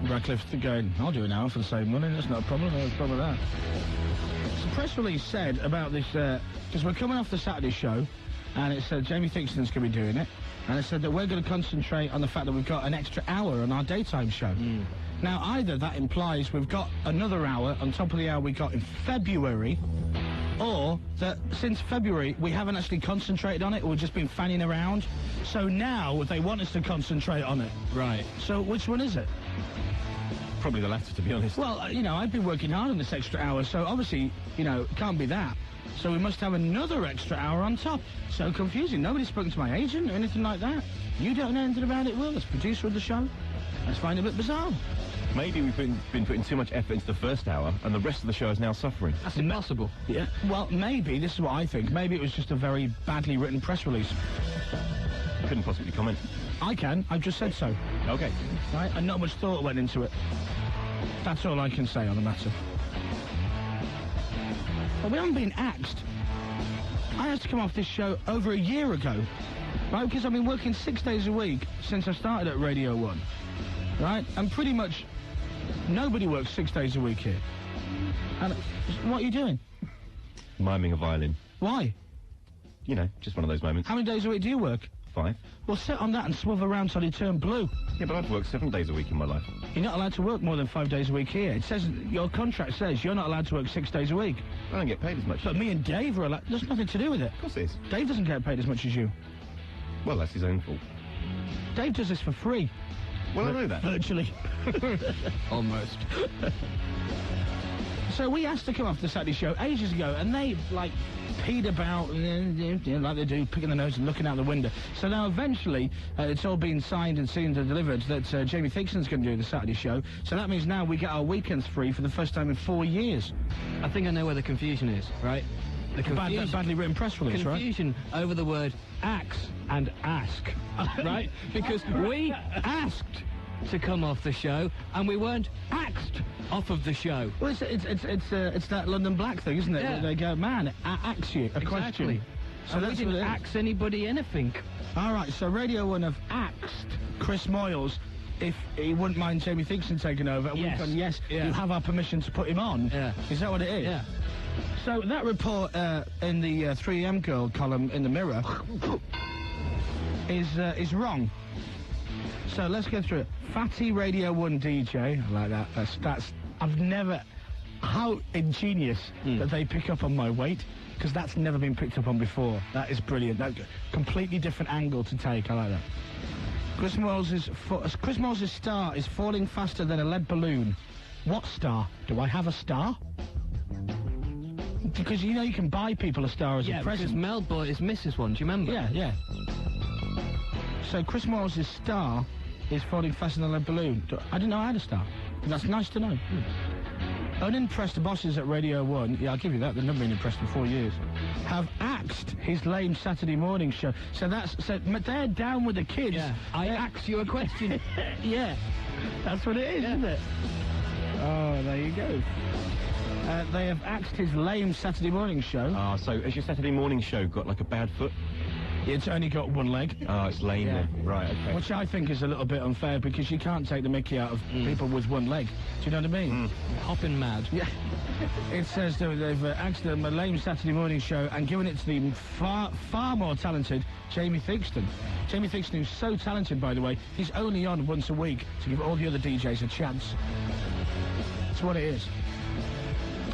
Radcliffe's going, I'll do an hour for the same money. That's not a problem. No problem with that. So the press release said about this, because we're coming off the Saturday show, and it said Jamie Thixton's going to be doing it, and it said that we're going to concentrate on the fact that we've got an extra hour on our daytime show. Now, either that implies we've got another hour on top of the hour we got in February, or that since February we haven't actually concentrated on it, we've just been fanning around. So now they want us to concentrate on it. Right. So which one is it? Probably the latter, to be honest. Well, you know, I've been working hard on this extra hour, so obviously, you know, it can't be that. So we must have another extra hour on top. So confusing. Nobody's spoken to my agent or anything like that. You don't know anything about it, Will, as producer of the show. I just find it a bit bizarre. Maybe we've been putting too much effort into the first hour, and the rest of the show is now suffering. That's impossible. Yeah. Well, maybe, this is what I think, maybe it was just a very badly written press release. Couldn't possibly comment. I can. I've just said so. Okay. Right? And not much thought went into it. That's all I can say on the matter. But we haven't been axed. I had to come off this show over a year ago. Right? Because I've been working 6 days a week since I started at Radio 1. Right? And pretty much nobody works 6 days a week here. And what are you doing? Miming a violin. Why? You know, just one of those moments. How many days a week do you work? 5. Well, sit on that and swivel around till you turn blue. Yeah, but I've worked 7 days a week in my life. You're not allowed to work more than 5 days a week here. It says, your contract says you're not allowed to work 6 days a week. I don't get paid as much. But me and Dave are allowed... There's nothing to do with it. Of course it is. Dave doesn't get paid as much as you. Well, that's his own fault. Dave does this for free. Well, I know that. Virtually. Almost. So we asked to come off the Saturday show ages ago, and they, like, peed about, like they do, picking the nose and looking out the window. So now, eventually, it's all been signed and sealed and delivered that Jamie Thixton's going to do the Saturday show. So that means now we get our weekends free for the first time in 4 years. I think I know where the confusion is, right? The confusion, badly written press release, right? Confusion over the word axe and ask, right? Because we asked to come off the show, and we weren't axed off of the show. Well, it's that London Black thing, isn't it? Yeah. They go, man, axe you a question. So we didn't axe anybody anything. All right, so Radio 1 have axed Chris Moyles if he wouldn't mind Jamie Theroux taking over. And we've gone, yes, you have our permission to put him on. Yeah. Is that what it is? Yeah. So that report in the 3am Girl column in the Mirror is wrong. So let's go through it. Fatty Radio 1 DJ. I like that. That's I've never... How ingenious that they pick up on my weight, because that's never been picked up on before. That is brilliant. That completely different angle to take. I like that. Chris Moyles' star is falling faster than a lead balloon. What star? Do I have a star? Because you know you can buy people a star as a present. Because Mel bought his missus one. Do you remember? Yeah. So Chris Moyles' star is falling faster than a lead balloon. I didn't know I had a star. That's nice to know. Unimpressed bosses at Radio 1, yeah, I'll give you that, they've never been impressed in 4 years, have axed his lame Saturday morning show. So they're down with the kids. Yeah, I ask you a question. Yeah, that's what it is, isn't it? Oh, there you go. They have axed his lame Saturday morning show. Ah, so has your Saturday morning show got like a bad foot? It's only got one leg. Oh, it's lame then. Right, okay. Which I think is a little bit unfair, because you can't take the mickey out of people with one leg. Do you know what I mean? Hopping mad. Yeah. It says that they've axed a lame Saturday morning show and given it to the far more talented Jamie Theroux. Jamie Theroux, who's so talented, by the way, he's only on once a week to give all the other DJs a chance. That's what it is.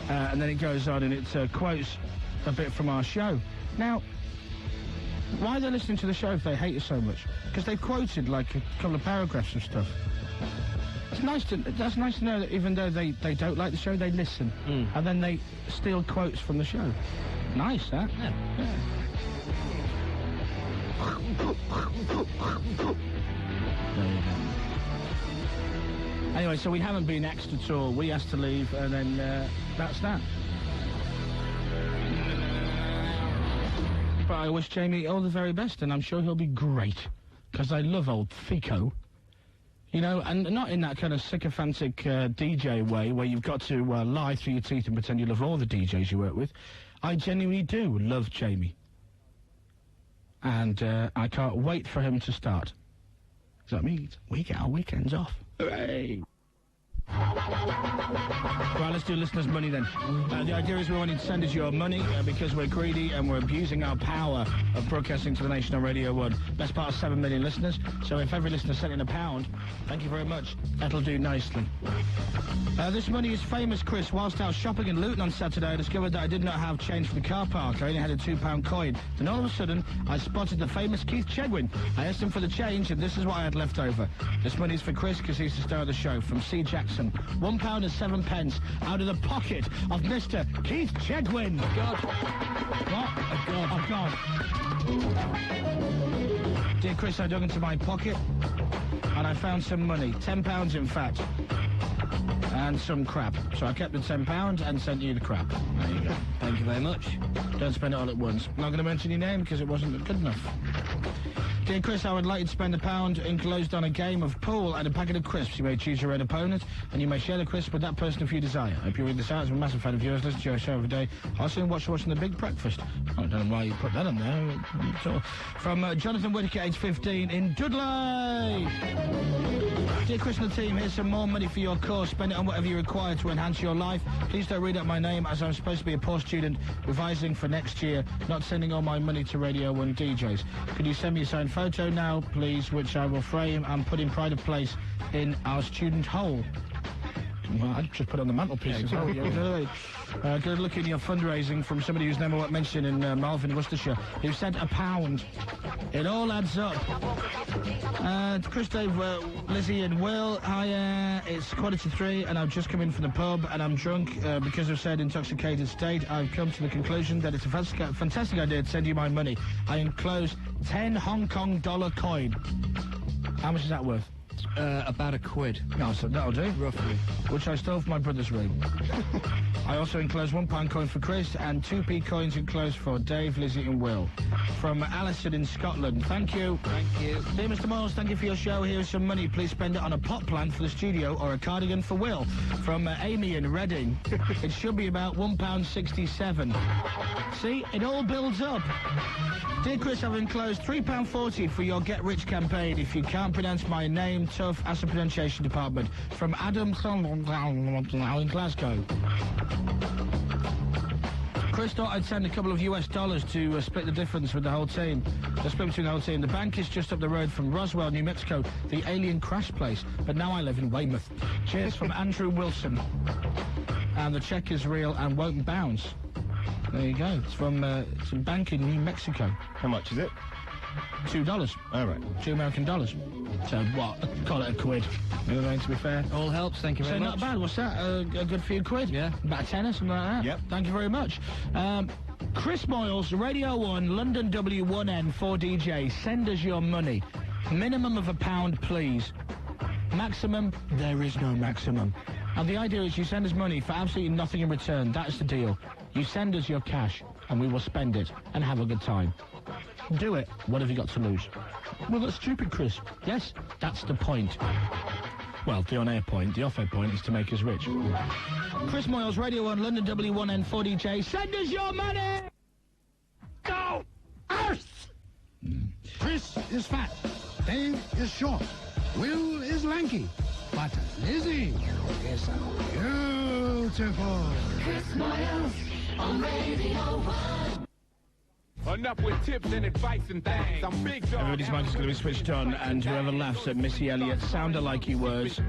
And then it goes on and it quotes a bit from our show. Now, why are they listening to the show if they hate us so much? Because they've quoted like a couple of paragraphs of stuff. That's nice to know that even though they don't like the show, they listen. And then they steal quotes from the show. Nice, that. Yeah. There you go. Anyway, so we haven't been axed at all. We asked to leave, and then that's that. But I wish Jamie all the very best, and I'm sure he'll be great, because I love old Fico. You know, and not in that kind of sycophantic DJ way where you've got to lie through your teeth and pretend you love all the DJs you work with. I genuinely do love Jamie. And I can't wait for him to start. Because that means we get our weekends off. Hooray! Right, let's do listeners' money then. The idea is we want to send us your money because we're greedy and we're abusing our power of broadcasting to the nation on Radio 1. Best part of 7 million listeners, so if every listener sent in £1, thank you very much. That'll do nicely. This money is famous, Chris. Whilst out shopping in Luton on Saturday, I discovered that I did not have change for the car park. I only had a £2 coin. Then all of a sudden, I spotted the famous Keith Chegwin. I asked him for the change, and this is what I had left over. This money is for Chris because he's the star of the show. From C. Jackson. £1 and 7 pence out of the pocket of Mr. Keith Chegwin. God. What? Oh, God. Dear Chris, I dug into my pocket and I found some money. £10, in fact. And some crap. So I kept the £10 and sent you the crap. There you go. Thank you very much. Don't spend it all at once. I'm not going to mention your name because it wasn't good enough. Dear Chris, I would like you to spend £1 enclosed on a game of pool and a packet of crisps. You may choose your own opponent, and you may share the crisps with that person if you desire. I hope you read this out. I'm a massive fan of yours. Listen to your show every day. Also, watching The Big Breakfast. I don't know why you put that on there. From Jonathan Whittaker, age 15, in Dudley. Dear Chris and the team, here's some more money for your course. Spend it on whatever you require to enhance your life. Please don't read out my name, as I'm supposed to be a poor student revising for next year, not sending all my money to Radio 1 DJs. Could you send me a signed photo now, please, which I will frame and put in pride of place in our student hole? Well, I'd just put it on the mantelpiece as well. Good luck in your fundraising from somebody who's never mentioned in Malvern, Worcestershire, who sent £1. It all adds up. Chris, Dave, Lizzie and Will, hi, it's 3:15 and I've just come in from the pub and I'm drunk because of said intoxicated state. I've come to the conclusion that it's a fantastic idea to send you my money. I enclose 10 Hong Kong dollar coin. How much is that worth? About £1. No, so that'll do. Roughly. Which I stole from my brother's room. I also enclose £1 coin for Chris and 2p coins enclosed for Dave, Lizzie and Will. From Alison in Scotland. Thank you. Thank you. Dear Mr. Moyles, thank you for your show. Here's some money. Please spend it on a pot plant for the studio or a cardigan for Will. From Amy in Reading. It should be about £1.67. See, it all builds up. Dear Chris, I've enclosed £3.40 for your Get Rich campaign. If you can't pronounce my name, tough, ask the pronunciation department. From Adam in Glasgow. Chris thought I'd send a couple of US dollars to split the difference with the whole team. The split between the whole team. The bank is just up the road from Roswell, New Mexico, the alien crash place. But now I live in Weymouth. Cheers from Andrew Wilson. And the check is real and won't bounce. There you go. It's from some bank in New Mexico. How much is it? $2. All right. $2 American. So what? Call it a quid. You know what I mean, to be fair. All helps, thank you very much. So not bad, what's that? A good few quid? Yeah. About a tenner, something like that? Yep. Thank you very much. Chris Moyles, Radio 1, London W1N 4DJ. Send us your money. Minimum of £1, please. Maximum, there is no maximum. And the idea is you send us money for absolutely nothing in return. That's the deal. You send us your cash, and we will spend it and have a good time. Do it. What have you got to lose? Well, that's stupid, Chris. Yes, that's the point. Well, the on-air point, the off-air point is to make us rich. Chris Moyles, Radio 1, London W1N 4DJ. Send us your money! Go! Earth! Chris is fat. Dave is short. Will is lanky. But Lizzie is beautiful. Chris Moyles on Radio 1. Enough with tips and advice and things. I'm big dog. Everybody's mic is going to be switched on, and whoever laughs at Missy Elliott, sounded like he was,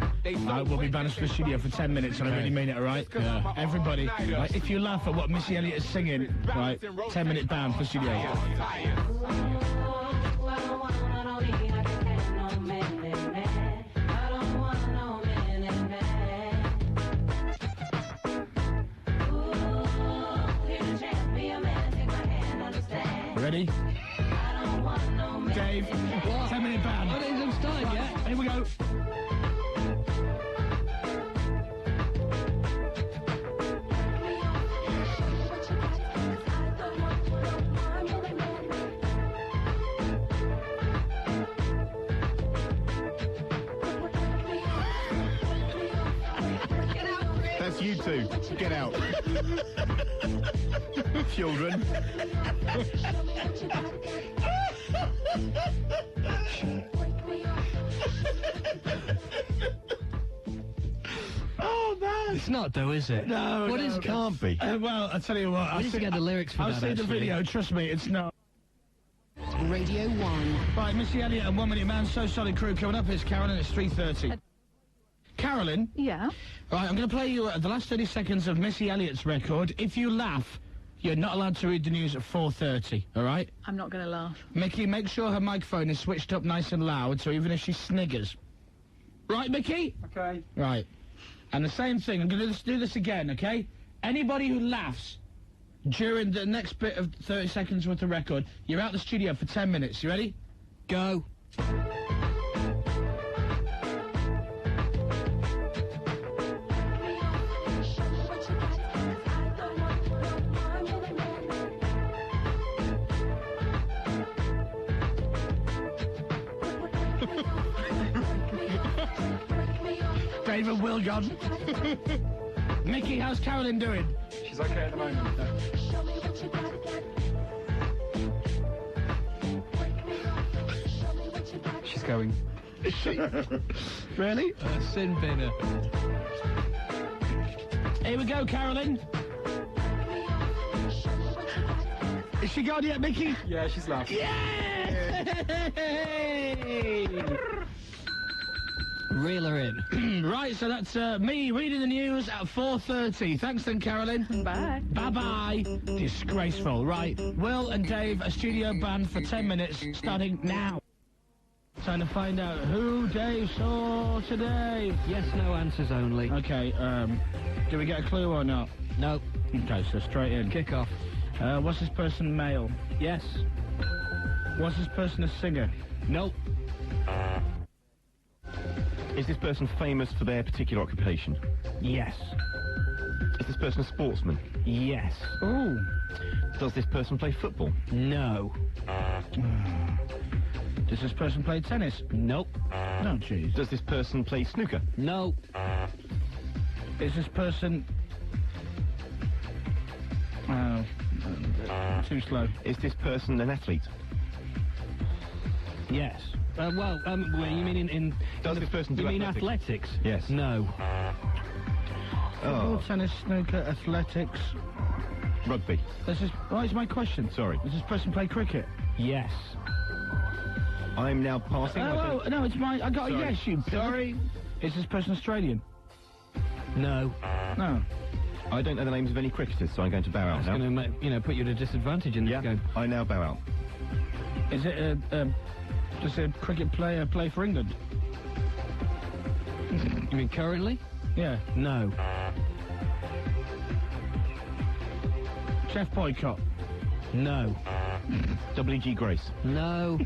will be banished from the studio for 10 minutes, and I really mean it, all right? Yeah. Everybody, right, if you laugh at what Missy Elliott is singing, right, 10-minute ban for studio. Ready? Dave, 10-minute ban. Oh, it hasn't started yet. Here we go. That's you two. Get out. Children. Oh, man. It's not, though, is it? No, What is It can't be. well, I'll tell you what. I need to get the lyrics for I'll that, see the actually. video. Trust me, it's not. Radio 1. Right, Missy Elliott and 1 Minute Man, So Solid Crew coming up. It's Carolyn, it's 3:30. Carolyn? Yeah? Right, I'm going to play you the last 30 seconds of Missy Elliott's record. If you laugh, you're not allowed to read the news at 4:30, all right? I'm not going to laugh. Mickey, make sure her microphone is switched up nice and loud, so even if she sniggers. Right, Mickey? Okay. Right. And the same thing, I'm going to do this again, okay? Anybody who laughs during the next bit of 30 seconds with the record, you're out the studio for 10 minutes. You ready? Go. David Will gone. Mickey, how's Carolyn doing? She's okay at the moment. She's going. Is she? Really? Sin binner. Here we go, Carolyn. Is she gone yet, Mickey? Yeah, she's laughing. Reel her in. Right, so that's me reading the news at 4:30. Thanks then, Carolyn. Bye. Bye-bye. Disgraceful. Right, Will and Dave, a studio band for 10 minutes, starting now. Trying to find out who Dave saw today. Yes, no answers only. Okay, do we get a clue or not? No. Okay, so straight in. Kick off. Was this person male? Yes. Was this person a singer? Nope. Is this person famous for their particular occupation? Yes. Is Is this person a sportsman? Yes. Ooh. Does this person play football? No. Does this person play tennis? Nope. No, jeez. Does this person play snooker? No. Is this person... too slow. Is this person an athlete? Yes. Well, you mean in Does this person do you mean athletics? athletics? Yes. No. Football, tennis, snooker, athletics... Rugby. This is... Oh, it's my question. Sorry. Does this person play cricket? Yes. I'm now passing... Oh, no, it's my... I got Sorry. a yes, you... Sorry. Is this person Australian? No. No. I don't know the names of any cricketers, so I'm going to bow out That's now. going to, put you at a disadvantage in this game. I now bow out. Is it does a cricket player play for England? You mean currently? Yeah. No. Chef Boycott? No. W.G. Grace? No.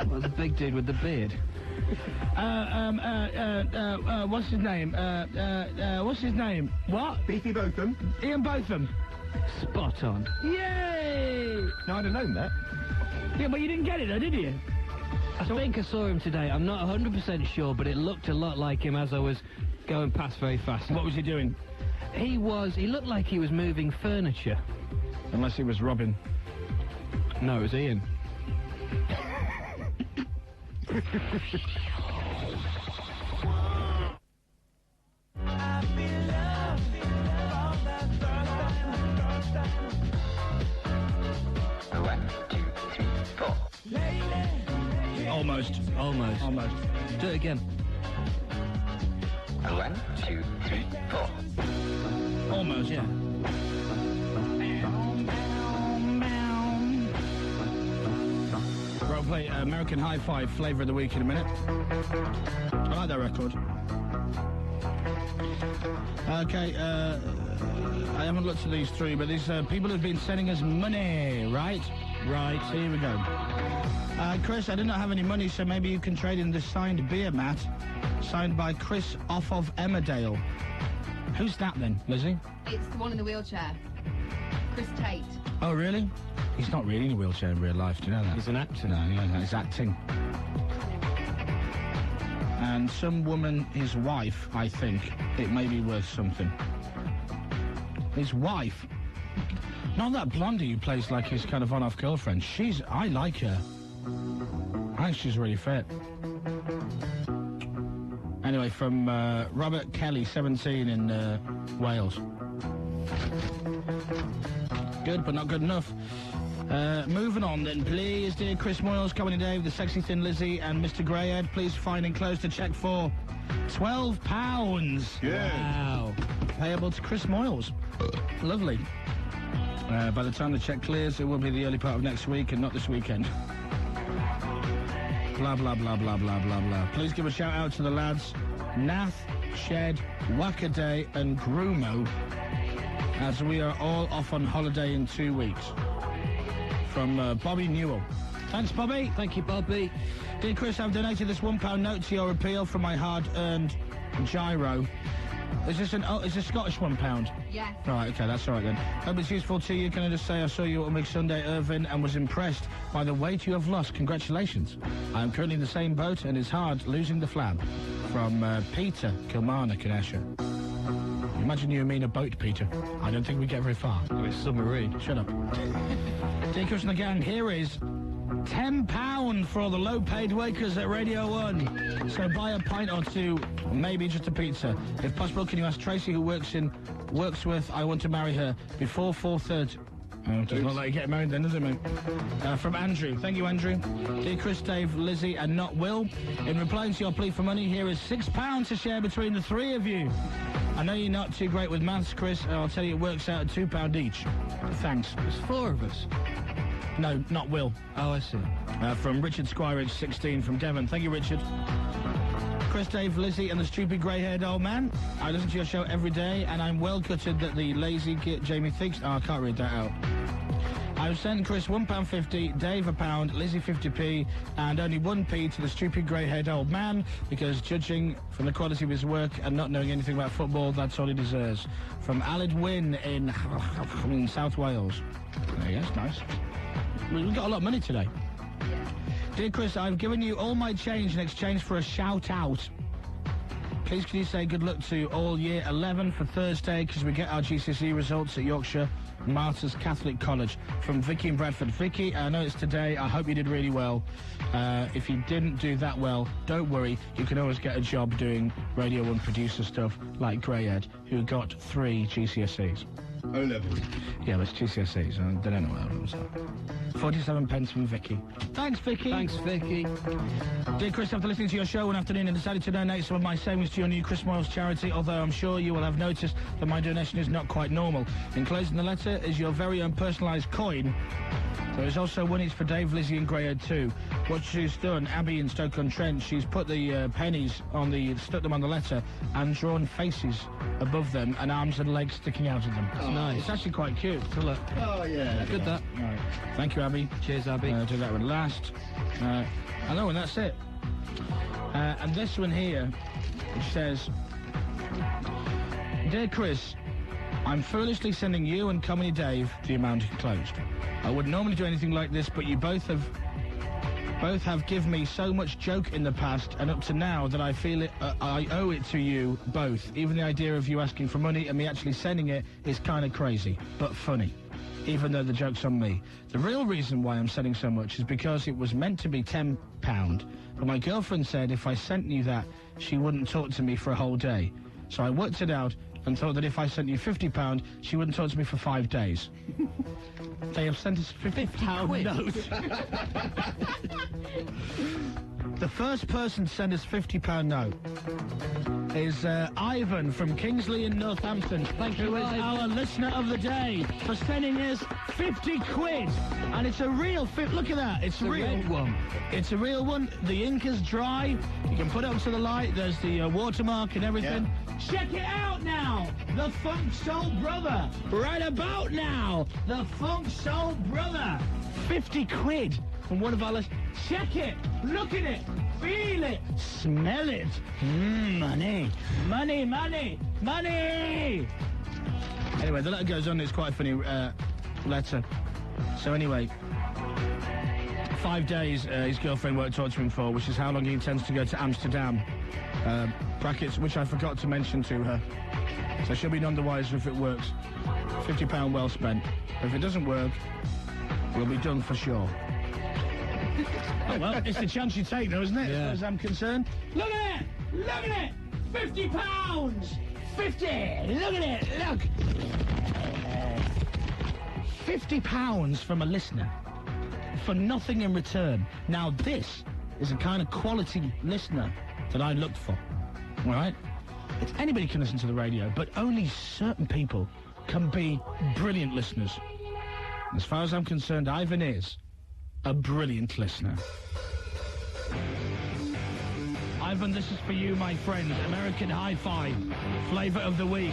Well, the big dude with the beard. What's his name? What's his name? What? Beefy Botham? Ian Botham. Spot on. Yay! No, I'd have known that. Yeah, but you didn't get it, though, did you? I think I saw him today. I'm not 100% sure, but it looked a lot like him as I was going past very fast. What was he doing? He looked like he was moving furniture. Unless he was Robin. No, it was Ian. Almost. Do it again. 1, 2, 3, 4. Almost. Yeah. We'll play American High Five Flavour of the Week in a minute. I like that record. Okay, I haven't looked at these three, but these people have been sending us money, right? Right, here we go. Chris, I did not have any money, so maybe you can trade in this signed beer mat, signed by Chris off of Emmerdale. Who's that then, Lizzie? It's the one in the wheelchair. Chris Tate. Oh, really? He's not really in a wheelchair in real life, do you know that? He's an actor. No, you know that. He's acting. And some woman, his wife, I think, it may be worth something. His wife? Not that blondie who plays like his kind of on-off girlfriend. I like her. I think she's really fit. Anyway, from Robert Kelly, 17, in Wales. Good, but not good enough. Moving on then, please, dear Chris Moyles, Comedy Dave, the Sexy Thin Lizzie, and Mr. Greyhead, please find enclosed a cheque for £12. Good. Wow. Payable to Chris Moyles. Lovely. By the time the cheque clears, it will be the early part of next week and not this weekend. Blah, blah, blah, blah, blah, blah, blah. Please give a shout out to the lads, Nath, Shed, Wackaday, and Grumo, as we are all off on holiday in 2 weeks. From Bobby Newell. Thanks, Bobby. Thank you, Bobby. Dear Chris, I've donated this £1 note to your appeal for my hard-earned gyro. Is this Scottish £1? Yes. Right, okay, that's all right then. Hope it's useful to you. Can I just say I saw you at Big Sunday, Irvine, and was impressed by the weight you have lost. Congratulations. I am currently in the same boat, and it's hard losing the flab. From Peter, Kilmarnock in Esher. Imagine you and me in a boat, Peter. I don't think we get very far. It's submarine. Shut up. Dear Chris and the gang, here is £10 for all the low-paid workers at Radio 1. So buy a pint or two, maybe just a pizza. If possible, can you ask Tracy, who works in Worksworth, I want to marry her before 4:30. Oh, does not let you get married then, does it, mate? From Andrew. Thank you, Andrew. Dear Chris, Dave, Lizzie, and not Will, in replying to your plea for money, here is £6 to share between the three of you. I know you're not too great with maths, Chris, and I'll tell you it works out at £2 each. Thanks. There's 4 of us. No, not Will. Oh, I see. From Richard Squiridge, 16, from Devon. Thank you, Richard. Chris, Dave, Lizzie, and the stupid grey-haired old man. I listen to your show every day, and I'm well gutted that the lazy Jamie thinks... Oh, I can't read that out. I've sent Chris £1.50, Dave £1, Lizzie 50p, and only 1p to the stupid grey-haired old man, because judging from the quality of his work and not knowing anything about football, that's all he deserves. From Aled Wynn in South Wales. There you go, it's nice. We've got a lot of money today. Dear Chris, I've given you all my change in exchange for a shout-out. Please can you say good luck to all Year 11 for Thursday, because we get our GCSE results at Yorkshire Martyrs Catholic College. From Vicky in Bradford. Vicky, I know it's today. I hope you did really well. If you didn't do that well, don't worry. You can always get a job doing Radio 1 producer stuff like Greyhead, who got 3 GCSEs. O-level. Yeah, but it's GCSEs. They don't know what O-levels are. 47 pence from Vicky. Thanks, Vicky. Thanks, Vicky. Dear Chris, after listening to your show one afternoon, I decided to donate some of my savings to your new Chris Moyles charity, although I'm sure you will have noticed that my donation is not quite normal. Enclosed in the letter is your very own personalised coin. There is also one each for Dave, Lizzie and Greyhead too. What she's done, Abby in Stoke-on-Trent, she's put the pennies on stuck them on the letter and drawn faces above them and arms and legs sticking out of them. That's nice. It's actually quite cute. So look. Oh, yeah. Good, that. All right. Thank you, Abby. Cheers, Abby. Do that one last. Hello, and that's it. And this one here, which says, Dear Chris, I'm foolishly sending you and Comedy Dave the amount enclosed. I wouldn't normally do anything like this, but you both have given me so much joke in the past and up to now that I feel it. I owe it to you both. Even the idea of you asking for money and me actually sending it is kind of crazy, but funny. Even though the joke's on me. The real reason why I'm sending so much is because it was meant to be £10, but my girlfriend said if I sent you that, she wouldn't talk to me for a whole day. So I worked it out and thought that if I sent you £50, she wouldn't talk to me for 5 days. They have sent us £50 note. The first person to send us £50 note is Ivan from Kingsley in Northampton. Thank you, who is our listener of the day for sending us 50 quid. And it's a real look at that. It's a real red one. It's a real one. The ink is dry. You can put it up to the light. There's the watermark and everything. Yeah. Check it out now. The Funk Soul Brother. Right about now. The Funk Soul Brother. 50 quid from one of our listeners. Check it. Look at it. Feel it. Smell it. Money. Money, money, money. Anyway, the letter goes on. It's quite a funny letter. So anyway, 5 days his girlfriend won't talk to him for, which is how long he intends to go to Amsterdam. Brackets, which I forgot to mention to her. So she'll be none the wiser if it works. £50 well spent. If it doesn't work, we'll be done for sure. Oh, well, it's the chance you take, though, isn't it? Yeah. As far as I'm concerned. Look at it! Look at it! £50! 50! Look at it! Look! £50 from a listener for nothing in return. Now, this is the kind of quality listener that I looked for. All right? Anybody can listen to the radio, but only certain people can be brilliant listeners. As far as I'm concerned, Ivan is a brilliant listener. Ivan, this is for you, my friend. American Hi-Fi, flavour of the week.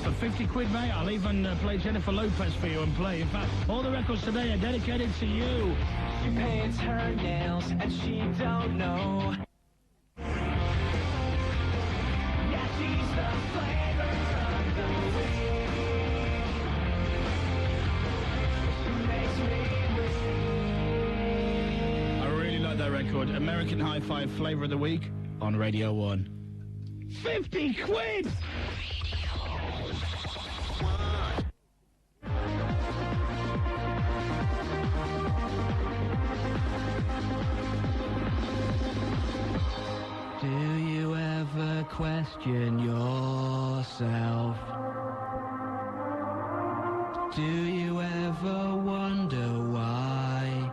For 50 quid, mate, I'll even play Jennifer Lopez for you and play. In fact, all the records today are dedicated to you. She paints her nails and she don't know. Yeah, she's the flavor of the week. She makes me I really like that record. American Hi-Fi, flavour of the week on Radio 1. 50 quid! Do you ever question yourself? Do you ever wonder why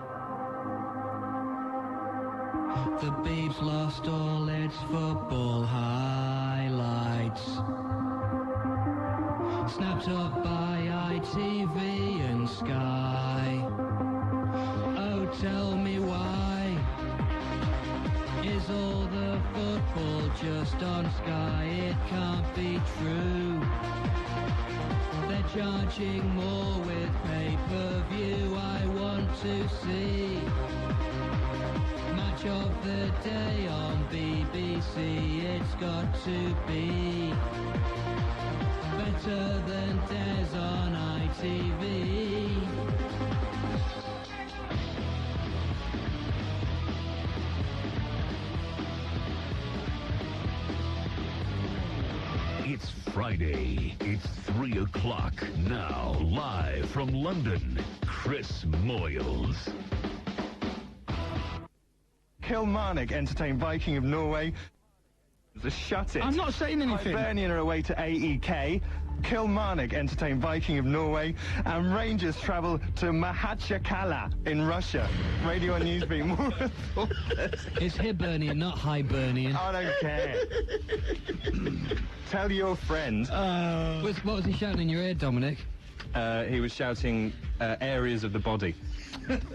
the Beebs lost all its football highlights? Snapped up by ITV and Sky. Oh, tell me why. Is all the football just on Sky? It can't be true. They're charging more with pay-per-view. I want to see match of the day on BBC. It's got to be better than Des on ITV. It's Friday. It's 3 o'clock. Now, live from London, Chris Moyles. Kilmarnock entertain Viking of Norway. The Shut It. I'm not saying anything. Hibernian are away to AEK. Kilmarnock entertain Viking of Norway. And Rangers travel to Makhachkala in Russia. Radio and Newsbeat. More reporters. It's Hibernian, not Hibernian. I don't care. Tell your friend. What was he shouting in your ear, Dominic? He was shouting areas of the body.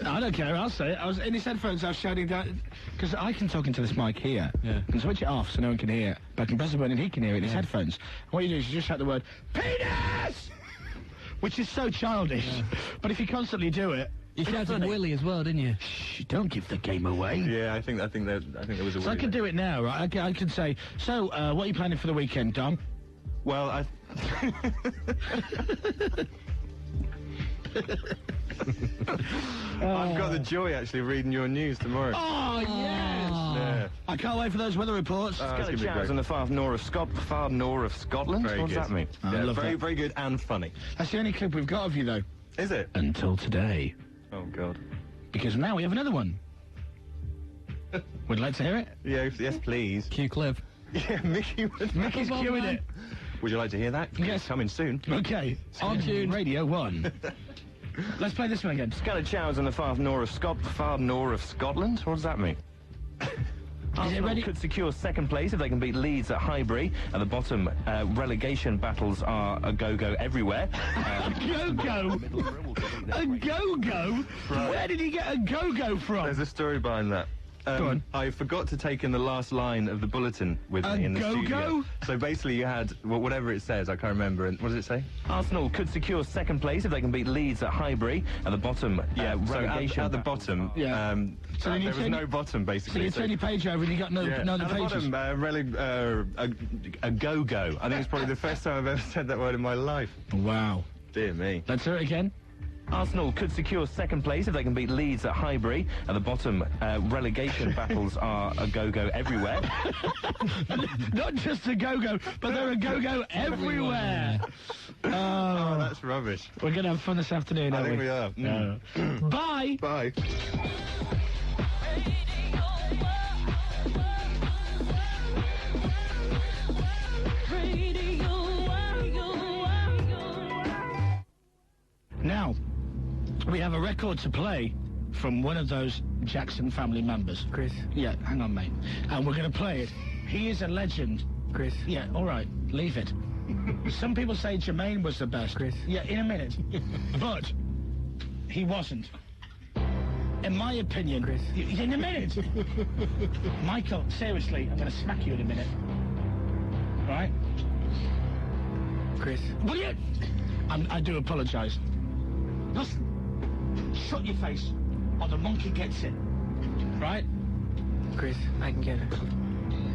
I don't care, I'll say it. I was in his headphones, I was shouting down, because I can talk into this mic here, and switch it off so no one can hear, but I can press the button and he can hear it in his headphones. And what you do is you just shout the word, penis! Which is so childish, but if you constantly do it... You shouted Willy as well, didn't you? Shh, don't give the game away. Yeah, I think there was a So I can do it now, right? I can say, so, what are you planning for the weekend, Dom? Well, I've got the joy, actually, of reading your news tomorrow. Oh, yes! Yeah. I can't wait for those weather reports. Skellig in the far north of Scotland. Very what does good. that mean? I love very, that. very good and funny. That's the only clip we've got of you, though. Is it? Until today. Oh, God. Because now we have another one. Would you like to hear it? Yes, please. Cue clip. Yeah, Mickey's queuing it. Would you like to hear that? Yes. It's coming soon. Okay. On tune Radio 1. Let's play this one again. Skellig in the far north of Scotland. What does that mean? Arsenal could secure second place if they can beat Leeds at Highbury. At the bottom, relegation battles are a go-go everywhere. Go-go? A go-go? Right. Where did he get a go-go from? There's a story behind that. Go on. I forgot to take in the last line of the bulletin with me in the studio. So basically you had, whatever it says, I can't remember. And what does it say? Arsenal could secure second place if they can beat Leeds at Highbury. At the bottom, relegation. At the bottom, So then there was no bottom, basically. So you turn your page over and you got no other pages. At the bottom, a go-go. I think it's probably the first time I've ever said that word in my life. Wow. Dear me. Let's hear it again. Arsenal could secure second place if they can beat Leeds at Highbury. At the bottom, relegation battles are a go-go everywhere. Not just a go-go, but they're a go-go everywhere. Oh, that's rubbish. We're going to have fun this afternoon, I aren't think we? we are. No. Bye! Bye. Now, we have a record to play from one of those Jackson family members. Chris. Yeah, hang on, mate. And we're going to play it. He is a legend. Chris. Yeah, all right, leave it. Some people say Jermaine was the best. Chris. Yeah, in a minute. But he wasn't. In my opinion... Chris. In a minute. Michael, seriously, I'm going to smack you in a minute. Right? Chris. Will you... I do apologise. Listen, shut your face, or the monkey gets it. Right? Chris, I can get it.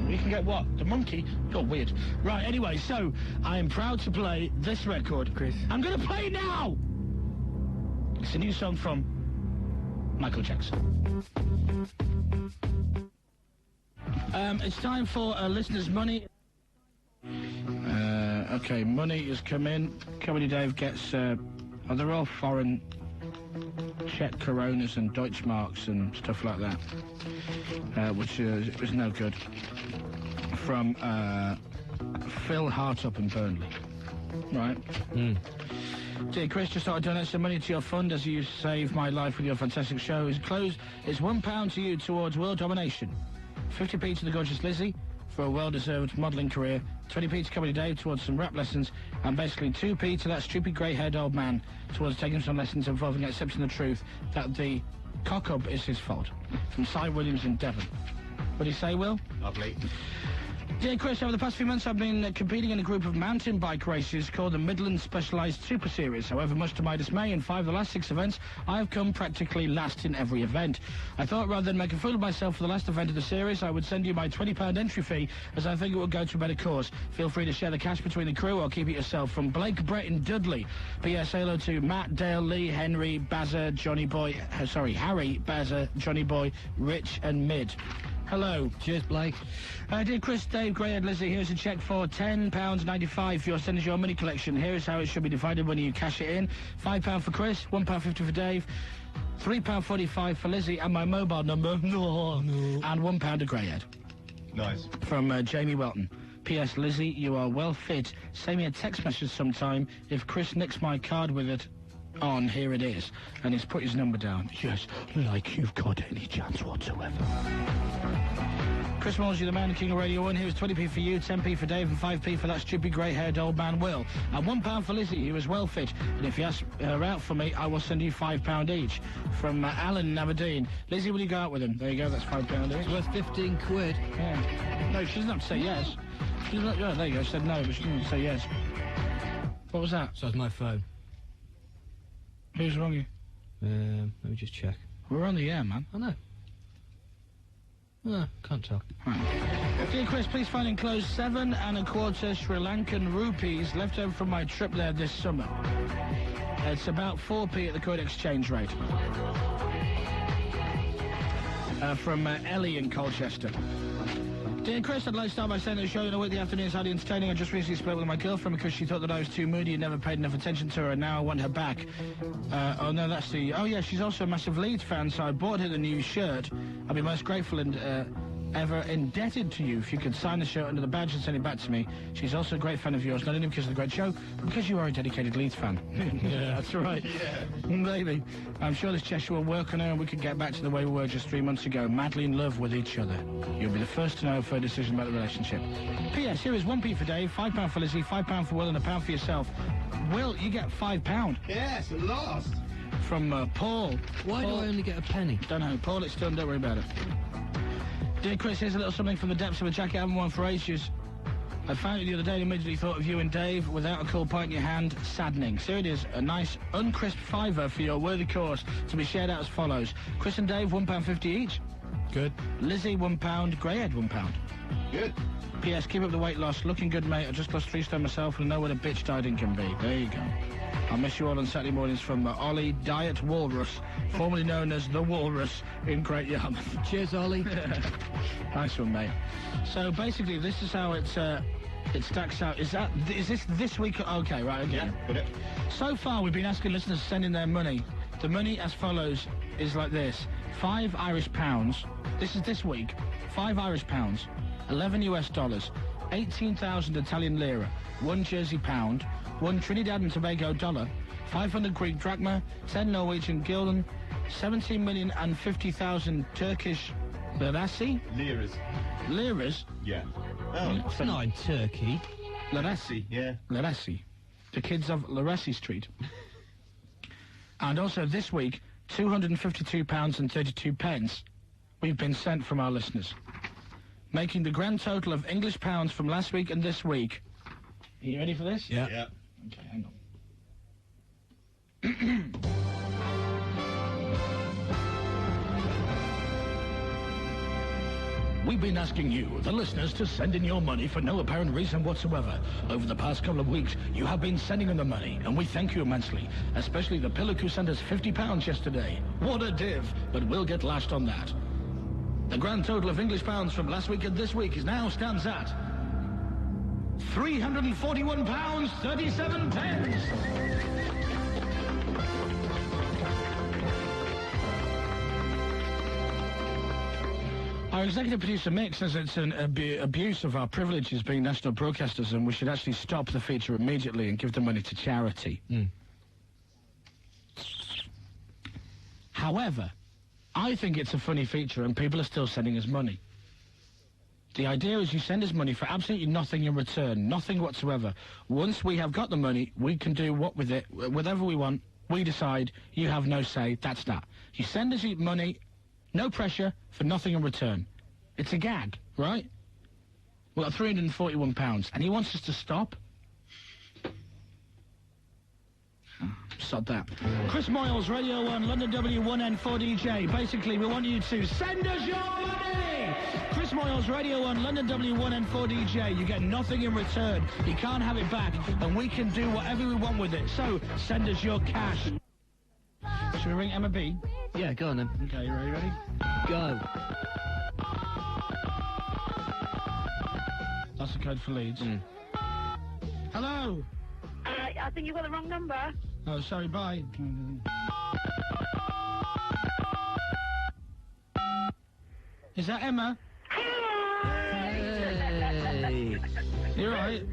You can get what? The monkey? You're weird. Right, anyway, so, I am proud to play this record. Chris. I'm going to play it now! It's a new song from Michael Jackson. It's time for listeners' money. Okay, money has come in. Comedy Dave gets... they're all foreign Czech Coronas and Deutschmarks and stuff like that, which was no good. From Phil Hart up in Burnley. Right? Dear Chris, just thought I'd donate some money to your fund as you saved my life with your fantastic show. It's £1 to you towards world domination. 50p to the gorgeous Lizzie for a well-deserved modelling career. 20p to Comedy Dave towards some rap lessons, and basically 2p to that stupid grey-haired old man towards taking some lessons involving accepting the truth that the cock-up is his fault. From Cy Williams in Devon. What do you say, Will? Lovely. Dear Chris, over the past few months I've been competing in a group of mountain bike races called the Midland Specialised Super Series. However, much to my dismay, in 5 of the last 6 events, I have come practically last in every event. I thought rather than make a fool of myself for the last event of the series, I would send you my £20 entry fee, as I think it would go to a better cause. Feel free to share the cash between the crew or keep it yourself. From Blake Breton Dudley. P.S. hello to Matt, Dale, Lee, Henry, Bazza, Johnny Boy, Harry, Bazza, Johnny Boy, Rich and Mid. Hello. Cheers, Blake. Dear Chris, Dave, Greyhead, Lizzie, here's a cheque for £10.95 for your Send Us Your Money collection. Here's how it should be divided when you cash it in. £5 for Chris, £1.50 for Dave, £3.45 for Lizzie, and my mobile number, and £1 to Greyhead. Nice. From Jamie Welton. P.S. Lizzie, you are well fit. Send me a text message sometime. If Chris nicks my card with it on, here it is. And he's put his number down. Yes, like you've got any chance whatsoever. Chris Moyles, you're the man, King of Radio 1. Here's 20p for you, 10p for Dave, and 5p for that stupid grey-haired old man Will. And £1 for Lizzie, who is well fit. And if you ask her out for me, I will send you £5 each. From Alan in Aberdeen. Lizzie, will you go out with him? There you go, that's £5 each. It's worth 15 quid. Yeah. No, she doesn't have to say yes. She's not, oh, there you go, she said no, but she didn't say yes. What was that? So that's my phone. Who's wrong you? Let me just check. We're on the air, man. I know. Can't tell. Right. Dear Chris, please find enclosed 7 1/4 Sri Lankan rupees left over from my trip there this summer. It's about 4p at the current exchange rate. From Ellie in Colchester. Dear Chris, I'd like to start by saying that the show in the week the afternoon is highly entertaining. I just recently split with my girlfriend because she thought that I was too moody and never paid enough attention to her, and now I want her back. Oh no, that's the... Oh yeah, she's also a massive Leeds fan, so I bought her the new shirt. I'll be most grateful and ever indebted to you if you could sign the shirt under the badge and send it back to me. She's also a great fan of yours, not only because of the great show, but because you are a dedicated Leeds fan. Yeah, that's right. Yeah. Maybe. I'm sure this gesture will work on her and we can get back to the way we were just 3 months ago, madly in love with each other. You'll be the first to know of her decision about the relationship. P.S. Here is 1p for Dave, £5 for Lizzie, £5 for Will, and £1 for yourself. Will, you get £5. Yes, at last. From Paul. Why do I only get a penny? Don't know. Paul, it's done. Don't worry about it. Dear Chris, here's a little something from the depths of a jacket I haven't worn for ages. I found it the other day and immediately thought of you and Dave without a cool pint in your hand. Saddening. So it is a nice, uncrisp fiver for your worthy cause to be shared out as follows. Chris and Dave, £1.50 each. Good. Lizzie, £1. Greyhead, £1. Good. P.S. Keep up the weight loss. Looking good, mate. I just lost 3 stone myself and know what a bitch dieting can be. There you go. I'll miss you all on Saturday mornings from Ollie Diet Walrus, formerly known as The Walrus in Great Yarmouth. Cheers, Ollie. Nice one, mate. So basically, this is how it stacks out. Is this week? Okay, right, again. Yeah, put it. So far, we've been asking listeners to send in their money. The money as follows is like this. 5 Irish pounds. This is this week. 5 Irish pounds. 11 US dollars. 18,000 Italian lira. 1 Jersey pound. 1 Trinidad and Tobago dollar. 500 Greek drachma. 10 Norwegian gulden. 17,050,000 Turkish lirasi. Liras. Liras? Yeah. Oh, it's not in Turkey. Lirasi. Yeah. Lirasi. The kids of Lirasi Street. And also this week, £252.32 we've been sent from our listeners, making the grand total of English pounds from last week and this week. Are you ready for this? Yeah. Yeah. Okay, hang on. We've been asking you, the listeners, to send in your money for no apparent reason whatsoever. Over the past couple of weeks, you have been sending in the money, and we thank you immensely, especially the pillock who sent us £50 yesterday. What a div, but we'll get lashed on that. The grand total of English pounds from last week and this week stands at £341.37. Our executive producer Mick says it's an abuse of our privileges being national broadcasters and we should actually stop the feature immediately and give the money to charity. However, I think it's a funny feature and people are still sending us money. The idea is you send us money for absolutely nothing in return, nothing whatsoever. Once we have got the money, we can do what with it, whatever we want. We decide, you have no say, that's that. You send us money, no pressure, for nothing in return. It's a gag, right? Well, at £341, and he wants us to stop. Sod that. Chris Moyles, Radio 1, London W1N4DJ. Basically, we want you to send us your money! Chris Moyles, Radio 1, London W1N4DJ. You get nothing in return. You can't have it back, and we can do whatever we want with it. So, send us your cash. Should we ring Emma B? Yeah, go on then. Okay, you ready? Go. That's the code for Leeds. Hello? I think you've got the wrong number. Oh, sorry, bye. Is that Emma? Hey. You alright?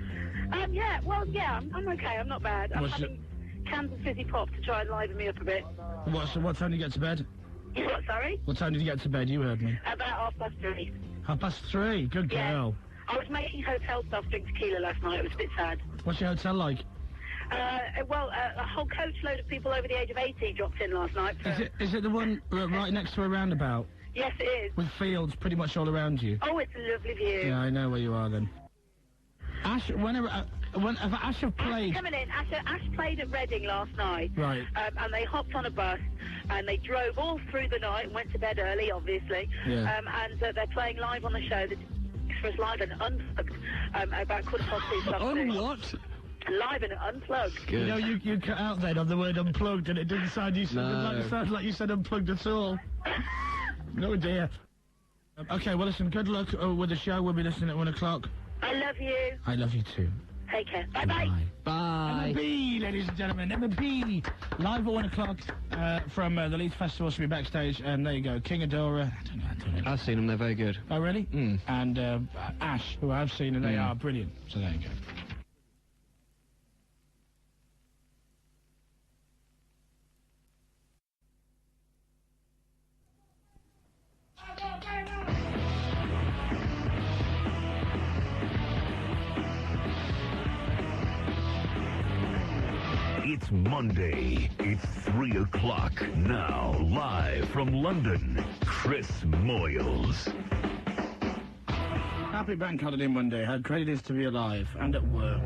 Yeah, well, yeah, I'm okay, I'm not bad. I'm having cans of fizzy pop to try and liven me up a bit. What time do you get to bed? What, sorry? What time did you get to bed? You heard me. About 3:30. 3:30? Good girl. I was making hotel stuff, drink tequila last night. It was a bit sad. What's your hotel like? Well, a whole coach load of people over the age of 80 dropped in last night. Is it the one right next to a roundabout? Yes, it is. With fields pretty much all around you? Oh, it's a lovely view. Yeah, I know where you are then. Ash, when Ash have played... Coming in, Ash played at Reading last night. Right. And they hopped on a bus, and they drove all through the night and went to bed early, obviously. Yeah. And they're playing live on the show. For us live and unplugged about 2:15 this afternoon. what? Live and unplugged. Good. You know, you cut out then on the word unplugged, and it didn't sound like you said unplugged at all. No dear. Okay, well listen, good luck with the show. We'll be listening at 1 o'clock. I love you. I love you too. Take care. Bye-bye. Bye. Emma B, ladies and gentlemen. Emma B, live at 1 o'clock from the Leeds Festival. She'll be backstage, and there you go. King Adora. I don't know. I've seen them, they're very good. Oh, really? And Ash, who I've seen, and they are brilliant. So there you go. It's Monday. It's 3 o'clock. Now, live from London, Chris Moyles. Happy Bank Holiday Monday. How great it is to be alive and at work.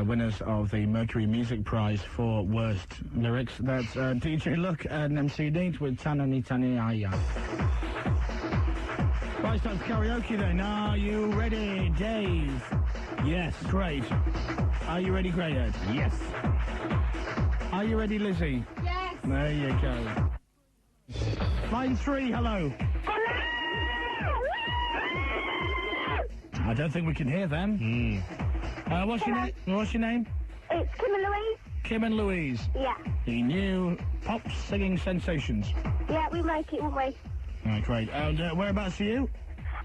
Winners of the Mercury Music Prize for Worst Lyrics. That's DJ Luck and MC Neat with Tanani Tani Aya. Right, so it's karaoke then. Are you ready, Dave? Yes. Great. Are you ready, Greyhead? Yes. Are you ready, Lizzie? Yes. There you go. Line 3, hello. I don't think we can hear them. What's your name? What's your name? It's Kim and Louise. Kim and Louise. Yeah. The new pop singing sensations. Yeah, we make it, won't we? Right, great. And whereabouts are you?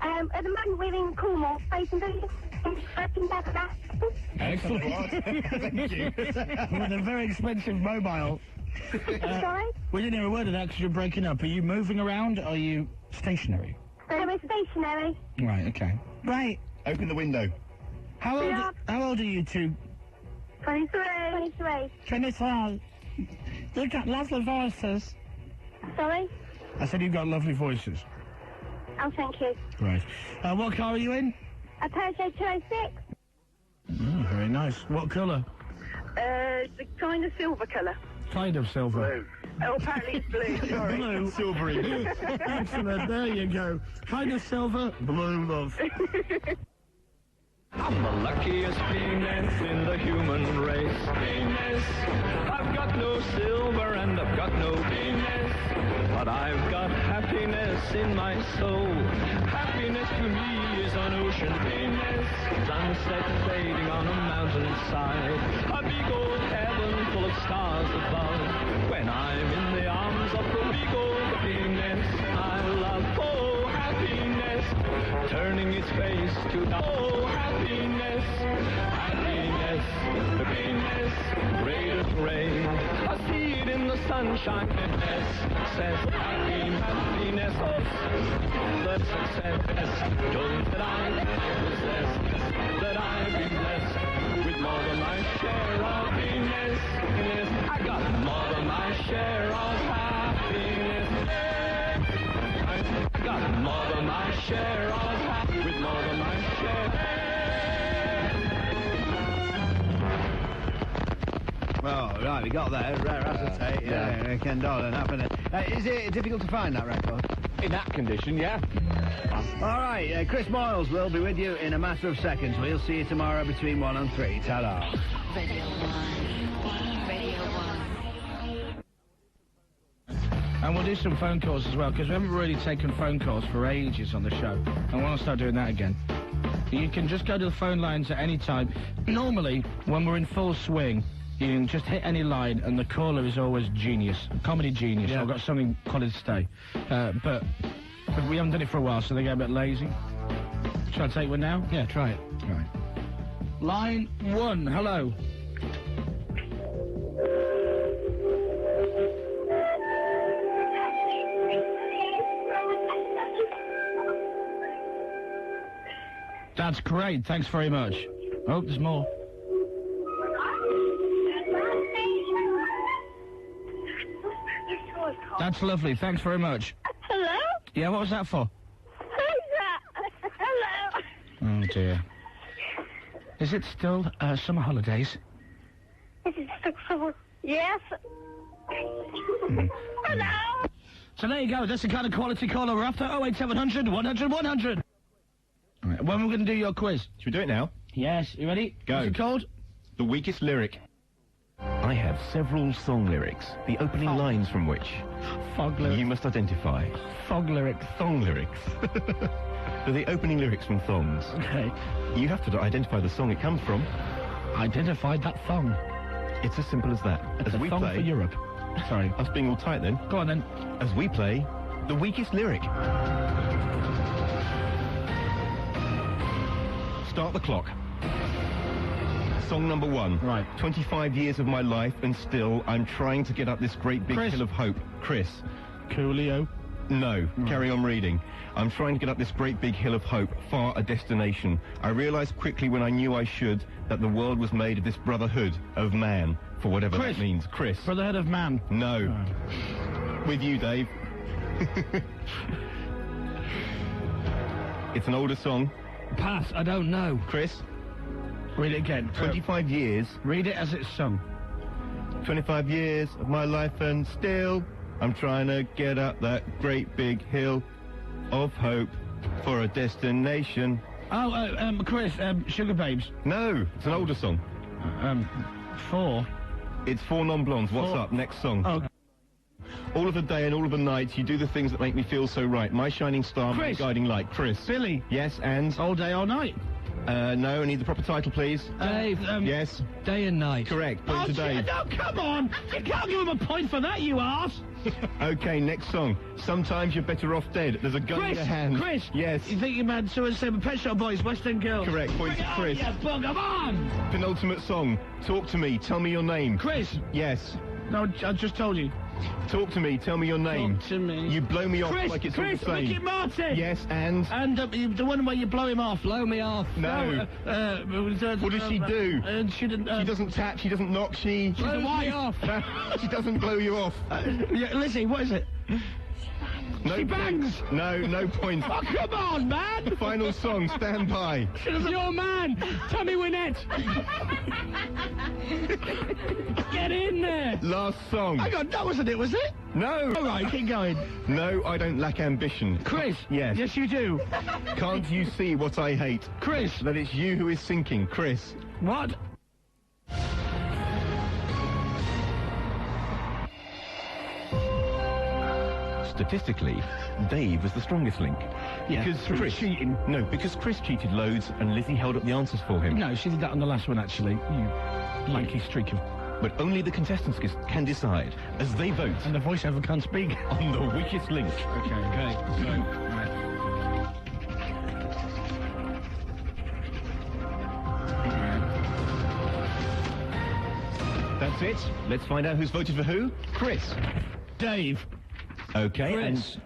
At the moment, we're in Cornwall. Excellent. Thank you. With a very expensive mobile. Sorry? We didn't hear a word of that because you're breaking up. Are you moving around? Or are you stationary? We're stationary. Right, okay. Right. Open the window. How old are you two? 23. 23. You've got lovely voices. Sorry? I said you've got lovely voices. Oh, thank you. Right. What car are you in? A Peugeot 206. Very nice. What colour? The kind of silver colour. Kind of silver. Oh, apparently it's blue, sorry. Blue. Silvery. Excellent. There you go. Kind of silver, blue, love. I'm the luckiest penis in the human race. Penis. I've got no silver and I've got no penis, but I've got happiness happiness in my soul. Happiness to me is an ocean. Happiness, sunset fading on a mountainside. A big old heaven full of stars above. When I'm in the arms of the big old happiness, I love, oh, happiness, turning its face to the, oh, happiness, happiness, happiness, greatest ray. I see it in the sunshine, says happiness, oh, the success, don't that I possess, that I be blessed with more than my share of happiness. I got more than my share of happiness. I got more than my share of happiness, with more than my share. Well, right, we got there. Rare acetate, yeah. Ken Dolan, happening. Is it difficult to find that record? In that condition, yeah. All right, Chris Moyles will be with you in a matter of seconds. We'll see you tomorrow between 1 and 3. Ta-da. Radio 1. Radio 1. And we'll do some phone calls as well, because we haven't really taken phone calls for ages on the show. I want to start doing that again. You can just go to the phone lines at any time. Normally, when we're in full swing, you can just hit any line, and the caller is always genius. Comedy genius. Yeah. I've got something quality to stay. But we haven't done it for a while, so they get a bit lazy. Shall I take one now? Yeah, try it. Right. Line 1, hello. That's great, thanks very much. Oh, there's more. That's lovely, thanks very much. Hello? Yeah, what was that for? Who's that? Hello? Oh, dear. Is it still summer holidays? Is it still? Yes. Hello? So there you go, that's the kind of quality caller we're after. 08700 100 100. All right, when we're going to do your quiz? Should we do it now? Yes, you ready? Go. What's it called? The weakest lyric. I have several song lyrics, the opening lines from which Fog lyrics. you must identify. Fog lyrics. Song lyrics. They're the opening lyrics from songs. Okay. You have to identify the song it comes from. Identified that thong. It's as simple as that. It's as a we thong play, for Europe. Sorry. I was being all tight then. Go on then. As we play the weakest lyric. Start the clock. Song number 1. Right. 25 years of my life and still I'm trying to get up this great big hill of hope. Chris. Coolio. No. Carry on reading. I'm trying to get up this great big hill of hope, far a destination. I realized quickly when I knew I should that the world was made of this brotherhood of man, for whatever that means. Chris. Brotherhood of man. No. With you, Dave. It's an older song. Pass, I don't know. Chris? Read it again. 25 years. Read it as it's sung. 25 years of my life and still I'm trying to get up that great big hill of hope for a destination. Oh, Chris, Sugar Babes. No, it's an older song. 4. It's 4 Non-Blondes. What's up? Next song. Oh. All of the day and all of the nights, you do the things that make me feel so right. My shining star, my guiding light. Chris. Billy. Yes, and? All day, all night. No, I need the proper title, please. Dave. Yes. Day and night. Correct. Point to Dave. No, come on! You can't give him a point for that, you arse! Okay, next song. Sometimes you're better off dead. There's a gun in your hand. Chris! Yes. You think you meant so and say Pet Shop Boys, Western Girls? Correct. Point to Chris. Yeah, bugger on! Penultimate song. Talk to me. Tell me your name. Chris! Yes. No, I just told you. Talk to me. Tell me your name. Talk to me. You blow me off Chris, like it's all the same. Ricky Martin! Yes, and? And the one where you blow him off. Blow me off. No. What does she do? She didn't. She doesn't tap. She doesn't knock. She's blow me off. She doesn't blow you off. Yeah, Lizzie, what is it? No she bangs! Points. No points. Oh, come on, man! The final song, Stand By. Your man, Tommy Wynette. Get in there. Last song. Hang on, that wasn't it, was it? No. All right, keep going. No, I don't lack ambition. Chris. Yes. Yes, you do. Can't you see what I hate? Chris. That it's you who is sinking. Chris. What? statistically, Dave was the strongest link. Yeah, because through Chris cheating. No, because Chris cheated loads and Lizzie held up the answers for him. No, she did that on the last one, actually. You lanky streak of... But only the contestants can decide, as they vote... And the voiceover can't speak. ...on the weakest link. Okay. Right. That's it. Let's find out who's voted for who. Chris. Dave. Okay, Chris.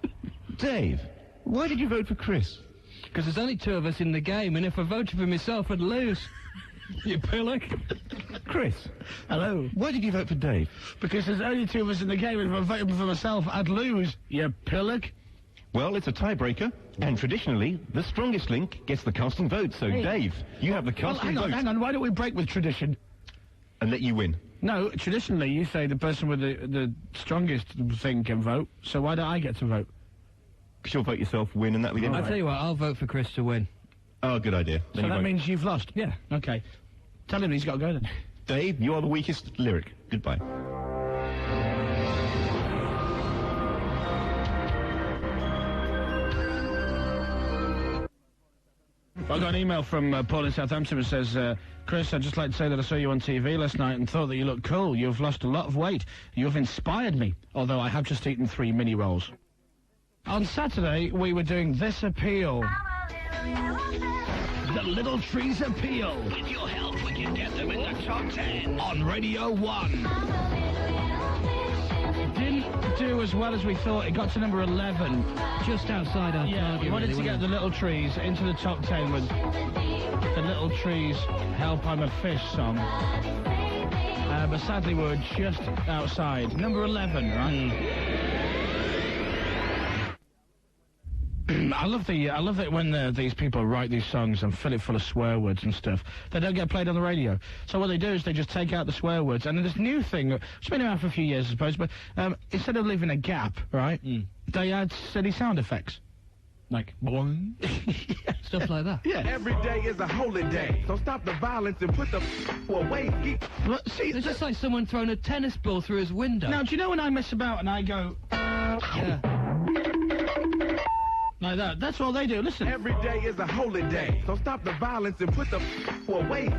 and... Dave, why did you vote for Chris? Because there's only 2 of us in the game, and if I voted for myself, I'd lose. You pillock. Chris. Hello. Why did you vote for Dave? Because there's only 2 of us in the game, and if I voted for myself, I'd lose. You pillock. Well, it's a tiebreaker, and traditionally, the strongest link gets the casting vote. So, Hey. Dave, you have the casting vote. Hang on, why don't we break with tradition? And let you win. No, traditionally, you say the person with the strongest thing can vote, so why don't I get to vote? Because you'll vote yourself, win, and that we get. I'll tell you what, I'll vote for Chris to win. Oh, good idea. So that means you've lost? Yeah. Okay. Tell him he's got to go then. Dave, you are the weakest lyric. Goodbye. I got an email from Paul in Southampton that says, Chris, I'd just like to say that I saw you on TV last night and thought that you looked cool. You've lost a lot of weight. You've inspired me, although I have just eaten 3 mini rolls. On Saturday, we were doing this appeal. The Little Trees Appeal. With your help, we can get them in the top 10 on Radio 1. Didn't do as well as we thought. It got to number 11. Just outside our target. We wanted to get the Little Trees into the top 10 with the Little Trees Help I'm a Fish song. But sadly, we were just outside. Number 11, right? I love it when these people write these songs and fill it full of swear words and stuff. They don't get played on the radio. So what they do is they just take out the swear words. And this new thing, it's been around for a few years, I suppose, but instead of leaving a gap, right, they add silly sound effects. Like, boing. Stuff like that. Yeah. Every day is a holy day, so stop the violence and put the away. Look, see, it's just like someone throwing a tennis ball through his window. Now, do you know when I mess about and I go... Yeah. Like that. That's all they do. Listen. Every day is a holy day, so stop the violence and put the away.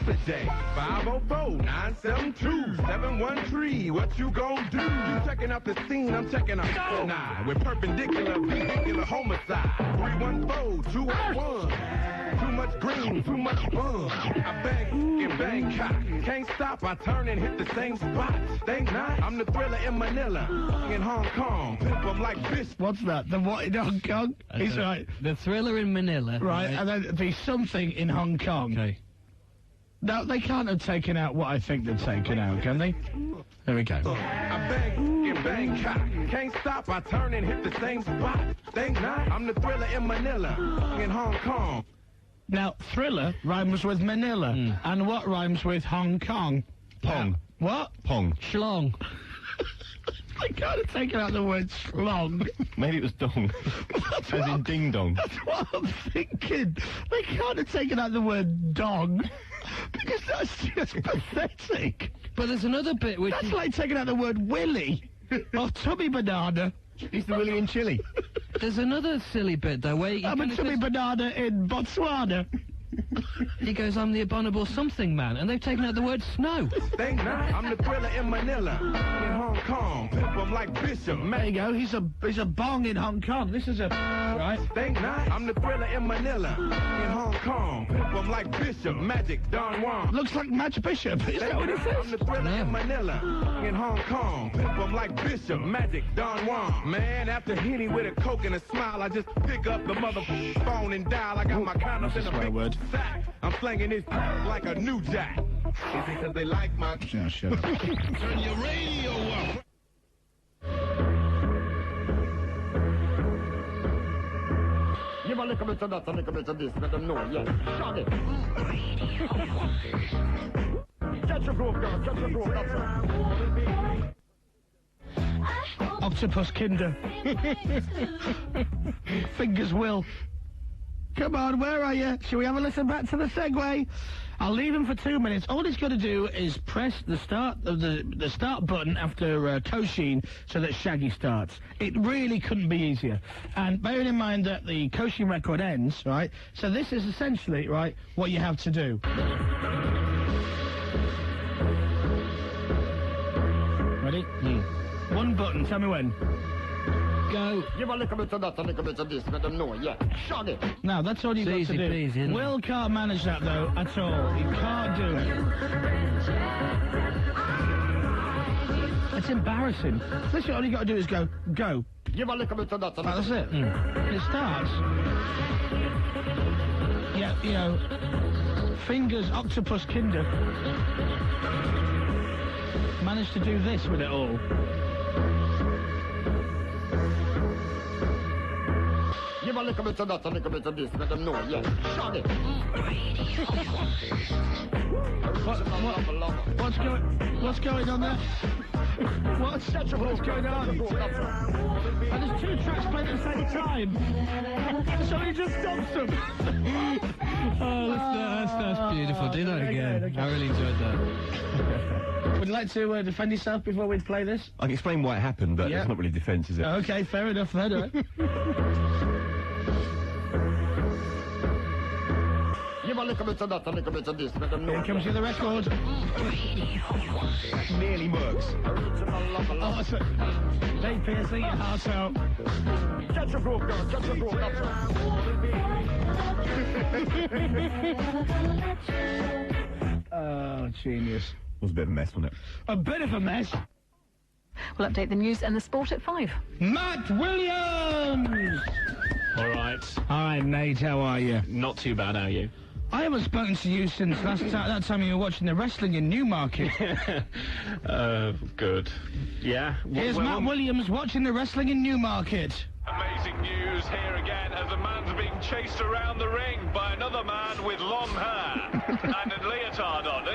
The day 504-972-713. What you gon' do? You checking out the scene? I'm checking out the nine. We're perpendicular homicide. 314-201. Too much green, too much fun. I bang in Bangkok. Can't stop. I turn and hit the same spot. Think not. I'm the Thriller in Manila, in Hong Kong. Pimp 'em like Bishop. What's that? The what in Hong Kong? He's right. The Thriller in Manila. Right, and then the something in Hong Kong. Okay. Now, they can't have taken out what I think they've taken out, can they? There we go. I bang in Bangkok. Can't stop. I turn and hit the same spot. Think not. I'm the Thriller in Manila, in Hong Kong. Now, Thriller rhymes with Manila. And what rhymes with Hong Kong? Pong. What? Pong. Schlong. They can't have taken out the word schlong. Maybe it was dong. As in ding dong. That's what I'm thinking. They can't have taken out the word dong. Because that's just pathetic. But there's another bit which... That's like taking out the word willy. Or tummy banana. He's the Willy in Chile. There's another silly bit, though, where... I'm a tummy banana in Botswana. He goes, I'm the abominable something man, and they've taken out the word snow. Think not. I'm the Thriller in Manila, in Hong Kong. Pimp 'em like Bishop. There you go. He's a bong in Hong Kong. This is a... Right. Think not. I'm the Thriller in Manila, in Hong Kong. Pimp 'em like Bishop. Magic, Don Juan. Looks like Match Bishop. Is that what it says? I'm the Thriller in Manila, in Hong Kong. Pimp 'em like Bishop. Magic, Don Juan. Man, after Henny with a Coke and a smile, I just pick up the motherfucking phone and dial. I got my condoms in a big sack. I'm slanging this like a new jack. Is it because they like my... Yeah, shut up. Turn your radio up. Give a little bit of that, a little bit of this, let them know, yeah. Shut it. Catch your groove, girl, catch your groove, that's it. Octopus Kinder. Fingers will. Come on, where are you? Shall we have a listen back to the segue? I'll leave him for 2 minutes. All he's got to do is press the start button after Koshin so that Shaggy starts. It really couldn't be easier. And bearing in mind that the Koshin record ends, right? So this is essentially, right, what you have to do. Ready? One button. Tell me when. Go. Give a little bit of that, a little bit of this, let them know, yeah. Shut it. Now, that's all you've got to do. Please, Will can't manage that, though, at all. He can't do it. It's embarrassing. Listen, all you got to do is go. Give a little bit of that. That's it. It starts. Yeah, you know, fingers, octopus, kinder. Managed to do this with it all. Give a little bit of that, a little bit of this, let them know, yeah. Shut it. What's going on there? What's going on? And there's 2 tracks playing at the same time. So he just stops them. Oh, that's beautiful. Do that again. Okay. I really enjoyed that. Would you like to defend yourself before we play this? I can explain why it happened, but it's not really defence, is it? Okay, fair enough then. Give a little bit of that, a little bit of this, let them know. Here comes the record. Nearly works. Oh, that's it. Dave Pearce, your heart out. Catch a groove, girl, catch a groove, that's right. Oh, genius. It was a bit of a mess, wasn't it? A bit of a mess. We'll update the news and the sport at 5. Matt Williams! All right. Hi, mate, how are you? Not too bad, how are you? I haven't spoken to you since that time you were watching the wrestling in Newmarket. Good. Yeah? Here's Matt Williams watching the wrestling in Newmarket. Amazing news here again as a man's being chased around the ring by another man with long hair and a leotard on.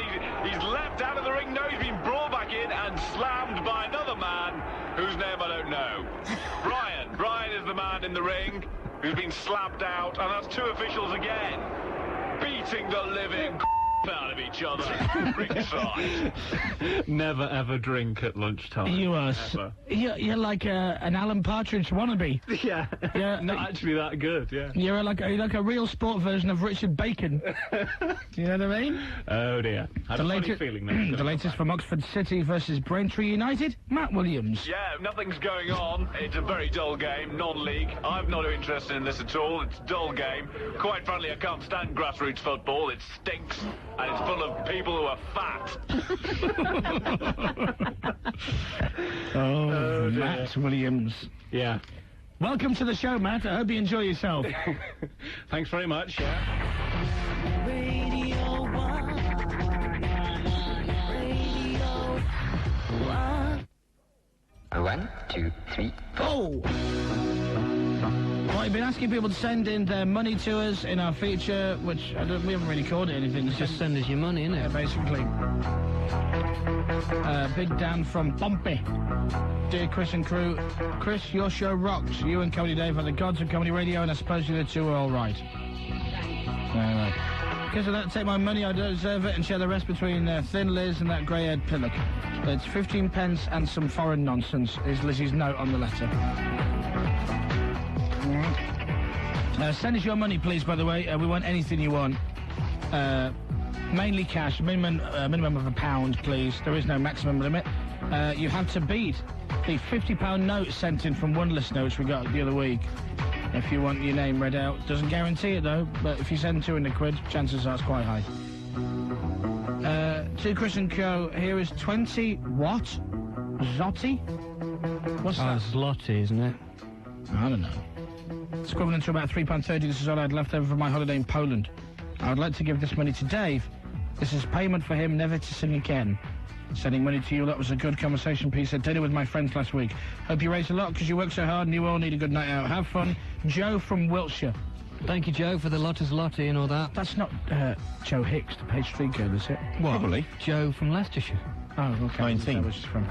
He's leapt out of the ring, now he's been brought back in and slammed by another man whose name I don't know. Brian is the man in the ring who's been slapped out, and that's 2 officials again. Beating the living out of each other ringside. Never ever drink at lunchtime. You are you're like an Alan Partridge wannabe. Yeah. Yeah. Not actually that good, yeah. You're like a real sport version of Richard Bacon. Do you know what I mean? Oh dear. I have a funny feeling that. The latest from Oxford City versus Braintree United, Matt Williams. Yeah, nothing's going on. It's a very dull game, non-league. I'm not interested in this at all. It's a dull game. Quite frankly, I can't stand grassroots football. It stinks. And it's full of people who are fat. Oh, Matt Williams. Yeah. Welcome to the show, Matt. I hope you enjoy yourself. Thanks very much, yeah. Radio 1. 1, 2, 3, 4. Oh! Well, we've been asking people to send in their money to us in our feature, which we haven't really called it anything. Just send us your money, innit? Yeah, basically. Big Dan from Pompey. Dear Chris and crew, Chris, your show rocks. You and Comedy Dave are the gods of comedy radio, and I suppose you the two are all right. Anyway. Because of that, take my money, I don't deserve it, and share the rest between Thin Liz and that grey-haired pillock. It's 15 pence and some foreign nonsense, is Lizzie's note on the letter. Send us your money, please, by the way. We want anything you want. Mainly cash, minimum of £1, please. There is no maximum limit. You have to beat the £50 note sent in from one listener, which we got the other week. If you want your name read out. Doesn't guarantee it, though, but if you send £200, chances are it's quite high. To Chris and Co, here is 20 what? Zloty? What's that? Zloty, isn't it? I don't know. It's equivalent to about £3.30. This is all I had left over from my holiday in Poland. I would like to give this money to Dave. This is payment for him never to sing again. Sending money to you, that was a good conversation piece at dinner with my friends last week. Hope you raised a lot because you work so hard and you all need a good night out. Have fun. Joe from Wiltshire. Thank you, Joe, for the Lotters Lottie and all that. That's not Joe Hicks, the Page Street girl, is it? What? Probably. Joe from Leicestershire. Oh, okay. 19. That was from.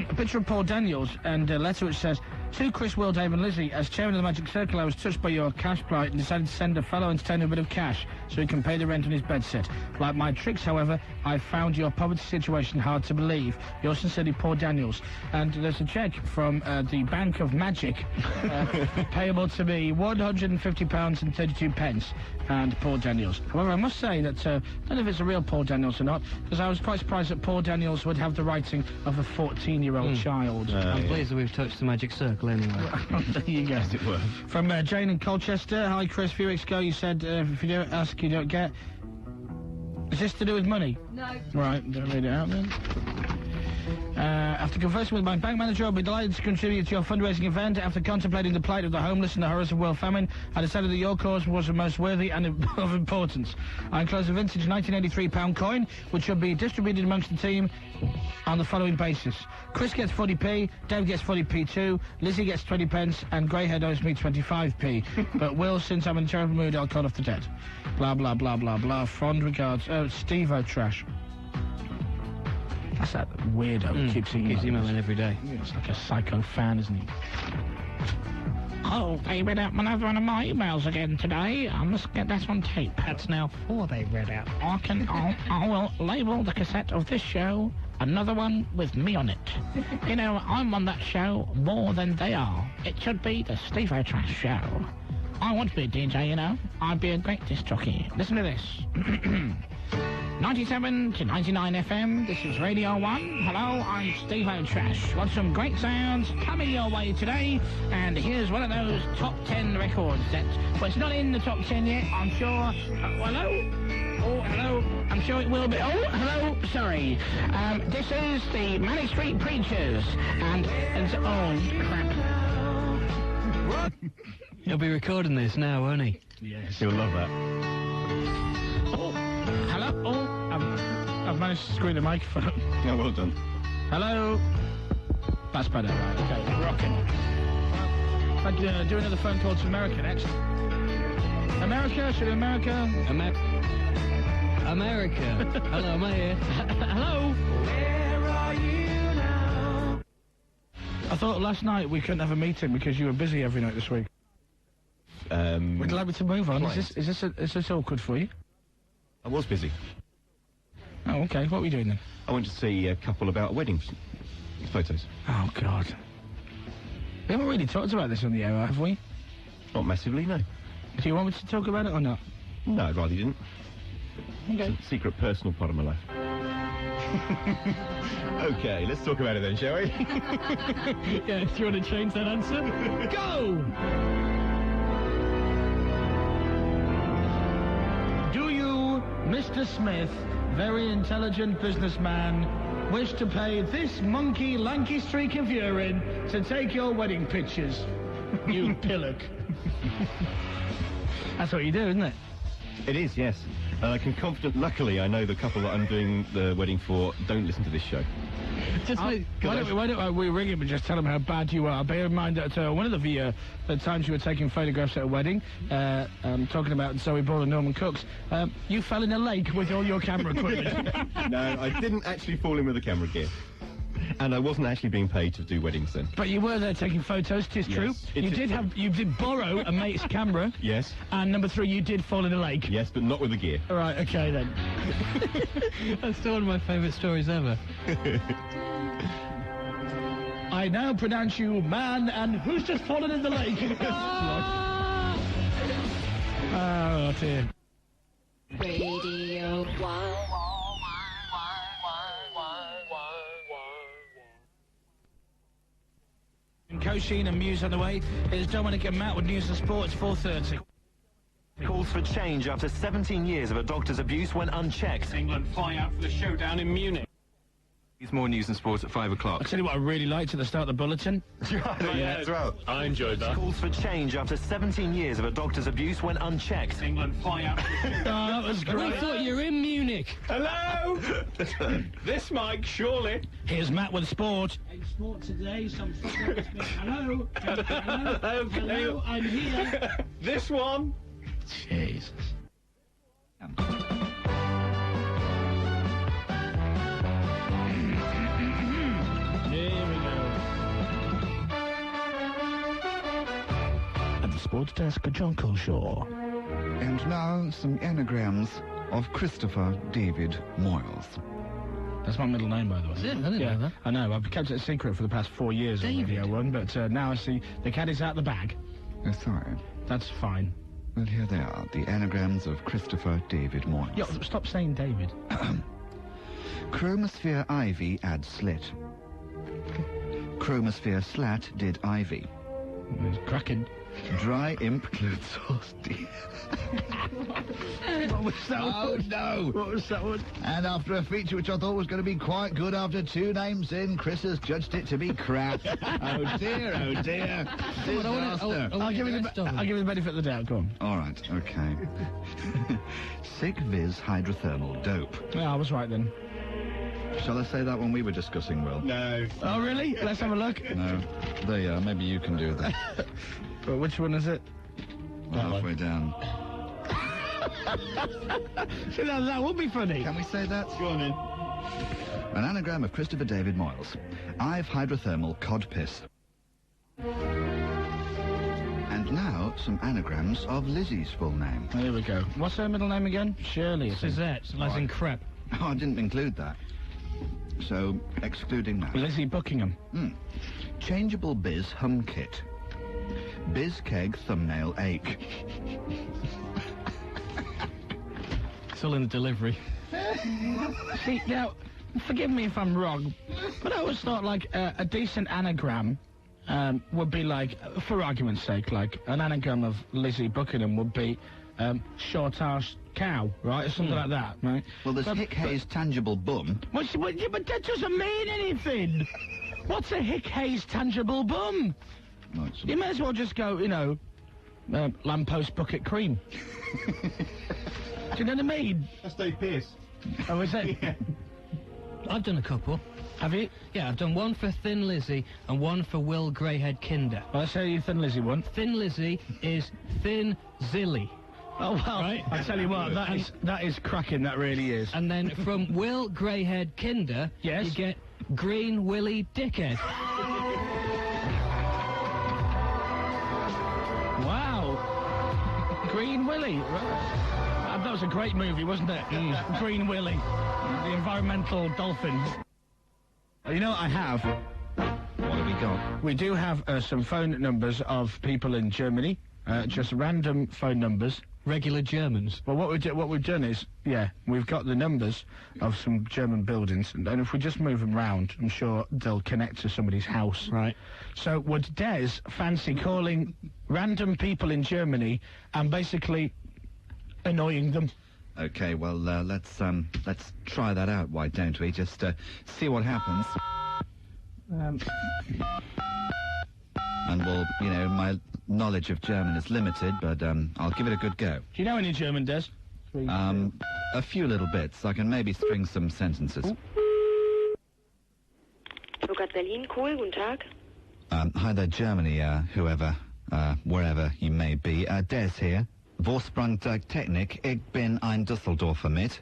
A picture of Paul Daniels and a letter which says, To Chris, Will, Dave and Lizzie, as chairman of the Magic Circle, I was touched by your cash plight and decided to send a fellow entertainer a bit of cash so he can pay the rent on his bed set. Like my tricks, however, I found your poverty situation hard to believe. Yours sincerely, Paul Daniels. And there's a cheque from the Bank of Magic payable to me £150 and 32 pence. And Paul Daniels. However, I must say that, I don't know if it's a real Paul Daniels or not, because I was quite surprised that Paul Daniels would have the writing of a 14-year-old child. I'm pleased that we've touched the magic circle anyway. There you go. As it were. From Jane in Colchester. Hi, Chris. A few weeks ago you said, if you don't ask, you don't get. Is this to do with money? No. Right, don't read it out then. After conversing with my bank manager, I'll be delighted to contribute to your fundraising event. After contemplating the plight of the homeless and the horrors of world famine, I decided that your cause was the most worthy and of importance. I enclose a vintage 1983 pound coin, which shall be distributed amongst the team on the following basis. Chris gets 40p, Dave gets 40p too, Lizzie gets 20 pence, and Greyhead owes me 25p. But Will, since I'm in a terrible mood, I'll cut off the debt. Blah, blah, blah, blah, blah. Fond regards. Oh, Steve-O Trash. That's that weirdo who keeps emailing every day. It's like a psycho fan, isn't he? Oh, they read out another one of my emails again today. I must get that on tape. That's now 4 they read out. I will label the cassette of this show another one with me on it. You know, I'm on that show more than they are. It should be the Steve-O Trash show. I want to be a DJ, you know. I'd be a great disc jockey. Listen to this. 97 to 99 FM, this is Radio 1. Hello, I'm Steve-O Trash. Got some great sounds coming your way today, and here's one of those top 10 records that, well, it's not in the top 10 yet, I'm sure. Hello? Oh, hello. I'm sure it will be. Oh, hello. Sorry. This is the Manic Street Preachers, and oh, crap. He'll be recording this now, won't he? Yes. He'll love that. Hello? Oh, I've managed to screw the microphone. Yeah, well done. Hello? That's better, right, okay, rocking. I'd do another phone call to America next. America? Should we America? America. Hello, am I here? Hello? Where are you now? I thought last night we couldn't have a meeting because you were busy every night this week. Would you like me to move on? Is this awkward for you? I was busy. Oh, okay. What were you doing then? I went to see a couple about weddings. Photos. Oh, God. We haven't really talked about this on the air, have we? Not massively, no. Do you want me to talk about it or not? No, I'd rather you didn't. Okay. It's a secret personal part of my life. Okay, let's talk about it then, shall we? Yeah, do you want to change that answer? Go! Do you, Mr. Smith, very intelligent businessman, wish to pay this monkey lanky streak of urine to take your wedding pictures? You pillock. That's what you do, isn't it? It is, yes. And I can luckily I know the couple that I'm doing the wedding for don't listen to this show. Just why don't we ring him and just tell him how bad you are? Bear in mind that one of the times you were taking photographs at a wedding, talking about Zoe Ball and Norman Cooks, you fell in a lake with all your camera equipment. No, I didn't actually fall in with the camera gear. And I wasn't actually being paid to do weddings then. But you were there taking photos, 'tis true. You did borrow a mate's camera. Yes. And number 3, you did fall in a lake. Yes, but not with the gear. All right, okay then. That's still one of my favourite stories ever. I now pronounce you man, and who's just fallen in the lake? Oh, dear. Radio 1. Kosheen and Muse on the way. Here's Dominic and Matt with News and Sports, 4:30. Calls for change after 17 years of a doctor's abuse went unchecked. England fly out for the showdown in Munich. It's more news and sports at 5 o'clock. I'll tell you what I really liked at the start of the bulletin. Yeah, as well. I enjoyed that. Calls for change after 17 years of a doctor's abuse went unchecked. England fly out for the showdown. Oh, that was great. I thought you were in Munich. Hello? This Mike, surely. Here's Matt with sport. In sport today, some football. Hello? Hello, I'm here. This one. Jesus. Here we go. Sports Desk, John Culshaw. And now, some anagrams of Christopher David Moyles. That's my middle name, by the way. Is it? I didn't know that. I know. I've kept it a secret for the past 4 years on Radio 1, but now I see the cat is out the bag. Oh, sorry. That's fine. Well, here they are, the anagrams of Christopher David Moyles. Yo, stop saying David. Chromosphere ivy adds slit. Chromosphere slat did ivy. It's cracking. Dry imp clued sauce. What was that one? Oh, no. What was that one? And after a feature which I thought was going to be quite good after 2 names in, Chris has judged it to be crap. Oh, dear, oh, dear. Disaster. I'll give you the benefit of the doubt, go on. All right, okay. Sick Viz hydrothermal dope. Yeah, I was right then. Shall I say that one we were discussing, Will? No. Oh, really? Let's have a look. No. There you are. Maybe you can do that. Well, which one is it? Halfway down. See, that would be funny. Can we say that? Go on, then. An anagram of Christopher David Moyles. I've hydrothermal cod piss. And now, some anagrams of Lizzie's full name. Here we go. What's her middle name again? Shirley. Suzette, as in crap. Oh, I didn't include that. So, excluding that. Lizzie Buckingham. Changeable Biz hum kit. Biz keg thumbnail ache. It's all in the delivery. See, now, forgive me if I'm wrong, but I always thought, like, a decent anagram would be like, for argument's sake, like, an anagram of Lizzie Buckingham would be short-arsed cow, right? Or something like that, right? Well, there's Hick Hayes tangible bum. But that doesn't mean anything. What's a Hick Hayes tangible bum? Well, you may as well just go, you know, lamppost bucket cream. Do you know what I mean? That's Dave Pearce. Oh, is it? Yeah. I've done a couple. Have you? Yeah, I've done one for Thin Lizzie and one for Will Greyhead Kinder. Well, let's say you Thin Lizzie one. Thin Lizzie is Thin Zilly. Oh, well, right? I tell you what, that is cracking, that really is. And then from Will Greyhead Kinder, yes, you get Green Willy Dickhead. Wow. Green Willy. That was a great movie, wasn't it? Green Willy. The environmental dolphin. You know what I have? What have we got? We do have some phone numbers of people in Germany. Just random phone numbers. Regular Germans. Well, what we've done is, yeah, we've got the numbers of some German buildings, and if we just move them round, I'm sure they'll connect to somebody's house. Right. So would Des fancy calling random people in Germany and basically annoying them? Okay, well, let's try that out, why don't we? Just see what happens. And we'll, you know, my knowledge of German is limited, but I'll give it a good go. Do you know any German, Des? A few little bits. I can maybe string some sentences. Burkhard Berlin, Kohl, guten Tag. Hi there, Germany, whoever, wherever you may be. Des here. Vorsprung der Technik, ich bin ein Düsseldorfer mit.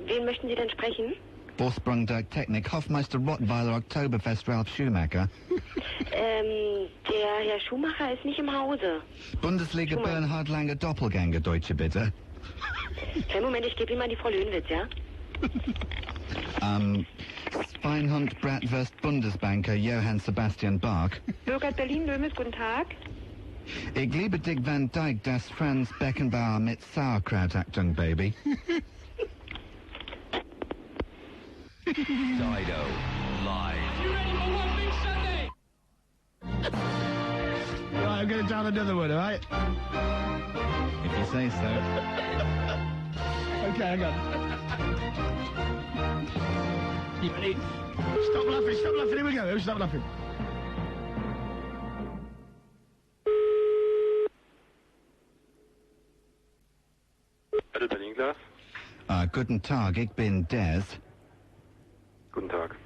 Wen möchten Sie denn sprechen? Vorsprung der Technik, Hofmeister Rottweiler, Oktoberfest, Ralf Schumacher. Der Herr Schumacher ist nicht im Hause. Bundesliga Bernhard Langer Doppelgänger, Deutsche bitte. Kleinen Moment, ich gebe ihm mal die Frau Löhnwitz, ja? Schweinhund Bratwurst Bundesbanker, Johann Sebastian Bach. Burkhard Berlin, Löhnwitz, guten Tag. Ich liebe Dick Van Dyke, das Franz Beckenbauer mit Sauerkraut-Achtung, Baby. Dido, live. You ready for one big Sunday? Right, I'm going to down another one, all right? If you say so. Okay, hang on. You ready? Stop laughing, here we go. Stop laughing. Berlin-Glas. Guten Tag, ich bin Des. Guten Tag.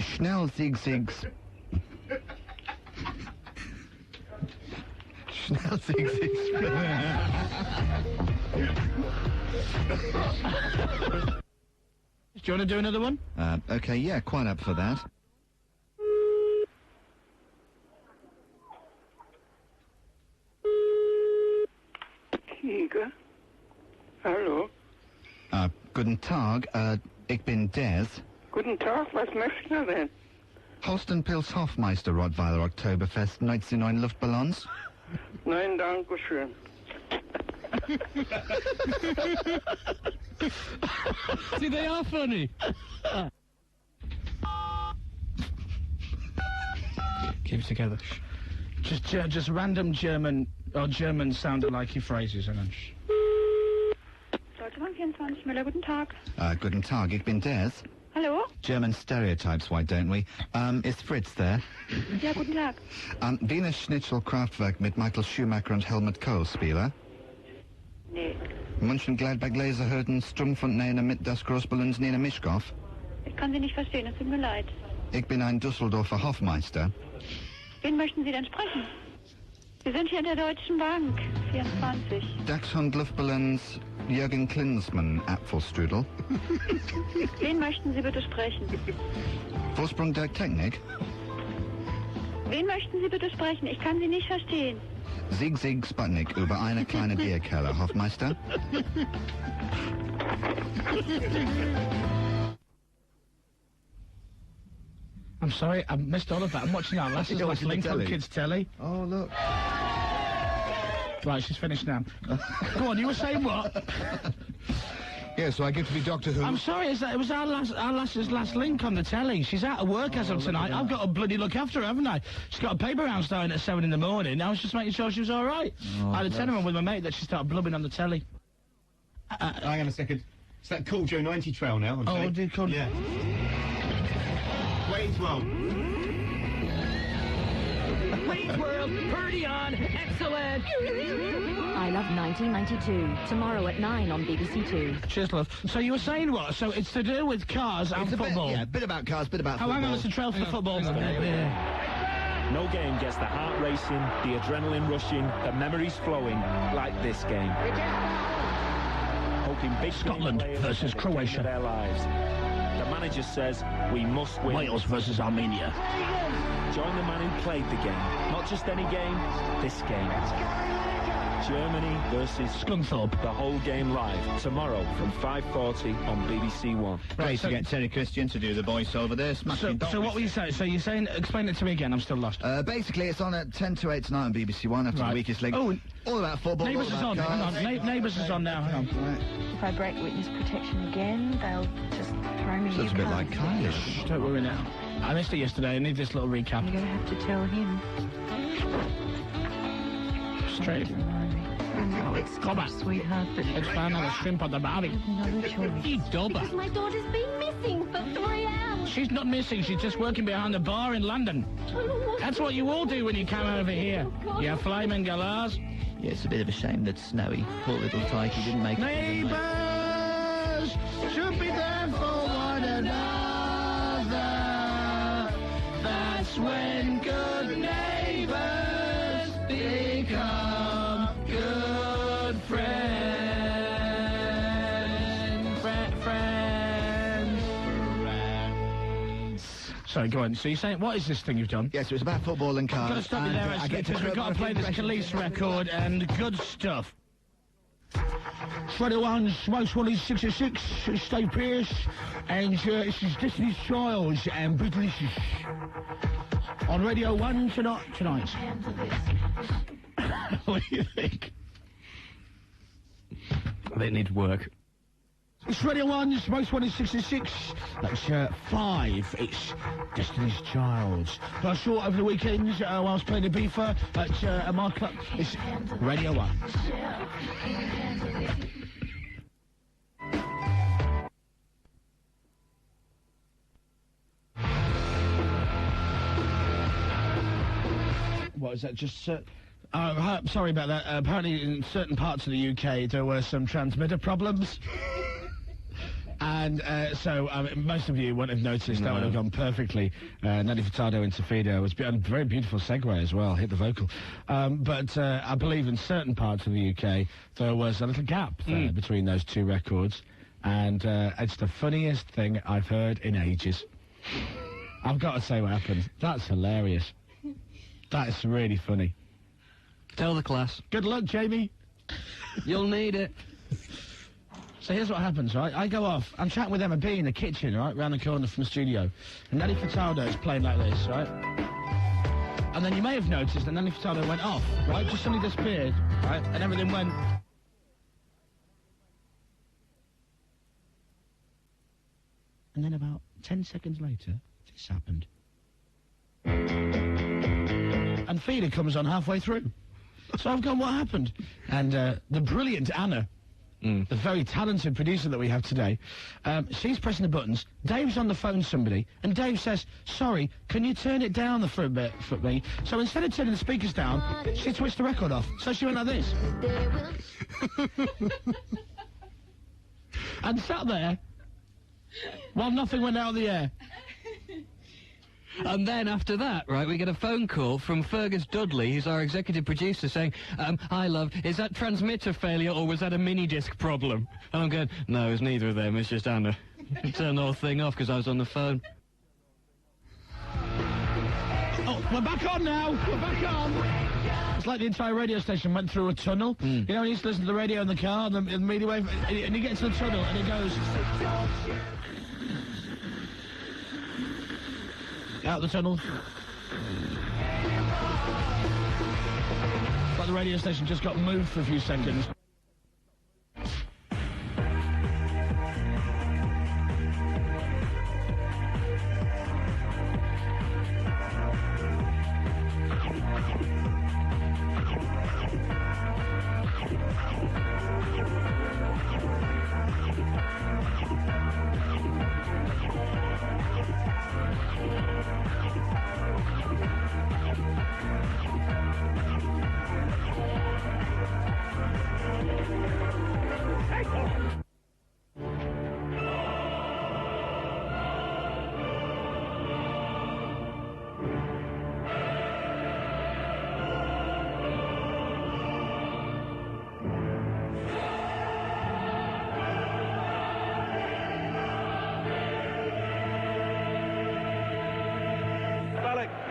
Schnell, Sieg. Schnell, Sieg. Do you want to do another one? Okay, yeah, quite up for that. Winke. Hallo. Guten Tag, ich bin Des. Guten Tag, was möchten Sie denn? Holstenpils Hofmeister Rottweiler Oktoberfest 99 Luftballons? Nein, danke schön. See, they are funny. Keep it together. Just random German sounded like phrases and then. Deutsche Bank 24, Müller, guten Tag. Guten Tag, ich bin Des. Hallo? German stereotypes, why don't we? Is Fritz there? Ja, guten Tag. Wiener Schnitzel Kraftwerk mit Michael Schumacher und Helmut Kohl Spieler? Nee. München-Gladbach Laserhürden Strumpffontäne mit das Großballons Nina Mischkow? Ich kann Sie nicht verstehen, es tut mir leid. Ich bin ein Düsseldorfer Hofmeister. Wen möchten Sie denn sprechen? Wir sind hier in der Deutschen Bank, 24. Dachshund Luftballons Jürgen Klinsmann Apfelstrudel. Wen möchten Sie bitte sprechen? Vorsprung der Technik. Wen möchten Sie bitte sprechen? Ich kann Sie nicht verstehen. Sieg Sputnik über eine kleine Bierkeller, Hofmeister. I'm sorry, I missed all of that. I'm watching our last link on Kids Telly. Oh, look. Right, she's finished now. Go on, you were saying what? Yeah, so I get to be Doctor Who. I'm sorry, it was our lass's last link on the telly. She's out of work as of tonight. I've got to bloody look after her, haven't I? She's got a paper round starting at 7 in the morning. I was just making sure she was all right. I had a tenement with my mate that she started blubbing on the telly. Hang on a second. It's that Cool Joe 90 trail now. Oh, did Cool? Yeah. Wayne's World. Wayne's World, Purdy on, excellent. I Love 1992, tomorrow at 9 on BBC Two. Cheers, love. So you were saying what? So it's to do with cars and football? Yeah, a bit about cars, bit about football. Hang on, it's a trail for football. No game gets the heart racing, the adrenaline rushing, the memories flowing like this game. Hoping big Scotland versus Croatia. Their lives. The manager says we must win. Wales versus Armenia. Join the man who played the game. Not just any game, this game. Germany versus Scunthorpe. The whole game live tomorrow from 5:40 on BBC One. Great to get Terry Christian to do the voiceover there. So what were you saying? So you're saying, explain it to me again, I'm still lost. Basically, it's on at 10 to 8 tonight on BBC One after the weakest link. Oh, all about football. Neighbours is on, hang on. Neighbours is on now, hang on. Right. If I break witness protection again, they'll just throw me in Sounds a bit like Kylie. Shh, don't worry now. I missed it yesterday, I need this little recap. You're going to have to tell him. Straight. Oh, it's Come on, sweetheart, but... Expand on the shrimp on the barbie. No choice. You dobber. Because my daughter's been missing for 3 hours. She's not missing, she's just working behind the bar in London. That's what you all do when you come over here. You flaming galahs. Yeah, it's a bit of a shame that Snowy, poor little Tyke, didn't make it. Neighbours should be there for one another. That's when good neighbours become good friends. Friends. Sorry, go on. So you're saying, what is this thing you've done? Yes, it was about football and cars. I've got to stop you there, because we've got to play this Khalees record and good stuff. Radio 1's Most Wanted 66, Steve Pearce, and this is Destiny's Child and British on Radio 1 tonight. What do you think? They need work. It's Radio 1's Most Wanted 66. That's 5. It's Destiny's Child. I saw over the weekend while I was playing the beefer at my club. It's Radio 1. What is that? Just sorry about that. Apparently in certain parts of the UK there were some transmitter problems. And so most of you won't have noticed that would have gone perfectly. Nelly Furtado into Fido was a very beautiful segue as well, hit the vocal. But I believe in certain parts of the UK there was a little gap there between those two records. And it's the funniest thing I've heard in ages. I've got to say what happened. That's hilarious. That is really funny. Tell the class. Good luck, Jamie. You'll need it. So here's what happens, right? I go off, I'm chatting with Emma B in the kitchen, right, round the corner from the studio. And Nelly Furtado is playing like this, right? And then you may have noticed that Nelly Furtado went off, right? Just suddenly disappeared, right? And everything went... And then about 10 seconds later, this happened. And Feeder comes on halfway through. So I've gone, what happened? And the brilliant Anna, the very talented producer that we have today, she's pressing the buttons. Dave's on the phone to somebody, and Dave says, sorry, can you turn it down for a bit for me? So instead of turning the speakers down, she switched the record off. So she went like this. And sat there while nothing went out of the air. And then after that, right, we get a phone call from Fergus Dudley, who's our executive producer, saying, hi, love, is that transmitter failure or was that a mini-disc problem? And I'm going, no, it's neither of them, it's just Anna. Turn the whole thing off because I was on the phone. Oh, we're back on now! We're back on! It's like the entire radio station went through a tunnel. You know, when you used to listen to the radio in the car, and the media wave, and you get to the tunnel, and it goes... out the tunnel. But the radio station just got moved for a few seconds.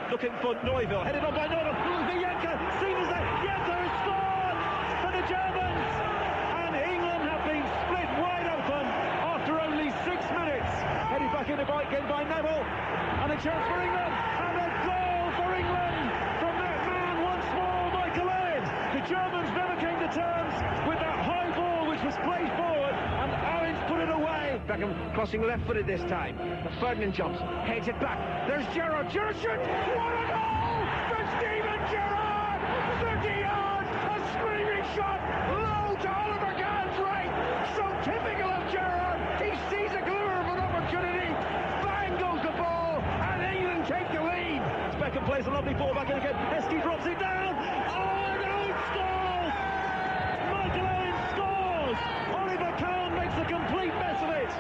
Looking for Neuville, headed on by Neuville, Vienka, Sievers there, Vienka has scored for the Germans, and England have been split wide open after only 6 minutes. Headed back in the bike again by Neville, and a chance for England, and a goal for England from that man once more, Michael Owen. The Germans never came to terms with that high ball which was played forward, and Owens put it away. Beckham crossing left-footed this time. Ferdinand jumps, heads it back. There's Gerrard. Gerrard shoots. What a goal for Steven Gerrard! 30 yards, a screaming shot, low to Oliver Gahn's right. So typical of Gerrard. He sees a glimmer of an opportunity. Bang goes the ball, and England take the lead. Beckham plays a lovely ball back in again. Heskey drops it down. Oh, and Owen scores! Michael Owen scores! Oliver Kahn makes a complete mess of it.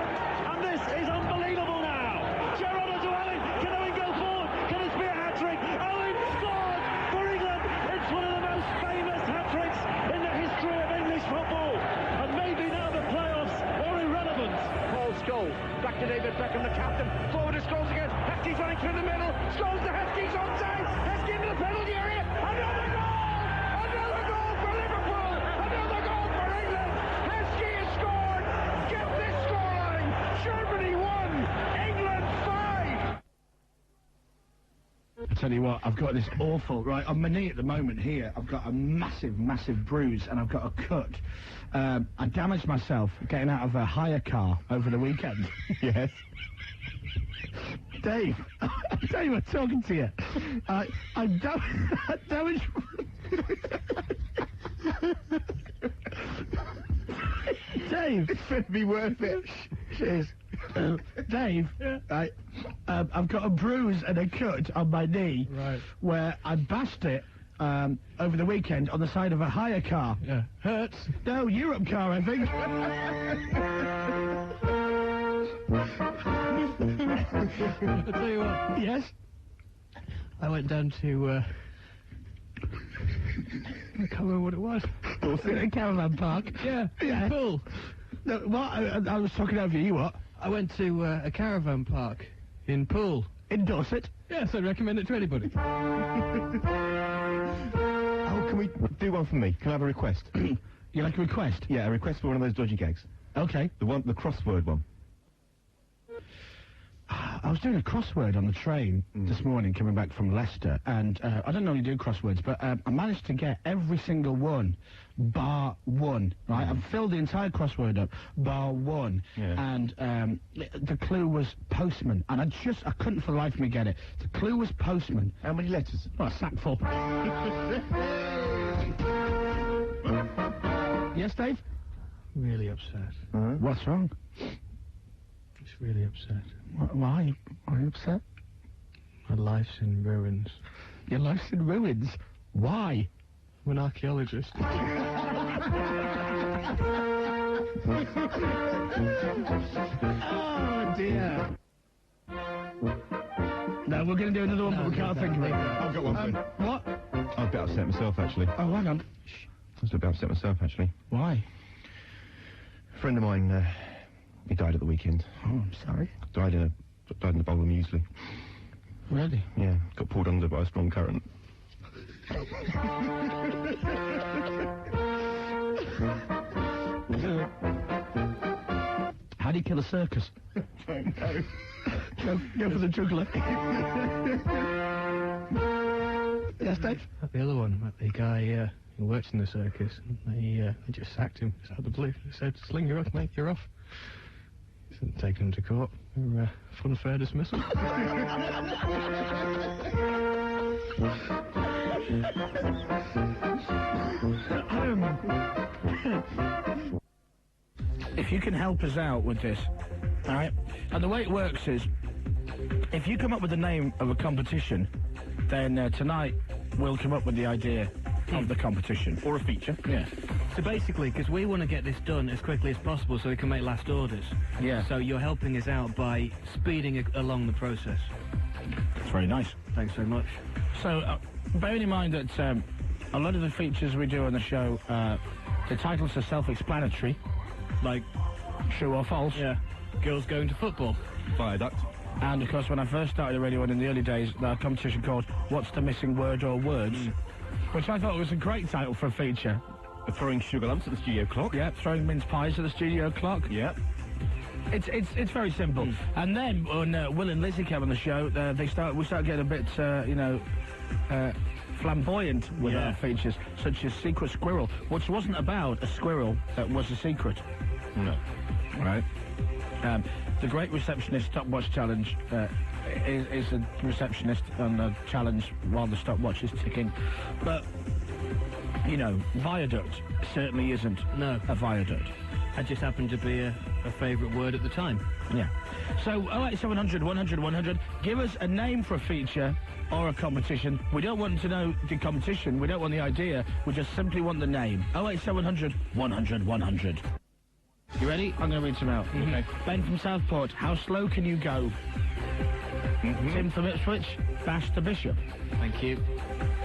And this is unbelievable now. Gerrard onto Owen. Can Owen go forward? Can it be a hat-trick? Owen scores for England. It's one of the most famous hat-tricks in the history of English football. And maybe now the playoffs are irrelevant. Paul Scholes, back to David Beckham, the captain. Forward to Scholes again. Heskey's running through the middle. Scholes to Heskey's onside. Heskey into the penalty area. Another goal! Another goal for Liverpool! Another goal for England! Heskey has scored! Get this scoreline! Germany 1, England 5! I tell you what, I've got this awful, right, on my knee at the moment here, I've got a massive, massive bruise, and I've got a cut. I damaged myself getting out of a hire car over the weekend. Yes. Dave, Dave, I'm talking to you. I damaged... Dave, it's going to be worth it. Cheers. Dave, I've got a bruise and a cut on my knee where I bashed it over the weekend on the side of a hire car. Yeah. Hurts? No, Europe car, I think. I'll tell you what. Yes? I went down to, I can't remember what it was. A caravan park? Yeah, in Poole. No, what? I was talking over you, what? I went to a caravan park in Poole. In Dorset? Yes, I'd recommend it to anybody. Oh, can we do one for me? Can I have a request? You like a request? Yeah, a request for one of those dodgy gags. Okay. The crossword one. I was doing a crossword on the train this morning coming back from Leicester, and I don't normally do crosswords, but I managed to get every single one, bar one, right? I've filled the entire crossword up, bar one, and the clue was postman, and I couldn't for the life of me get it. The clue was postman. How many letters? Oh, a sackful. Yes, Dave? Really upset. What's wrong? Just really upset. Why? Are you upset? My life's in ruins. Your life's in ruins? Why? I'm an archaeologist. Oh, dear. No, we're going to do another one, but we can't think of it. I've got one. What? I'm a bit upset myself, actually. Oh, hang on. I was a bit upset myself, actually. Why? A friend of mine, he died at the weekend. Oh, I'm sorry. Died in a bowl of muesli. Really? Yeah, got pulled under by a strong current. How do you kill a circus? Don't know. Go for the juggler. Yes, Dave? The other one, the guy who works in the circus, they just sacked him out of the blue. They said, sling your off, mate, you're off. Taken him to court for fun fair dismissal. If you can help us out with this, all right? And the way it works is, if you come up with the name of a competition, then tonight we'll come up with the idea of the competition. Or a feature. Yeah. So basically, because we want to get this done as quickly as possible so we can make last orders. Yeah. So you're helping us out by speeding along the process. It's very nice. Thanks very much. So, bearing in mind that a lot of the features we do on the show, the titles are self-explanatory, like true or false. Yeah. Girls going to football. Viaduct. And, of course, when I first started the Radio 1 in the early days, there was a competition called What's the Missing Word or Words, which I thought was a great title for a feature. Throwing sugar lumps at the studio clock. Yeah, throwing mince pies at the studio clock. Yeah. It's very simple. And then when Will and Lizzie came on the show, we started getting a bit, flamboyant with our features, such as Secret Squirrel, which wasn't about a squirrel, that was a secret. No. Right. The Great Receptionist Stopwatch Challenge is a receptionist on a challenge while the stopwatch is ticking. But, you know, viaduct certainly isn't a viaduct. That just happened to be a favourite word at the time. Yeah. So, 08700 100 100, give us a name for a feature or a competition. We don't want to know the competition, we don't want the idea, we just simply want the name. 08700 100 100. You ready? I'm going to read some out. Okay. Ben from Southport, how slow can you go? Tim from Ipswich, bash the bishop. Thank you.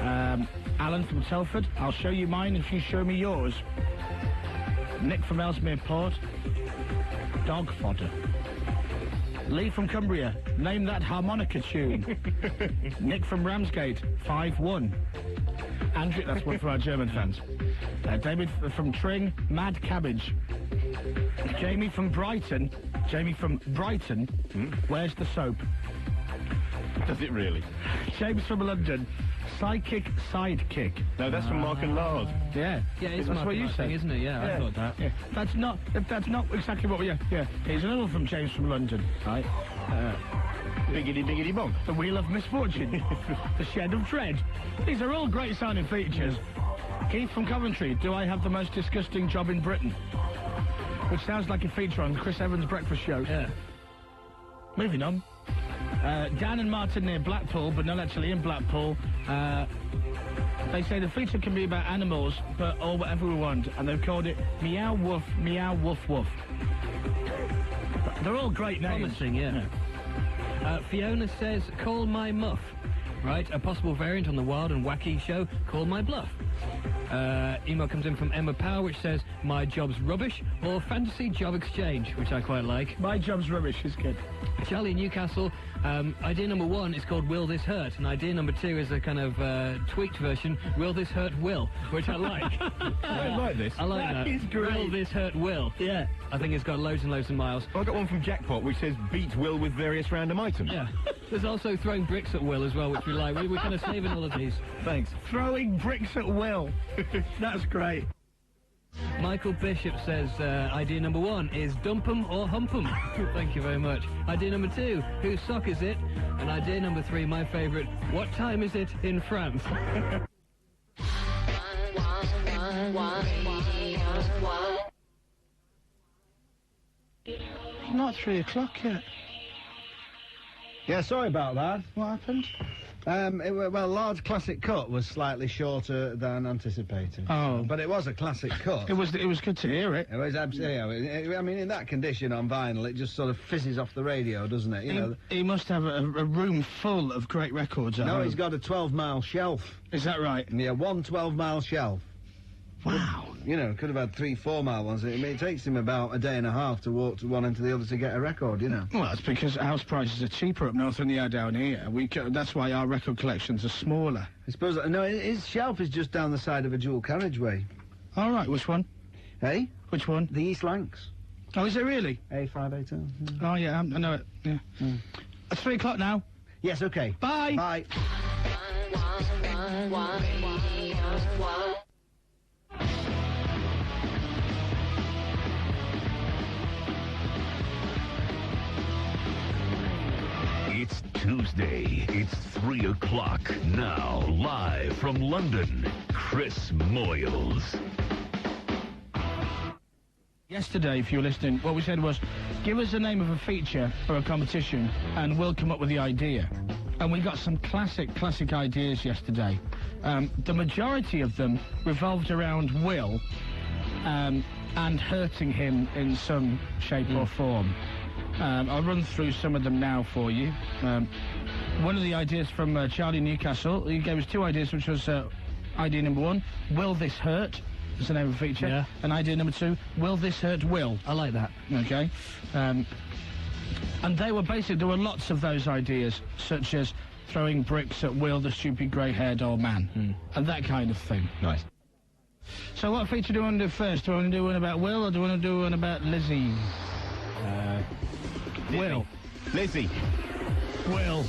Alan from Telford, I'll show you mine if you show me yours. Nick from Ellesmere Port, dog fodder. Lee from Cumbria, name that harmonica tune. Nick from Ramsgate, 5-1. Andrew, that's one for our German fans. David from Tring, mad cabbage. Jamie from Brighton, where's the soap? Does it really? James from London, psychic sidekick. No, that's from Mark and Lars. Yeah. Yeah, it's that's what you said, isn't it? Yeah, I thought that. Yeah. That's not exactly what we... Yeah. Here's another one from James from London, right? Biggity biggity bong. The Wheel of Misfortune. The Shed of Dread. These are all great sounding features. Keith from Coventry, do I have the most disgusting job in Britain? Which sounds like a feature on Chris Evans' breakfast show. Yeah. Moving on. Dan and Martin near Blackpool, but not actually in Blackpool. They say the feature can be about animals, but or whatever we want, and they've called it Meow Woof, Meow Woof Woof. They're all great names. Promising, yeah. Fiona says, call my muff. Right, a possible variant on the wild and wacky show, Call My Bluff. Email comes in from Emma Power, which says, my job's rubbish, or fantasy job exchange, which I quite like. My job's rubbish is good. Charlie in Newcastle, idea number 1 is called Will This Hurt, and idea number 2 is a kind of tweaked version, Will This Hurt Will, which I like. I like this. I like that. That is great. Will This Hurt Will. Yeah. I think it's got loads and loads of miles. I got one from Jackpot which says beat Will with various random items. Yeah. There's also throwing bricks at Will as well, which we like. We're kind of saving all of these. Thanks. Throwing bricks at Will. That's great. Michael Bishop says idea number 1 is dump 'em or hump 'em. Thank you very much. Idea number 2, whose sock is it? And idea number 3, my favourite, what time is it in France? Not 3 o'clock yet. Yeah, sorry about that. What happened? Well, Lord's classic cut was slightly shorter than anticipated. Oh. But it was a classic cut. It was good to hear it. It was absolutely. I mean, in that condition on vinyl, it just sort of fizzes off the radio, doesn't it? You know. He must have a room full of great records at home. He's got a 12-mile shelf. Is that right? Yeah, one 12-mile shelf. Wow. You know, could have had 3 4-mile ones. I mean, it takes him about a day and a half to walk to one end to the other to get a record, you know. Well, that's because house prices are cheaper up north than they are down here. That's why our record collections are smaller. I suppose... No, his shelf is just down the side of a dual carriageway. All right, which one? Hey? Which one? The East Lancs. Oh, is it really? A582. Oh, yeah, I know it, yeah. It's 3 o'clock now. Yes, okay. Bye. Bye. It's Tuesday. It's 3 o'clock. Now, live from London, Chris Moyles. Yesterday, if you were listening, what we said was, give us the name of a feature for a competition, and we'll come up with the idea. And we got some classic ideas yesterday. The majority of them revolved around Will, and hurting him in some shape or form. I'll run through some of them now for you. One of the ideas from Charlie Newcastle, he gave us 2 ideas, which was idea number 1, Will This Hurt? Is the name of the feature. Yeah. And idea number 2, Will This Hurt Will? I like that. Okay. And they were there were lots of those ideas, such as throwing bricks at Will, the stupid grey-haired old man, and that kind of thing. Nice. So what feature do you want to do first? Do you want to do one about Will, or do you want to do one about Lizzie? Will. Lizzie. Will.